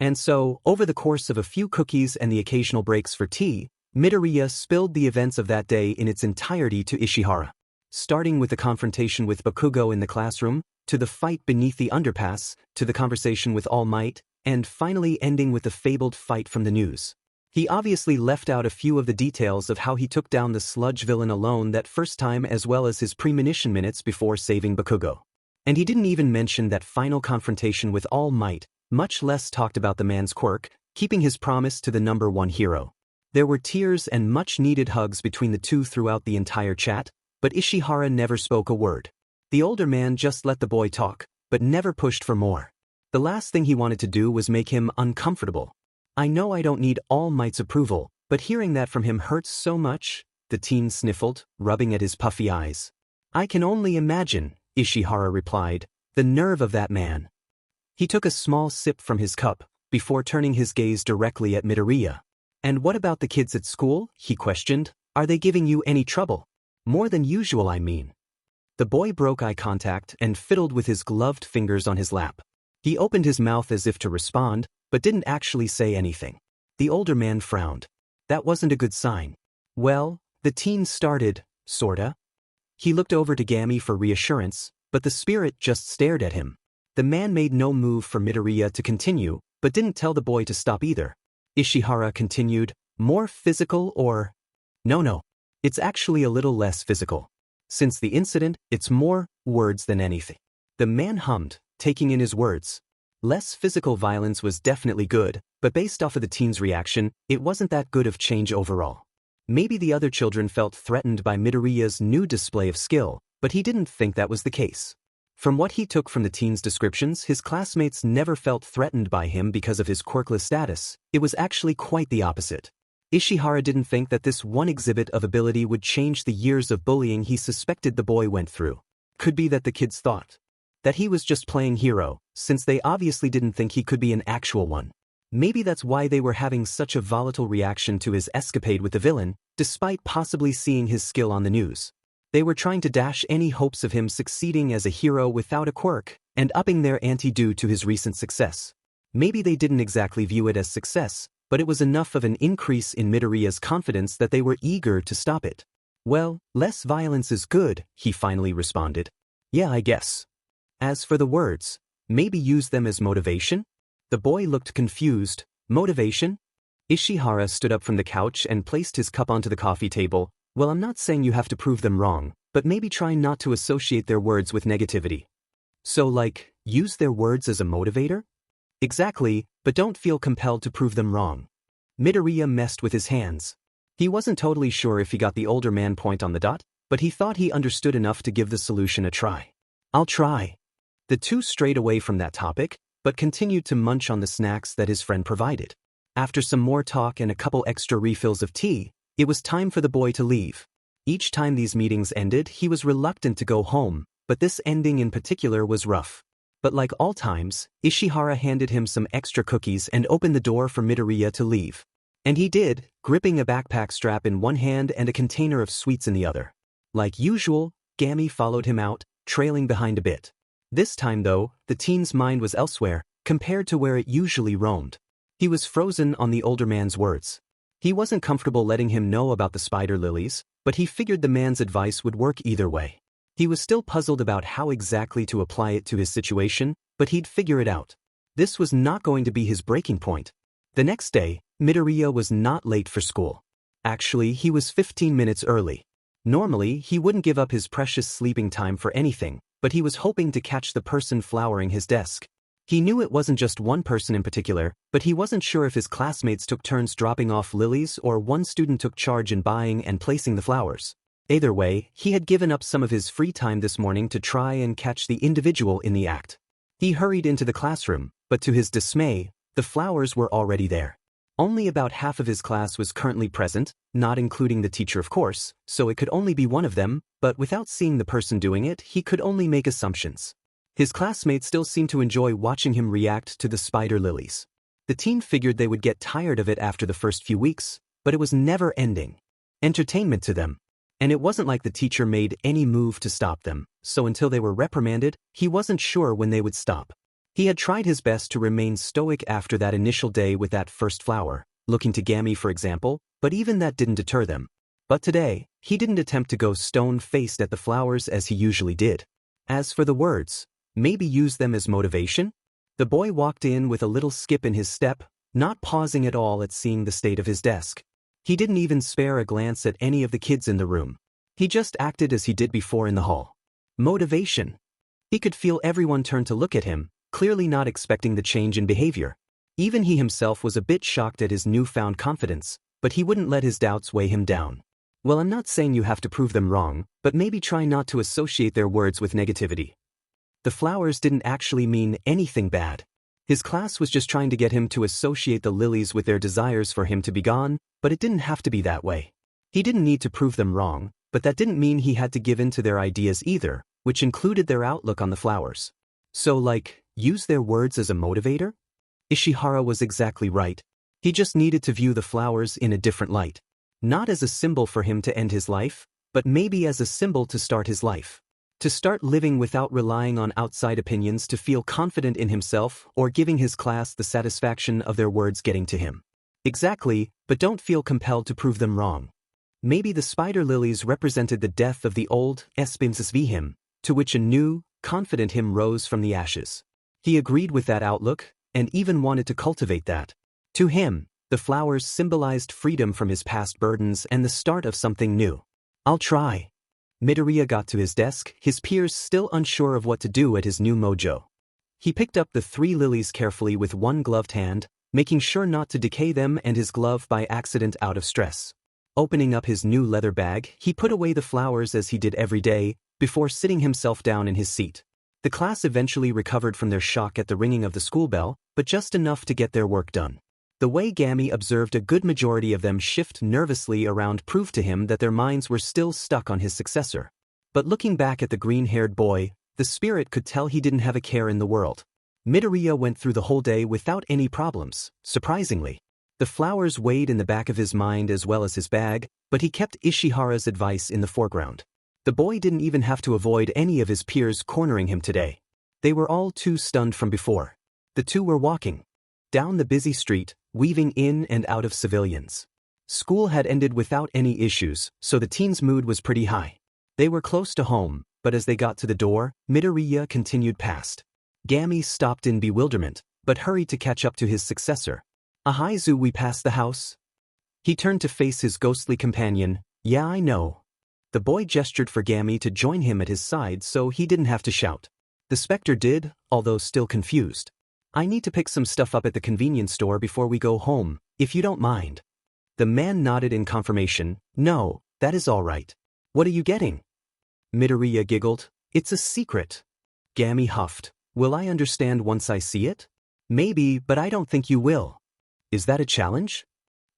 And so, over the course of a few cookies and the occasional breaks for tea, Midoriya spilled the events of that day in its entirety to Ishihara. Starting with the confrontation with Bakugo in the classroom, to the fight beneath the underpass, to the conversation with All Might, and finally ending with the fabled fight from the news. He obviously left out a few of the details of how he took down the sludge villain alone that first time as well as his premonition minutes before saving Bakugo. And he didn't even mention that final confrontation with All Might, much less talked about the man's quirk, keeping his promise to the #1 hero. There were tears and much-needed hugs between the two throughout the entire chat, but Ishihara never spoke a word. The older man just let the boy talk, but never pushed for more. The last thing he wanted to do was make him uncomfortable. "I know I don't need All Might's approval, but hearing that from him hurts so much," the teen sniffled, rubbing at his puffy eyes. "I can only imagine," Ishihara replied, "the nerve of that man." He took a small sip from his cup, before turning his gaze directly at Midoriya. "And what about the kids at school?" he questioned. "Are they giving you any trouble? More than usual, I mean." The boy broke eye contact and fiddled with his gloved fingers on his lap. He opened his mouth as if to respond, but didn't actually say anything. The older man frowned. That wasn't a good sign. "Well," the teen started, sorta. He looked over to Gami for reassurance, but the spirit just stared at him. The man made no move for Midoriya to continue, but didn't tell the boy to stop either. Ishihara continued, "More physical or—" No. It's actually a little less physical. Since the incident, it's more words than anything." The man hummed, taking in his words. Less physical violence was definitely good, but based off of the teen's reaction, it wasn't that good of change overall. Maybe the other children felt threatened by Midoriya's new display of skill, but he didn't think that was the case. From what he took from the teen's descriptions, his classmates never felt threatened by him because of his quirkless status. It was actually quite the opposite. Ishihara didn't think that this one exhibit of ability would change the years of bullying he suspected the boy went through. Could be that the kids thought that he was just playing hero, since they obviously didn't think he could be an actual one. Maybe that's why they were having such a volatile reaction to his escapade with the villain, despite possibly seeing his skill on the news. They were trying to dash any hopes of him succeeding as a hero without a quirk, and upping their ante due to his recent success. Maybe they didn't exactly view it as success, but it was enough of an increase in Midoriya's confidence that they were eager to stop it. Well, less violence is good, he finally responded. Yeah, I guess. As for the words, maybe use them as motivation? The boy looked confused. Motivation? Ishihara stood up from the couch and placed his cup onto the coffee table. Well, I'm not saying you have to prove them wrong, but maybe try not to associate their words with negativity. So like, use their words as a motivator? Exactly, but don't feel compelled to prove them wrong. Midoriya messed with his hands. He wasn't totally sure if he got the older man point on the dot, but he thought he understood enough to give the solution a try. I'll try. The two strayed away from that topic, but continued to munch on the snacks that his friend provided. After some more talk and a couple extra refills of tea, it was time for the boy to leave. Each time these meetings ended, he was reluctant to go home, but this ending in particular was rough. But like all times, Ishihara handed him some extra cookies and opened the door for Midoriya to leave. And he did, gripping a backpack strap in one hand and a container of sweets in the other. Like usual, Gami followed him out, trailing behind a bit. This time though, the teen's mind was elsewhere, compared to where it usually roamed. He was frozen on the older man's words. He wasn't comfortable letting him know about the spider lilies, but he figured the man's advice would work either way. He was still puzzled about how exactly to apply it to his situation, but he'd figure it out. This was not going to be his breaking point. The next day, Midoriya was not late for school. Actually, he was 15 minutes early. Normally, he wouldn't give up his precious sleeping time for anything, but he was hoping to catch the person flowering his desk. He knew it wasn't just one person in particular, but he wasn't sure if his classmates took turns dropping off lilies or one student took charge in buying and placing the flowers. Either way, he had given up some of his free time this morning to try and catch the individual in the act. He hurried into the classroom, but to his dismay, the flowers were already there. Only about half of his class was currently present, not including the teacher of course, so it could only be one of them, but without seeing the person doing it, he could only make assumptions. His classmates still seemed to enjoy watching him react to the spider lilies. The teen figured they would get tired of it after the first few weeks, but it was never-ending entertainment to them. And it wasn't like the teacher made any move to stop them, so until they were reprimanded, he wasn't sure when they would stop. He had tried his best to remain stoic after that initial day with that first flower, looking to Gami for example, but even that didn't deter them. But today, he didn't attempt to go stone-faced at the flowers as he usually did. As for the words, maybe use them as motivation? The boy walked in with a little skip in his step, not pausing at all at seeing the state of his desk. He didn't even spare a glance at any of the kids in the room. He just acted as he did before in the hall. Motivation. He could feel everyone turn to look at him, clearly not expecting the change in behavior. Even he himself was a bit shocked at his newfound confidence, but he wouldn't let his doubts weigh him down. Well, I'm not saying you have to prove them wrong, but maybe try not to associate their words with negativity. The flowers didn't actually mean anything bad. His class was just trying to get him to associate the lilies with their desires for him to be gone, but it didn't have to be that way. He didn't need to prove them wrong, but that didn't mean he had to give in to their ideas either, which included their outlook on the flowers. So like, use their words as a motivator? Ishihara was exactly right. He just needed to view the flowers in a different light. Not as a symbol for him to end his life, but maybe as a symbol to start his life. To start living without relying on outside opinions, to feel confident in himself or giving his class the satisfaction of their words getting to him. Exactly, but don't feel compelled to prove them wrong. Maybe the spider lilies represented the death of the old Espimsv him, to which a new, confident him rose from the ashes. He agreed with that outlook, and even wanted to cultivate that. To him, the flowers symbolized freedom from his past burdens and the start of something new. I'll try. Midoriya got to his desk, his peers still unsure of what to do at his new mojo. He picked up the 3 lilies carefully with one gloved hand, making sure not to decay them and his glove by accident out of stress. Opening up his new leather bag, he put away the flowers as he did every day, before sitting himself down in his seat. The class eventually recovered from their shock at the ringing of the school bell, but just enough to get their work done. The way Gami observed a good majority of them shift nervously around proved to him that their minds were still stuck on his successor. But looking back at the green-haired boy, the spirit could tell he didn't have a care in the world. Midoriya went through the whole day without any problems, surprisingly. The flowers weighed in the back of his mind as well as his bag, but he kept Ishihara's advice in the foreground. The boy didn't even have to avoid any of his peers cornering him today. They were all too stunned from before. The two were walking down the busy street, weaving in and out of civilians. School had ended without any issues, so the teens' mood was pretty high. They were close to home, but as they got to the door, Midoriya continued past. Gami stopped in bewilderment, but hurried to catch up to his successor. "Ahaizu, we passed the house?" He turned to face his ghostly companion. "Yeah, I know." The boy gestured for Gami to join him at his side so he didn't have to shout. The Spectre did, although still confused. "I need to pick some stuff up at the convenience store before we go home, if you don't mind." The man nodded in confirmation. "No, that is all right." "What are you getting?" Midoriya giggled. "It's a secret." Gami huffed. "Will I understand once I see it?" "Maybe, but I don't think you will." "Is that a challenge?"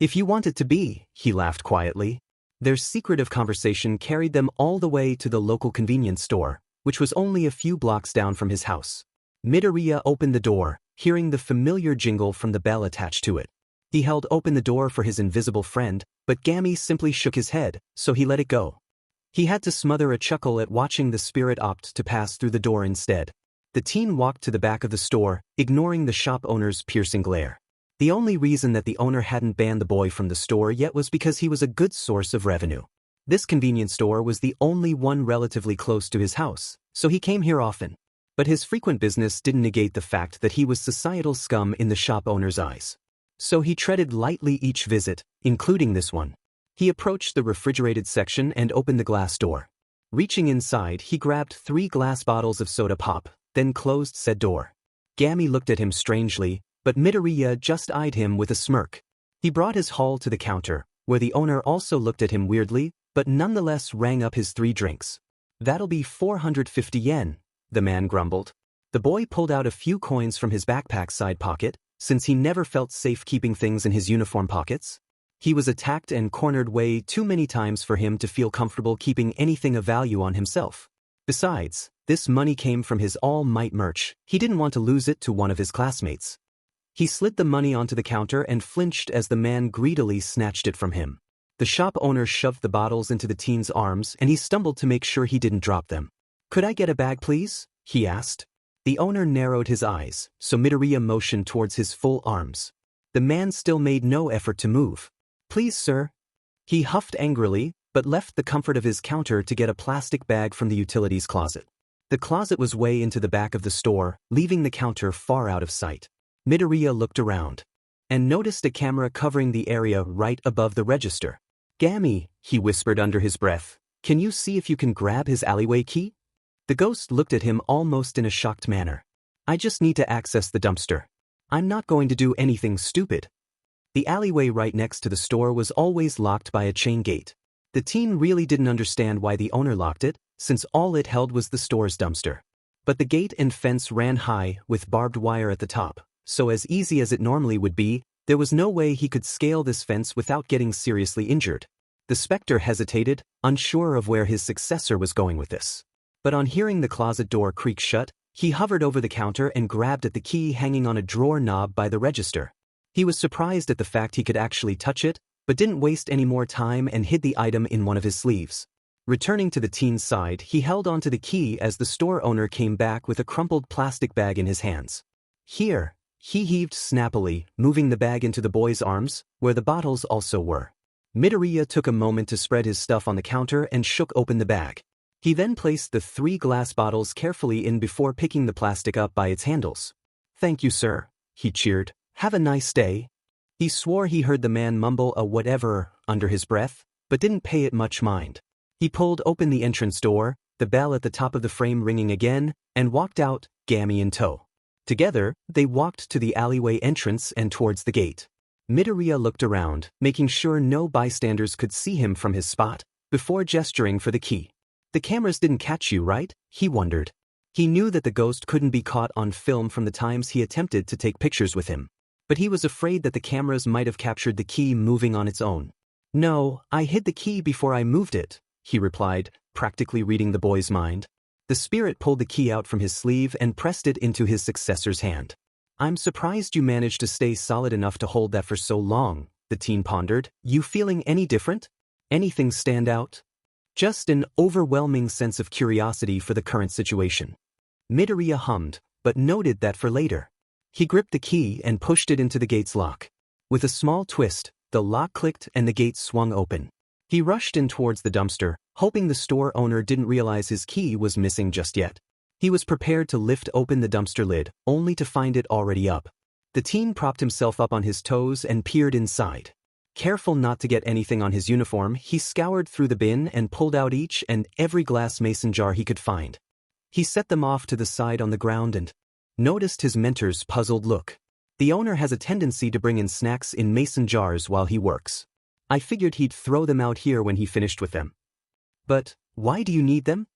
"If you want it to be," he laughed quietly. Their secretive conversation carried them all the way to the local convenience store, which was only a few blocks down from his house. Midoriya opened the door, hearing the familiar jingle from the bell attached to it. He held open the door for his invisible friend, but Gami simply shook his head, so he let it go. He had to smother a chuckle at watching the spirit opt to pass through the door instead. The teen walked to the back of the store, ignoring the shop owner's piercing glare. The only reason that the owner hadn't banned the boy from the store yet was because he was a good source of revenue. This convenience store was the only one relatively close to his house, so he came here often. But his frequent business didn't negate the fact that he was societal scum in the shop owner's eyes. So he treaded lightly each visit, including this one. He approached the refrigerated section and opened the glass door. Reaching inside, he grabbed 3 glass bottles of soda pop, then closed said door. Gami looked at him strangely, but Midoriya just eyed him with a smirk. He brought his haul to the counter, where the owner also looked at him weirdly, but nonetheless rang up his 3 drinks. "That'll be 450 yen, the man grumbled. The boy pulled out a few coins from his backpack side pocket, since he never felt safe keeping things in his uniform pockets. He was attacked and cornered way too many times for him to feel comfortable keeping anything of value on himself. Besides, this money came from his All Might merch. He didn't want to lose it to one of his classmates. He slid the money onto the counter and flinched as the man greedily snatched it from him. The shop owner shoved the bottles into the teen's arms and he stumbled to make sure he didn't drop them. "Could I get a bag, please?" he asked. The owner narrowed his eyes, so Midoriya motioned towards his full arms. The man still made no effort to move. "Please, sir." He huffed angrily, but left the comfort of his counter to get a plastic bag from the utilities closet. The closet was way into the back of the store, leaving the counter far out of sight. Midoriya looked around and noticed a camera covering the area right above the register. "Gami," he whispered under his breath, "can you see if you can grab his alleyway key?" The ghost looked at him almost in a shocked manner. "I just need to access the dumpster. I'm not going to do anything stupid." The alleyway right next to the store was always locked by a chain gate. The teen really didn't understand why the owner locked it, since all it held was the store's dumpster. But the gate and fence ran high, with barbed wire at the top, so as easy as it normally would be, there was no way he could scale this fence without getting seriously injured. The Spectre hesitated, unsure of where his successor was going with this. But on hearing the closet door creak shut, he hovered over the counter and grabbed at the key hanging on a drawer knob by the register. He was surprised at the fact he could actually touch it, but didn't waste any more time and hid the item in one of his sleeves. Returning to the teen's side, he held onto the key as the store owner came back with a crumpled plastic bag in his hands. "Here," he heaved snappily, moving the bag into the boy's arms, where the bottles also were. Midoriya took a moment to spread his stuff on the counter and shook open the bag. He then placed the 3 glass bottles carefully in before picking the plastic up by its handles. "Thank you, sir," he cheered. "Have a nice day." He swore he heard the man mumble a whatever under his breath, but didn't pay it much mind. He pulled open the entrance door, the bell at the top of the frame ringing again, and walked out, Gami in tow. Together, they walked to the alleyway entrance and towards the gate. Midoriya looked around, making sure no bystanders could see him from his spot, before gesturing for the key. "The cameras didn't catch you, right?" he wondered. He knew that the ghost couldn't be caught on film from the times he attempted to take pictures with him. But he was afraid that the cameras might have captured the key moving on its own. "No, I hid the key before I moved it," he replied, practically reading the boy's mind. The spirit pulled the key out from his sleeve and pressed it into his successor's hand. I'm surprised you managed to stay solid enough to hold that for so long, the teen pondered. You feeling any different? Anything stand out? Just an overwhelming sense of curiosity for the current situation. Midoriya hummed, but noted that for later. He gripped the key and pushed it into the gate's lock. With a small twist, the lock clicked and the gate swung open. He rushed in towards the dumpster, hoping the store owner didn't realize his key was missing just yet. He was prepared to lift open the dumpster lid, only to find it already up. The teen propped himself up on his toes and peered inside. Careful not to get anything on his uniform, he scoured through the bin and pulled out each and every glass mason jar he could find. He set them off to the side on the ground and noticed his mentor's puzzled look. The owner has a tendency to bring in snacks in mason jars while he works. I figured he'd throw them out here when he finished with them. But why do you need them?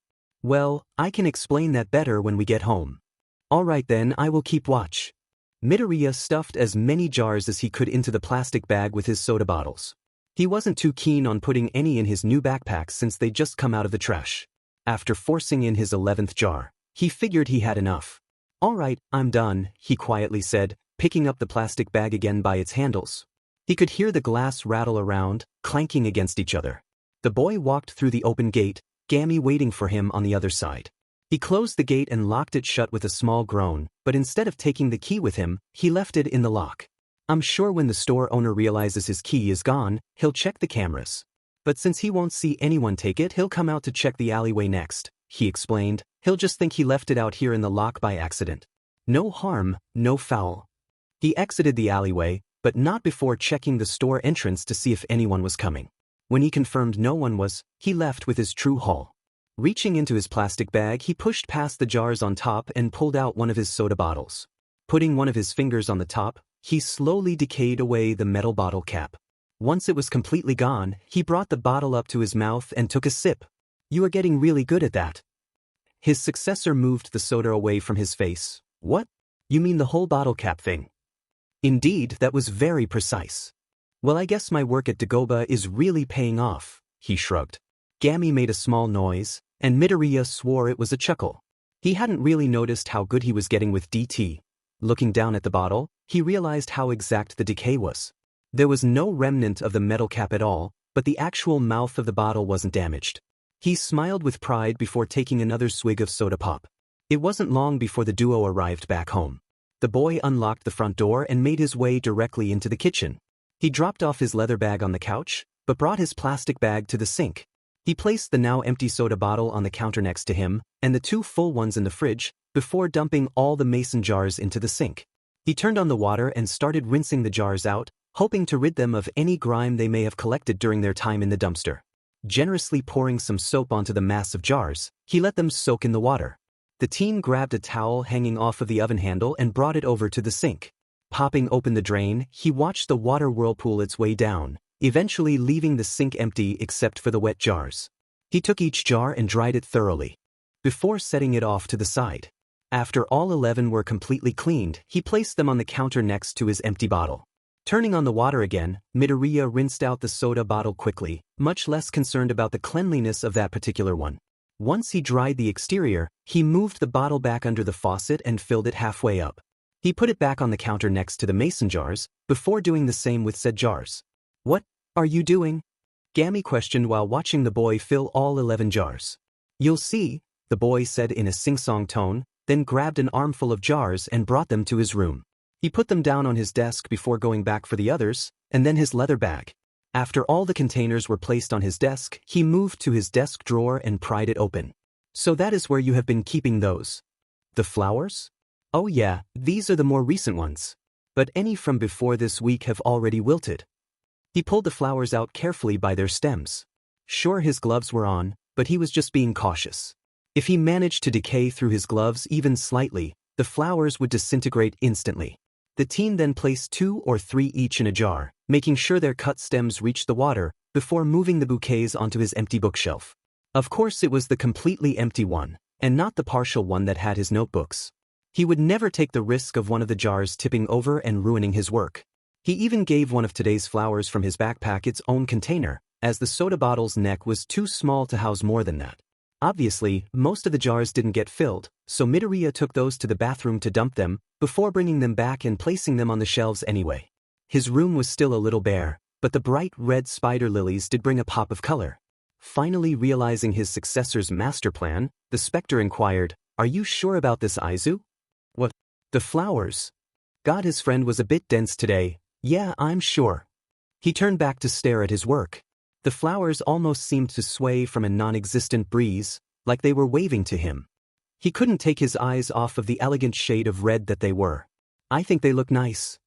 Well, I can explain that better when we get home. All right then, I will keep watch. Midoriya stuffed as many jars as he could into the plastic bag with his soda bottles. He wasn't too keen on putting any in his new backpack since they'd just come out of the trash. After forcing in his 11th jar, he figured he had enough. All right, I'm done, he quietly said, picking up the plastic bag again by its handles. He could hear the glass rattle around, clanking against each other. The boy walked through the open gate, Gami waiting for him on the other side. He closed the gate and locked it shut with a small groan, but instead of taking the key with him, he left it in the lock. I'm sure when the store owner realizes his key is gone, he'll check the cameras. But since he won't see anyone take it, he'll come out to check the alleyway next, he explained. He'll just think he left it out here in the lock by accident. No harm, no foul. He exited the alleyway, but not before checking the store entrance to see if anyone was coming. When he confirmed no one was, he left with his true haul. Reaching into his plastic bag, he pushed past the jars on top and pulled out one of his soda bottles. Putting one of his fingers on the top, he slowly decayed away the metal bottle cap. Once it was completely gone, he brought the bottle up to his mouth and took a sip. You are getting really good at that. His successor moved the soda away from his face. What? You mean the whole bottle cap thing? Indeed, that was very precise. Well, I guess my work at Dagoba is really paying off, he shrugged. Gami made a small noise, and Midoriya swore it was a chuckle. He hadn't really noticed how good he was getting with DT. Looking down at the bottle, he realized how exact the decay was. There was no remnant of the metal cap at all, but the actual mouth of the bottle wasn't damaged. He smiled with pride before taking another swig of soda pop. It wasn't long before the duo arrived back home. The boy unlocked the front door and made his way directly into the kitchen. He dropped off his leather bag on the couch, but brought his plastic bag to the sink. He placed the now empty soda bottle on the counter next to him, and the two full ones in the fridge, before dumping all the mason jars into the sink. He turned on the water and started rinsing the jars out, hoping to rid them of any grime they may have collected during their time in the dumpster. Generously pouring some soap onto the mass of jars, he let them soak in the water. The teen grabbed a towel hanging off of the oven handle and brought it over to the sink. Popping open the drain, he watched the water whirlpool its way down, eventually leaving the sink empty except for the wet jars. He took each jar and dried it thoroughly, before setting it off to the side. After all 11 were completely cleaned, he placed them on the counter next to his empty bottle. Turning on the water again, Midoriya rinsed out the soda bottle quickly, much less concerned about the cleanliness of that particular one. Once he dried the exterior, he moved the bottle back under the faucet and filled it halfway up. He put it back on the counter next to the mason jars, before doing the same with said jars. What are you doing? Gami questioned while watching the boy fill all 11 jars. You'll see, the boy said in a sing-song tone, then grabbed an armful of jars and brought them to his room. He put them down on his desk before going back for the others, and then his leather bag. After all the containers were placed on his desk, he moved to his desk drawer and pried it open. So that is where you have been keeping those. The flowers? Oh yeah, these are the more recent ones. But any from before this week have already wilted. He pulled the flowers out carefully by their stems. Sure, his gloves were on, but he was just being cautious. If he managed to decay through his gloves even slightly, the flowers would disintegrate instantly. The teen then placed 2 or 3 each in a jar, making sure their cut stems reached the water, before moving the bouquets onto his empty bookshelf. Of course it was the completely empty one, and not the partial one that had his notebooks. He would never take the risk of one of the jars tipping over and ruining his work. He even gave one of today's flowers from his backpack its own container, as the soda bottle's neck was too small to house more than that. Obviously, most of the jars didn't get filled, so Midoriya took those to the bathroom to dump them, before bringing them back and placing them on the shelves anyway. His room was still a little bare, but the bright red spider lilies did bring a pop of color. Finally realizing his successor's master plan, the Spectre inquired, "Are you sure about this, Aizu?" "What? The flowers?" God, his friend was a bit dense today. "Yeah, I'm sure." He turned back to stare at his work. The flowers almost seemed to sway from a non-existent breeze, like they were waving to him. He couldn't take his eyes off of the elegant shade of red that they were. "I think they look nice."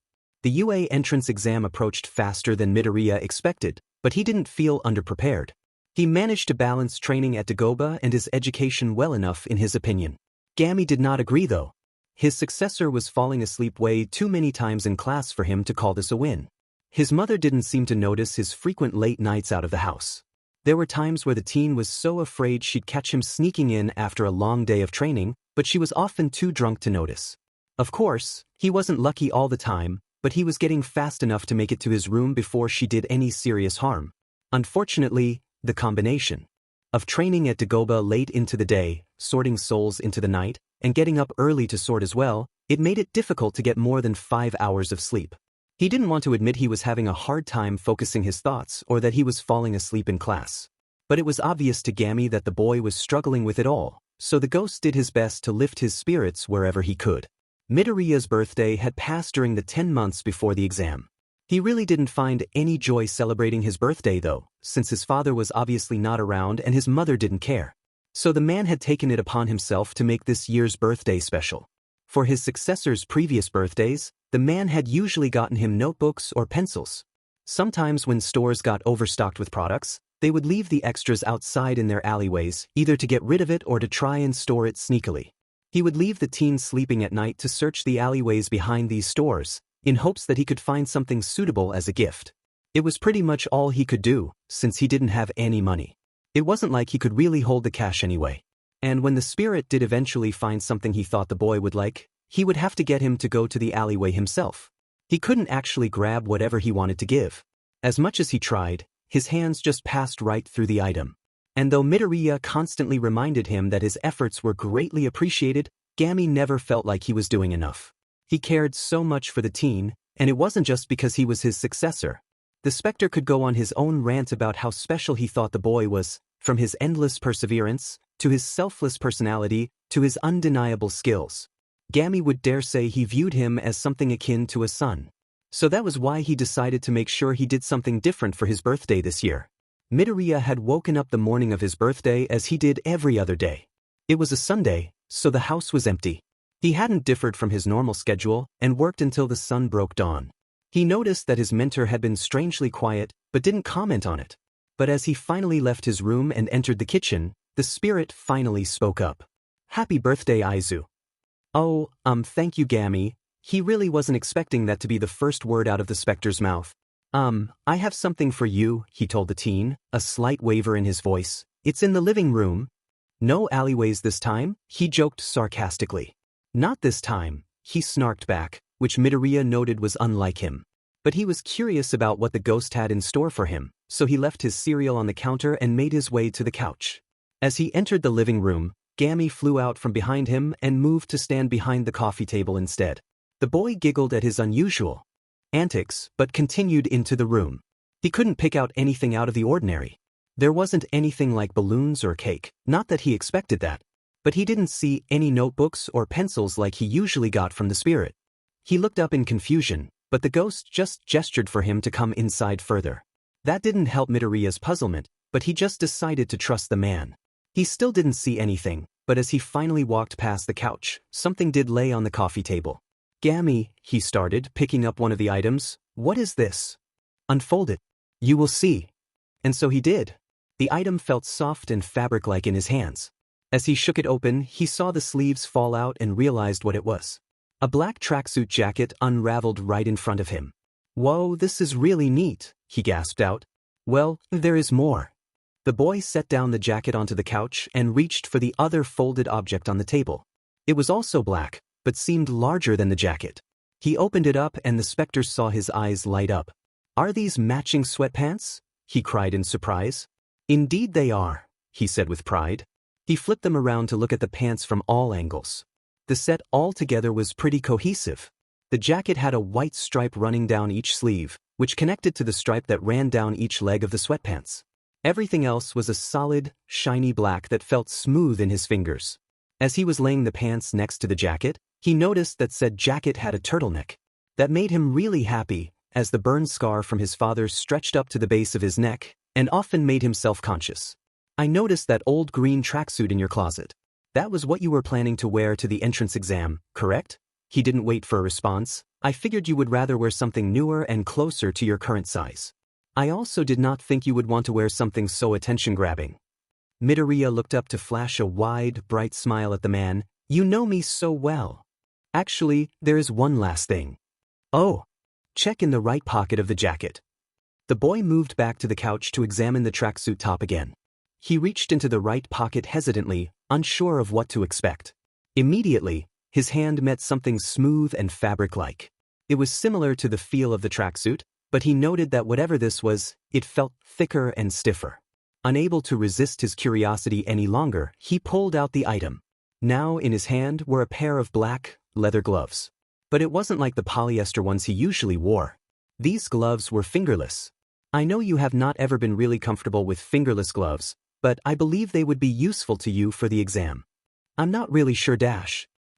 The UA entrance exam approached faster than Midoriya expected, but he didn't feel underprepared. He managed to balance training at Dagoba and his education well enough in his opinion. Gami did not agree though. His successor was falling asleep way too many times in class for him to call this a win. His mother didn't seem to notice his frequent late nights out of the house. There were times where the teen was so afraid she'd catch him sneaking in after a long day of training, but she was often too drunk to notice. Of course, he wasn't lucky all the time, but he was getting fast enough to make it to his room before she did any serious harm. Unfortunately, the combination of training at Dagoba late into the day, sorting souls into the night, and getting up early to sort as well, it made it difficult to get more than 5 hours of sleep. He didn't want to admit he was having a hard time focusing his thoughts or that he was falling asleep in class. But it was obvious to Gami that the boy was struggling with it all, so the ghost did his best to lift his spirits wherever he could. Midoriya's birthday had passed during the 10 months before the exam. He really didn't find any joy celebrating his birthday though, since his father was obviously not around and his mother didn't care. So the man had taken it upon himself to make this year's birthday special. For his successor's previous birthdays, the man had usually gotten him notebooks or pencils. Sometimes when stores got overstocked with products, they would leave the extras outside in their alleyways, either to get rid of it or to try and store it sneakily. He would leave the teen sleeping at night to search the alleyways behind these stores, in hopes that he could find something suitable as a gift. It was pretty much all he could do, since he didn't have any money. It wasn't like he could really hold the cash anyway. And when the spirit did eventually find something he thought the boy would like, he would have to get him to go to the alleyway himself. He couldn't actually grab whatever he wanted to give. As much as he tried, his hands just passed right through the item. And though Midoriya constantly reminded him that his efforts were greatly appreciated, Gami never felt like he was doing enough. He cared so much for the teen, and it wasn't just because he was his successor. The Spectre could go on his own rant about how special he thought the boy was, from his endless perseverance, to his selfless personality, to his undeniable skills. Gami would dare say he viewed him as something akin to a son. So that was why he decided to make sure he did something different for his birthday this year. Midoriya had woken up the morning of his birthday as he did every other day. It was a Sunday, so the house was empty. He hadn't differed from his normal schedule and worked until the sun broke dawn. He noticed that his mentor had been strangely quiet, but didn't comment on it. But as he finally left his room and entered the kitchen, the spirit finally spoke up. "Happy birthday, Aizu." "Oh, thank you, Gami." He really wasn't expecting that to be the first word out of the Spectre's mouth. I have something for you," he told the teen, a slight waver in his voice. "It's in the living room." "No alleyways this time?" he joked sarcastically. "Not this time," he snarked back, which Midoriya noted was unlike him. But he was curious about what the ghost had in store for him, so he left his cereal on the counter and made his way to the couch. As he entered the living room, Gami flew out from behind him and moved to stand behind the coffee table instead. The boy giggled at his unusual antics, but continued into the room. He couldn't pick out anything out of the ordinary. There wasn't anything like balloons or cake, not that he expected that. But he didn't see any notebooks or pencils like he usually got from the spirit. He looked up in confusion, but the ghost just gestured for him to come inside further. That didn't help Midoriya's puzzlement, but he just decided to trust the man. He still didn't see anything, but as he finally walked past the couch, something did lay on the coffee table. "Gami," he started, picking up one of the items. "What is this?" "Unfold it. You will see." And so he did. The item felt soft and fabric-like in his hands. As he shook it open, he saw the sleeves fall out and realized what it was. A black tracksuit jacket unraveled right in front of him. "Whoa, this is really neat," he gasped out. "Well, there is more." The boy set down the jacket onto the couch and reached for the other folded object on the table. It was also black, but seemed larger than the jacket. He opened it up and the Spectre saw his eyes light up. "Are these matching sweatpants?" he cried in surprise. "Indeed they are," he said with pride. He flipped them around to look at the pants from all angles. The set altogether was pretty cohesive. The jacket had a white stripe running down each sleeve, which connected to the stripe that ran down each leg of the sweatpants. Everything else was a solid, shiny black that felt smooth in his fingers. As he was laying the pants next to the jacket, he noticed that said jacket had a turtleneck. That made him really happy, as the burn scar from his father stretched up to the base of his neck, and often made him self-conscious. I noticed that old green tracksuit in your closet. That was what you were planning to wear to the entrance exam, correct? He didn't wait for a response. I figured you would rather wear something newer and closer to your current size. I also did not think you would want to wear something so attention-grabbing. Midoriya looked up to flash a wide, bright smile at the man. You know me so well. Actually, there is one last thing. Oh. Check in the right pocket of the jacket. The boy moved back to the couch to examine the tracksuit top again. He reached into the right pocket hesitantly, unsure of what to expect. Immediately, his hand met something smooth and fabric-like. It was similar to the feel of the tracksuit, but he noted that whatever this was, it felt thicker and stiffer. Unable to resist his curiosity any longer, he pulled out the item. Now in his hand were a pair of black, leather gloves. But it wasn't like the polyester ones he usually wore. These gloves were fingerless. I know you have not ever been really comfortable with fingerless gloves, but I believe they would be useful to you for the exam. I'm not really sure.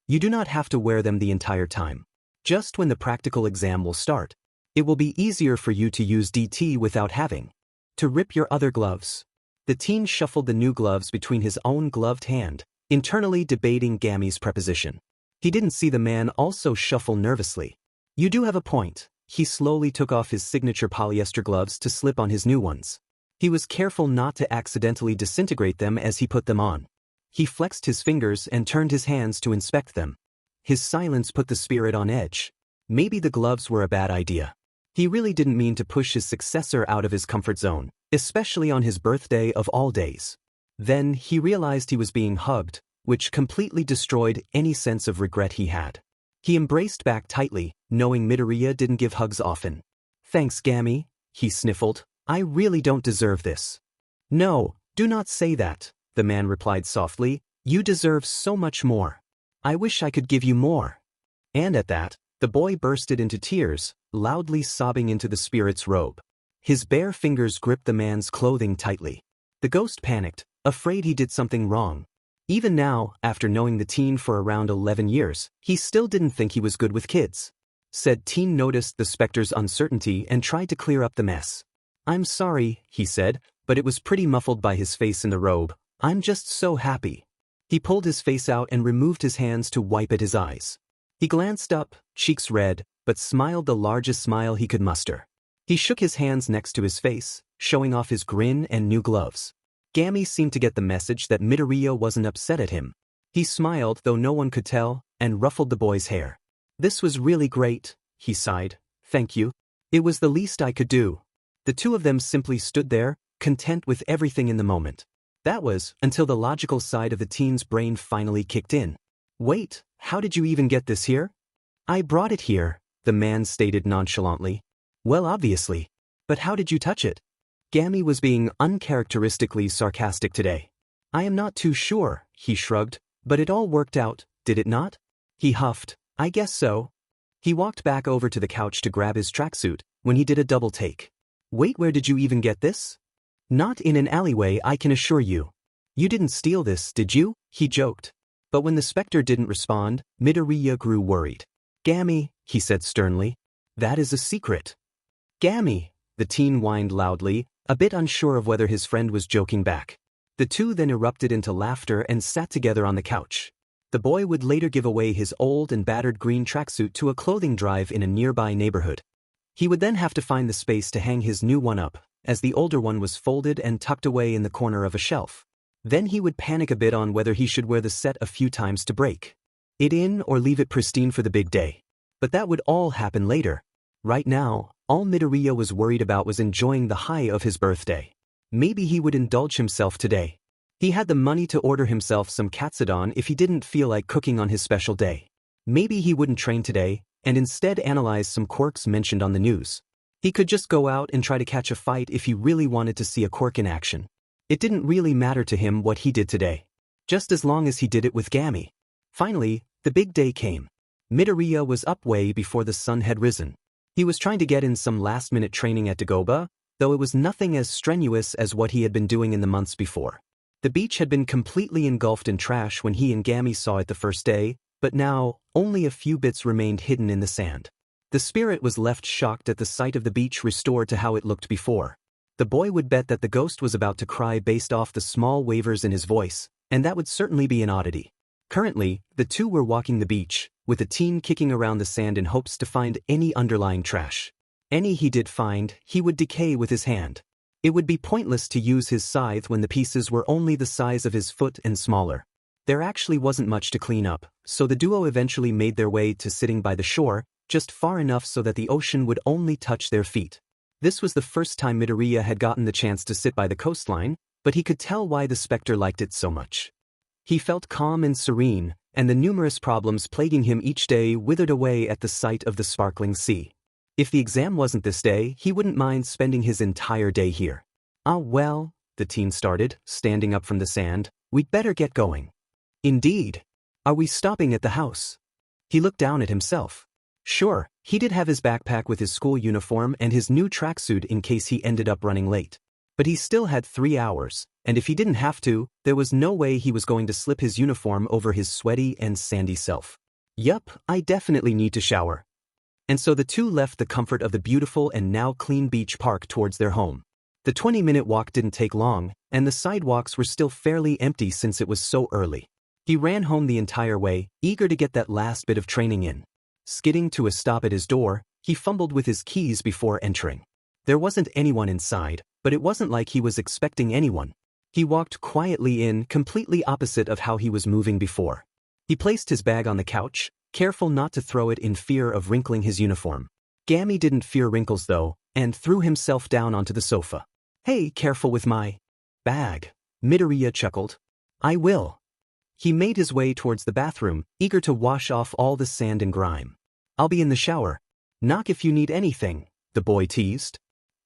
You do not have to wear them the entire time. Just when the practical exam will start. It will be easier for you to use DT without having to rip your other gloves. The teen shuffled the new gloves between his own gloved hand, internally debating Gami's preposition. He didn't see the man also shuffle nervously. You do have a point. He slowly took off his signature polyester gloves to slip on his new ones. He was careful not to accidentally disintegrate them as he put them on. He flexed his fingers and turned his hands to inspect them. His silence put the spirit on edge. Maybe the gloves were a bad idea. He really didn't mean to push his successor out of his comfort zone, especially on his birthday of all days. Then he realized he was being hugged, which completely destroyed any sense of regret he had. He embraced back tightly, knowing Midoriya didn't give hugs often. Thanks, Gami, he sniffled. I really don't deserve this. No, do not say that, the man replied softly. You deserve so much more. I wish I could give you more. And at that, the boy bursted into tears, loudly sobbing into the spirit's robe. His bare fingers gripped the man's clothing tightly. The ghost panicked, afraid he did something wrong. Even now, after knowing the teen for around 11 years, he still didn't think he was good with kids. Said teen noticed the specter's uncertainty and tried to clear up the mess. I'm sorry, he said, but it was pretty muffled by his face in the robe. I'm just so happy. He pulled his face out and removed his hands to wipe at his eyes. He glanced up, cheeks red, but smiled the largest smile he could muster. He shook his hands next to his face, showing off his grin and new gloves. Gami seemed to get the message that Midoriya wasn't upset at him. He smiled, though no one could tell, and ruffled the boy's hair. This was really great, he sighed. Thank you. It was the least I could do. The two of them simply stood there, content with everything in the moment. That was until the logical side of the teen's brain finally kicked in. Wait, how did you even get this here? I brought it here, the man stated nonchalantly. Well, obviously. But how did you touch it? Gami was being uncharacteristically sarcastic today. I am not too sure, he shrugged, but it all worked out, did it not? He huffed, I guess so. He walked back over to the couch to grab his tracksuit, when he did a double take. Wait, where did you even get this? Not in an alleyway, I can assure you. You didn't steal this, did you? He joked. But when the specter didn't respond, Midoriya grew worried. Gami, he said sternly. That is a secret. Gami, the teen whined loudly, a bit unsure of whether his friend was joking back. The two then erupted into laughter and sat together on the couch. The boy would later give away his old and battered green tracksuit to a clothing drive in a nearby neighborhood. He would then have to find the space to hang his new one up, as the older one was folded and tucked away in the corner of a shelf. Then he would panic a bit on whether he should wear the set a few times to break it in or leave it pristine for the big day. But that would all happen later. Right now, all Midoriya was worried about was enjoying the high of his birthday. Maybe he would indulge himself today. He had the money to order himself some katsudon if he didn't feel like cooking on his special day. Maybe he wouldn't train today, and instead analyze some quirks mentioned on the news. He could just go out and try to catch a fight if he really wanted to see a quirk in action. It didn't really matter to him what he did today. just as long as he did it with Gami. Finally, the big day came. Midoriya was up way before the sun had risen. He was trying to get in some last-minute training at Dagoba, though it was nothing as strenuous as what he had been doing in the months before. The beach had been completely engulfed in trash when he and Gami saw it the first day, but now, only a few bits remained hidden in the sand. The spirit was left shocked at the sight of the beach restored to how it looked before. The boy would bet that the ghost was about to cry based off the small wavers in his voice, and that would certainly be an oddity. Currently, the two were walking the beach, with the teen kicking around the sand in hopes to find any underlying trash. Any he did find, he would decay with his hand. It would be pointless to use his scythe when the pieces were only the size of his foot and smaller. There actually wasn't much to clean up, so the duo eventually made their way to sitting by the shore, just far enough so that the ocean would only touch their feet. This was the first time Midoriya had gotten the chance to sit by the coastline, but he could tell why the specter liked it so much. He felt calm and serene, and the numerous problems plaguing him each day withered away at the sight of the sparkling sea. If the exam wasn't this day, he wouldn't mind spending his entire day here. "Ah well," the teen started, standing up from the sand, "we'd better get going." "Indeed. Are we stopping at the house?" He looked down at himself. Sure, he did have his backpack with his school uniform and his new tracksuit in case he ended up running late. But he still had 3 hours, and if he didn't have to, there was no way he was going to slip his uniform over his sweaty and sandy self. "Yup, I definitely need to shower." And so the two left the comfort of the beautiful and now clean beach park towards their home. The 20-minute walk didn't take long, and the sidewalks were still fairly empty since it was so early. He ran home the entire way, eager to get that last bit of training in. Skidding to a stop at his door, he fumbled with his keys before entering. There wasn't anyone inside, but it wasn't like he was expecting anyone. He walked quietly in, completely opposite of how he was moving before. He placed his bag on the couch, careful not to throw it in fear of wrinkling his uniform. Gami didn't fear wrinkles though, and threw himself down onto the sofa. "Hey, careful with my bag," Midoriya chuckled. "I will." He made his way towards the bathroom, eager to wash off all the sand and grime. "I'll be in the shower. Knock if you need anything," the boy teased.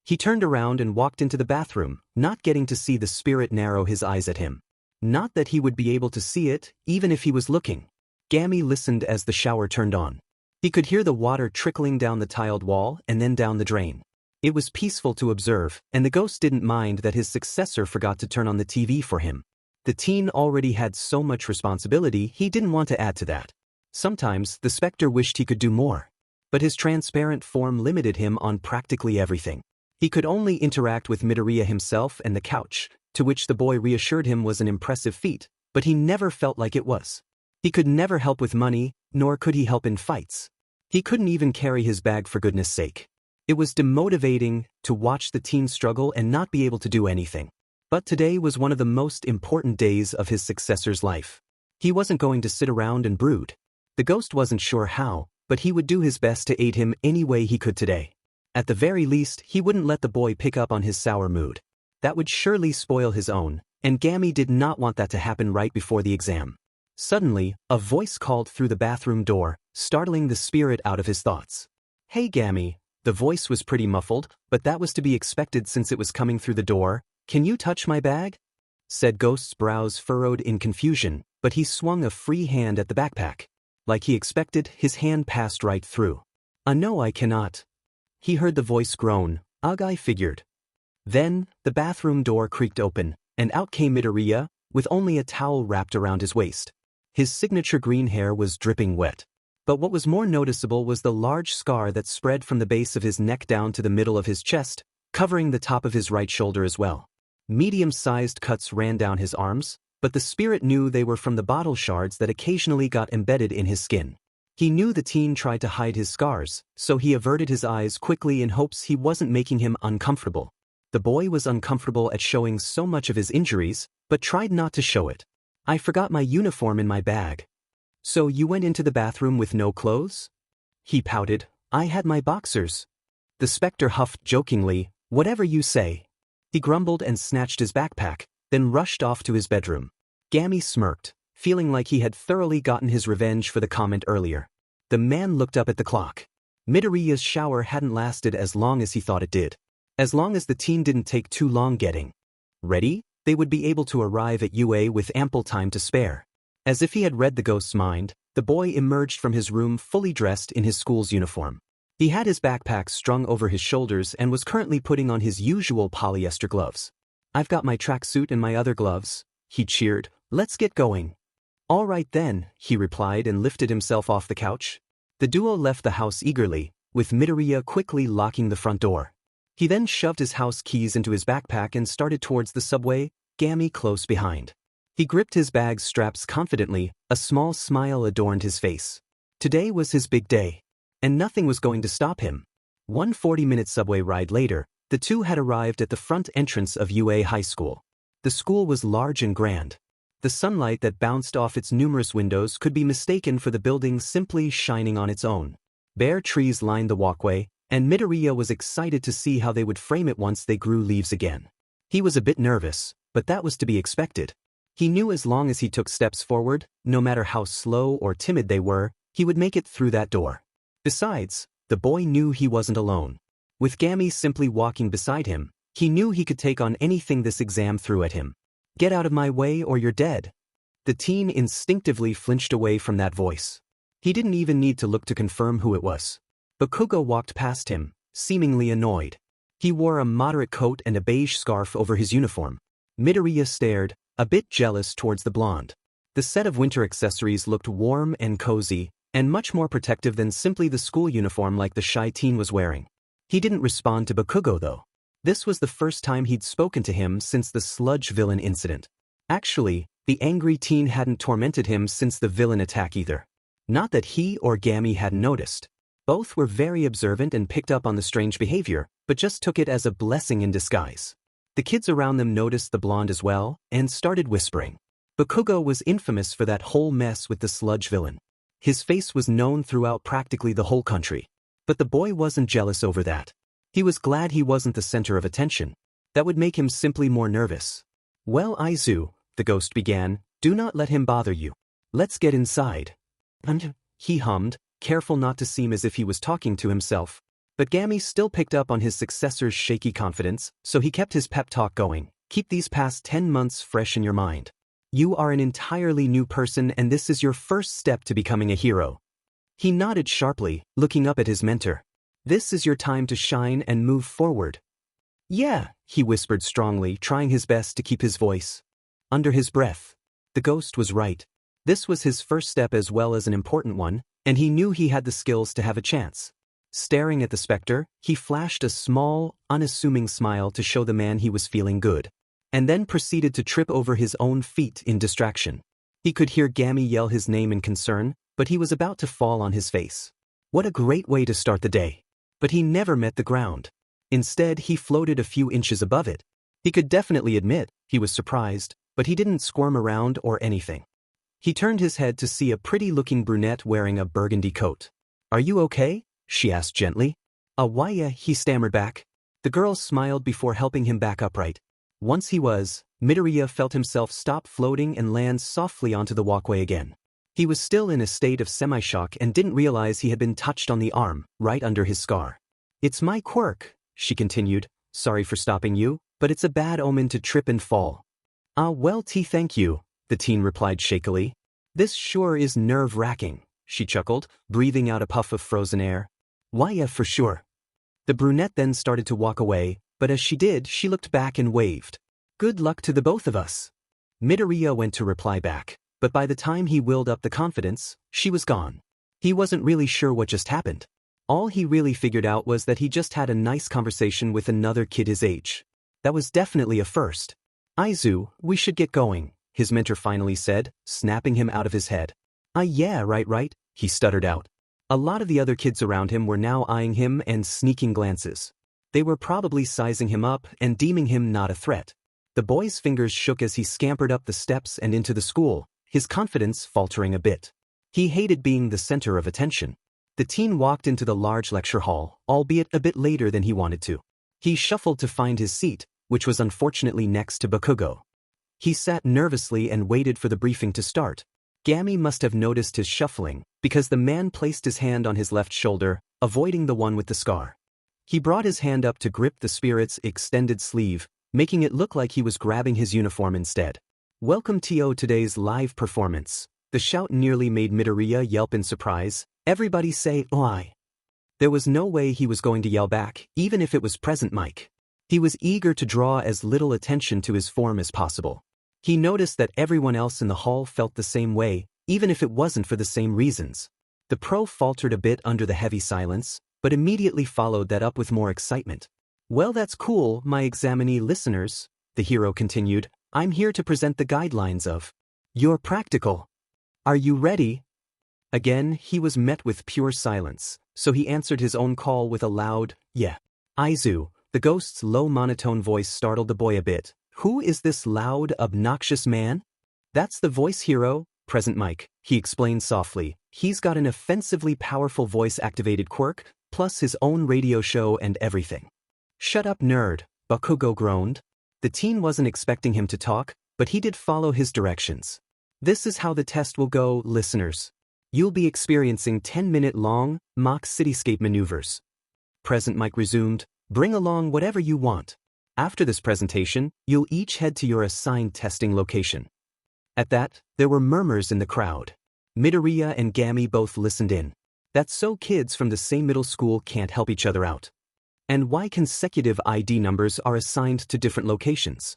He turned around and walked into the bathroom, not getting to see the spirit narrow his eyes at him. Not that he would be able to see it, even if he was looking. Gami listened as the shower turned on. He could hear the water trickling down the tiled wall and then down the drain. It was peaceful to observe, and the ghost didn't mind that his successor forgot to turn on the TV for him. The teen already had so much responsibility he didn't want to add to that. Sometimes the specter wished he could do more. But his transparent form limited him on practically everything. He could only interact with Midoriya himself and the couch, to which the boy reassured him was an impressive feat, but he never felt like it was. He could never help with money, nor could he help in fights. He couldn't even carry his bag for goodness sake. It was demotivating to watch the teen struggle and not be able to do anything. But today was one of the most important days of his successor's life. He wasn't going to sit around and brood. The ghost wasn't sure how, but he would do his best to aid him any way he could today. At the very least, he wouldn't let the boy pick up on his sour mood. That would surely spoil his own, and Gami did not want that to happen right before the exam. Suddenly, a voice called through the bathroom door, startling the spirit out of his thoughts. "Hey Gami." The voice was pretty muffled, but that was to be expected since it was coming through the door. "Can you touch my bag?" Said Ghost's brows furrowed in confusion, but he swung a free hand at the backpack. Like he expected, his hand passed right through. No, I cannot." He heard the voice groan. "Ugh, I figured." Then, the bathroom door creaked open, and out came Midoriya, with only a towel wrapped around his waist. His signature green hair was dripping wet. But what was more noticeable was the large scar that spread from the base of his neck down to the middle of his chest, covering the top of his right shoulder as well. Medium-sized cuts ran down his arms, but the spirit knew they were from the bottle shards that occasionally got embedded in his skin. He knew the teen tried to hide his scars, so he averted his eyes quickly in hopes he wasn't making him uncomfortable. The boy was uncomfortable at showing so much of his injuries, but tried not to show it. "I forgot my uniform in my bag." "So you went into the bathroom with no clothes?" He pouted. "I had my boxers." The specter huffed jokingly. "Whatever you say." He grumbled and snatched his backpack, then rushed off to his bedroom. Gami smirked, feeling like he had thoroughly gotten his revenge for the comment earlier. The man looked up at the clock. Midoriya's shower hadn't lasted as long as he thought it did. As long as the teen didn't take too long getting ready, they would be able to arrive at UA with ample time to spare. As if he had read the ghost's mind, the boy emerged from his room fully dressed in his school's uniform. He had his backpack strung over his shoulders and was currently putting on his usual polyester gloves. "I've got my tracksuit and my other gloves," he cheered. "Let's get going." "All right then," he replied and lifted himself off the couch. The duo left the house eagerly, with Midoriya quickly locking the front door. He then shoved his house keys into his backpack and started towards the subway, Gami close behind. He gripped his bag's straps confidently, a small smile adorned his face. Today was his big day. And nothing was going to stop him. 1 40-minute subway ride later, the two had arrived at the front entrance of UA High School. The school was large and grand. The sunlight that bounced off its numerous windows could be mistaken for the building simply shining on its own. Bare trees lined the walkway, and Midoriya was excited to see how they would frame it once they grew leaves again. He was a bit nervous, but that was to be expected. He knew as long as he took steps forward, no matter how slow or timid they were, he would make it through that door. Besides, the boy knew he wasn't alone. With Gami simply walking beside him, he knew he could take on anything this exam threw at him. "Get out of my way or you're dead." The teen instinctively flinched away from that voice. He didn't even need to look to confirm who it was. Bakugo walked past him, seemingly annoyed. He wore a moderate coat and a beige scarf over his uniform. Midoriya stared, a bit jealous towards the blonde. The set of winter accessories looked warm and cozy, and much more protective than simply the school uniform like the shy teen was wearing. He didn't respond to Bakugo though. This was the first time he'd spoken to him since the sludge villain incident. Actually, the angry teen hadn't tormented him since the villain attack either. Not that he or Gami hadn't noticed. Both were very observant and picked up on the strange behavior, but just took it as a blessing in disguise. The kids around them noticed the blonde as well, and started whispering. Bakugo was infamous for that whole mess with the sludge villain. His face was known throughout practically the whole country. But the boy wasn't jealous over that. He was glad he wasn't the center of attention. That would make him simply more nervous. "Well, Aizu," the ghost began, "do not let him bother you. Let's get inside." He hummed, careful not to seem as if he was talking to himself. But Gami still picked up on his successor's shaky confidence, so he kept his pep talk going. "Keep these past 10 months fresh in your mind. You are an entirely new person and this is your first step to becoming a hero." He nodded sharply, looking up at his mentor. "This is your time to shine and move forward." "Yeah," he whispered strongly, trying his best to keep his voice under his breath. The ghost was right. This was his first step as well as an important one, and he knew he had the skills to have a chance. Staring at the specter, he flashed a small, unassuming smile to show the man he was feeling good, and then proceeded to trip over his own feet in distraction. He could hear Gami yell his name in concern, but he was about to fall on his face. What a great way to start the day. But he never met the ground. Instead, he floated a few inches above it. He could definitely admit he was surprised, but he didn't squirm around or anything. He turned his head to see a pretty-looking brunette wearing a burgundy coat. "Are you okay?" she asked gently. "Why, he stammered back. The girl smiled before helping him back upright. Once he was, Midoriya felt himself stop floating and land softly onto the walkway again. He was still in a state of semi-shock and didn't realize he had been touched on the arm, right under his scar. "It's my quirk," she continued. "Sorry for stopping you, but it's a bad omen to trip and fall." Well, thank you," the teen replied shakily. "This sure is nerve-wracking," she chuckled, breathing out a puff of frozen air. "Why, yeah, for sure." The brunette then started to walk away, but as she did, she looked back and waved. "Good luck to the both of us." Midoriya went to reply back, but by the time he willed up the confidence, she was gone. He wasn't really sure what just happened. All he really figured out was that he just had a nice conversation with another kid his age. That was definitely a first. "Aizu, we should get going," his mentor finally said, snapping him out of his head. Yeah, right," he stuttered out. A lot of the other kids around him were now eyeing him and sneaking glances. They were probably sizing him up and deeming him not a threat. The boy's fingers shook as he scampered up the steps and into the school, his confidence faltering a bit. He hated being the center of attention. The teen walked into the large lecture hall, albeit a bit later than he wanted to. He shuffled to find his seat, which was unfortunately next to Bakugo. He sat nervously and waited for the briefing to start. Gami must have noticed his shuffling, because the man placed his hand on his left shoulder, avoiding the one with the scar. He brought his hand up to grip the spirit's extended sleeve, making it look like he was grabbing his uniform instead. Welcome to today's live performance. The shout nearly made Midoriya yelp in surprise. Everybody say, "Oi." There was no way he was going to yell back, even if it was present Mike. He was eager to draw as little attention to his form as possible. He noticed that everyone else in the hall felt the same way, even if it wasn't for the same reasons. The pro faltered a bit under the heavy silence, but immediately followed that up with more excitement. Well, that's cool, my examinee listeners, the hero continued. I'm here to present the guidelines of your practical. Are you ready? Again, he was met with pure silence, so he answered his own call with a loud, yeah. Aizu, the ghost's low monotone voice startled the boy a bit. Who is this loud, obnoxious man? That's the voice hero, present Mike, he explained softly. He's got an offensively powerful voice-activated quirk, plus his own radio show and everything. Shut up, nerd, Bakugo groaned. The teen wasn't expecting him to talk, but he did follow his directions. This is how the test will go, listeners. You'll be experiencing 10-minute-long, mock cityscape maneuvers. Present Mike resumed, bring along whatever you want. After this presentation, you'll each head to your assigned testing location. At that, there were murmurs in the crowd. Midoriya and Gami both listened in. That's so kids from the same middle school can't help each other out. And why consecutive ID numbers are assigned to different locations.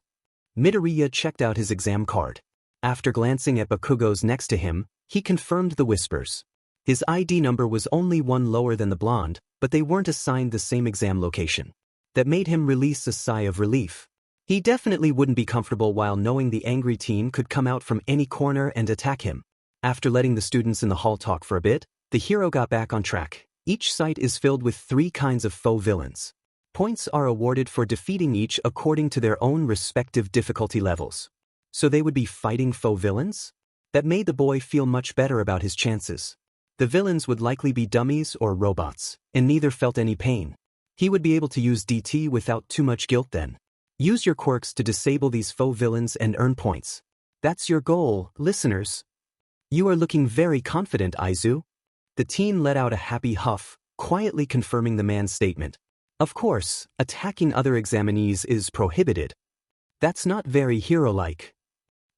Midoriya checked out his exam card. After glancing at Bakugo's next to him, he confirmed the whispers. His ID number was only one lower than the blonde, but they weren't assigned the same exam location. That made him release a sigh of relief. He definitely wouldn't be comfortable while knowing the angry teen could come out from any corner and attack him. After letting the students in the hall talk for a bit, the hero got back on track. Each site is filled with 3 kinds of faux villains. Points are awarded for defeating each according to their own respective difficulty levels. So they would be fighting faux villains? That made the boy feel much better about his chances. The villains would likely be dummies or robots, and neither felt any pain. He would be able to use DT without too much guilt then. Use your quirks to disable these faux villains and earn points. That's your goal, listeners. You are looking very confident, Aizu. The teen let out a happy huff, quietly confirming the man's statement. Of course, attacking other examinees is prohibited. That's not very hero-like.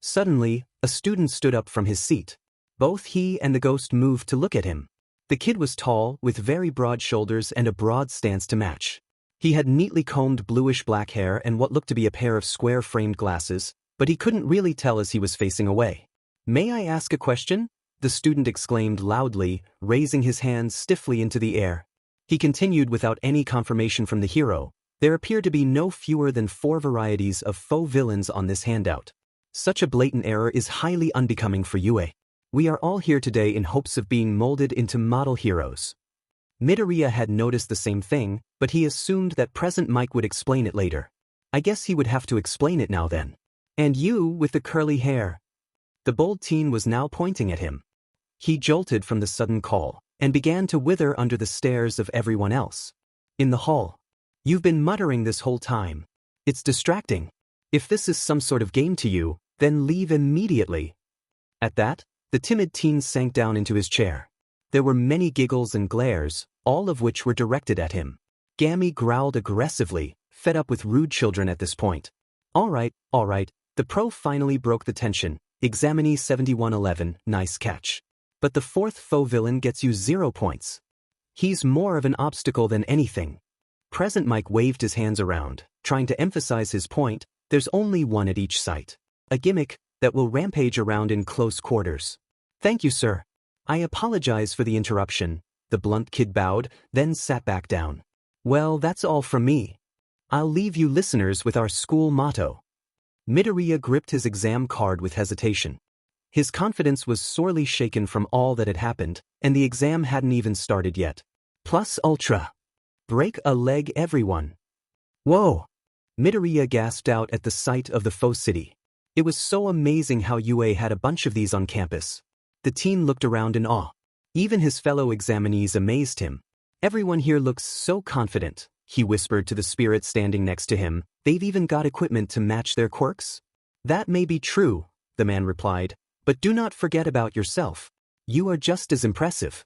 Suddenly, a student stood up from his seat. Both he and the ghost moved to look at him. The kid was tall, with very broad shoulders and a broad stance to match. He had neatly combed bluish-black hair and what looked to be a pair of square-framed glasses, but he couldn't really tell as he was facing away. May I ask a question? The student exclaimed loudly, raising his hands stiffly into the air. He continued without any confirmation from the hero. There appear to be no fewer than 4 varieties of faux villains on this handout. Such a blatant error is highly unbecoming for Yue. We are all here today in hopes of being molded into model heroes. Midoriya had noticed the same thing, but he assumed that present Mike would explain it later. I guess he would have to explain it now then. And you with the curly hair. The bold teen was now pointing at him. He jolted from the sudden call, and began to wither under the stares of everyone else. In the hall. You've been muttering this whole time. It's distracting. If this is some sort of game to you, then leave immediately. At that, the timid teen sank down into his chair. There were many giggles and glares, all of which were directed at him. Gami growled aggressively, fed up with rude children at this point. All right, the pro finally broke the tension. Examinee 7111, nice catch. But the 4th faux villain gets you 0 points. He's more of an obstacle than anything. Present Mike waved his hands around, trying to emphasize his point. There's only one at each site. A gimmick that will rampage around in close quarters. Thank you, sir. I apologize for the interruption. The blunt kid bowed, then sat back down. Well, that's all from me. I'll leave you listeners with our school motto. Midoriya gripped his exam card with hesitation. His confidence was sorely shaken from all that had happened, and the exam hadn't even started yet. Plus ultra. Break a leg, everyone. Whoa! Midoriya gasped out at the sight of the faux city. It was so amazing how UA had a bunch of these on campus. The teen looked around in awe. Even his fellow examinees amazed him. Everyone here looks so confident, he whispered to the spirit standing next to him. They've even got equipment to match their quirks? That may be true, the man replied, but do not forget about yourself. You are just as impressive.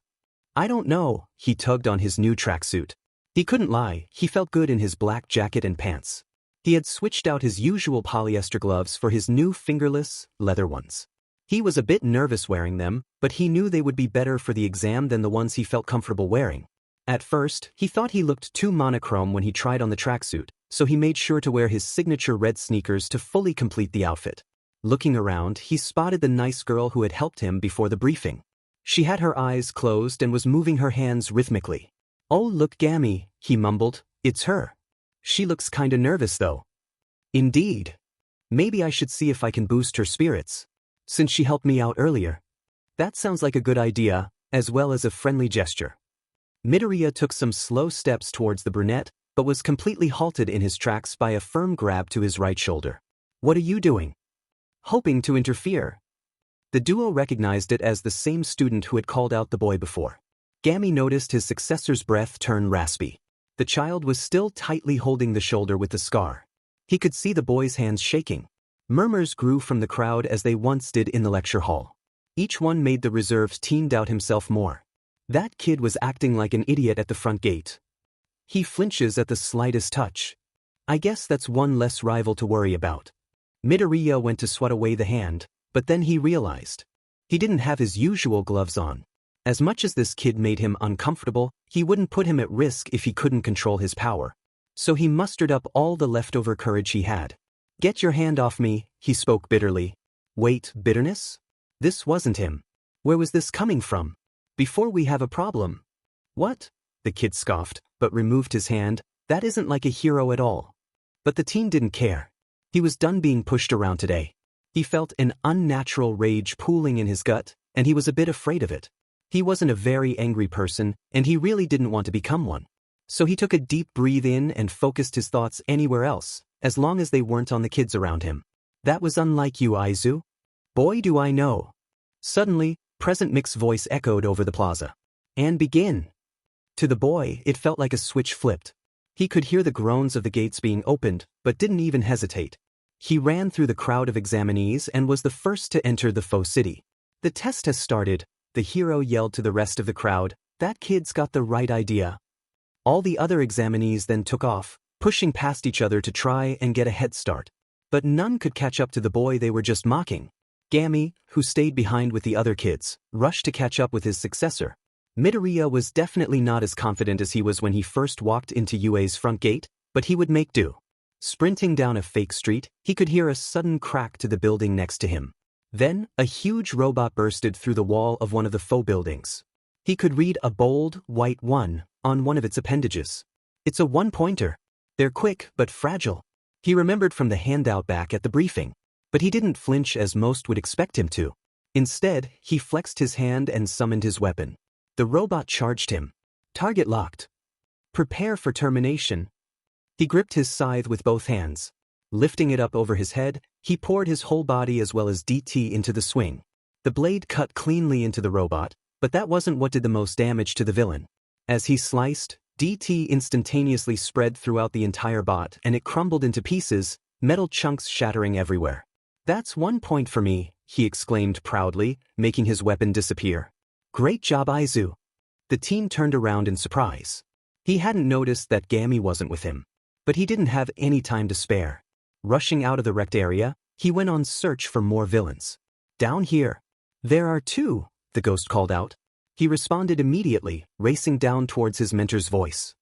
I don't know, he tugged on his new tracksuit. He couldn't lie, he felt good in his black jacket and pants. He had switched out his usual polyester gloves for his new fingerless, leather ones. He was a bit nervous wearing them, but he knew they would be better for the exam than the ones he felt comfortable wearing. At first, he thought he looked too monochrome when he tried on the tracksuit, so he made sure to wear his signature red sneakers to fully complete the outfit. Looking around, he spotted the nice girl who had helped him before the briefing. She had her eyes closed and was moving her hands rhythmically. "Oh, look, Gami," he mumbled, "it's her. She looks kinda nervous though." "Indeed. Maybe I should see if I can boost her spirits, since she helped me out earlier." "That sounds like a good idea, as well as a friendly gesture." Midoriya took some slow steps towards the brunette, but was completely halted in his tracks by a firm grab to his right shoulder. "What are you doing?" "Hoping to interfere." The duo recognized it as the same student who had called out the boy before. Gami noticed his successor's breath turn raspy. The child was still tightly holding the shoulder with the scar. He could see the boy's hands shaking. Murmurs grew from the crowd as they once did in the lecture hall. Each one made the reserved team doubt himself more. That kid was acting like an idiot at the front gate. He flinches at the slightest touch. I guess that's one less rival to worry about. Midoriya went to swat away the hand, but then he realized. He didn't have his usual gloves on. As much as this kid made him uncomfortable, he wouldn't put him at risk if he couldn't control his power. So he mustered up all the leftover courage he had. "Get your hand off me," he spoke bitterly. Wait, bitterness? This wasn't him. Where was this coming from? "Before we have a problem." "What?" the kid scoffed, but removed his hand. "That isn't like a hero at all." But the teen didn't care. He was done being pushed around today. He felt an unnatural rage pooling in his gut, and he was a bit afraid of it. He wasn't a very angry person, and he really didn't want to become one. So he took a deep breath in and focused his thoughts anywhere else, as long as they weren't on the kids around him. "That was unlike you, Aizu. Boy, do I know." Suddenly, Present Mic's voice echoed over the plaza. "And begin." To the boy, it felt like a switch flipped. He could hear the groans of the gates being opened, but didn't even hesitate. He ran through the crowd of examinees and was the first to enter the faux city. "The test has started," the hero yelled to the rest of the crowd. "That kid's got the right idea." All the other examinees then took off, pushing past each other to try and get a head start. But none could catch up to the boy they were just mocking. Gami, who stayed behind with the other kids, rushed to catch up with his successor. Midoriya was definitely not as confident as he was when he first walked into UA's front gate, but he would make do. Sprinting down a fake street, he could hear a sudden crack to the building next to him. Then, a huge robot bursted through the wall of one of the faux buildings. He could read a bold, white 1 on one of its appendages. "It's a one-pointer. They're quick but fragile." He remembered from the handout back at the briefing. But he didn't flinch as most would expect him to. Instead, he flexed his hand and summoned his weapon. The robot charged him. "Target locked. Prepare for termination." He gripped his scythe with both hands. Lifting it up over his head, he poured his whole body as well as DT into the swing. The blade cut cleanly into the robot, but that wasn't what did the most damage to the villain. As he sliced, DT instantaneously spread throughout the entire bot and it crumbled into pieces, metal chunks shattering everywhere. "That's 1 point for me," he exclaimed proudly, making his weapon disappear. "Great job, Aizu." The team turned around in surprise. He hadn't noticed that Gami wasn't with him. But he didn't have any time to spare. Rushing out of the wrecked area, he went on search for more villains. "Down here." "There are 2, the ghost called out. He responded immediately, racing down towards his mentor's voice.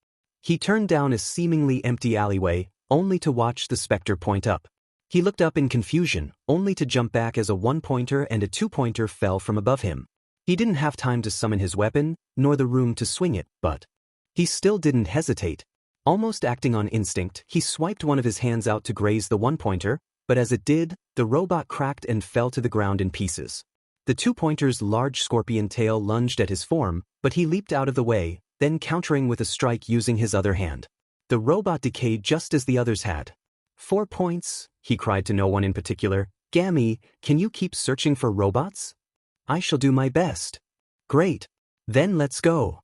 He turned down a seemingly empty alleyway, only to watch the specter point up. He looked up in confusion, only to jump back as a 1-pointer and a 2-pointer fell from above him. He didn't have time to summon his weapon, nor the room to swing it, but he still didn't hesitate. Almost acting on instinct, he swiped one of his hands out to graze the 1-pointer, but as it did, the robot cracked and fell to the ground in pieces. The 2-pointer's large scorpion tail lunged at his form, but he leaped out of the way, then countering with a strike using his other hand. The robot decayed just as the others had. 4 points, he cried to no one in particular. "Gami, can you keep searching for robots?" "I shall do my best." "Great. Then let's go."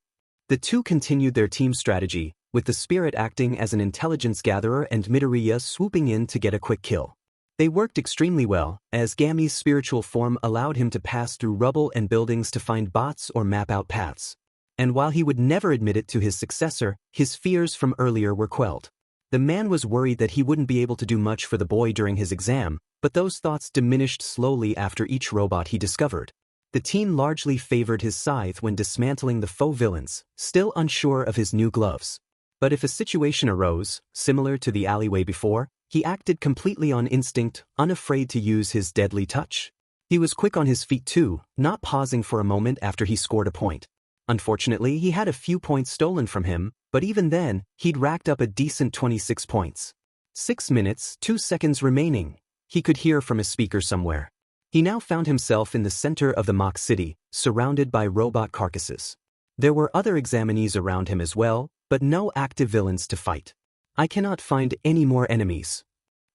The two continued their team strategy, with the spirit acting as an intelligence gatherer and Midoriya swooping in to get a quick kill. They worked extremely well, as Gami's spiritual form allowed him to pass through rubble and buildings to find bots or map out paths. And while he would never admit it to his successor, his fears from earlier were quelled. The man was worried that he wouldn't be able to do much for the boy during his exam, but those thoughts diminished slowly after each robot he discovered. The teen largely favored his scythe when dismantling the faux villains, still unsure of his new gloves. But if a situation arose, similar to the alleyway before, he acted completely on instinct, unafraid to use his deadly touch. He was quick on his feet too, not pausing for a moment after he scored a point. Unfortunately, he had a few points stolen from him, but even then, he'd racked up a decent 26 points. 6 minutes, 2 seconds remaining. He could hear from a speaker somewhere. He now found himself in the center of the mock city, surrounded by robot carcasses. There were other examinees around him as well, but no active villains to fight. I cannot find any more enemies.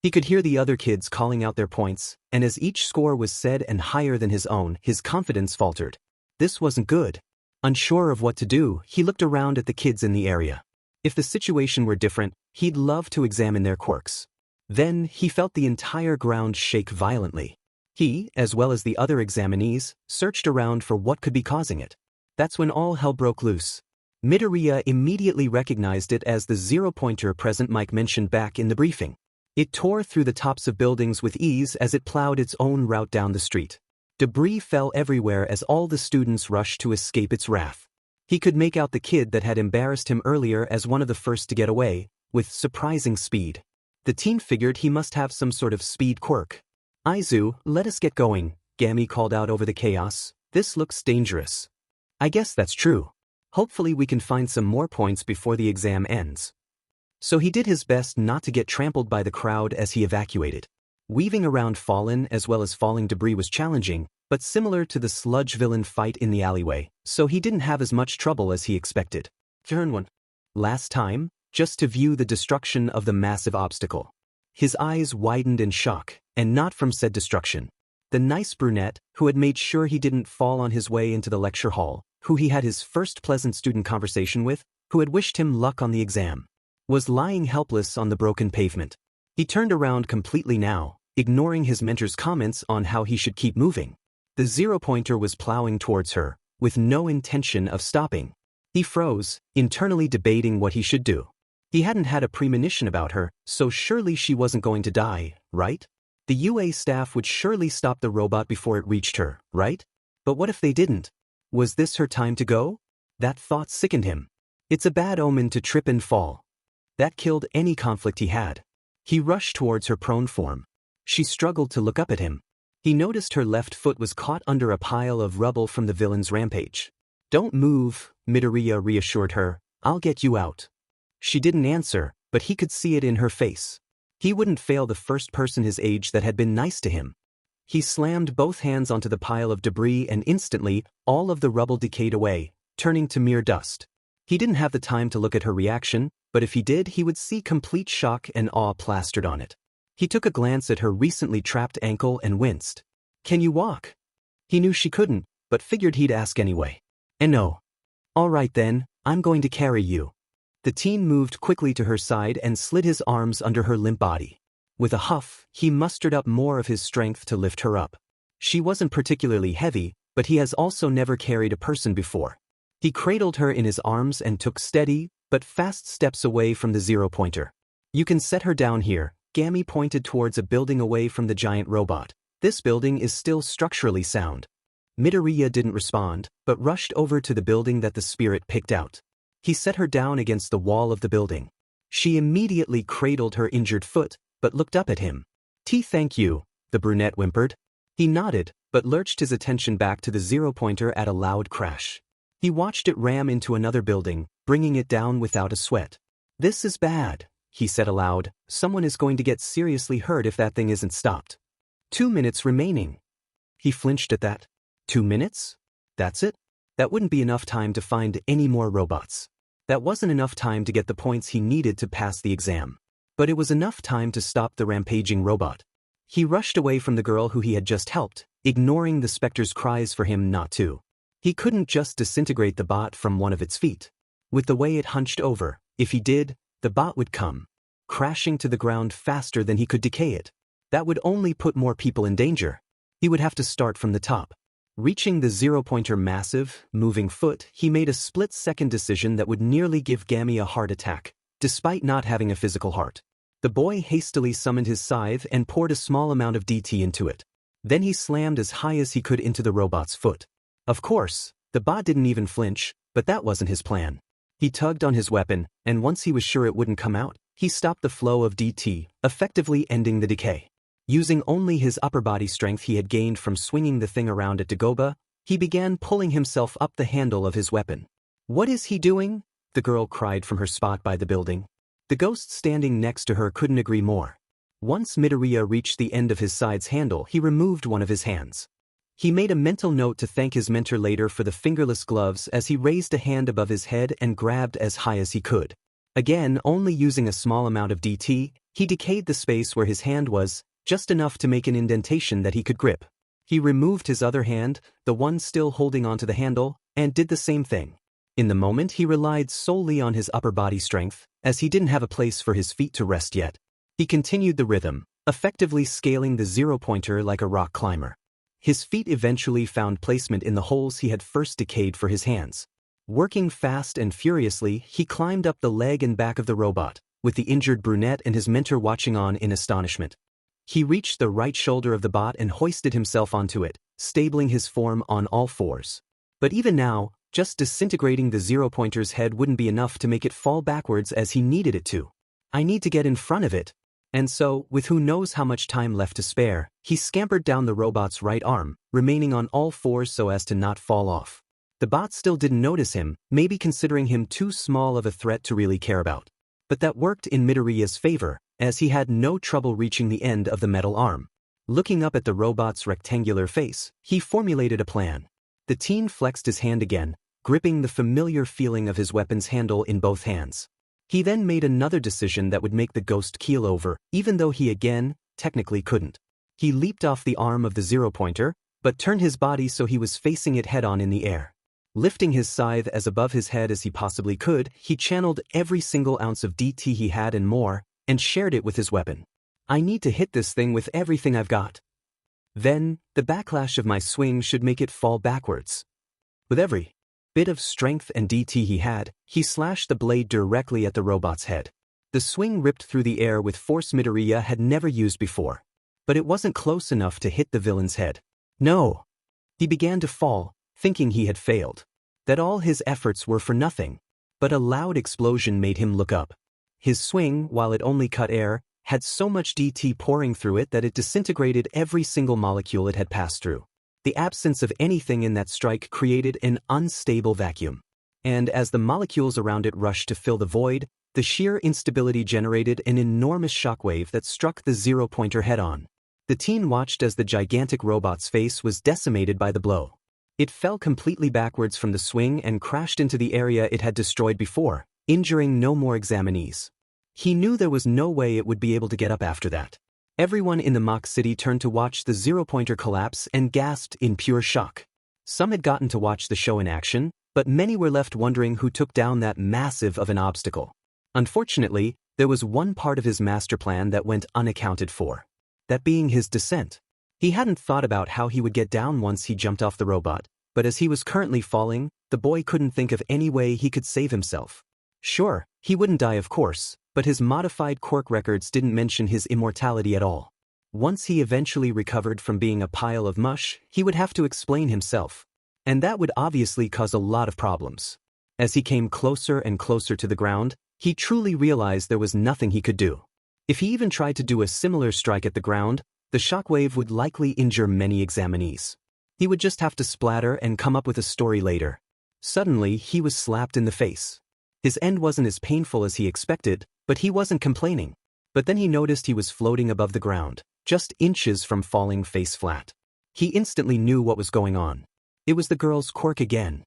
He could hear the other kids calling out their points, and as each score was said and higher than his own, his confidence faltered. This wasn't good. Unsure of what to do, he looked around at the kids in the area. If the situation were different, he'd love to examine their quirks. Then, he felt the entire ground shake violently. He, as well as the other examinees, searched around for what could be causing it. That's when all hell broke loose. Midoriya immediately recognized it as the zero-pointer President Mike mentioned back in the briefing. It tore through the tops of buildings with ease as it plowed its own route down the street. Debris fell everywhere as all the students rushed to escape its wrath. He could make out the kid that had embarrassed him earlier as one of the first to get away, with surprising speed. The teen figured he must have some sort of speed quirk. "Aizu, let us get going," Gami called out over the chaos. "This looks dangerous." "I guess that's true. Hopefully we can find some more points before the exam ends." So he did his best not to get trampled by the crowd as he evacuated. Weaving around fallen as well as falling debris was challenging, but similar to the sludge villain fight in the alleyway, so he didn't have as much trouble as he expected. Turn 1. Last time, just to view the destruction of the massive obstacle. His eyes widened in shock, and not from said destruction. The nice brunette, who had made sure he didn't fall on his way into the lecture hall, who he had his first pleasant student conversation with, who had wished him luck on the exam, was lying helpless on the broken pavement. He turned around completely now, ignoring his mentor's comments on how he should keep moving. The zero-pointer was plowing towards her, with no intention of stopping. He froze, internally debating what he should do. He hadn't had a premonition about her, so surely she wasn't going to die, right? The UA staff would surely stop the robot before it reached her, right? But what if they didn't? Was this her time to go? That thought sickened him. It's a bad omen to trip and fall. That killed any conflict he had. He rushed towards her prone form. She struggled to look up at him. He noticed her left foot was caught under a pile of rubble from the villain's rampage. "Don't move," Midoriya reassured her. "I'll get you out." She didn't answer, but he could see it in her face. He wouldn't fail the first person his age that had been nice to him. He slammed both hands onto the pile of debris and instantly, all of the rubble decayed away, turning to mere dust. He didn't have the time to look at her reaction, but if he did, he would see complete shock and awe plastered on it. He took a glance at her recently trapped ankle and winced. "Can you walk?" He knew she couldn't, but figured he'd ask anyway. "And no." "All right then, I'm going to carry you." The teen moved quickly to her side and slid his arms under her limp body. With a huff, he mustered up more of his strength to lift her up. She wasn't particularly heavy, but he has also never carried a person before. He cradled her in his arms and took steady, but fast steps away from the zero-pointer. "You can set her down here." Gami pointed towards a building away from the giant robot. "This building is still structurally sound." Midoriya didn't respond, but rushed over to the building that the spirit picked out. He set her down against the wall of the building. She immediately cradled her injured foot, but looked up at him. Thank you," the brunette whimpered. He nodded, but lurched his attention back to the zero-pointer at a loud crash. He watched it ram into another building, bringing it down without a sweat. "This is bad," he said aloud. "Someone is going to get seriously hurt if that thing isn't stopped." 2 minutes remaining. He flinched at that. 2 minutes? That's it? That wouldn't be enough time to find any more robots. That wasn't enough time to get the points he needed to pass the exam. But it was enough time to stop the rampaging robot. He rushed away from the girl who he had just helped, ignoring the specter's cries for him not to. He couldn't just disintegrate the bot from one of its feet. With the way it hunched over, if he did, the bot would come crashing to the ground faster than he could decay it. That would only put more people in danger. He would have to start from the top. Reaching the zero-pointer massive, moving foot, he made a split-second decision that would nearly give Gami a heart attack. despite not having a physical heart. The boy hastily summoned his scythe and poured a small amount of DT into it. Then he slammed as high as he could into the robot's foot. Of course, the bot didn't even flinch, but that wasn't his plan. He tugged on his weapon, and once he was sure it wouldn't come out, he stopped the flow of DT, effectively ending the decay. Using only his upper body strength he had gained from swinging the thing around at Dagoba, he began pulling himself up the handle of his weapon. "What is he doing?" the girl cried from her spot by the building. The ghost standing next to her couldn't agree more. Once Midoriya reached the end of his side's handle, he removed one of his hands. He made a mental note to thank his mentor later for the fingerless gloves as he raised a hand above his head and grabbed as high as he could. Again, only using a small amount of DT, he decayed the space where his hand was, just enough to make an indentation that he could grip. He removed his other hand, the one still holding onto the handle, and did the same thing. In the moment he relied solely on his upper body strength, as he didn't have a place for his feet to rest yet. He continued the rhythm, effectively scaling the zero-pointer like a rock climber. His feet eventually found placement in the holes he had first decayed for his hands. Working fast and furiously, he climbed up the leg and back of the robot, with the injured brunette and his mentor watching on in astonishment. He reached the right shoulder of the bot and hoisted himself onto it, stabling his form on all fours. But even now, just disintegrating the zero-pointer's head wouldn't be enough to make it fall backwards as he needed it to. "I need to get in front of it." And so, with who knows how much time left to spare, he scampered down the robot's right arm, remaining on all fours so as to not fall off. The bot still didn't notice him, maybe considering him too small of a threat to really care about. But that worked in Midoriya's favor, as he had no trouble reaching the end of the metal arm. Looking up at the robot's rectangular face, he formulated a plan. The teen flexed his hand again, gripping the familiar feeling of his weapon's handle in both hands. He then made another decision that would make the ghost keel over, even though he again, technically couldn't. He leaped off the arm of the zero-pointer, but turned his body so he was facing it head-on in the air. Lifting his scythe as above his head as he possibly could, he channeled every single ounce of DT he had and more, and shared it with his weapon. "I need to hit this thing with everything I've got. Then, the backlash of my swing should make it fall backwards." With every bit of strength and DT he had, he slashed the blade directly at the robot's head. The swing ripped through the air with force Midoriya had never used before. But it wasn't close enough to hit the villain's head. No! He began to fall, thinking he had failed. That all his efforts were for nothing. But a loud explosion made him look up. His swing, while it only cut air, had so much DT pouring through it that it disintegrated every single molecule it had passed through. The absence of anything in that strike created an unstable vacuum. And as the molecules around it rushed to fill the void, the sheer instability generated an enormous shockwave that struck the zero-pointer head-on. The teen watched as the gigantic robot's face was decimated by the blow. It fell completely backwards from the swing and crashed into the area it had destroyed before, injuring no more examinees. He knew there was no way it would be able to get up after that. Everyone in the mock city turned to watch the zero-pointer collapse and gasped in pure shock. Some had gotten to watch the show in action, but many were left wondering who took down that massive of an obstacle. Unfortunately, there was one part of his master plan that went unaccounted for. That being his descent. He hadn't thought about how he would get down once he jumped off the robot, but as he was currently falling, the boy couldn't think of any way he could save himself. Sure, he wouldn't die of course, but his modified quirk records didn't mention his immortality at all. Once he eventually recovered from being a pile of mush, he would have to explain himself. And that would obviously cause a lot of problems. As he came closer and closer to the ground, he truly realized there was nothing he could do. If he even tried to do a similar strike at the ground, the shockwave would likely injure many examinees. He would just have to splatter and come up with a story later. Suddenly, he was slapped in the face. His end wasn't as painful as he expected, but he wasn't complaining. But then he noticed he was floating above the ground, just inches from falling face flat. He instantly knew what was going on. It was the girl's quirk again.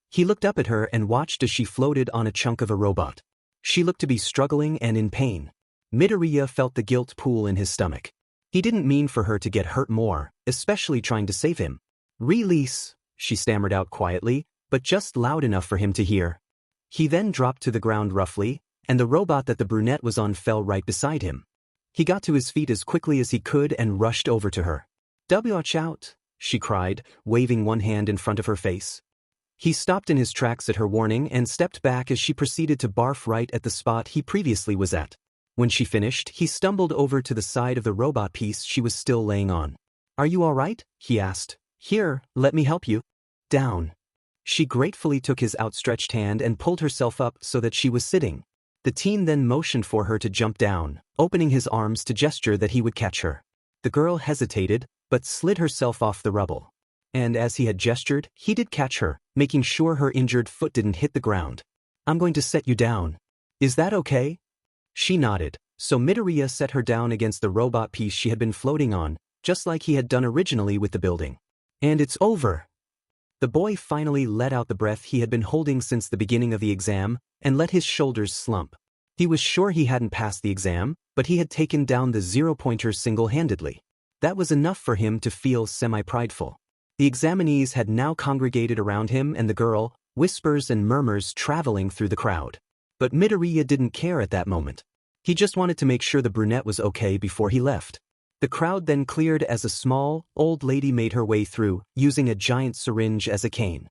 He looked up at her and watched as she floated on a chunk of a robot. She looked to be struggling and in pain. Midoriya felt the guilt pool in his stomach. He didn't mean for her to get hurt more, especially trying to save him. "Release," she stammered out quietly, but just loud enough for him to hear. He then dropped to the ground roughly, and the robot that the brunette was on fell right beside him. He got to his feet as quickly as he could and rushed over to her. "Watch out," she cried, waving one hand in front of her face. He stopped in his tracks at her warning and stepped back as she proceeded to barf right at the spot he previously was at. When she finished, he stumbled over to the side of the robot piece she was still laying on. "Are you all right?" he asked. "Here, let me help you." "Down." She gratefully took his outstretched hand and pulled herself up so that she was sitting. The teen then motioned for her to jump down, opening his arms to gesture that he would catch her. The girl hesitated, but slid herself off the rubble. And as he had gestured, he did catch her, making sure her injured foot didn't hit the ground. "I'm going to set you down. Is that okay?" She nodded, so Midoriya set her down against the robot piece she had been floating on, just like he had done originally with the building. "And it's over." The boy finally let out the breath he had been holding since the beginning of the exam, and let his shoulders slump. He was sure he hadn't passed the exam, but he had taken down the zero-pointer single-handedly. That was enough for him to feel semi-prideful. The examinees had now congregated around him and the girl, whispers and murmurs traveling through the crowd. But Midoriya didn't care at that moment. He just wanted to make sure the brunette was okay before he left. The crowd then cleared as a small, old lady made her way through, using a giant syringe as a cane.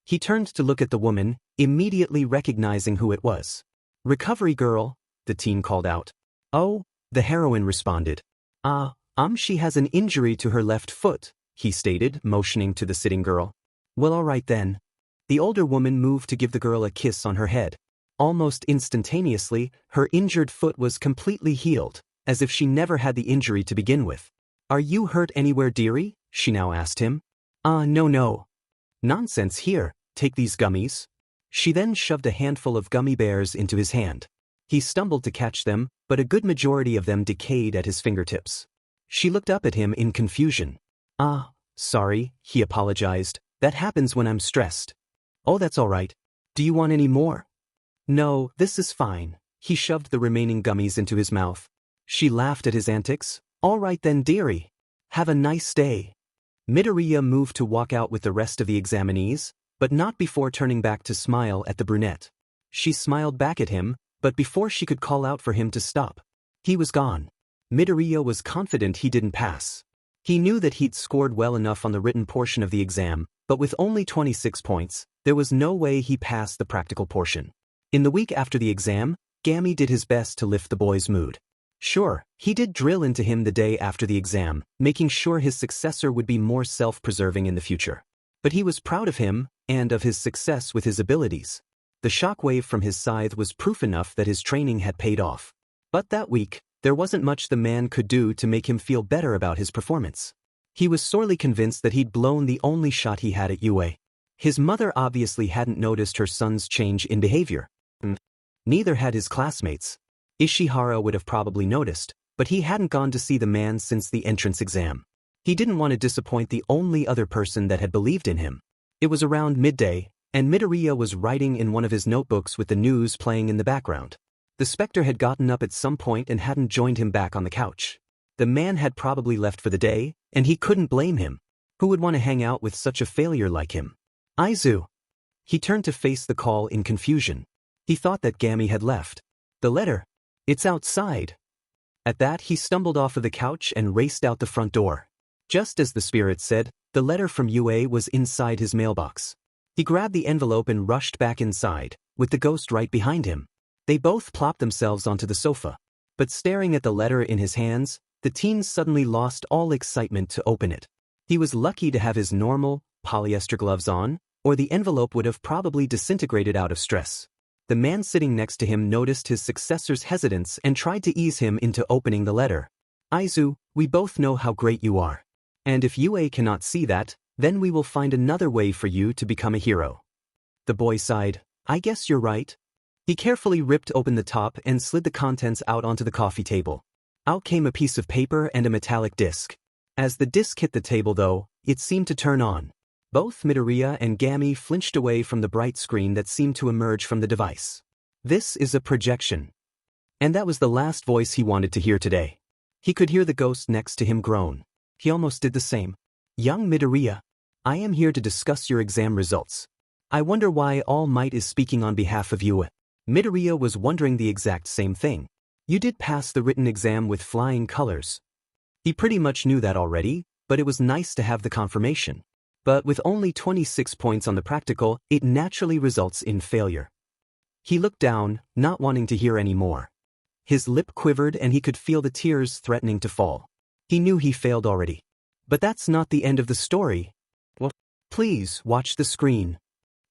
He turned to look at the woman, immediately recognizing who it was. "Recovery girl," the teen called out. "Oh," the heroine responded. She has an injury to her left foot," he stated, motioning to the sitting girl. "Well, all right then." The older woman moved to give the girl a kiss on her head. Almost instantaneously, her injured foot was completely healed, as if she never had the injury to begin with. "Are you hurt anywhere, dearie?" she now asked him. No. "Nonsense, here, take these gummies." She then shoved a handful of gummy bears into his hand. He stumbled to catch them, but a good majority of them decayed at his fingertips. She looked up at him in confusion. Sorry," he apologized. "That happens when I'm stressed." "Oh, that's all right. Do you want any more?" "No, this is fine." He shoved the remaining gummies into his mouth. She laughed at his antics. "All right then, dearie. Have a nice day." Midoriya moved to walk out with the rest of the examinees, but not before turning back to smile at the brunette. She smiled back at him, but before she could call out for him to stop, he was gone. Midoriya was confident he didn't pass. He knew that he'd scored well enough on the written portion of the exam, but with only 26 points, there was no way he passed the practical portion. In the week after the exam, Gami did his best to lift the boy's mood. Sure, he did drill into him the day after the exam, making sure his successor would be more self-preserving in the future. But he was proud of him, and of his success with his abilities. The shockwave from his scythe was proof enough that his training had paid off. But that week, there wasn't much the man could do to make him feel better about his performance. He was sorely convinced that he'd blown the only shot he had at UA. His mother obviously hadn't noticed her son's change in behavior. Neither had his classmates. Ishihara would have probably noticed, but he hadn't gone to see the man since the entrance exam. He didn't want to disappoint the only other person that had believed in him. It was around midday, and Midoriya was writing in one of his notebooks with the news playing in the background. The Spectre had gotten up at some point and hadn't joined him back on the couch. The man had probably left for the day, and he couldn't blame him. Who would want to hang out with such a failure like him? "Aizu." He turned to face the call in confusion. He thought that Gami had left. "The letter. It's outside." At that, he stumbled off of the couch and raced out the front door. Just as the spirit said, the letter from UA was inside his mailbox. He grabbed the envelope and rushed back inside, with the ghost right behind him. They both plopped themselves onto the sofa. But staring at the letter in his hands, the teen suddenly lost all excitement to open it. He was lucky to have his normal, polyester gloves on, or the envelope would have probably disintegrated out of stress. The man sitting next to him noticed his successor's hesitance and tried to ease him into opening the letter. "Aizu, we both know how great you are. And if UA cannot see that, then we will find another way for you to become a hero." The boy sighed. "I guess you're right." He carefully ripped open the top and slid the contents out onto the coffee table. Out came a piece of paper and a metallic disc. As the disc hit the table though, it seemed to turn on. Both Midoriya and Gami flinched away from the bright screen that seemed to emerge from the device. "This is a projection." And that was the last voice he wanted to hear today. He could hear the ghost next to him groan. He almost did the same. "Young Midoriya, I am here to discuss your exam results. I wonder why All Might is speaking on behalf of you." Midoriya was wondering the exact same thing. "You did pass the written exam with flying colors." He pretty much knew that already, but it was nice to have the confirmation. But with only 26 points on the practical, it naturally results in failure. He looked down, not wanting to hear any more. His lip quivered and he could feel the tears threatening to fall. He knew he failed already. But that's not the end of the story. Well, please watch the screen.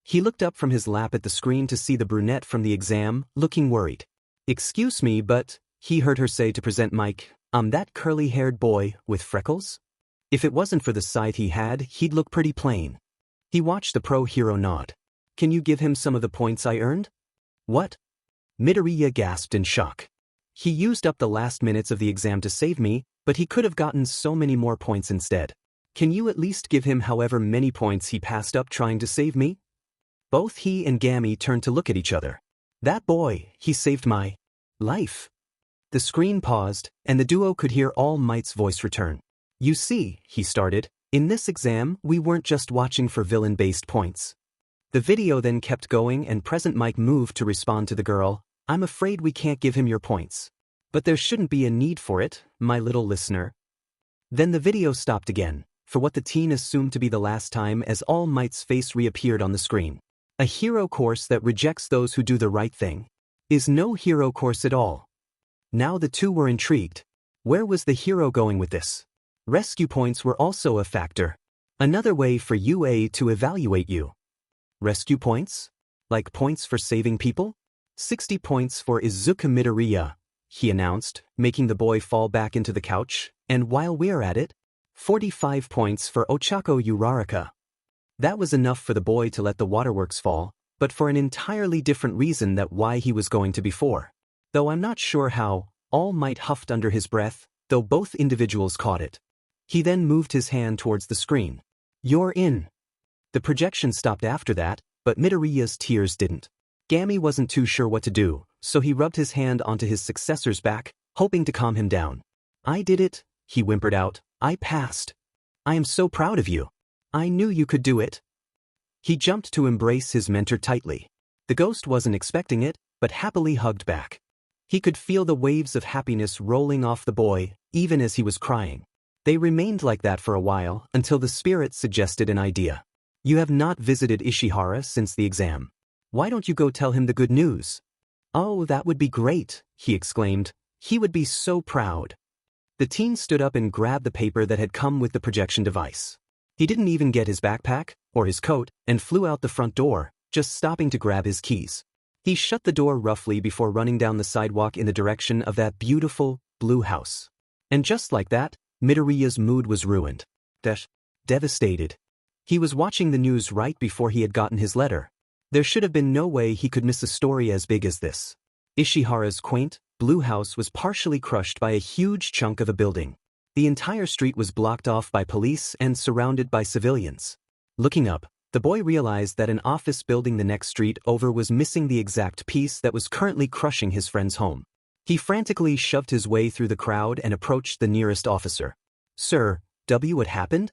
He looked up from his lap at the screen to see the brunette from the exam, looking worried. Excuse me, but, he heard her say to present Mike, I'm that curly-haired boy with freckles? If it wasn't for the scythe he had, he'd look pretty plain. He watched the pro hero nod. Can you give him some of the points I earned? What? Midoriya gasped in shock. He used up the last minutes of the exam to save me, but he could have gotten so many more points instead. Can you at least give him however many points he passed up trying to save me? Both he and Gami turned to look at each other. That boy, he saved my life. The screen paused, and the duo could hear All Might's voice return. You see, he started, in this exam we weren't just watching for villain-based points. The video then kept going and Present Mike moved to respond to the girl. I'm afraid we can't give him your points. But there shouldn't be a need for it, my little listener. Then the video stopped again, for what the teen assumed to be the last time as All Might's face reappeared on the screen. A hero course that rejects those who do the right thing is no hero course at all. Now the two were intrigued. Where was the hero going with this? Rescue points were also a factor. Another way for UA to evaluate you. Rescue points? Like points for saving people? 60 points for Izuka Midoriya, he announced, making the boy fall back into the couch, and while we're at it, 45 points for Ochako Uraraka. That was enough for the boy to let the waterworks fall, but for an entirely different reason than why he was going to before. Though I'm not sure how, All Might huffed under his breath, though both individuals caught it. He then moved his hand towards the screen. You're in. The projection stopped after that, but Midoriya's tears didn't. Gami wasn't too sure what to do, so he rubbed his hand onto his successor's back, hoping to calm him down. I did it, he whimpered out. I passed. I am so proud of you. I knew you could do it. He jumped to embrace his mentor tightly. The ghost wasn't expecting it, but happily hugged back. He could feel the waves of happiness rolling off the boy, even as he was crying. They remained like that for a while, until the spirit suggested an idea. You have not visited Ishihara since the exam. Why don't you go tell him the good news? Oh, that would be great, he exclaimed. He would be so proud. The teen stood up and grabbed the paper that had come with the projection device. He didn't even get his backpack, or his coat, and flew out the front door, just stopping to grab his keys. He shut the door roughly before running down the sidewalk in the direction of that beautiful, blue house. And just like that, Midoriya's mood was ruined. Devastated. He was watching the news right before he had gotten his letter. There should have been no way he could miss a story as big as this. Ishihara's quaint, blue house was partially crushed by a huge chunk of a building. The entire street was blocked off by police and surrounded by civilians. Looking up, the boy realized that an office building the next street over was missing the exact piece that was currently crushing his friend's home. He frantically shoved his way through the crowd and approached the nearest officer. Sir, what happened?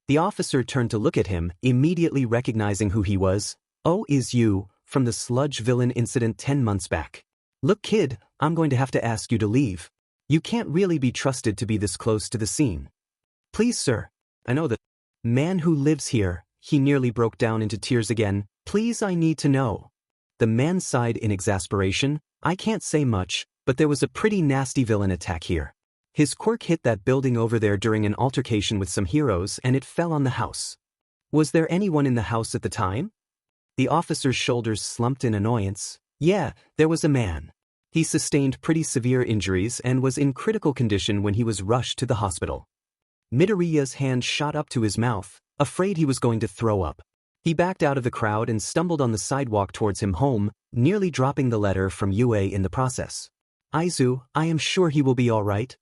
The officer turned to look at him, immediately recognizing who he was. Oh, is you, from the sludge villain incident 10 months back. Look kid, I'm going to have to ask you to leave. You can't really be trusted to be this close to the scene. Please sir, I know the man who lives here, he nearly broke down into tears again. Please I need to know. The man sighed in exasperation. I can't say much, but there was a pretty nasty villain attack here. His quirk hit that building over there during an altercation with some heroes and it fell on the house. Was there anyone in the house at the time? The officer's shoulders slumped in annoyance. Yeah, there was a man. He sustained pretty severe injuries and was in critical condition when he was rushed to the hospital. Midoriya's hand shot up to his mouth, afraid he was going to throw up. He backed out of the crowd and stumbled on the sidewalk towards him home, nearly dropping the letter from UA in the process. Aizu, I am sure he will be all right.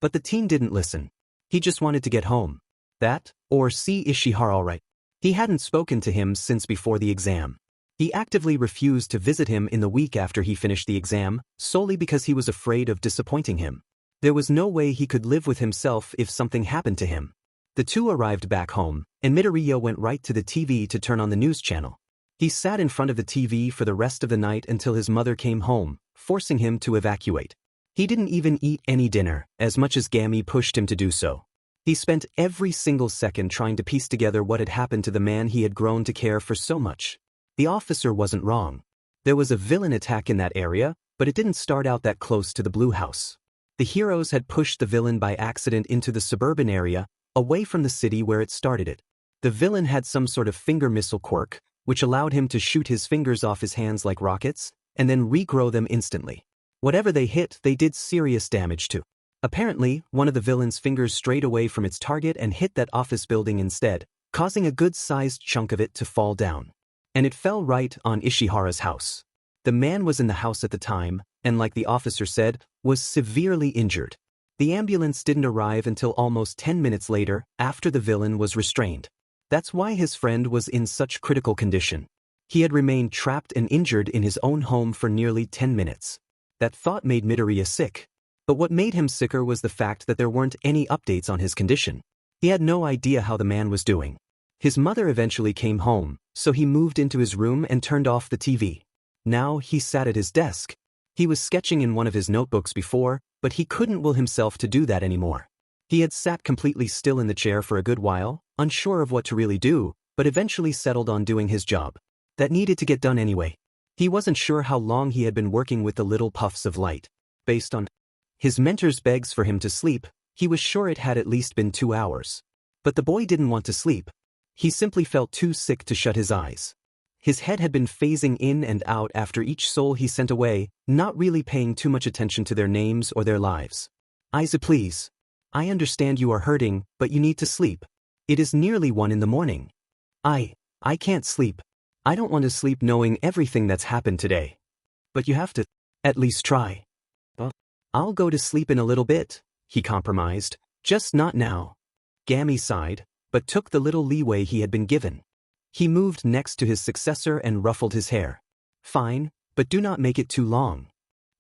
But the teen didn't listen. He just wanted to get home. That, or see Ishihara all right. He hadn't spoken to him since before the exam. He actively refused to visit him in the week after he finished the exam, solely because he was afraid of disappointing him. There was no way he could live with himself if something happened to him. The two arrived back home, and Midoriya went right to the TV to turn on the news channel. He sat in front of the TV for the rest of the night until his mother came home, forcing him to evacuate. He didn't even eat any dinner, as much as Gami pushed him to do so. He spent every single second trying to piece together what had happened to the man he had grown to care for so much. The officer wasn't wrong. There was a villain attack in that area, but it didn't start out that close to the Blue House. The heroes had pushed the villain by accident into the suburban area, away from the city where it started it. The villain had some sort of finger missile quirk, which allowed him to shoot his fingers off his hands like rockets, and then regrow them instantly. Whatever they hit, they did serious damage to. Apparently, one of the villain's fingers strayed away from its target and hit that office building instead, causing a good-sized chunk of it to fall down. And it fell right on Ishihara's house. The man was in the house at the time, and like the officer said, was severely injured. The ambulance didn't arrive until almost 10 minutes later, after the villain was restrained. That's why his friend was in such critical condition. He had remained trapped and injured in his own home for nearly 10 minutes. That thought made Midoriya sick. But what made him sicker was the fact that there weren't any updates on his condition. He had no idea how the man was doing. His mother eventually came home, so he moved into his room and turned off the TV. Now he sat at his desk. He was sketching in one of his notebooks before, but he couldn't will himself to do that anymore. He had sat completely still in the chair for a good while, unsure of what to really do, but eventually settled on doing his job. That needed to get done anyway. He wasn't sure how long he had been working with the little puffs of light. Based on his mentor's begs for him to sleep, he was sure it had at least been 2 hours. But the boy didn't want to sleep. He simply felt too sick to shut his eyes. His head had been phasing in and out after each soul he sent away, not really paying too much attention to their names or their lives. Aizu, please. I understand you are hurting, but you need to sleep. It is nearly 1 in the morning. I can't sleep. I don't want to sleep knowing everything that's happened today. But you have to at least try. I'll go to sleep in a little bit, he compromised, just not now. Gami sighed, but took the little leeway he had been given. He moved next to his successor and ruffled his hair. Fine, but do not make it too long.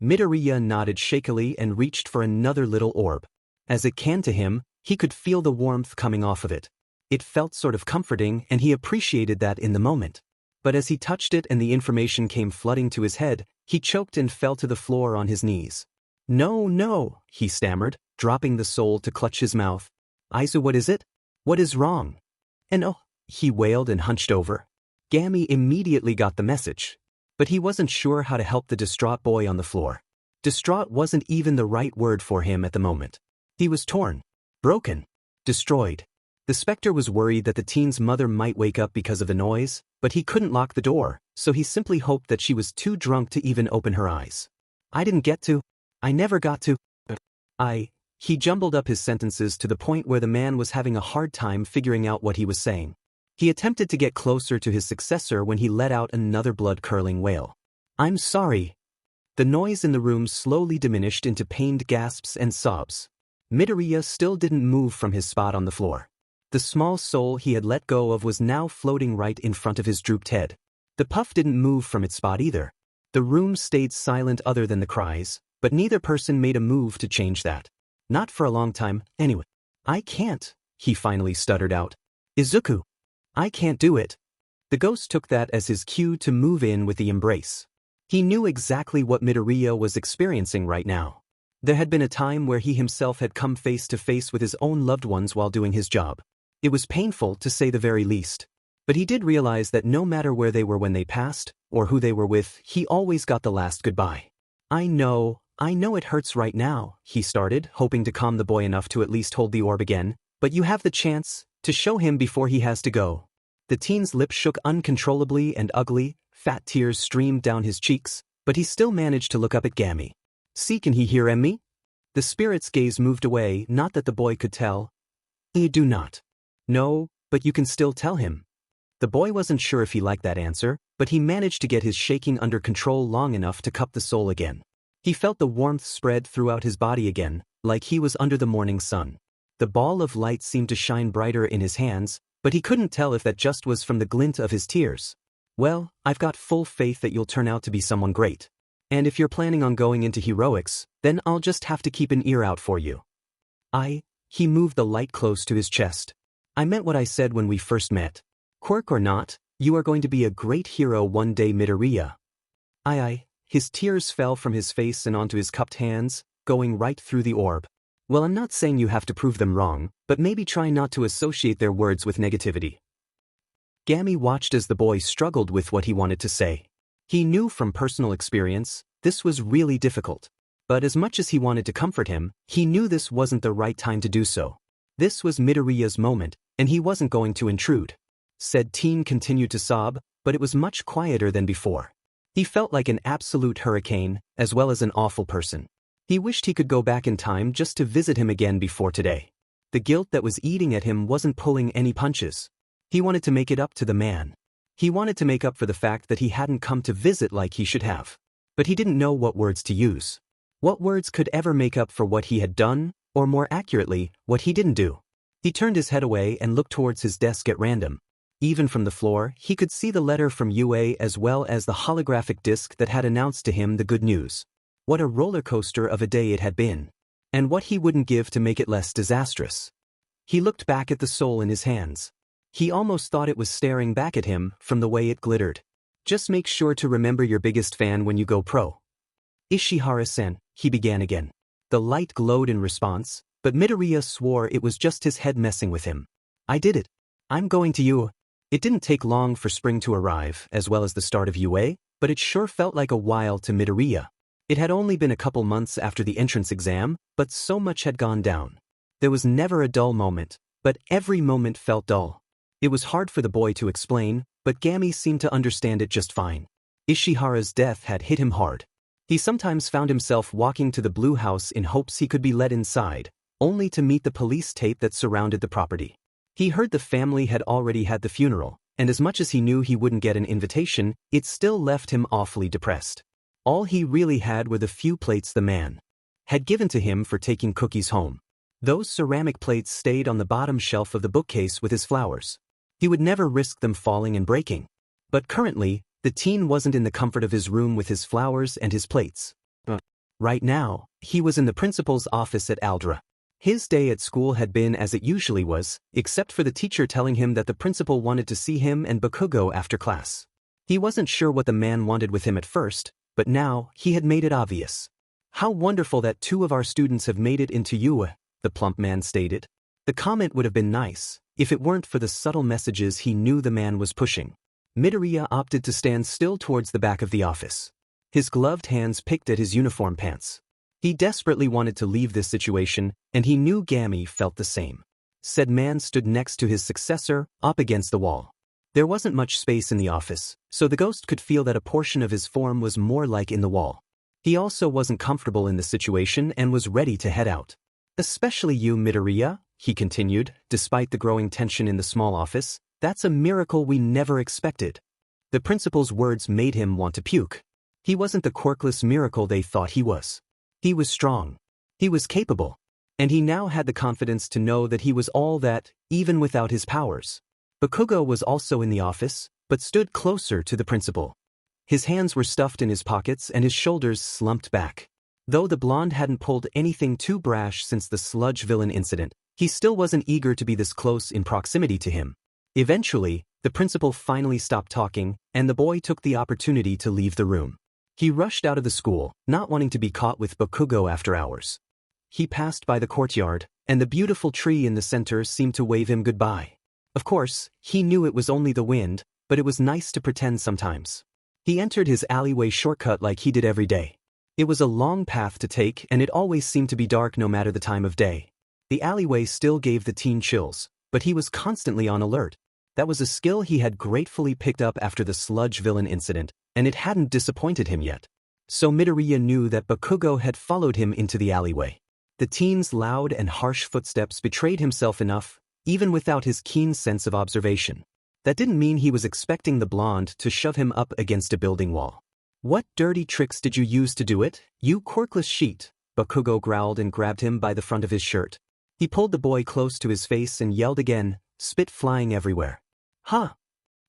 Midoriya nodded shakily and reached for another little orb. As it came to him, he could feel the warmth coming off of it. It felt sort of comforting and he appreciated that in the moment. But as he touched it and the information came flooding to his head, he choked and fell to the floor on his knees. No, he stammered, dropping the soul to clutch his mouth. Aizu, what is it? What is wrong? And oh, he wailed and hunched over. Gami immediately got the message. But he wasn't sure how to help the distraught boy on the floor. Distraught wasn't even the right word for him at the moment. He was torn, broken, destroyed. The Spectre was worried that the teen's mother might wake up because of the noise, but he couldn't lock the door, so he simply hoped that she was too drunk to even open her eyes. I never got to. He jumbled up his sentences to the point where the man was having a hard time figuring out what he was saying. He attempted to get closer to his successor when he let out another blood-curdling wail. I'm sorry. The noise in the room slowly diminished into pained gasps and sobs. Midoriya still didn't move from his spot on the floor. The small soul he had let go of was now floating right in front of his drooped head. The puff didn't move from its spot either. The room stayed silent other than the cries, but neither person made a move to change that. Not for a long time, anyway. I can't, he finally stuttered out. Izuku. I can't do it. The ghost took that as his cue to move in with the embrace. He knew exactly what Midoriya was experiencing right now. There had been a time where he himself had come face to face with his own loved ones while doing his job. It was painful, to say the very least. But he did realize that no matter where they were when they passed, or who they were with, he always got the last goodbye. I know it hurts right now, he started, hoping to calm the boy enough to at least hold the orb again, but you have the chance to show him before he has to go. The teen's lips shook uncontrollably and ugly, fat tears streamed down his cheeks, but he still managed to look up at Gami. See, can he hear me? The spirit's gaze moved away, not that the boy could tell. You do not. No, but you can still tell him. The boy wasn't sure if he liked that answer, but he managed to get his shaking under control long enough to cup the soul again. He felt the warmth spread throughout his body again, like he was under the morning sun. The ball of light seemed to shine brighter in his hands, but he couldn't tell if that just was from the glint of his tears. Well, I've got full faith that you'll turn out to be someone great. And if you're planning on going into heroics, then I'll just have to keep an ear out for you. He moved the light close to his chest. I meant what I said when we first met. Quirk or not, you are going to be a great hero one day, Midoriya. His tears fell from his face and onto his cupped hands, going right through the orb. Well, I'm not saying you have to prove them wrong, but maybe try not to associate their words with negativity. Gami watched as the boy struggled with what he wanted to say. He knew from personal experience, this was really difficult. But as much as he wanted to comfort him, he knew this wasn't the right time to do so. This was Midoriya's moment, and he wasn't going to intrude. Said teen continued to sob, but it was much quieter than before. He felt like an absolute hurricane, as well as an awful person. He wished he could go back in time just to visit him again before today. The guilt that was eating at him wasn't pulling any punches. He wanted to make it up to the man. He wanted to make up for the fact that he hadn't come to visit like he should have. But he didn't know what words to use. What words could ever make up for what he had done, or more accurately, what he didn't do? He turned his head away and looked towards his desk at random. Even from the floor, he could see the letter from UA as well as the holographic disc that had announced to him the good news. What a roller coaster of a day it had been. And what he wouldn't give to make it less disastrous. He looked back at the soul in his hands. He almost thought it was staring back at him from the way it glittered. Just make sure to remember your biggest fan when you go pro. Ishihara-sen, he began again. The light glowed in response, but Midoriya swore it was just his head messing with him. I did it. I'm going to you. It didn't take long for spring to arrive, as well as the start of UA, but it sure felt like a while to Midoriya. It had only been a couple months after the entrance exam, but so much had gone down. There was never a dull moment, but every moment felt dull. It was hard for the boy to explain, but Gami seemed to understand it just fine. Ishihara's death had hit him hard. He sometimes found himself walking to the blue house in hopes he could be let inside, only to meet the police tape that surrounded the property. He heard the family had already had the funeral, and as much as he knew he wouldn't get an invitation, it still left him awfully depressed. All he really had were the few plates the man had given to him for taking cookies home. Those ceramic plates stayed on the bottom shelf of the bookcase with his flowers. He would never risk them falling and breaking. But currently, the teen wasn't in the comfort of his room with his flowers and his plates. Right now, he was in the principal's office at Aldra. His day at school had been as it usually was, except for the teacher telling him that the principal wanted to see him and Bakugo after class. He wasn't sure what the man wanted with him at first, but now, he had made it obvious. How wonderful that 2 of our students have made it into UA, the plump man stated. The comment would have been nice, if it weren't for the subtle messages he knew the man was pushing. Midoriya opted to stand still towards the back of the office. His gloved hands picked at his uniform pants. He desperately wanted to leave this situation, and he knew Gami felt the same. Said man stood next to his successor, up against the wall. There wasn't much space in the office, so the ghost could feel that a portion of his form was more like in the wall. He also wasn't comfortable in the situation and was ready to head out. Especially you, Midoriya, he continued, despite the growing tension in the small office. That's a miracle we never expected. The principal's words made him want to puke. He wasn't the quirkless miracle they thought he was. He was strong. He was capable. And he now had the confidence to know that he was all that, even without his powers. Bakugo was also in the office, but stood closer to the principal. His hands were stuffed in his pockets and his shoulders slumped back. Though the blonde hadn't pulled anything too brash since the sludge villain incident, he still wasn't eager to be this close in proximity to him. Eventually, the principal finally stopped talking, and the boy took the opportunity to leave the room. He rushed out of the school, not wanting to be caught with Bakugo after hours. He passed by the courtyard, and the beautiful tree in the center seemed to wave him goodbye. Of course, he knew it was only the wind, but it was nice to pretend sometimes. He entered his alleyway shortcut like he did every day. It was a long path to take, and it always seemed to be dark no matter the time of day. The alleyway still gave the teen chills, but he was constantly on alert. That was a skill he had gratefully picked up after the sludge villain incident, and it hadn't disappointed him yet. So Midoriya knew that Bakugo had followed him into the alleyway. The teen's loud and harsh footsteps betrayed himself enough, even without his keen sense of observation. That didn't mean he was expecting the blonde to shove him up against a building wall. What dirty tricks did you use to do it, you quirkless sheet? Bakugo growled and grabbed him by the front of his shirt. He pulled the boy close to his face and yelled again, spit flying everywhere. Huh?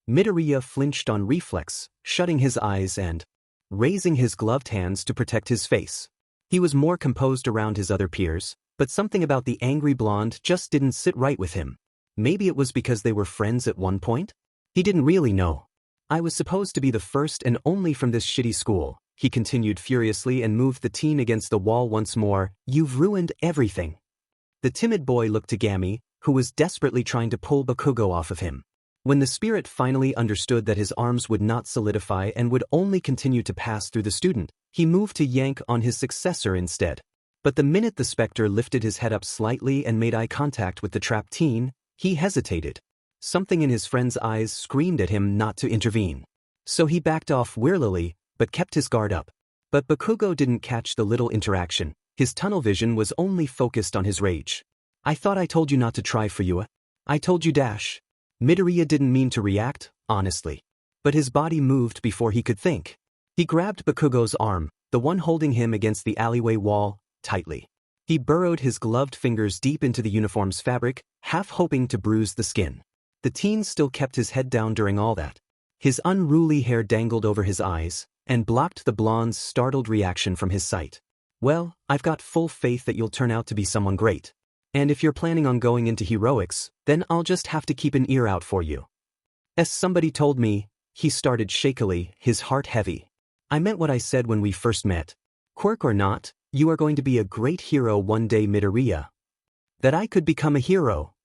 Midoriya flinched on reflex, shutting his eyes and raising his gloved hands to protect his face. He was more composed around his other peers, but something about the angry blonde just didn't sit right with him. Maybe it was because they were friends at one point? He didn't really know. I was supposed to be the first and only from this shitty school, he continued furiously and moved the teen against the wall once more. You've ruined everything. The timid boy looked to Gami, who was desperately trying to pull Bakugo off of him. When the spirit finally understood that his arms would not solidify and would only continue to pass through the student, he moved to yank on his successor instead. But the minute the specter lifted his head up slightly and made eye contact with the trapped teen, he hesitated. Something in his friend's eyes screamed at him not to intervene. So he backed off wearily, but kept his guard up. But Bakugo didn't catch the little interaction. His tunnel vision was only focused on his rage. "I thought I told you not to try for you. I told you dash." Midoriya didn't mean to react, honestly. But his body moved before he could think. He grabbed Bakugo's arm, the one holding him against the alleyway wall, tightly. He burrowed his gloved fingers deep into the uniform's fabric, half hoping to bruise the skin. The teen still kept his head down during all that. His unruly hair dangled over his eyes, and blocked the blonde's startled reaction from his sight. "Well, I've got full faith that you'll turn out to be someone great. And if you're planning on going into heroics, then I'll just have to keep an ear out for you. As somebody told me," he started shakily, his heart heavy. "I meant what I said when we first met. Quirk or not, you are going to be a great hero one day, Midoriya. That I could become a hero."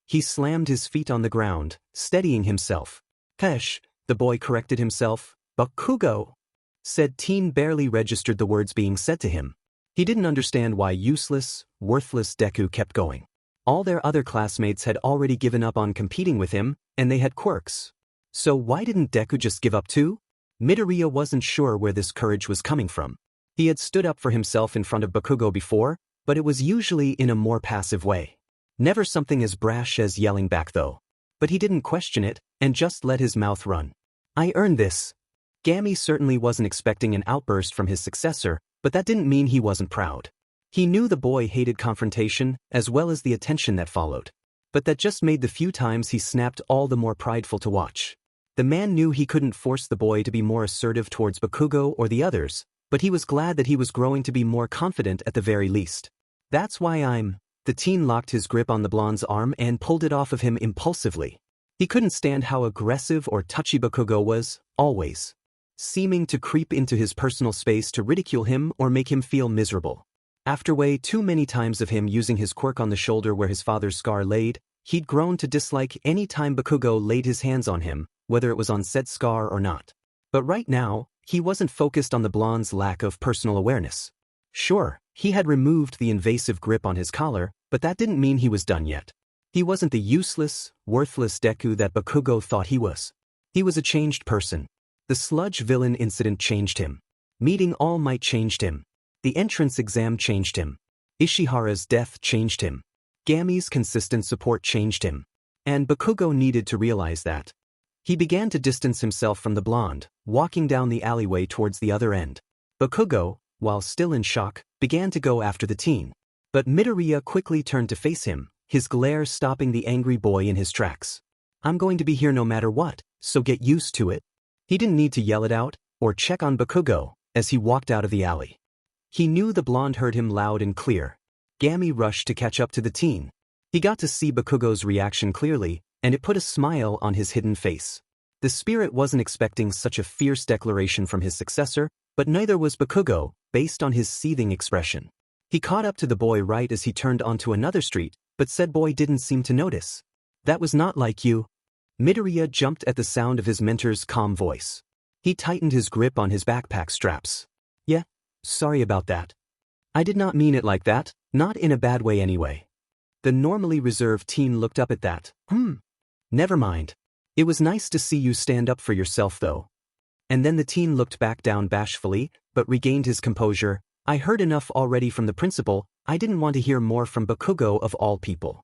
He slammed his feet on the ground, steadying himself. "Pesh," the boy corrected himself. "Bakugo," said teen barely registered the words being said to him. He didn't understand why useless, worthless Deku kept going. All their other classmates had already given up on competing with him, and they had quirks. So why didn't Deku just give up too? Midoriya wasn't sure where this courage was coming from. He had stood up for himself in front of Bakugo before, but it was usually in a more passive way. Never something as brash as yelling back though. But he didn't question it, and just let his mouth run. "I earned this." Gami certainly wasn't expecting an outburst from his successor, but that didn't mean he wasn't proud. He knew the boy hated confrontation, as well as the attention that followed. But that just made the few times he snapped all the more prideful to watch. The man knew he couldn't force the boy to be more assertive towards Bakugo or the others, but he was glad that he was growing to be more confident at the very least. "That's why I'm..." The teen locked his grip on the blonde's arm and pulled it off of him impulsively. He couldn't stand how aggressive or touchy Bakugo was, always. Seeming to creep into his personal space to ridicule him or make him feel miserable. After way too many times of him using his quirk on the shoulder where his father's scar laid, he'd grown to dislike any time Bakugo laid his hands on him, whether it was on said scar or not. But right now, he wasn't focused on the blonde's lack of personal awareness. Sure, he had removed the invasive grip on his collar, but that didn't mean he was done yet. He wasn't the useless, worthless Deku that Bakugo thought he was. He was a changed person. The sludge villain incident changed him. Meeting All Might changed him. The entrance exam changed him. Ishihara's death changed him. Gami's consistent support changed him. And Bakugo needed to realize that. He began to distance himself from the blonde, walking down the alleyway towards the other end. Bakugo, while still in shock, began to go after the teen. But Midoriya quickly turned to face him, his glare stopping the angry boy in his tracks. "I'm going to be here no matter what, so get used to it." He didn't need to yell it out, or check on Bakugo, as he walked out of the alley. He knew the blonde heard him loud and clear. Gami rushed to catch up to the teen. He got to see Bakugo's reaction clearly, and it put a smile on his hidden face. The spirit wasn't expecting such a fierce declaration from his successor, but neither was Bakugo, based on his seething expression. He caught up to the boy right as he turned onto another street, but said boy didn't seem to notice. "That was not like you." Midoriya jumped at the sound of his mentor's calm voice. He tightened his grip on his backpack straps. "Yeah, sorry about that. I did not mean it like that, not in a bad way anyway." The normally reserved teen looked up at that. Never mind. It was nice to see you stand up for yourself though." And then the teen looked back down bashfully, but regained his composure. "I heard enough already from the principal, I didn't want to hear more from Bakugo of all people."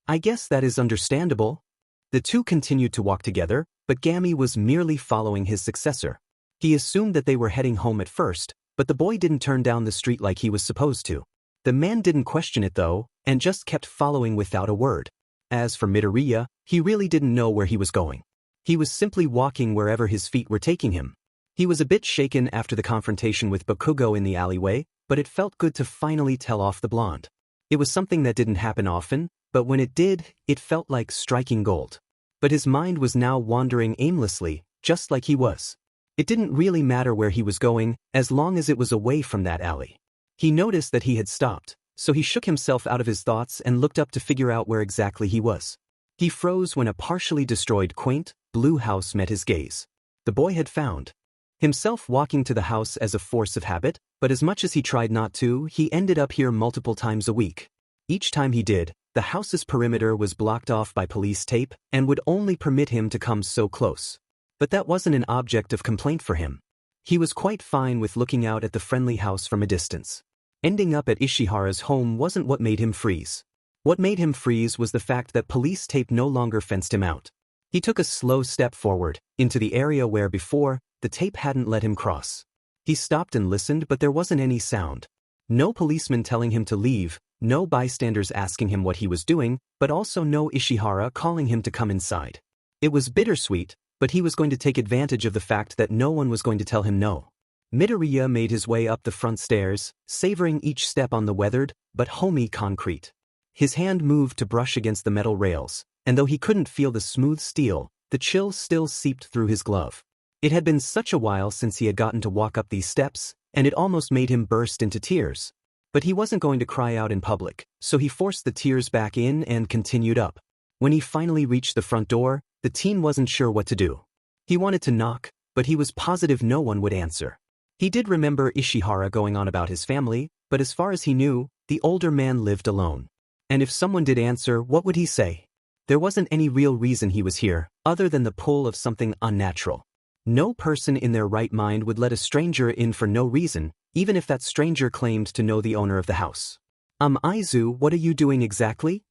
"I guess that is understandable." The two continued to walk together, but Gami was merely following his successor. He assumed that they were heading home at first, but the boy didn't turn down the street like he was supposed to. The man didn't question it though, and just kept following without a word. As for Midoriya, he really didn't know where he was going. He was simply walking wherever his feet were taking him. He was a bit shaken after the confrontation with Bakugo in the alleyway, but it felt good to finally tell off the blonde. It was something that didn't happen often, but when it did, it felt like striking gold. But his mind was now wandering aimlessly, just like he was. It didn't really matter where he was going, as long as it was away from that alley. He noticed that he had stopped, so he shook himself out of his thoughts and looked up to figure out where exactly he was. He froze when a partially destroyed quaint, blue house met his gaze. The boy had found himself walking to the house as a force of habit, but as much as he tried not to, he ended up here multiple times a week. Each time he did, the house's perimeter was blocked off by police tape and would only permit him to come so close. But that wasn't an object of complaint for him. He was quite fine with looking out at the friendly house from a distance. Ending up at Ishihara's home wasn't what made him freeze. What made him freeze was the fact that police tape no longer fenced him out. He took a slow step forward, into the area where before, the tape hadn't let him cross. He stopped and listened, but there wasn't any sound. No policeman telling him to leave, no bystanders asking him what he was doing, but also no Ishihara calling him to come inside. It was bittersweet, but he was going to take advantage of the fact that no one was going to tell him no. Midoriya made his way up the front stairs, savoring each step on the weathered, but homey concrete. His hand moved to brush against the metal rails, and though he couldn't feel the smooth steel, the chill still seeped through his glove. It had been such a while since he had gotten to walk up these steps, and it almost made him burst into tears. But he wasn't going to cry out in public, so he forced the tears back in and continued up. When he finally reached the front door, the teen wasn't sure what to do. He wanted to knock, but he was positive no one would answer. He did remember Ishihara going on about his family, but as far as he knew, the older man lived alone. And if someone did answer, what would he say? There wasn't any real reason he was here, other than the pull of something unnatural. No person in their right mind would let a stranger in for no reason, even if that stranger claimed to know the owner of the house. Izu, what are you doing exactly?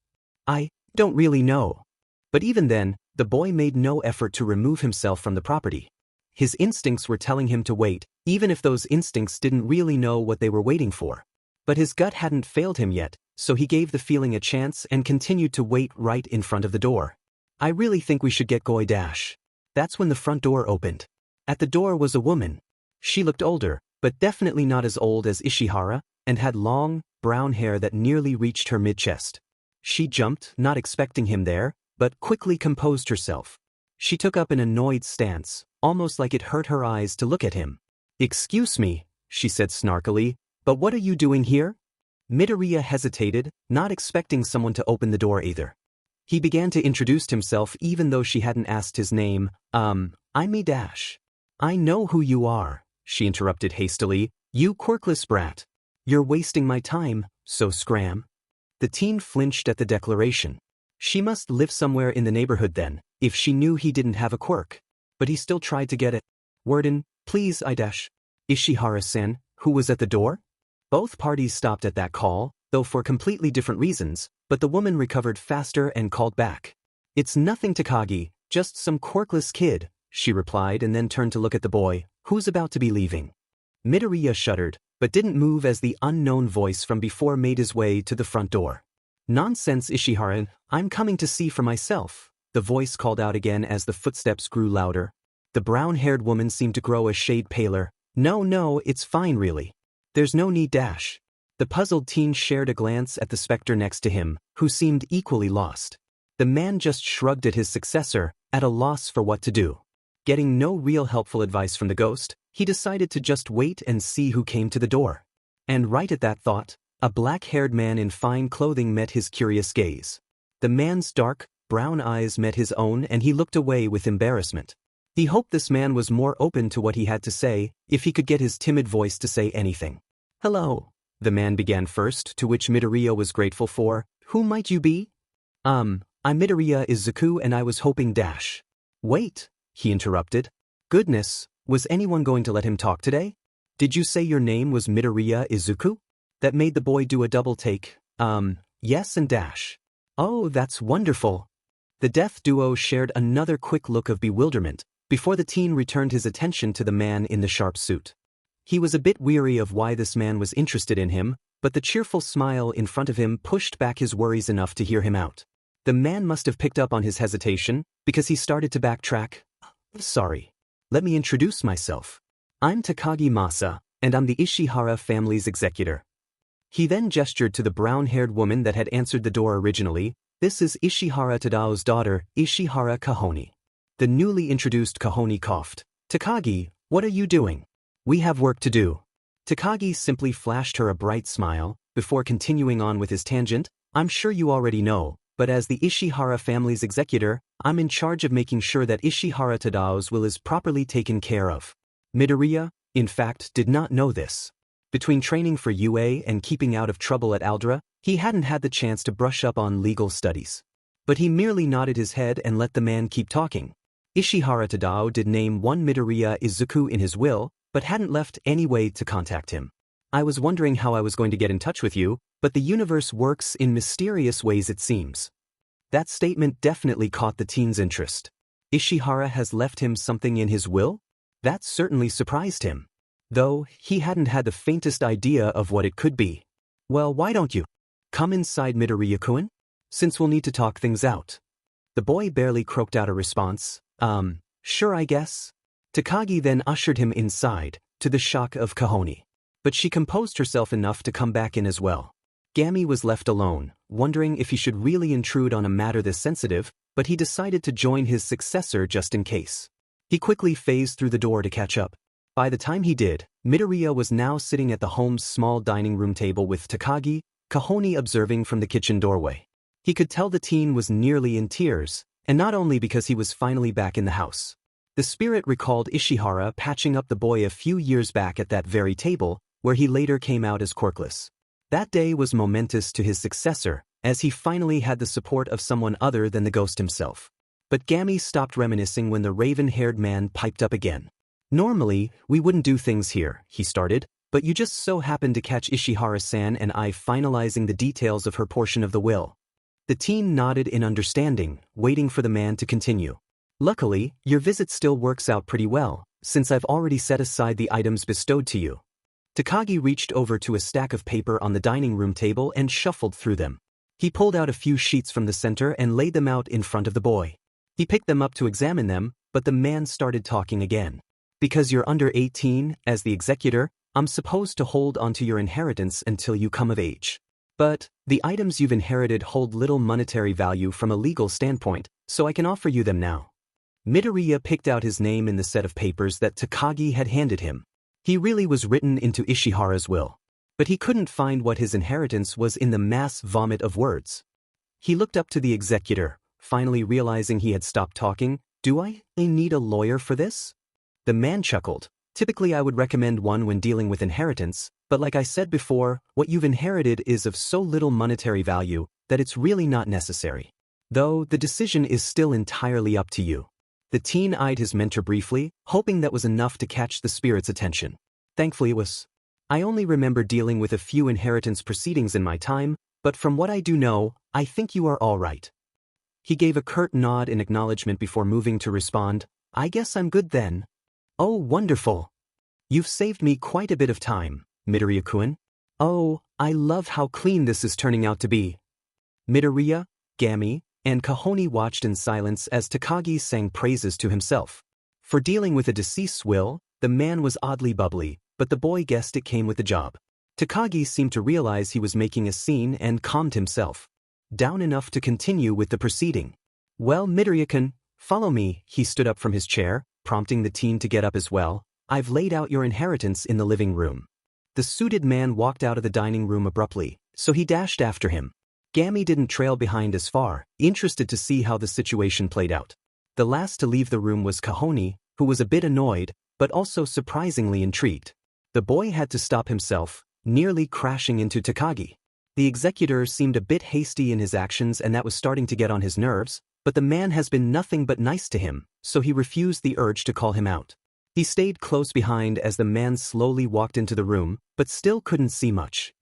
I don't really know. But even then, the boy made no effort to remove himself from the property. His instincts were telling him to wait, even if those instincts didn't really know what they were waiting for. But his gut hadn't failed him yet, so he gave the feeling a chance and continued to wait right in front of the door. I really think we should get going. That's when the front door opened. At the door was a woman. She looked older, but definitely not as old as Ishihara, and had long, brown hair that nearly reached her mid-chest. She jumped, not expecting him there, but quickly composed herself. She took up an annoyed stance, almost like it hurt her eyes to look at him. "Excuse me," she said snarkily, "but what are you doing here?" Midoriya hesitated, not expecting someone to open the door either. He began to introduce himself even though she hadn't asked his name. I'm me-. "I know who you are," she interrupted hastily. "You quirkless brat. You're wasting my time, so scram." The teen flinched at the declaration. She must live somewhere in the neighborhood then, if she knew he didn't have a quirk. But he still tried to get it. "Warden, please I-. Ishihara-sen, who was at the door?" Both parties stopped at that call, though for completely different reasons, but the woman recovered faster and called back. "It's nothing, Takagi, just some quirkless kid," she replied and then turned to look at the boy, who's about to be leaving. Midoriya shuddered, but didn't move as the unknown voice from before made his way to the front door. "Nonsense, Ishihara, I'm coming to see for myself," the voice called out again as the footsteps grew louder. The brown-haired woman seemed to grow a shade paler. No, it's fine really. There's no need. The puzzled teen shared a glance at the specter next to him, who seemed equally lost. The man just shrugged at his successor, at a loss for what to do. Getting no real helpful advice from the ghost, he decided to just wait and see who came to the door. And right at that thought, a black-haired man in fine clothing met his curious gaze. The man's dark, brown eyes met his own and he looked away with embarrassment. He hoped this man was more open to what he had to say, if he could get his timid voice to say anything. "Hello," the man began first, to which Midoriya was grateful for. "Who might you be?" I'm Midoriya Izuku and I was hoping " "Wait," he interrupted. Goodness, was anyone going to let him talk today? "Did you say your name was Midoriya Izuku?" That made the boy do a double take. Yes and " Oh, that's wonderful." The deaf duo shared another quick look of bewilderment, before the teen returned his attention to the man in the sharp suit. He was a bit weary of why this man was interested in him, but the cheerful smile in front of him pushed back his worries enough to hear him out. The man must have picked up on his hesitation, because he started to backtrack. "Sorry. Let me introduce myself. I'm Takagi Masa, and I'm the Ishihara family's executor." He then gestured to the brown-haired woman that had answered the door originally. "This is Ishihara Tadao's daughter, Ishihara Kahoni." The newly introduced Kahoni coughed. "Takagi, what are you doing?" "We have work to do." Takagi simply flashed her a bright smile, before continuing on with his tangent. I'm sure you already know, but as the Ishihara family's executor, I'm in charge of making sure that Ishihara Tadao's will is properly taken care of. Midoriya, in fact, did not know this. Between training for UA and keeping out of trouble at Aldra, he hadn't had the chance to brush up on legal studies. But he merely nodded his head and let the man keep talking. Ishihara Tadao did name one Midoriya Izuku in his will, but hadn't left any way to contact him. I was wondering how I was going to get in touch with you, but the universe works in mysterious ways it seems. That statement definitely caught the teen's interest. Ishihara has left him something in his will? That certainly surprised him. Though, he hadn't had the faintest idea of what it could be. Well, why don't you come inside, Midoriya-kun? Since we'll need to talk things out. The boy barely croaked out a response. Sure I guess. Takagi then ushered him inside, to the shock of Kahoni. But she composed herself enough to come back in as well. Gami was left alone, wondering if he should really intrude on a matter this sensitive, but he decided to join his successor just in case. He quickly phased through the door to catch up. By the time he did, Midoriya was now sitting at the home's small dining room table with Takagi, Kahoni observing from the kitchen doorway. He could tell the teen was nearly in tears, and not only because he was finally back in the house. The spirit recalled Ishihara patching up the boy a few years back at that very table, where he later came out as quirkless. That day was momentous to his successor, as he finally had the support of someone other than the ghost himself. But Gami stopped reminiscing when the raven-haired man piped up again. Normally, we wouldn't do things here, he started, but you just so happened to catch Ishihara-san and I finalizing the details of her portion of the will. The teen nodded in understanding, waiting for the man to continue. Luckily, your visit still works out pretty well, since I've already set aside the items bestowed to you. Takagi reached over to a stack of paper on the dining room table and shuffled through them. He pulled out a few sheets from the center and laid them out in front of the boy. He picked them up to examine them, but the man started talking again. Because you're under 18, as the executor, I'm supposed to hold onto your inheritance until you come of age. But, the items you've inherited hold little monetary value from a legal standpoint, so I can offer you them now. Midoriya picked out his name in the set of papers that Takagi had handed him. He really was written into Ishihara's will. But he couldn't find what his inheritance was in the mass vomit of words. He looked up to the executor, finally realizing he had stopped talking. Do I need a lawyer for this? The man chuckled. Typically I would recommend one when dealing with inheritance, but like I said before, what you've inherited is of so little monetary value that it's really not necessary. Though the decision is still entirely up to you. The teen eyed his mentor briefly, hoping that was enough to catch the spirit's attention. Thankfully it was. I only remember dealing with a few inheritance proceedings in my time, but from what I do know, I think you are all right. He gave a curt nod in acknowledgement before moving to respond. I guess I'm good then. Oh, wonderful. You've saved me quite a bit of time, Midoriya-kun. Oh, I love how clean this is turning out to be. Midoriya, Gami, and Kahoni watched in silence as Takagi sang praises to himself. For dealing with a deceased's will, the man was oddly bubbly, but the boy guessed it came with the job. Takagi seemed to realize he was making a scene and calmed himself down enough to continue with the proceeding. Well, Midoriya-kun, follow me. He stood up from his chair, prompting the teen to get up as well. I've laid out your inheritance in the living room. The suited man walked out of the dining room abruptly, so he dashed after him. Gami didn't trail behind as far, interested to see how the situation played out. The last to leave the room was Kahoni, who was a bit annoyed, but also surprisingly intrigued. The boy had to stop himself, nearly crashing into Takagi. The executor seemed a bit hasty in his actions and that was starting to get on his nerves, but the man has been nothing but nice to him, so he refused the urge to call him out. He stayed close behind as the man slowly walked into the room, but still couldn't see much.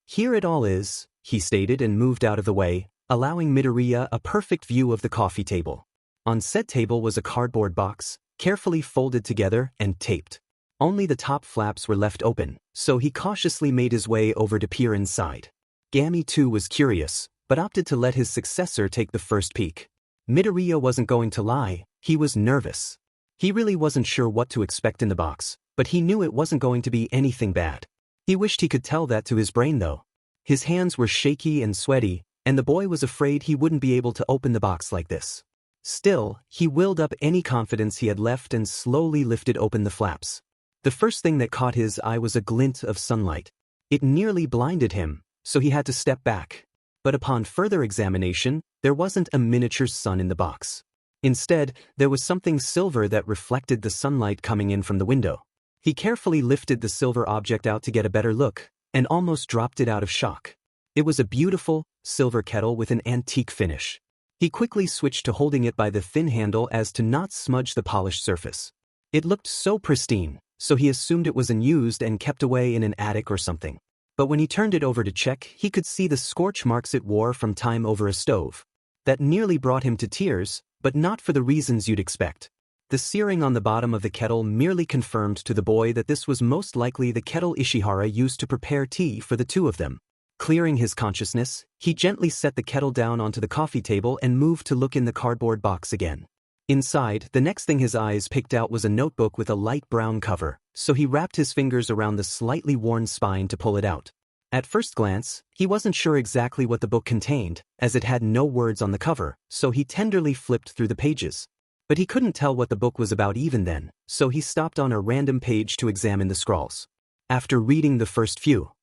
Here it all is, he stated and moved out of the way, allowing Midoriya a perfect view of the coffee table. On said table was a cardboard box, carefully folded together and taped. Only the top flaps were left open, so he cautiously made his way over to peer inside. Gami too was curious, but opted to let his successor take the first peek. Midoriya wasn't going to lie, he was nervous. He really wasn't sure what to expect in the box, but he knew it wasn't going to be anything bad. He wished he could tell that to his brain though. His hands were shaky and sweaty, and the boy was afraid he wouldn't be able to open the box like this. Still, he willed up any confidence he had left and slowly lifted open the flaps. The first thing that caught his eye was a glint of sunlight. It nearly blinded him, so he had to step back. But upon further examination, there wasn't a miniature sun in the box. Instead, there was something silver that reflected the sunlight coming in from the window. He carefully lifted the silver object out to get a better look, and almost dropped it out of shock. It was a beautiful, silver kettle with an antique finish. He quickly switched to holding it by the thin handle as to not smudge the polished surface. It looked so pristine, so he assumed it was unused and kept away in an attic or something. But when he turned it over to check, he could see the scorch marks it wore from time over a stove. That nearly brought him to tears, but not for the reasons you'd expect. The searing on the bottom of the kettle merely confirmed to the boy that this was most likely the kettle Ishihara used to prepare tea for the two of them. Clearing his consciousness, he gently set the kettle down onto the coffee table and moved to look in the cardboard box again. Inside, the next thing his eyes picked out was a notebook with a light brown cover, so he wrapped his fingers around the slightly worn spine to pull it out. At first glance, he wasn't sure exactly what the book contained, as it had no words on the cover, so he tenderly flipped through the pages. But he couldn't tell what the book was about even then, so he stopped on a random page to examine the scrawls. After reading the first few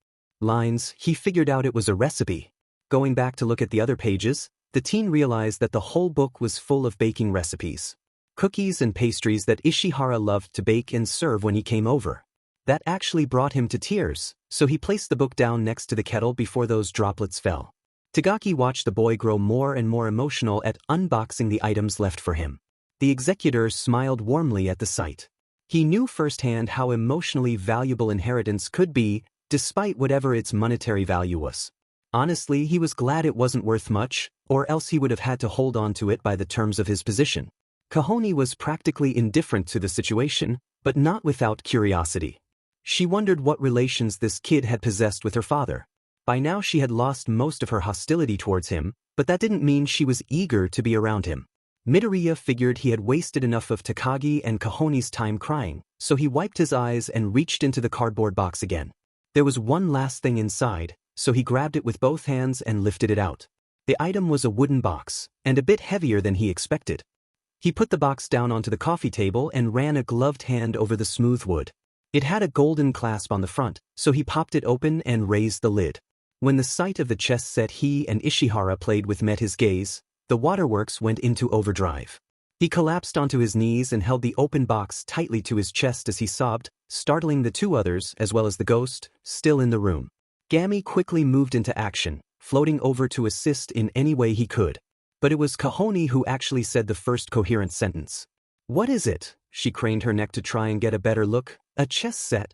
lines, he figured out it was a recipe. Going back to look at the other pages, the teen realized that the whole book was full of baking recipes. Cookies and pastries that Ishihara loved to bake and serve when he came over. That actually brought him to tears, so he placed the book down next to the kettle before those droplets fell. Tagaki watched the boy grow more and more emotional at unboxing the items left for him. The executor smiled warmly at the sight. He knew firsthand how emotionally valuable inheritance could be, despite whatever its monetary value was. Honestly, he was glad it wasn't worth much, or else he would have had to hold on to it by the terms of his position. Kahoni was practically indifferent to the situation, but not without curiosity. She wondered what relations this kid had possessed with her father. By now she had lost most of her hostility towards him, but that didn't mean she was eager to be around him. Midoriya figured he had wasted enough of Takagi and Kahoni's time crying, so he wiped his eyes and reached into the cardboard box again. There was one last thing inside, so he grabbed it with both hands and lifted it out. The item was a wooden box, and a bit heavier than he expected. He put the box down onto the coffee table and ran a gloved hand over the smooth wood. It had a golden clasp on the front, so he popped it open and raised the lid. When the sight of the chess set he and Ishihara played with met his gaze, the waterworks went into overdrive. He collapsed onto his knees and held the open box tightly to his chest as he sobbed, startling the two others as well as the ghost, still in the room. Gami quickly moved into action, floating over to assist in any way he could. But it was Kahoni who actually said the first coherent sentence. "What is it?" She craned her neck to try and get a better look. "A chess set?"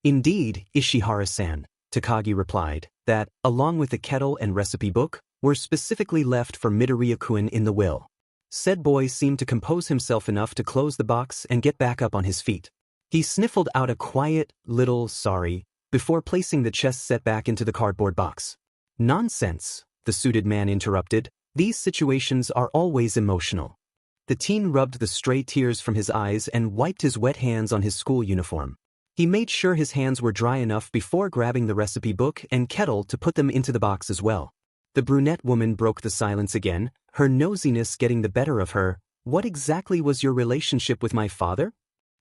"Indeed, Ishihara-san," Takagi replied, that, along with the kettle and recipe book, were specifically left for Midoriya-kun in the will. Said boy seemed to compose himself enough to close the box and get back up on his feet. He sniffled out a quiet, little sorry, before placing the chess set back into the cardboard box. "Nonsense," the suited man interrupted. "These situations are always emotional." The teen rubbed the stray tears from his eyes and wiped his wet hands on his school uniform. He made sure his hands were dry enough before grabbing the recipe book and kettle to put them into the box as well. The brunette woman broke the silence again, her nosiness getting the better of her. "What exactly was your relationship with my father?"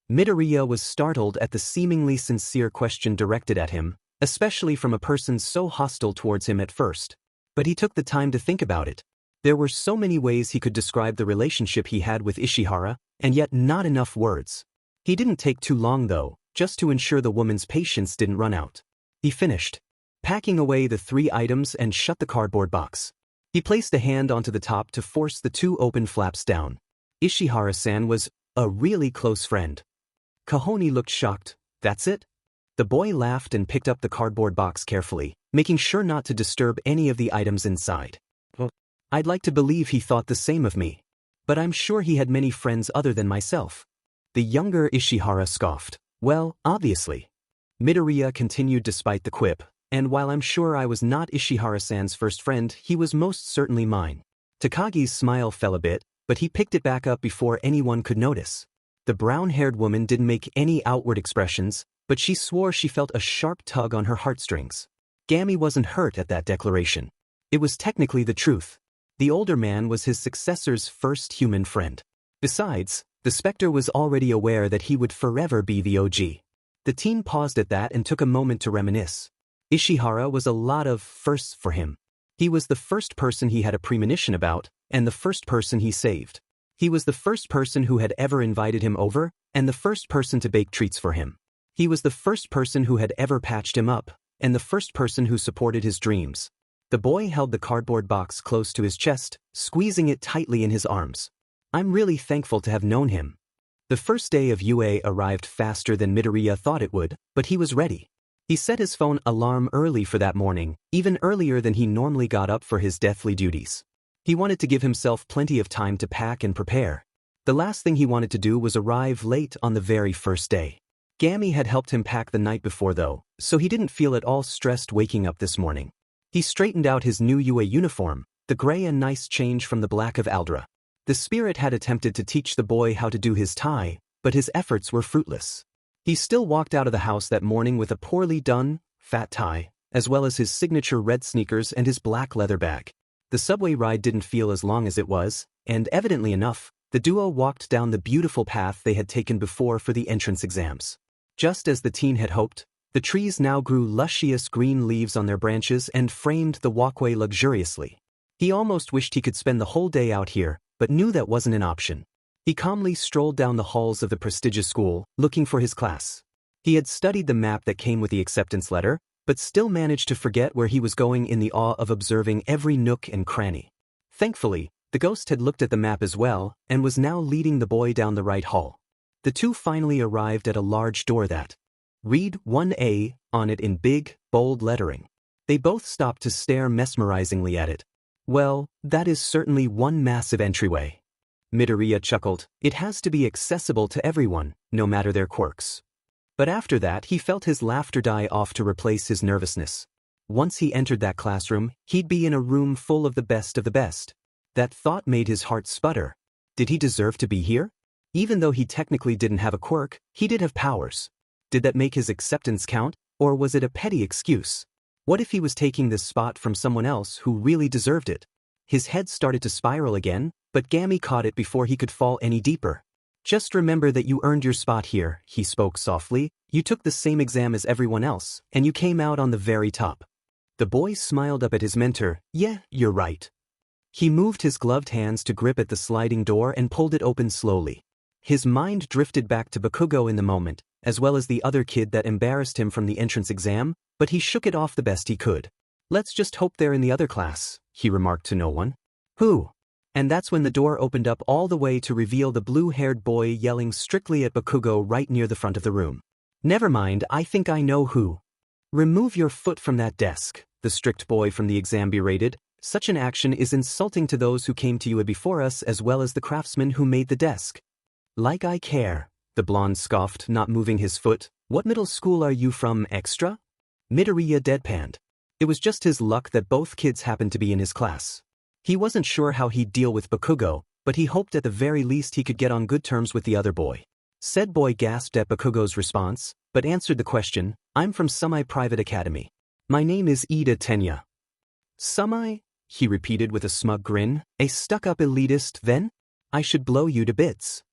Midoriya was startled at the seemingly sincere question directed at him, especially from a person so hostile towards him at first. But he took the time to think about it. There were so many ways he could describe the relationship he had with Ishihara, and yet not enough words. He didn't take too long though, just to ensure the woman's patience didn't run out. He finished packing away the 3 items and shut the cardboard box. He placed a hand onto the top to force the 2 open flaps down. Ishihara-san was a really close friend. Kahoni looked shocked. "That's it?" The boy laughed and picked up the cardboard box carefully, making sure not to disturb any of the items inside. "I'd like to believe he thought the same of me. But I'm sure he had many friends other than myself." The younger Ishihara scoffed. "Well, obviously." Midoriya continued despite the quip. "And while I'm sure I was not Ishihara-san's first friend, he was most certainly mine." Takagi's smile fell a bit, but he picked it back up before anyone could notice. The brown-haired woman didn't make any outward expressions, but she swore she felt a sharp tug on her heartstrings. Gami wasn't hurt at that declaration. It was technically the truth. The older man was his successor's first human friend. Besides, the Spectre was already aware that he would forever be the OG. The teen paused at that and took a moment to reminisce. Ishihara was a lot of firsts for him. He was the first person he had a premonition about, and the first person he saved. He was the first person who had ever invited him over, and the first person to bake treats for him. He was the first person who had ever patched him up, and the first person who supported his dreams. The boy held the cardboard box close to his chest, squeezing it tightly in his arms. I'm really thankful to have known him. The first day of UA arrived faster than Midoriya thought it would, but he was ready. He set his phone alarm early for that morning, even earlier than he normally got up for his deathly duties. He wanted to give himself plenty of time to pack and prepare. The last thing he wanted to do was arrive late on the very first day. Gami had helped him pack the night before though, so he didn't feel at all stressed waking up this morning. He straightened out his new UA uniform, the gray a nice change from the black of Aldra. The spirit had attempted to teach the boy how to do his tie, but his efforts were fruitless. He still walked out of the house that morning with a poorly done, fat tie, as well as his signature red sneakers and his black leather bag. The subway ride didn't feel as long as it was, and evidently enough, the duo walked down the beautiful path they had taken before for the entrance exams. Just as the teen had hoped, the trees now grew luscious green leaves on their branches and framed the walkway luxuriously. He almost wished he could spend the whole day out here, but knew that wasn't an option. He calmly strolled down the halls of the prestigious school, looking for his class. He had studied the map that came with the acceptance letter, but still managed to forget where he was going in the awe of observing every nook and cranny. Thankfully, the ghost had looked at the map as well, and was now leading the boy down the right hall. The two finally arrived at a large door that read 1A on it in big, bold lettering. They both stopped to stare mesmerizingly at it. Well, that is certainly one massive entryway. Midoriya chuckled. It has to be accessible to everyone, no matter their quirks. But after that he felt his laughter die off to replace his nervousness. Once he entered that classroom, he'd be in a room full of the best of the best. That thought made his heart sputter. Did he deserve to be here? Even though he technically didn't have a quirk, he did have powers. Did that make his acceptance count, or was it a petty excuse? What if he was taking this spot from someone else who really deserved it? His head started to spiral again, but Gami caught it before he could fall any deeper. Just remember that you earned your spot here, he spoke softly. You took the same exam as everyone else, and you came out on the very top. The boy smiled up at his mentor. Yeah, you're right. He moved his gloved hands to grip at the sliding door and pulled it open slowly. His mind drifted back to Bakugo in the moment, as well as the other kid that embarrassed him from the entrance exam, but he shook it off the best he could. Let's just hope they're in the other class, he remarked to no one. Who? And that's when the door opened up all the way to reveal the blue-haired boy yelling strictly at Bakugo right near the front of the room. Never mind, I think I know who. Remove your foot from that desk, the strict boy from the exam berated. Such an action is insulting to those who came to you before us as well as the craftsman who made the desk. Like I care, the blonde scoffed, not moving his foot. What middle school are you from, extra? Midoriya deadpanned. It was just his luck that both kids happened to be in his class. He wasn't sure how he'd deal with Bakugo, but he hoped at the very least he could get on good terms with the other boy. Said boy gasped at Bakugo's response, but answered the question. I'm from Semi-Private Academy. My name is Ida Tenya. Semi? He repeated with a smug grin. A stuck-up elitist, then? I should blow you to bits.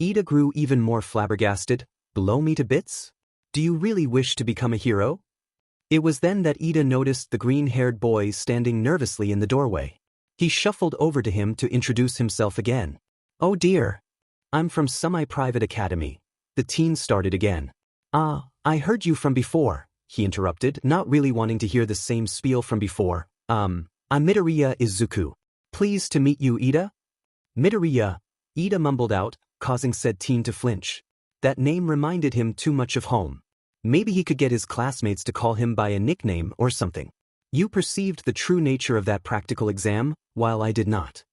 Ida grew even more flabbergasted. Blow me to bits? Do you really wish to become a hero? It was then that Ida noticed the green-haired boy standing nervously in the doorway. He shuffled over to him to introduce himself again. Oh dear. I'm from Semi-Private Academy. The teen started again. Ah, I heard you from before, he interrupted, not really wanting to hear the same spiel from before. I'm Midoriya Izuku. Pleased to meet you, Ida? Midoriya, Ida mumbled out, causing said teen to flinch. That name reminded him too much of home. Maybe he could get his classmates to call him by a nickname or something. You perceived the true nature of that practical exam, while I did not.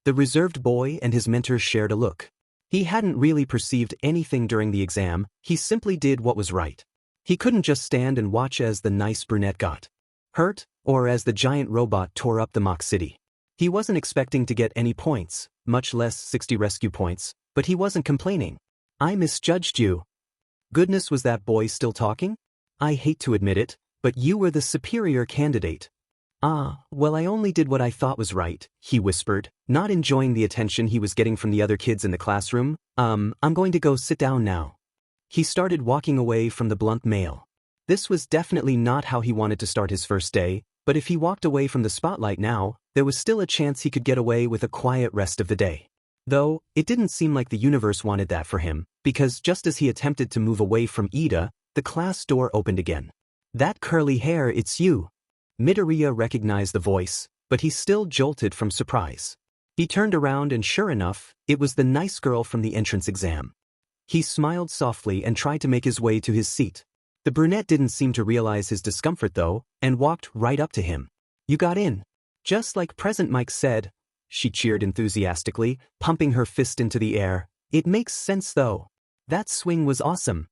The reserved boy and his mentor shared a look. He hadn't really perceived anything during the exam, he simply did what was right. He couldn't just stand and watch as the nice brunette got hurt, or as the giant robot tore up the mock city. He wasn't expecting to get any points, much less 60 rescue points, but he wasn't complaining. I misjudged you. Goodness, was that boy still talking? I hate to admit it, but you were the superior candidate. Ah, well, I only did what I thought was right, he whispered, not enjoying the attention he was getting from the other kids in the classroom. I'm going to go sit down now. He started walking away from the blunt male. This was definitely not how he wanted to start his first day, but if he walked away from the spotlight now, there was still a chance he could get away with a quiet rest of the day. Though, it didn't seem like the universe wanted that for him, because just as he attempted to move away from Ida, the class door opened again. "That curly hair, it's you." Midoriya recognized the voice, but he still jolted from surprise. He turned around and sure enough, it was the nice girl from the entrance exam. He smiled softly and tried to make his way to his seat. The brunette didn't seem to realize his discomfort though, and walked right up to him. "You got in. Just like Present Mike said," she cheered enthusiastically, pumping her fist into the air. "It makes sense though. That swing was awesome."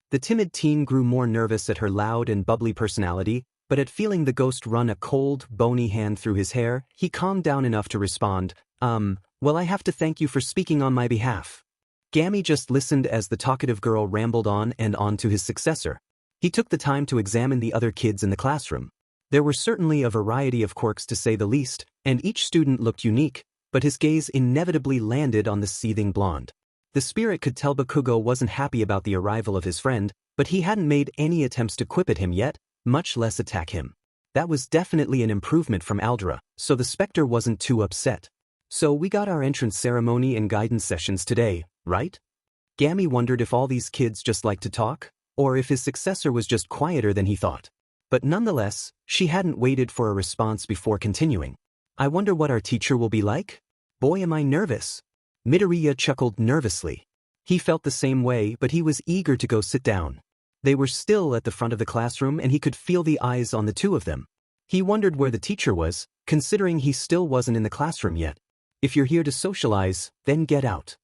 The timid teen grew more nervous at her loud and bubbly personality, but at feeling the ghost run a cold, bony hand through his hair, he calmed down enough to respond, "Well, I have to thank you for speaking on my behalf." Gami just listened as the talkative girl rambled on and on to his successor. He took the time to examine the other kids in the classroom. There were certainly a variety of quirks to say the least, and each student looked unique, but his gaze inevitably landed on the seething blonde. The spirit could tell Bakugo wasn't happy about the arrival of his friend, but he hadn't made any attempts to quip at him yet, much less attack him. That was definitely an improvement from Aldra, so the Spectre wasn't too upset. "So we got our entrance ceremony and guidance sessions today, right?" Gami wondered if all these kids just liked to talk, or if his successor was just quieter than he thought. But nonetheless, she hadn't waited for a response before continuing. "I wonder what our teacher will be like? Boy, am I nervous." Midoriya chuckled nervously. He felt the same way, but he was eager to go sit down. They were still at the front of the classroom and he could feel the eyes on the two of them. He wondered where the teacher was, considering he still wasn't in the classroom yet. "If you're here to socialize, then get out."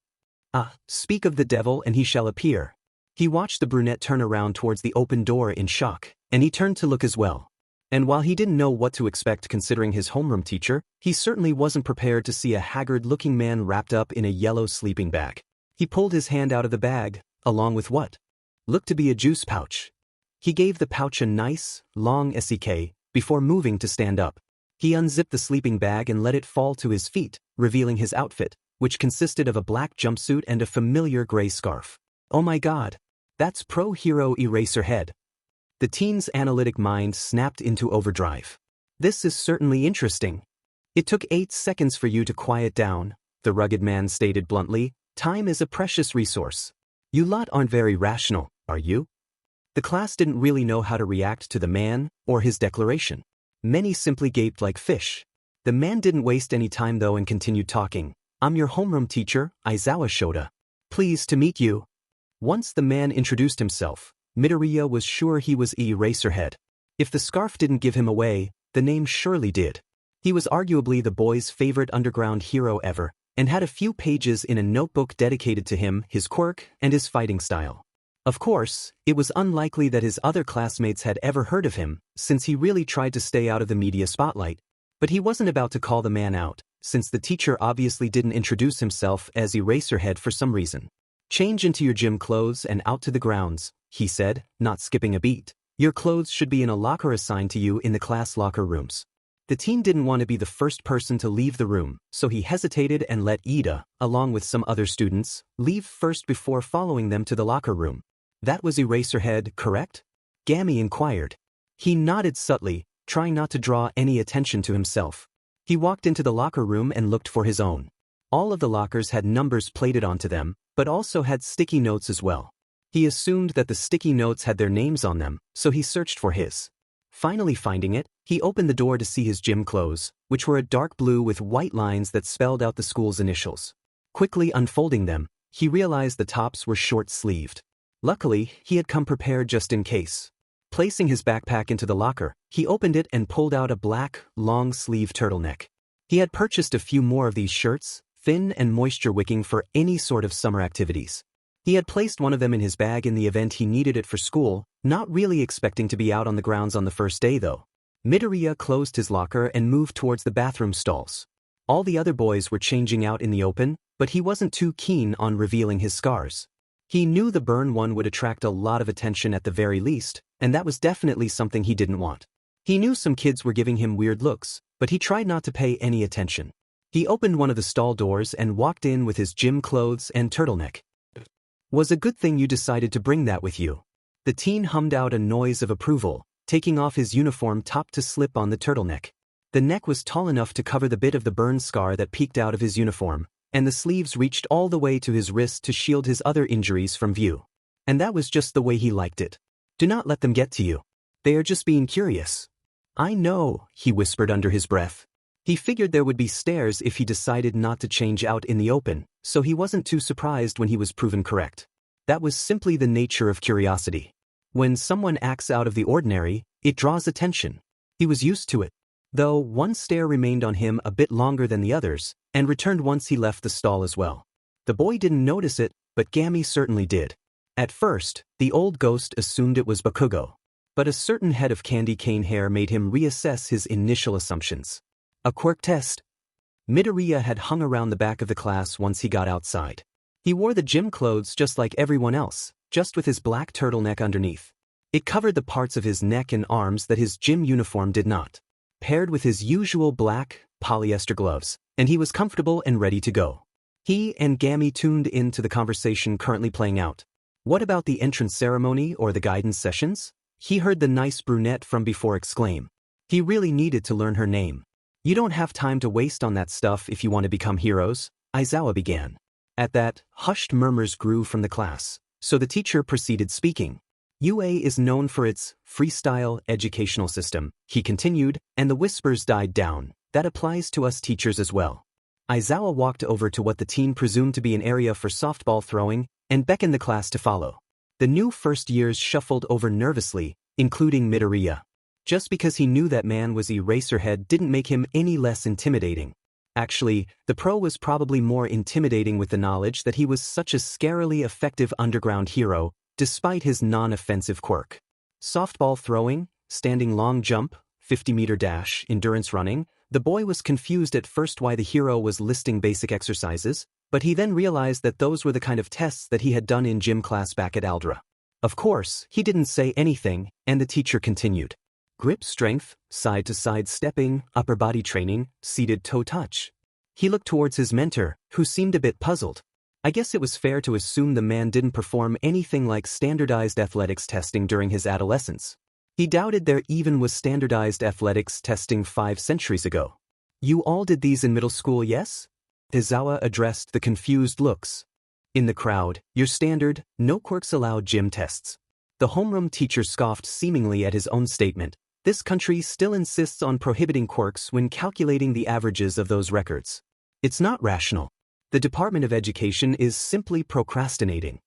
Speak of the devil and he shall appear." He watched the brunette turn around towards the open door in shock, and he turned to look as well. And while he didn't know what to expect considering his homeroom teacher, he certainly wasn't prepared to see a haggard-looking man wrapped up in a yellow sleeping bag. He pulled his hand out of the bag, along with what looked to be a juice pouch. He gave the pouch a nice, long SEK, before moving to stand up. He unzipped the sleeping bag and let it fall to his feet, revealing his outfit, which consisted of a black jumpsuit and a familiar gray scarf. "Oh my god. That's Pro Hero Eraserhead." The teen's analytic mind snapped into overdrive. "This is certainly interesting. It took 8 seconds for you to quiet down," the rugged man stated bluntly. "Time is a precious resource. You lot aren't very rational, are you?" The class didn't really know how to react to the man or his declaration. Many simply gaped like fish. The man didn't waste any time though and continued talking. "I'm your homeroom teacher, Aizawa Shota. Pleased to meet you." Once the man introduced himself, Midoriya was sure he was Eraserhead. If the scarf didn't give him away, the name surely did. He was arguably the boys' favorite underground hero ever, and had a few pages in a notebook dedicated to him, his quirk, and his fighting style. Of course, it was unlikely that his other classmates had ever heard of him, since he really tried to stay out of the media spotlight. But he wasn't about to call the man out, since the teacher obviously didn't introduce himself as Eraserhead for some reason. "Change into your gym clothes and out to the grounds," he said, not skipping a beat. "Your clothes should be in a locker assigned to you in the class locker rooms." The teen didn't want to be the first person to leave the room, so he hesitated and let Ida, along with some other students, leave first before following them to the locker room. "That was Eraserhead, correct?" Gami inquired. He nodded subtly, trying not to draw any attention to himself. He walked into the locker room and looked for his own. All of the lockers had numbers plated onto them, but also had sticky notes as well. He assumed that the sticky notes had their names on them, so he searched for his. Finally finding it, he opened the door to see his gym clothes, which were a dark blue with white lines that spelled out the school's initials. Quickly unfolding them, he realized the tops were short-sleeved. Luckily, he had come prepared just in case. Placing his backpack into the locker, he opened it and pulled out a black, long-sleeved turtleneck. He had purchased a few more of these shirts, thin and moisture-wicking for any sort of summer activities. He had placed one of them in his bag in the event he needed it for school, not really expecting to be out on the grounds on the first day though. Midoriya closed his locker and moved towards the bathroom stalls. All the other boys were changing out in the open, but he wasn't too keen on revealing his scars. He knew the burn one would attract a lot of attention at the very least, and that was definitely something he didn't want. He knew some kids were giving him weird looks, but he tried not to pay any attention. He opened one of the stall doors and walked in with his gym clothes and turtleneck. Was a good thing you decided to bring that with you. The teen hummed out a noise of approval, taking off his uniform top to slip on the turtleneck. The neck was tall enough to cover the bit of the burn scar that peeked out of his uniform, and the sleeves reached all the way to his wrist to shield his other injuries from view. And that was just the way he liked it. Do not let them get to you. They are just being curious. I know, he whispered under his breath. He figured there would be stares if he decided not to change out in the open, so he wasn't too surprised when he was proven correct. That was simply the nature of curiosity. When someone acts out of the ordinary, it draws attention. He was used to it. Though one stare remained on him a bit longer than the others, and returned once he left the stall as well. The boy didn't notice it, but Gami certainly did. At first, the old ghost assumed it was Bakugo. But a certain head of candy cane hair made him reassess his initial assumptions. A quirk test? Midoriya had hung around the back of the class once he got outside. He wore the gym clothes just like everyone else, just with his black turtleneck underneath. It covered the parts of his neck and arms that his gym uniform did not. Paired with his usual black, polyester gloves, and he was comfortable and ready to go. He and Gami tuned in to the conversation currently playing out. What about the entrance ceremony or the guidance sessions? He heard the nice brunette from before exclaim. He really needed to learn her name. You don't have time to waste on that stuff if you want to become heroes, Aizawa began. At that, hushed murmurs grew from the class, so the teacher proceeded speaking. UA is known for its freestyle educational system, he continued, and the whispers died down. That applies to us teachers as well. Aizawa walked over to what the teen presumed to be an area for softball throwing and beckoned the class to follow. The new first years shuffled over nervously, including Midoriya. Just because he knew that man was Eraserhead didn't make him any less intimidating. Actually, the pro was probably more intimidating with the knowledge that he was such a scarily effective underground hero, despite his non-offensive quirk. Softball throwing, standing long jump, 50-meter dash, endurance running. The boy was confused at first why the hero was listing basic exercises, but he then realized that those were the kind of tests that he had done in gym class back at Aldra. Of course, he didn't say anything, and the teacher continued. Grip strength, side-to-side stepping, upper body training, seated toe touch. He looked towards his mentor, who seemed a bit puzzled. I guess it was fair to assume the man didn't perform anything like standardized athletics testing during his adolescence. He doubted there even was standardized athletics testing 5 centuries ago. You all did these in middle school, yes? Aizawa addressed the confused looks. In the crowd, your standard, no quirks allowed gym tests. The homeroom teacher scoffed seemingly at his own statement. This country still insists on prohibiting quirks when calculating the averages of those records. It's not rational. The Department of Education is simply procrastinating.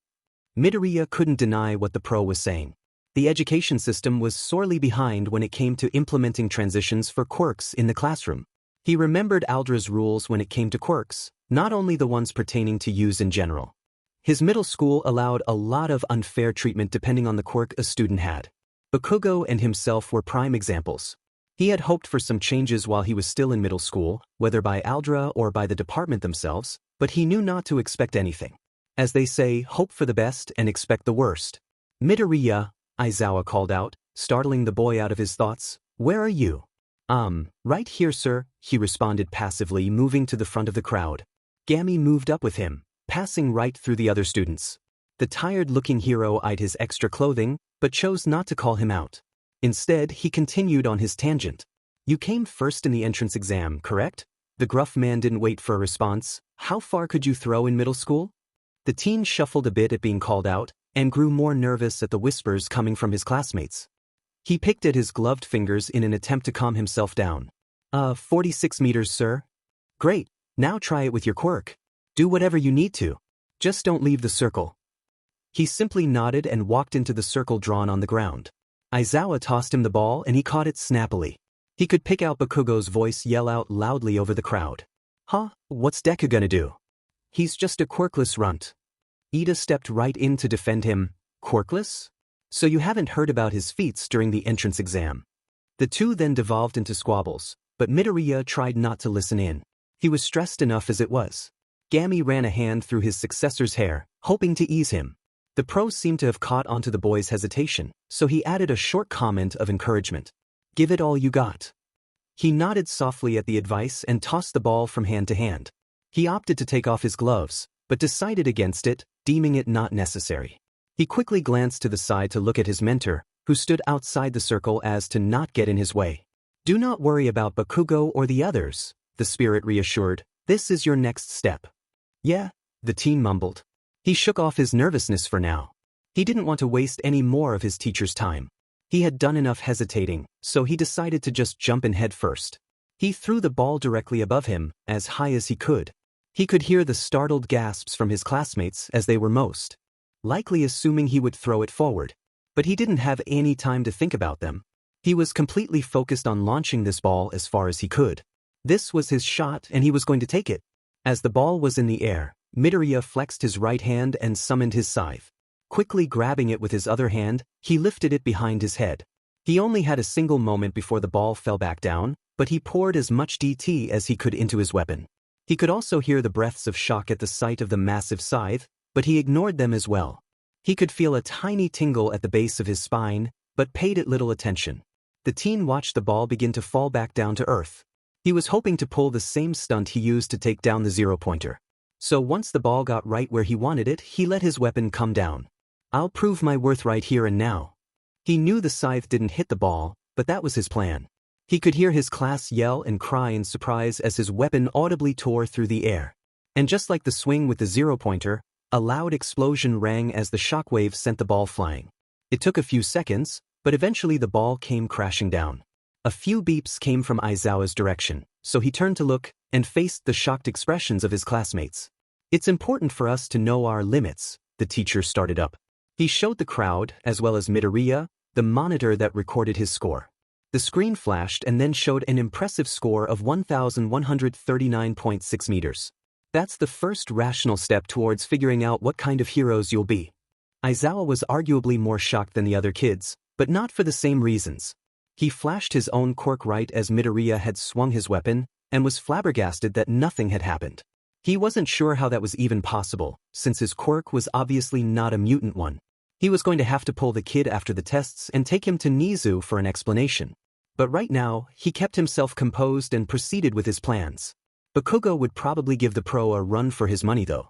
Midoriya couldn't deny what the pro was saying. The education system was sorely behind when it came to implementing transitions for quirks in the classroom. He remembered Aldra's rules when it came to quirks, not only the ones pertaining to use in general. His middle school allowed a lot of unfair treatment depending on the quirk a student had. Bakugo and himself were prime examples. He had hoped for some changes while he was still in middle school, whether by Aldra or by the department themselves, but he knew not to expect anything. As they say, hope for the best and expect the worst. Midoriya, Aizawa called out, startling the boy out of his thoughts. Where are you? Right here, sir, he responded passively, moving to the front of the crowd. Gami moved up with him, passing right through the other students. The tired-looking hero eyed his extra clothing, but chose not to call him out. Instead, he continued on his tangent. You came first in the entrance exam, correct? The gruff man didn't wait for a response. How far could you throw in middle school? The teen shuffled a bit at being called out, and grew more nervous at the whispers coming from his classmates. He picked at his gloved fingers in an attempt to calm himself down. 46 meters, sir. Great, now try it with your quirk. Do whatever you need to. Just don't leave the circle. He simply nodded and walked into the circle drawn on the ground. Aizawa tossed him the ball and he caught it snappily. He could pick out Bakugo's voice yell out loudly over the crowd. Huh, what's Deku gonna do? He's just a quirkless runt. Ida stepped right in to defend him. Quirkless? So you haven't heard about his feats during the entrance exam. The two then devolved into squabbles, but Midoriya tried not to listen in. He was stressed enough as it was. Gami ran a hand through his successor's hair, hoping to ease him. The pro seemed to have caught onto the boy's hesitation, so he added a short comment of encouragement. Give it all you got. He nodded softly at the advice and tossed the ball from hand to hand. He opted to take off his gloves, but decided against it, deeming it not necessary. He quickly glanced to the side to look at his mentor, who stood outside the circle as to not get in his way. Do not worry about Bakugo or the others, the spirit reassured. This is your next step. Yeah, the teen mumbled. He shook off his nervousness for now. He didn't want to waste any more of his teacher's time. He had done enough hesitating, so he decided to just jump in head first. He threw the ball directly above him, as high as he could. He could hear the startled gasps from his classmates as they were most likely assuming he would throw it forward. But he didn't have any time to think about them. He was completely focused on launching this ball as far as he could. This was his shot and he was going to take it. As the ball was in the air, Midoriya flexed his right hand and summoned his scythe. Quickly grabbing it with his other hand, he lifted it behind his head. He only had a single moment before the ball fell back down, but he poured as much DT as he could into his weapon. He could also hear the breaths of shock at the sight of the massive scythe, but he ignored them as well. He could feel a tiny tingle at the base of his spine, but paid it little attention. The teen watched the ball begin to fall back down to earth. He was hoping to pull the same stunt he used to take down the zero-pointer. So once the ball got right where he wanted it, he let his weapon come down. I'll prove my worth right here and now. He knew the scythe didn't hit the ball, but that was his plan. He could hear his class yell and cry in surprise as his weapon audibly tore through the air. And just like the swing with the zero-pointer, a loud explosion rang as the shockwave sent the ball flying. It took a few seconds, but eventually the ball came crashing down. A few beeps came from Aizawa's direction, so he turned to look and faced the shocked expressions of his classmates. It's important for us to know our limits, the teacher started up. He showed the crowd, as well as Midoriya, the monitor that recorded his score. The screen flashed and then showed an impressive score of 1,139.6 meters. That's the first rational step towards figuring out what kind of heroes you'll be. Aizawa was arguably more shocked than the other kids, but not for the same reasons. He flashed his own quirk right as Midoriya had swung his weapon, and was flabbergasted that nothing had happened. He wasn't sure how that was even possible, since his quirk was obviously not a mutant one. He was going to have to pull the kid after the tests and take him to Nizu for an explanation. But right now, he kept himself composed and proceeded with his plans. Bakugo would probably give the pro a run for his money though.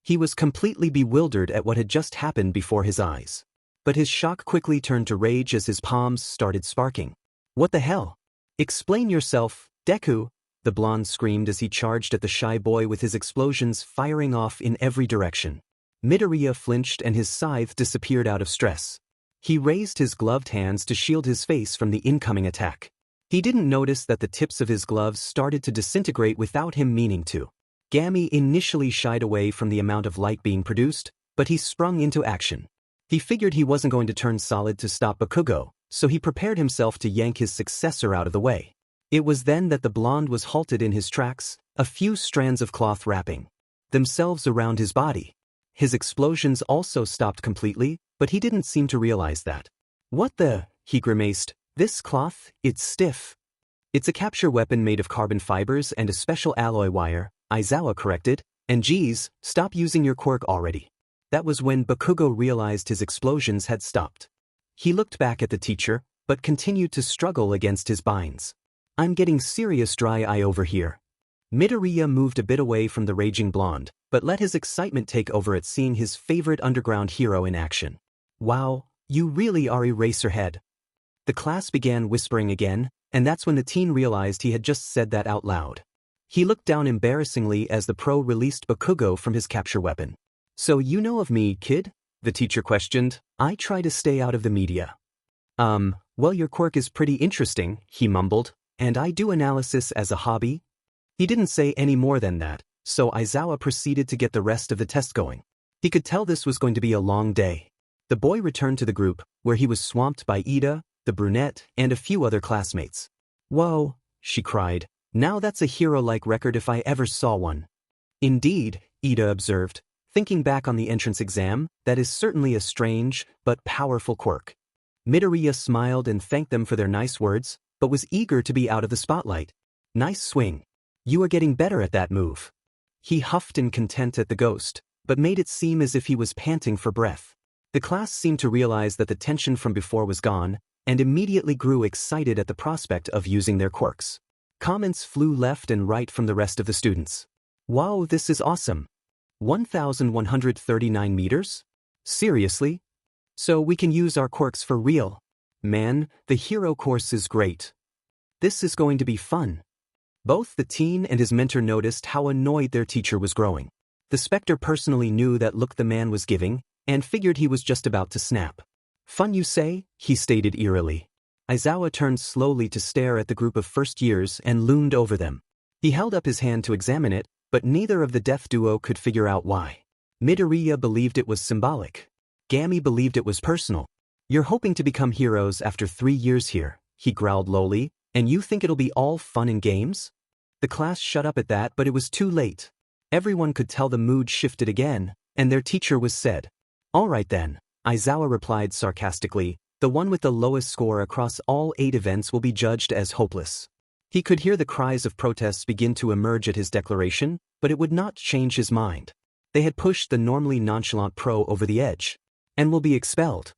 He was completely bewildered at what had just happened before his eyes. But his shock quickly turned to rage as his palms started sparking. What the hell? Explain yourself, Deku, the blonde screamed as he charged at the shy boy with his explosions firing off in every direction. Midoriya flinched and his scythe disappeared out of stress. He raised his gloved hands to shield his face from the incoming attack. He didn't notice that the tips of his gloves started to disintegrate without him meaning to. Gami initially shied away from the amount of light being produced, but he sprung into action. He figured he wasn't going to turn solid to stop Bakugo, so he prepared himself to yank his successor out of the way. It was then that the blonde was halted in his tracks, a few strands of cloth wrapping themselves around his body. His explosions also stopped completely, but he didn't seem to realize that. What the? He grimaced. This cloth, it's stiff. It's a capture weapon made of carbon fibers and a special alloy wire, Aizawa corrected, and geez, stop using your quirk already. That was when Bakugo realized his explosions had stopped. He looked back at the teacher, but continued to struggle against his binds. I'm getting serious dry eye over here. Midoriya moved a bit away from the raging blonde, but let his excitement take over at seeing his favorite underground hero in action. Wow, you really are Eraserhead. The class began whispering again, and that's when the teen realized he had just said that out loud. He looked down embarrassingly as the pro released Bakugo from his capture weapon. So you know of me, kid? The teacher questioned. I try to stay out of the media. Well, your quirk is pretty interesting, he mumbled, and I do analysis as a hobby. He didn't say any more than that, so Aizawa proceeded to get the rest of the test going. He could tell this was going to be a long day. The boy returned to the group, where he was swamped by Ida, the brunette, and a few other classmates. Whoa, she cried. Now that's a hero-like record if I ever saw one. Indeed, Ida observed. Thinking back on the entrance exam, that is certainly a strange, but powerful quirk. Midoriya smiled and thanked them for their nice words, but was eager to be out of the spotlight. Nice swing. You are getting better at that move. He huffed in content at the ghost, but made it seem as if he was panting for breath. The class seemed to realize that the tension from before was gone, and immediately grew excited at the prospect of using their quirks. Comments flew left and right from the rest of the students. Wow, this is awesome. 1,139 meters? Seriously? So we can use our quirks for real. Man, the hero course is great. This is going to be fun. Both the teen and his mentor noticed how annoyed their teacher was growing. The Spectre personally knew that look the man was giving, and figured he was just about to snap. Fun you say? He stated eerily. Aizawa turned slowly to stare at the group of first years and loomed over them. He held up his hand to examine it, but neither of the deaf duo could figure out why. Midoriya believed it was symbolic. Gami believed it was personal. You're hoping to become heroes after 3 years here, he growled lowly, and you think it'll be all fun and games? The class shut up at that, but it was too late. Everyone could tell the mood shifted again, and their teacher was said. All right then, Aizawa replied sarcastically, the one with the lowest score across all 8 events will be judged as hopeless. He could hear the cries of protests begin to emerge at his declaration, but it would not change his mind. They had pushed the normally nonchalant pro over the edge, and will be expelled.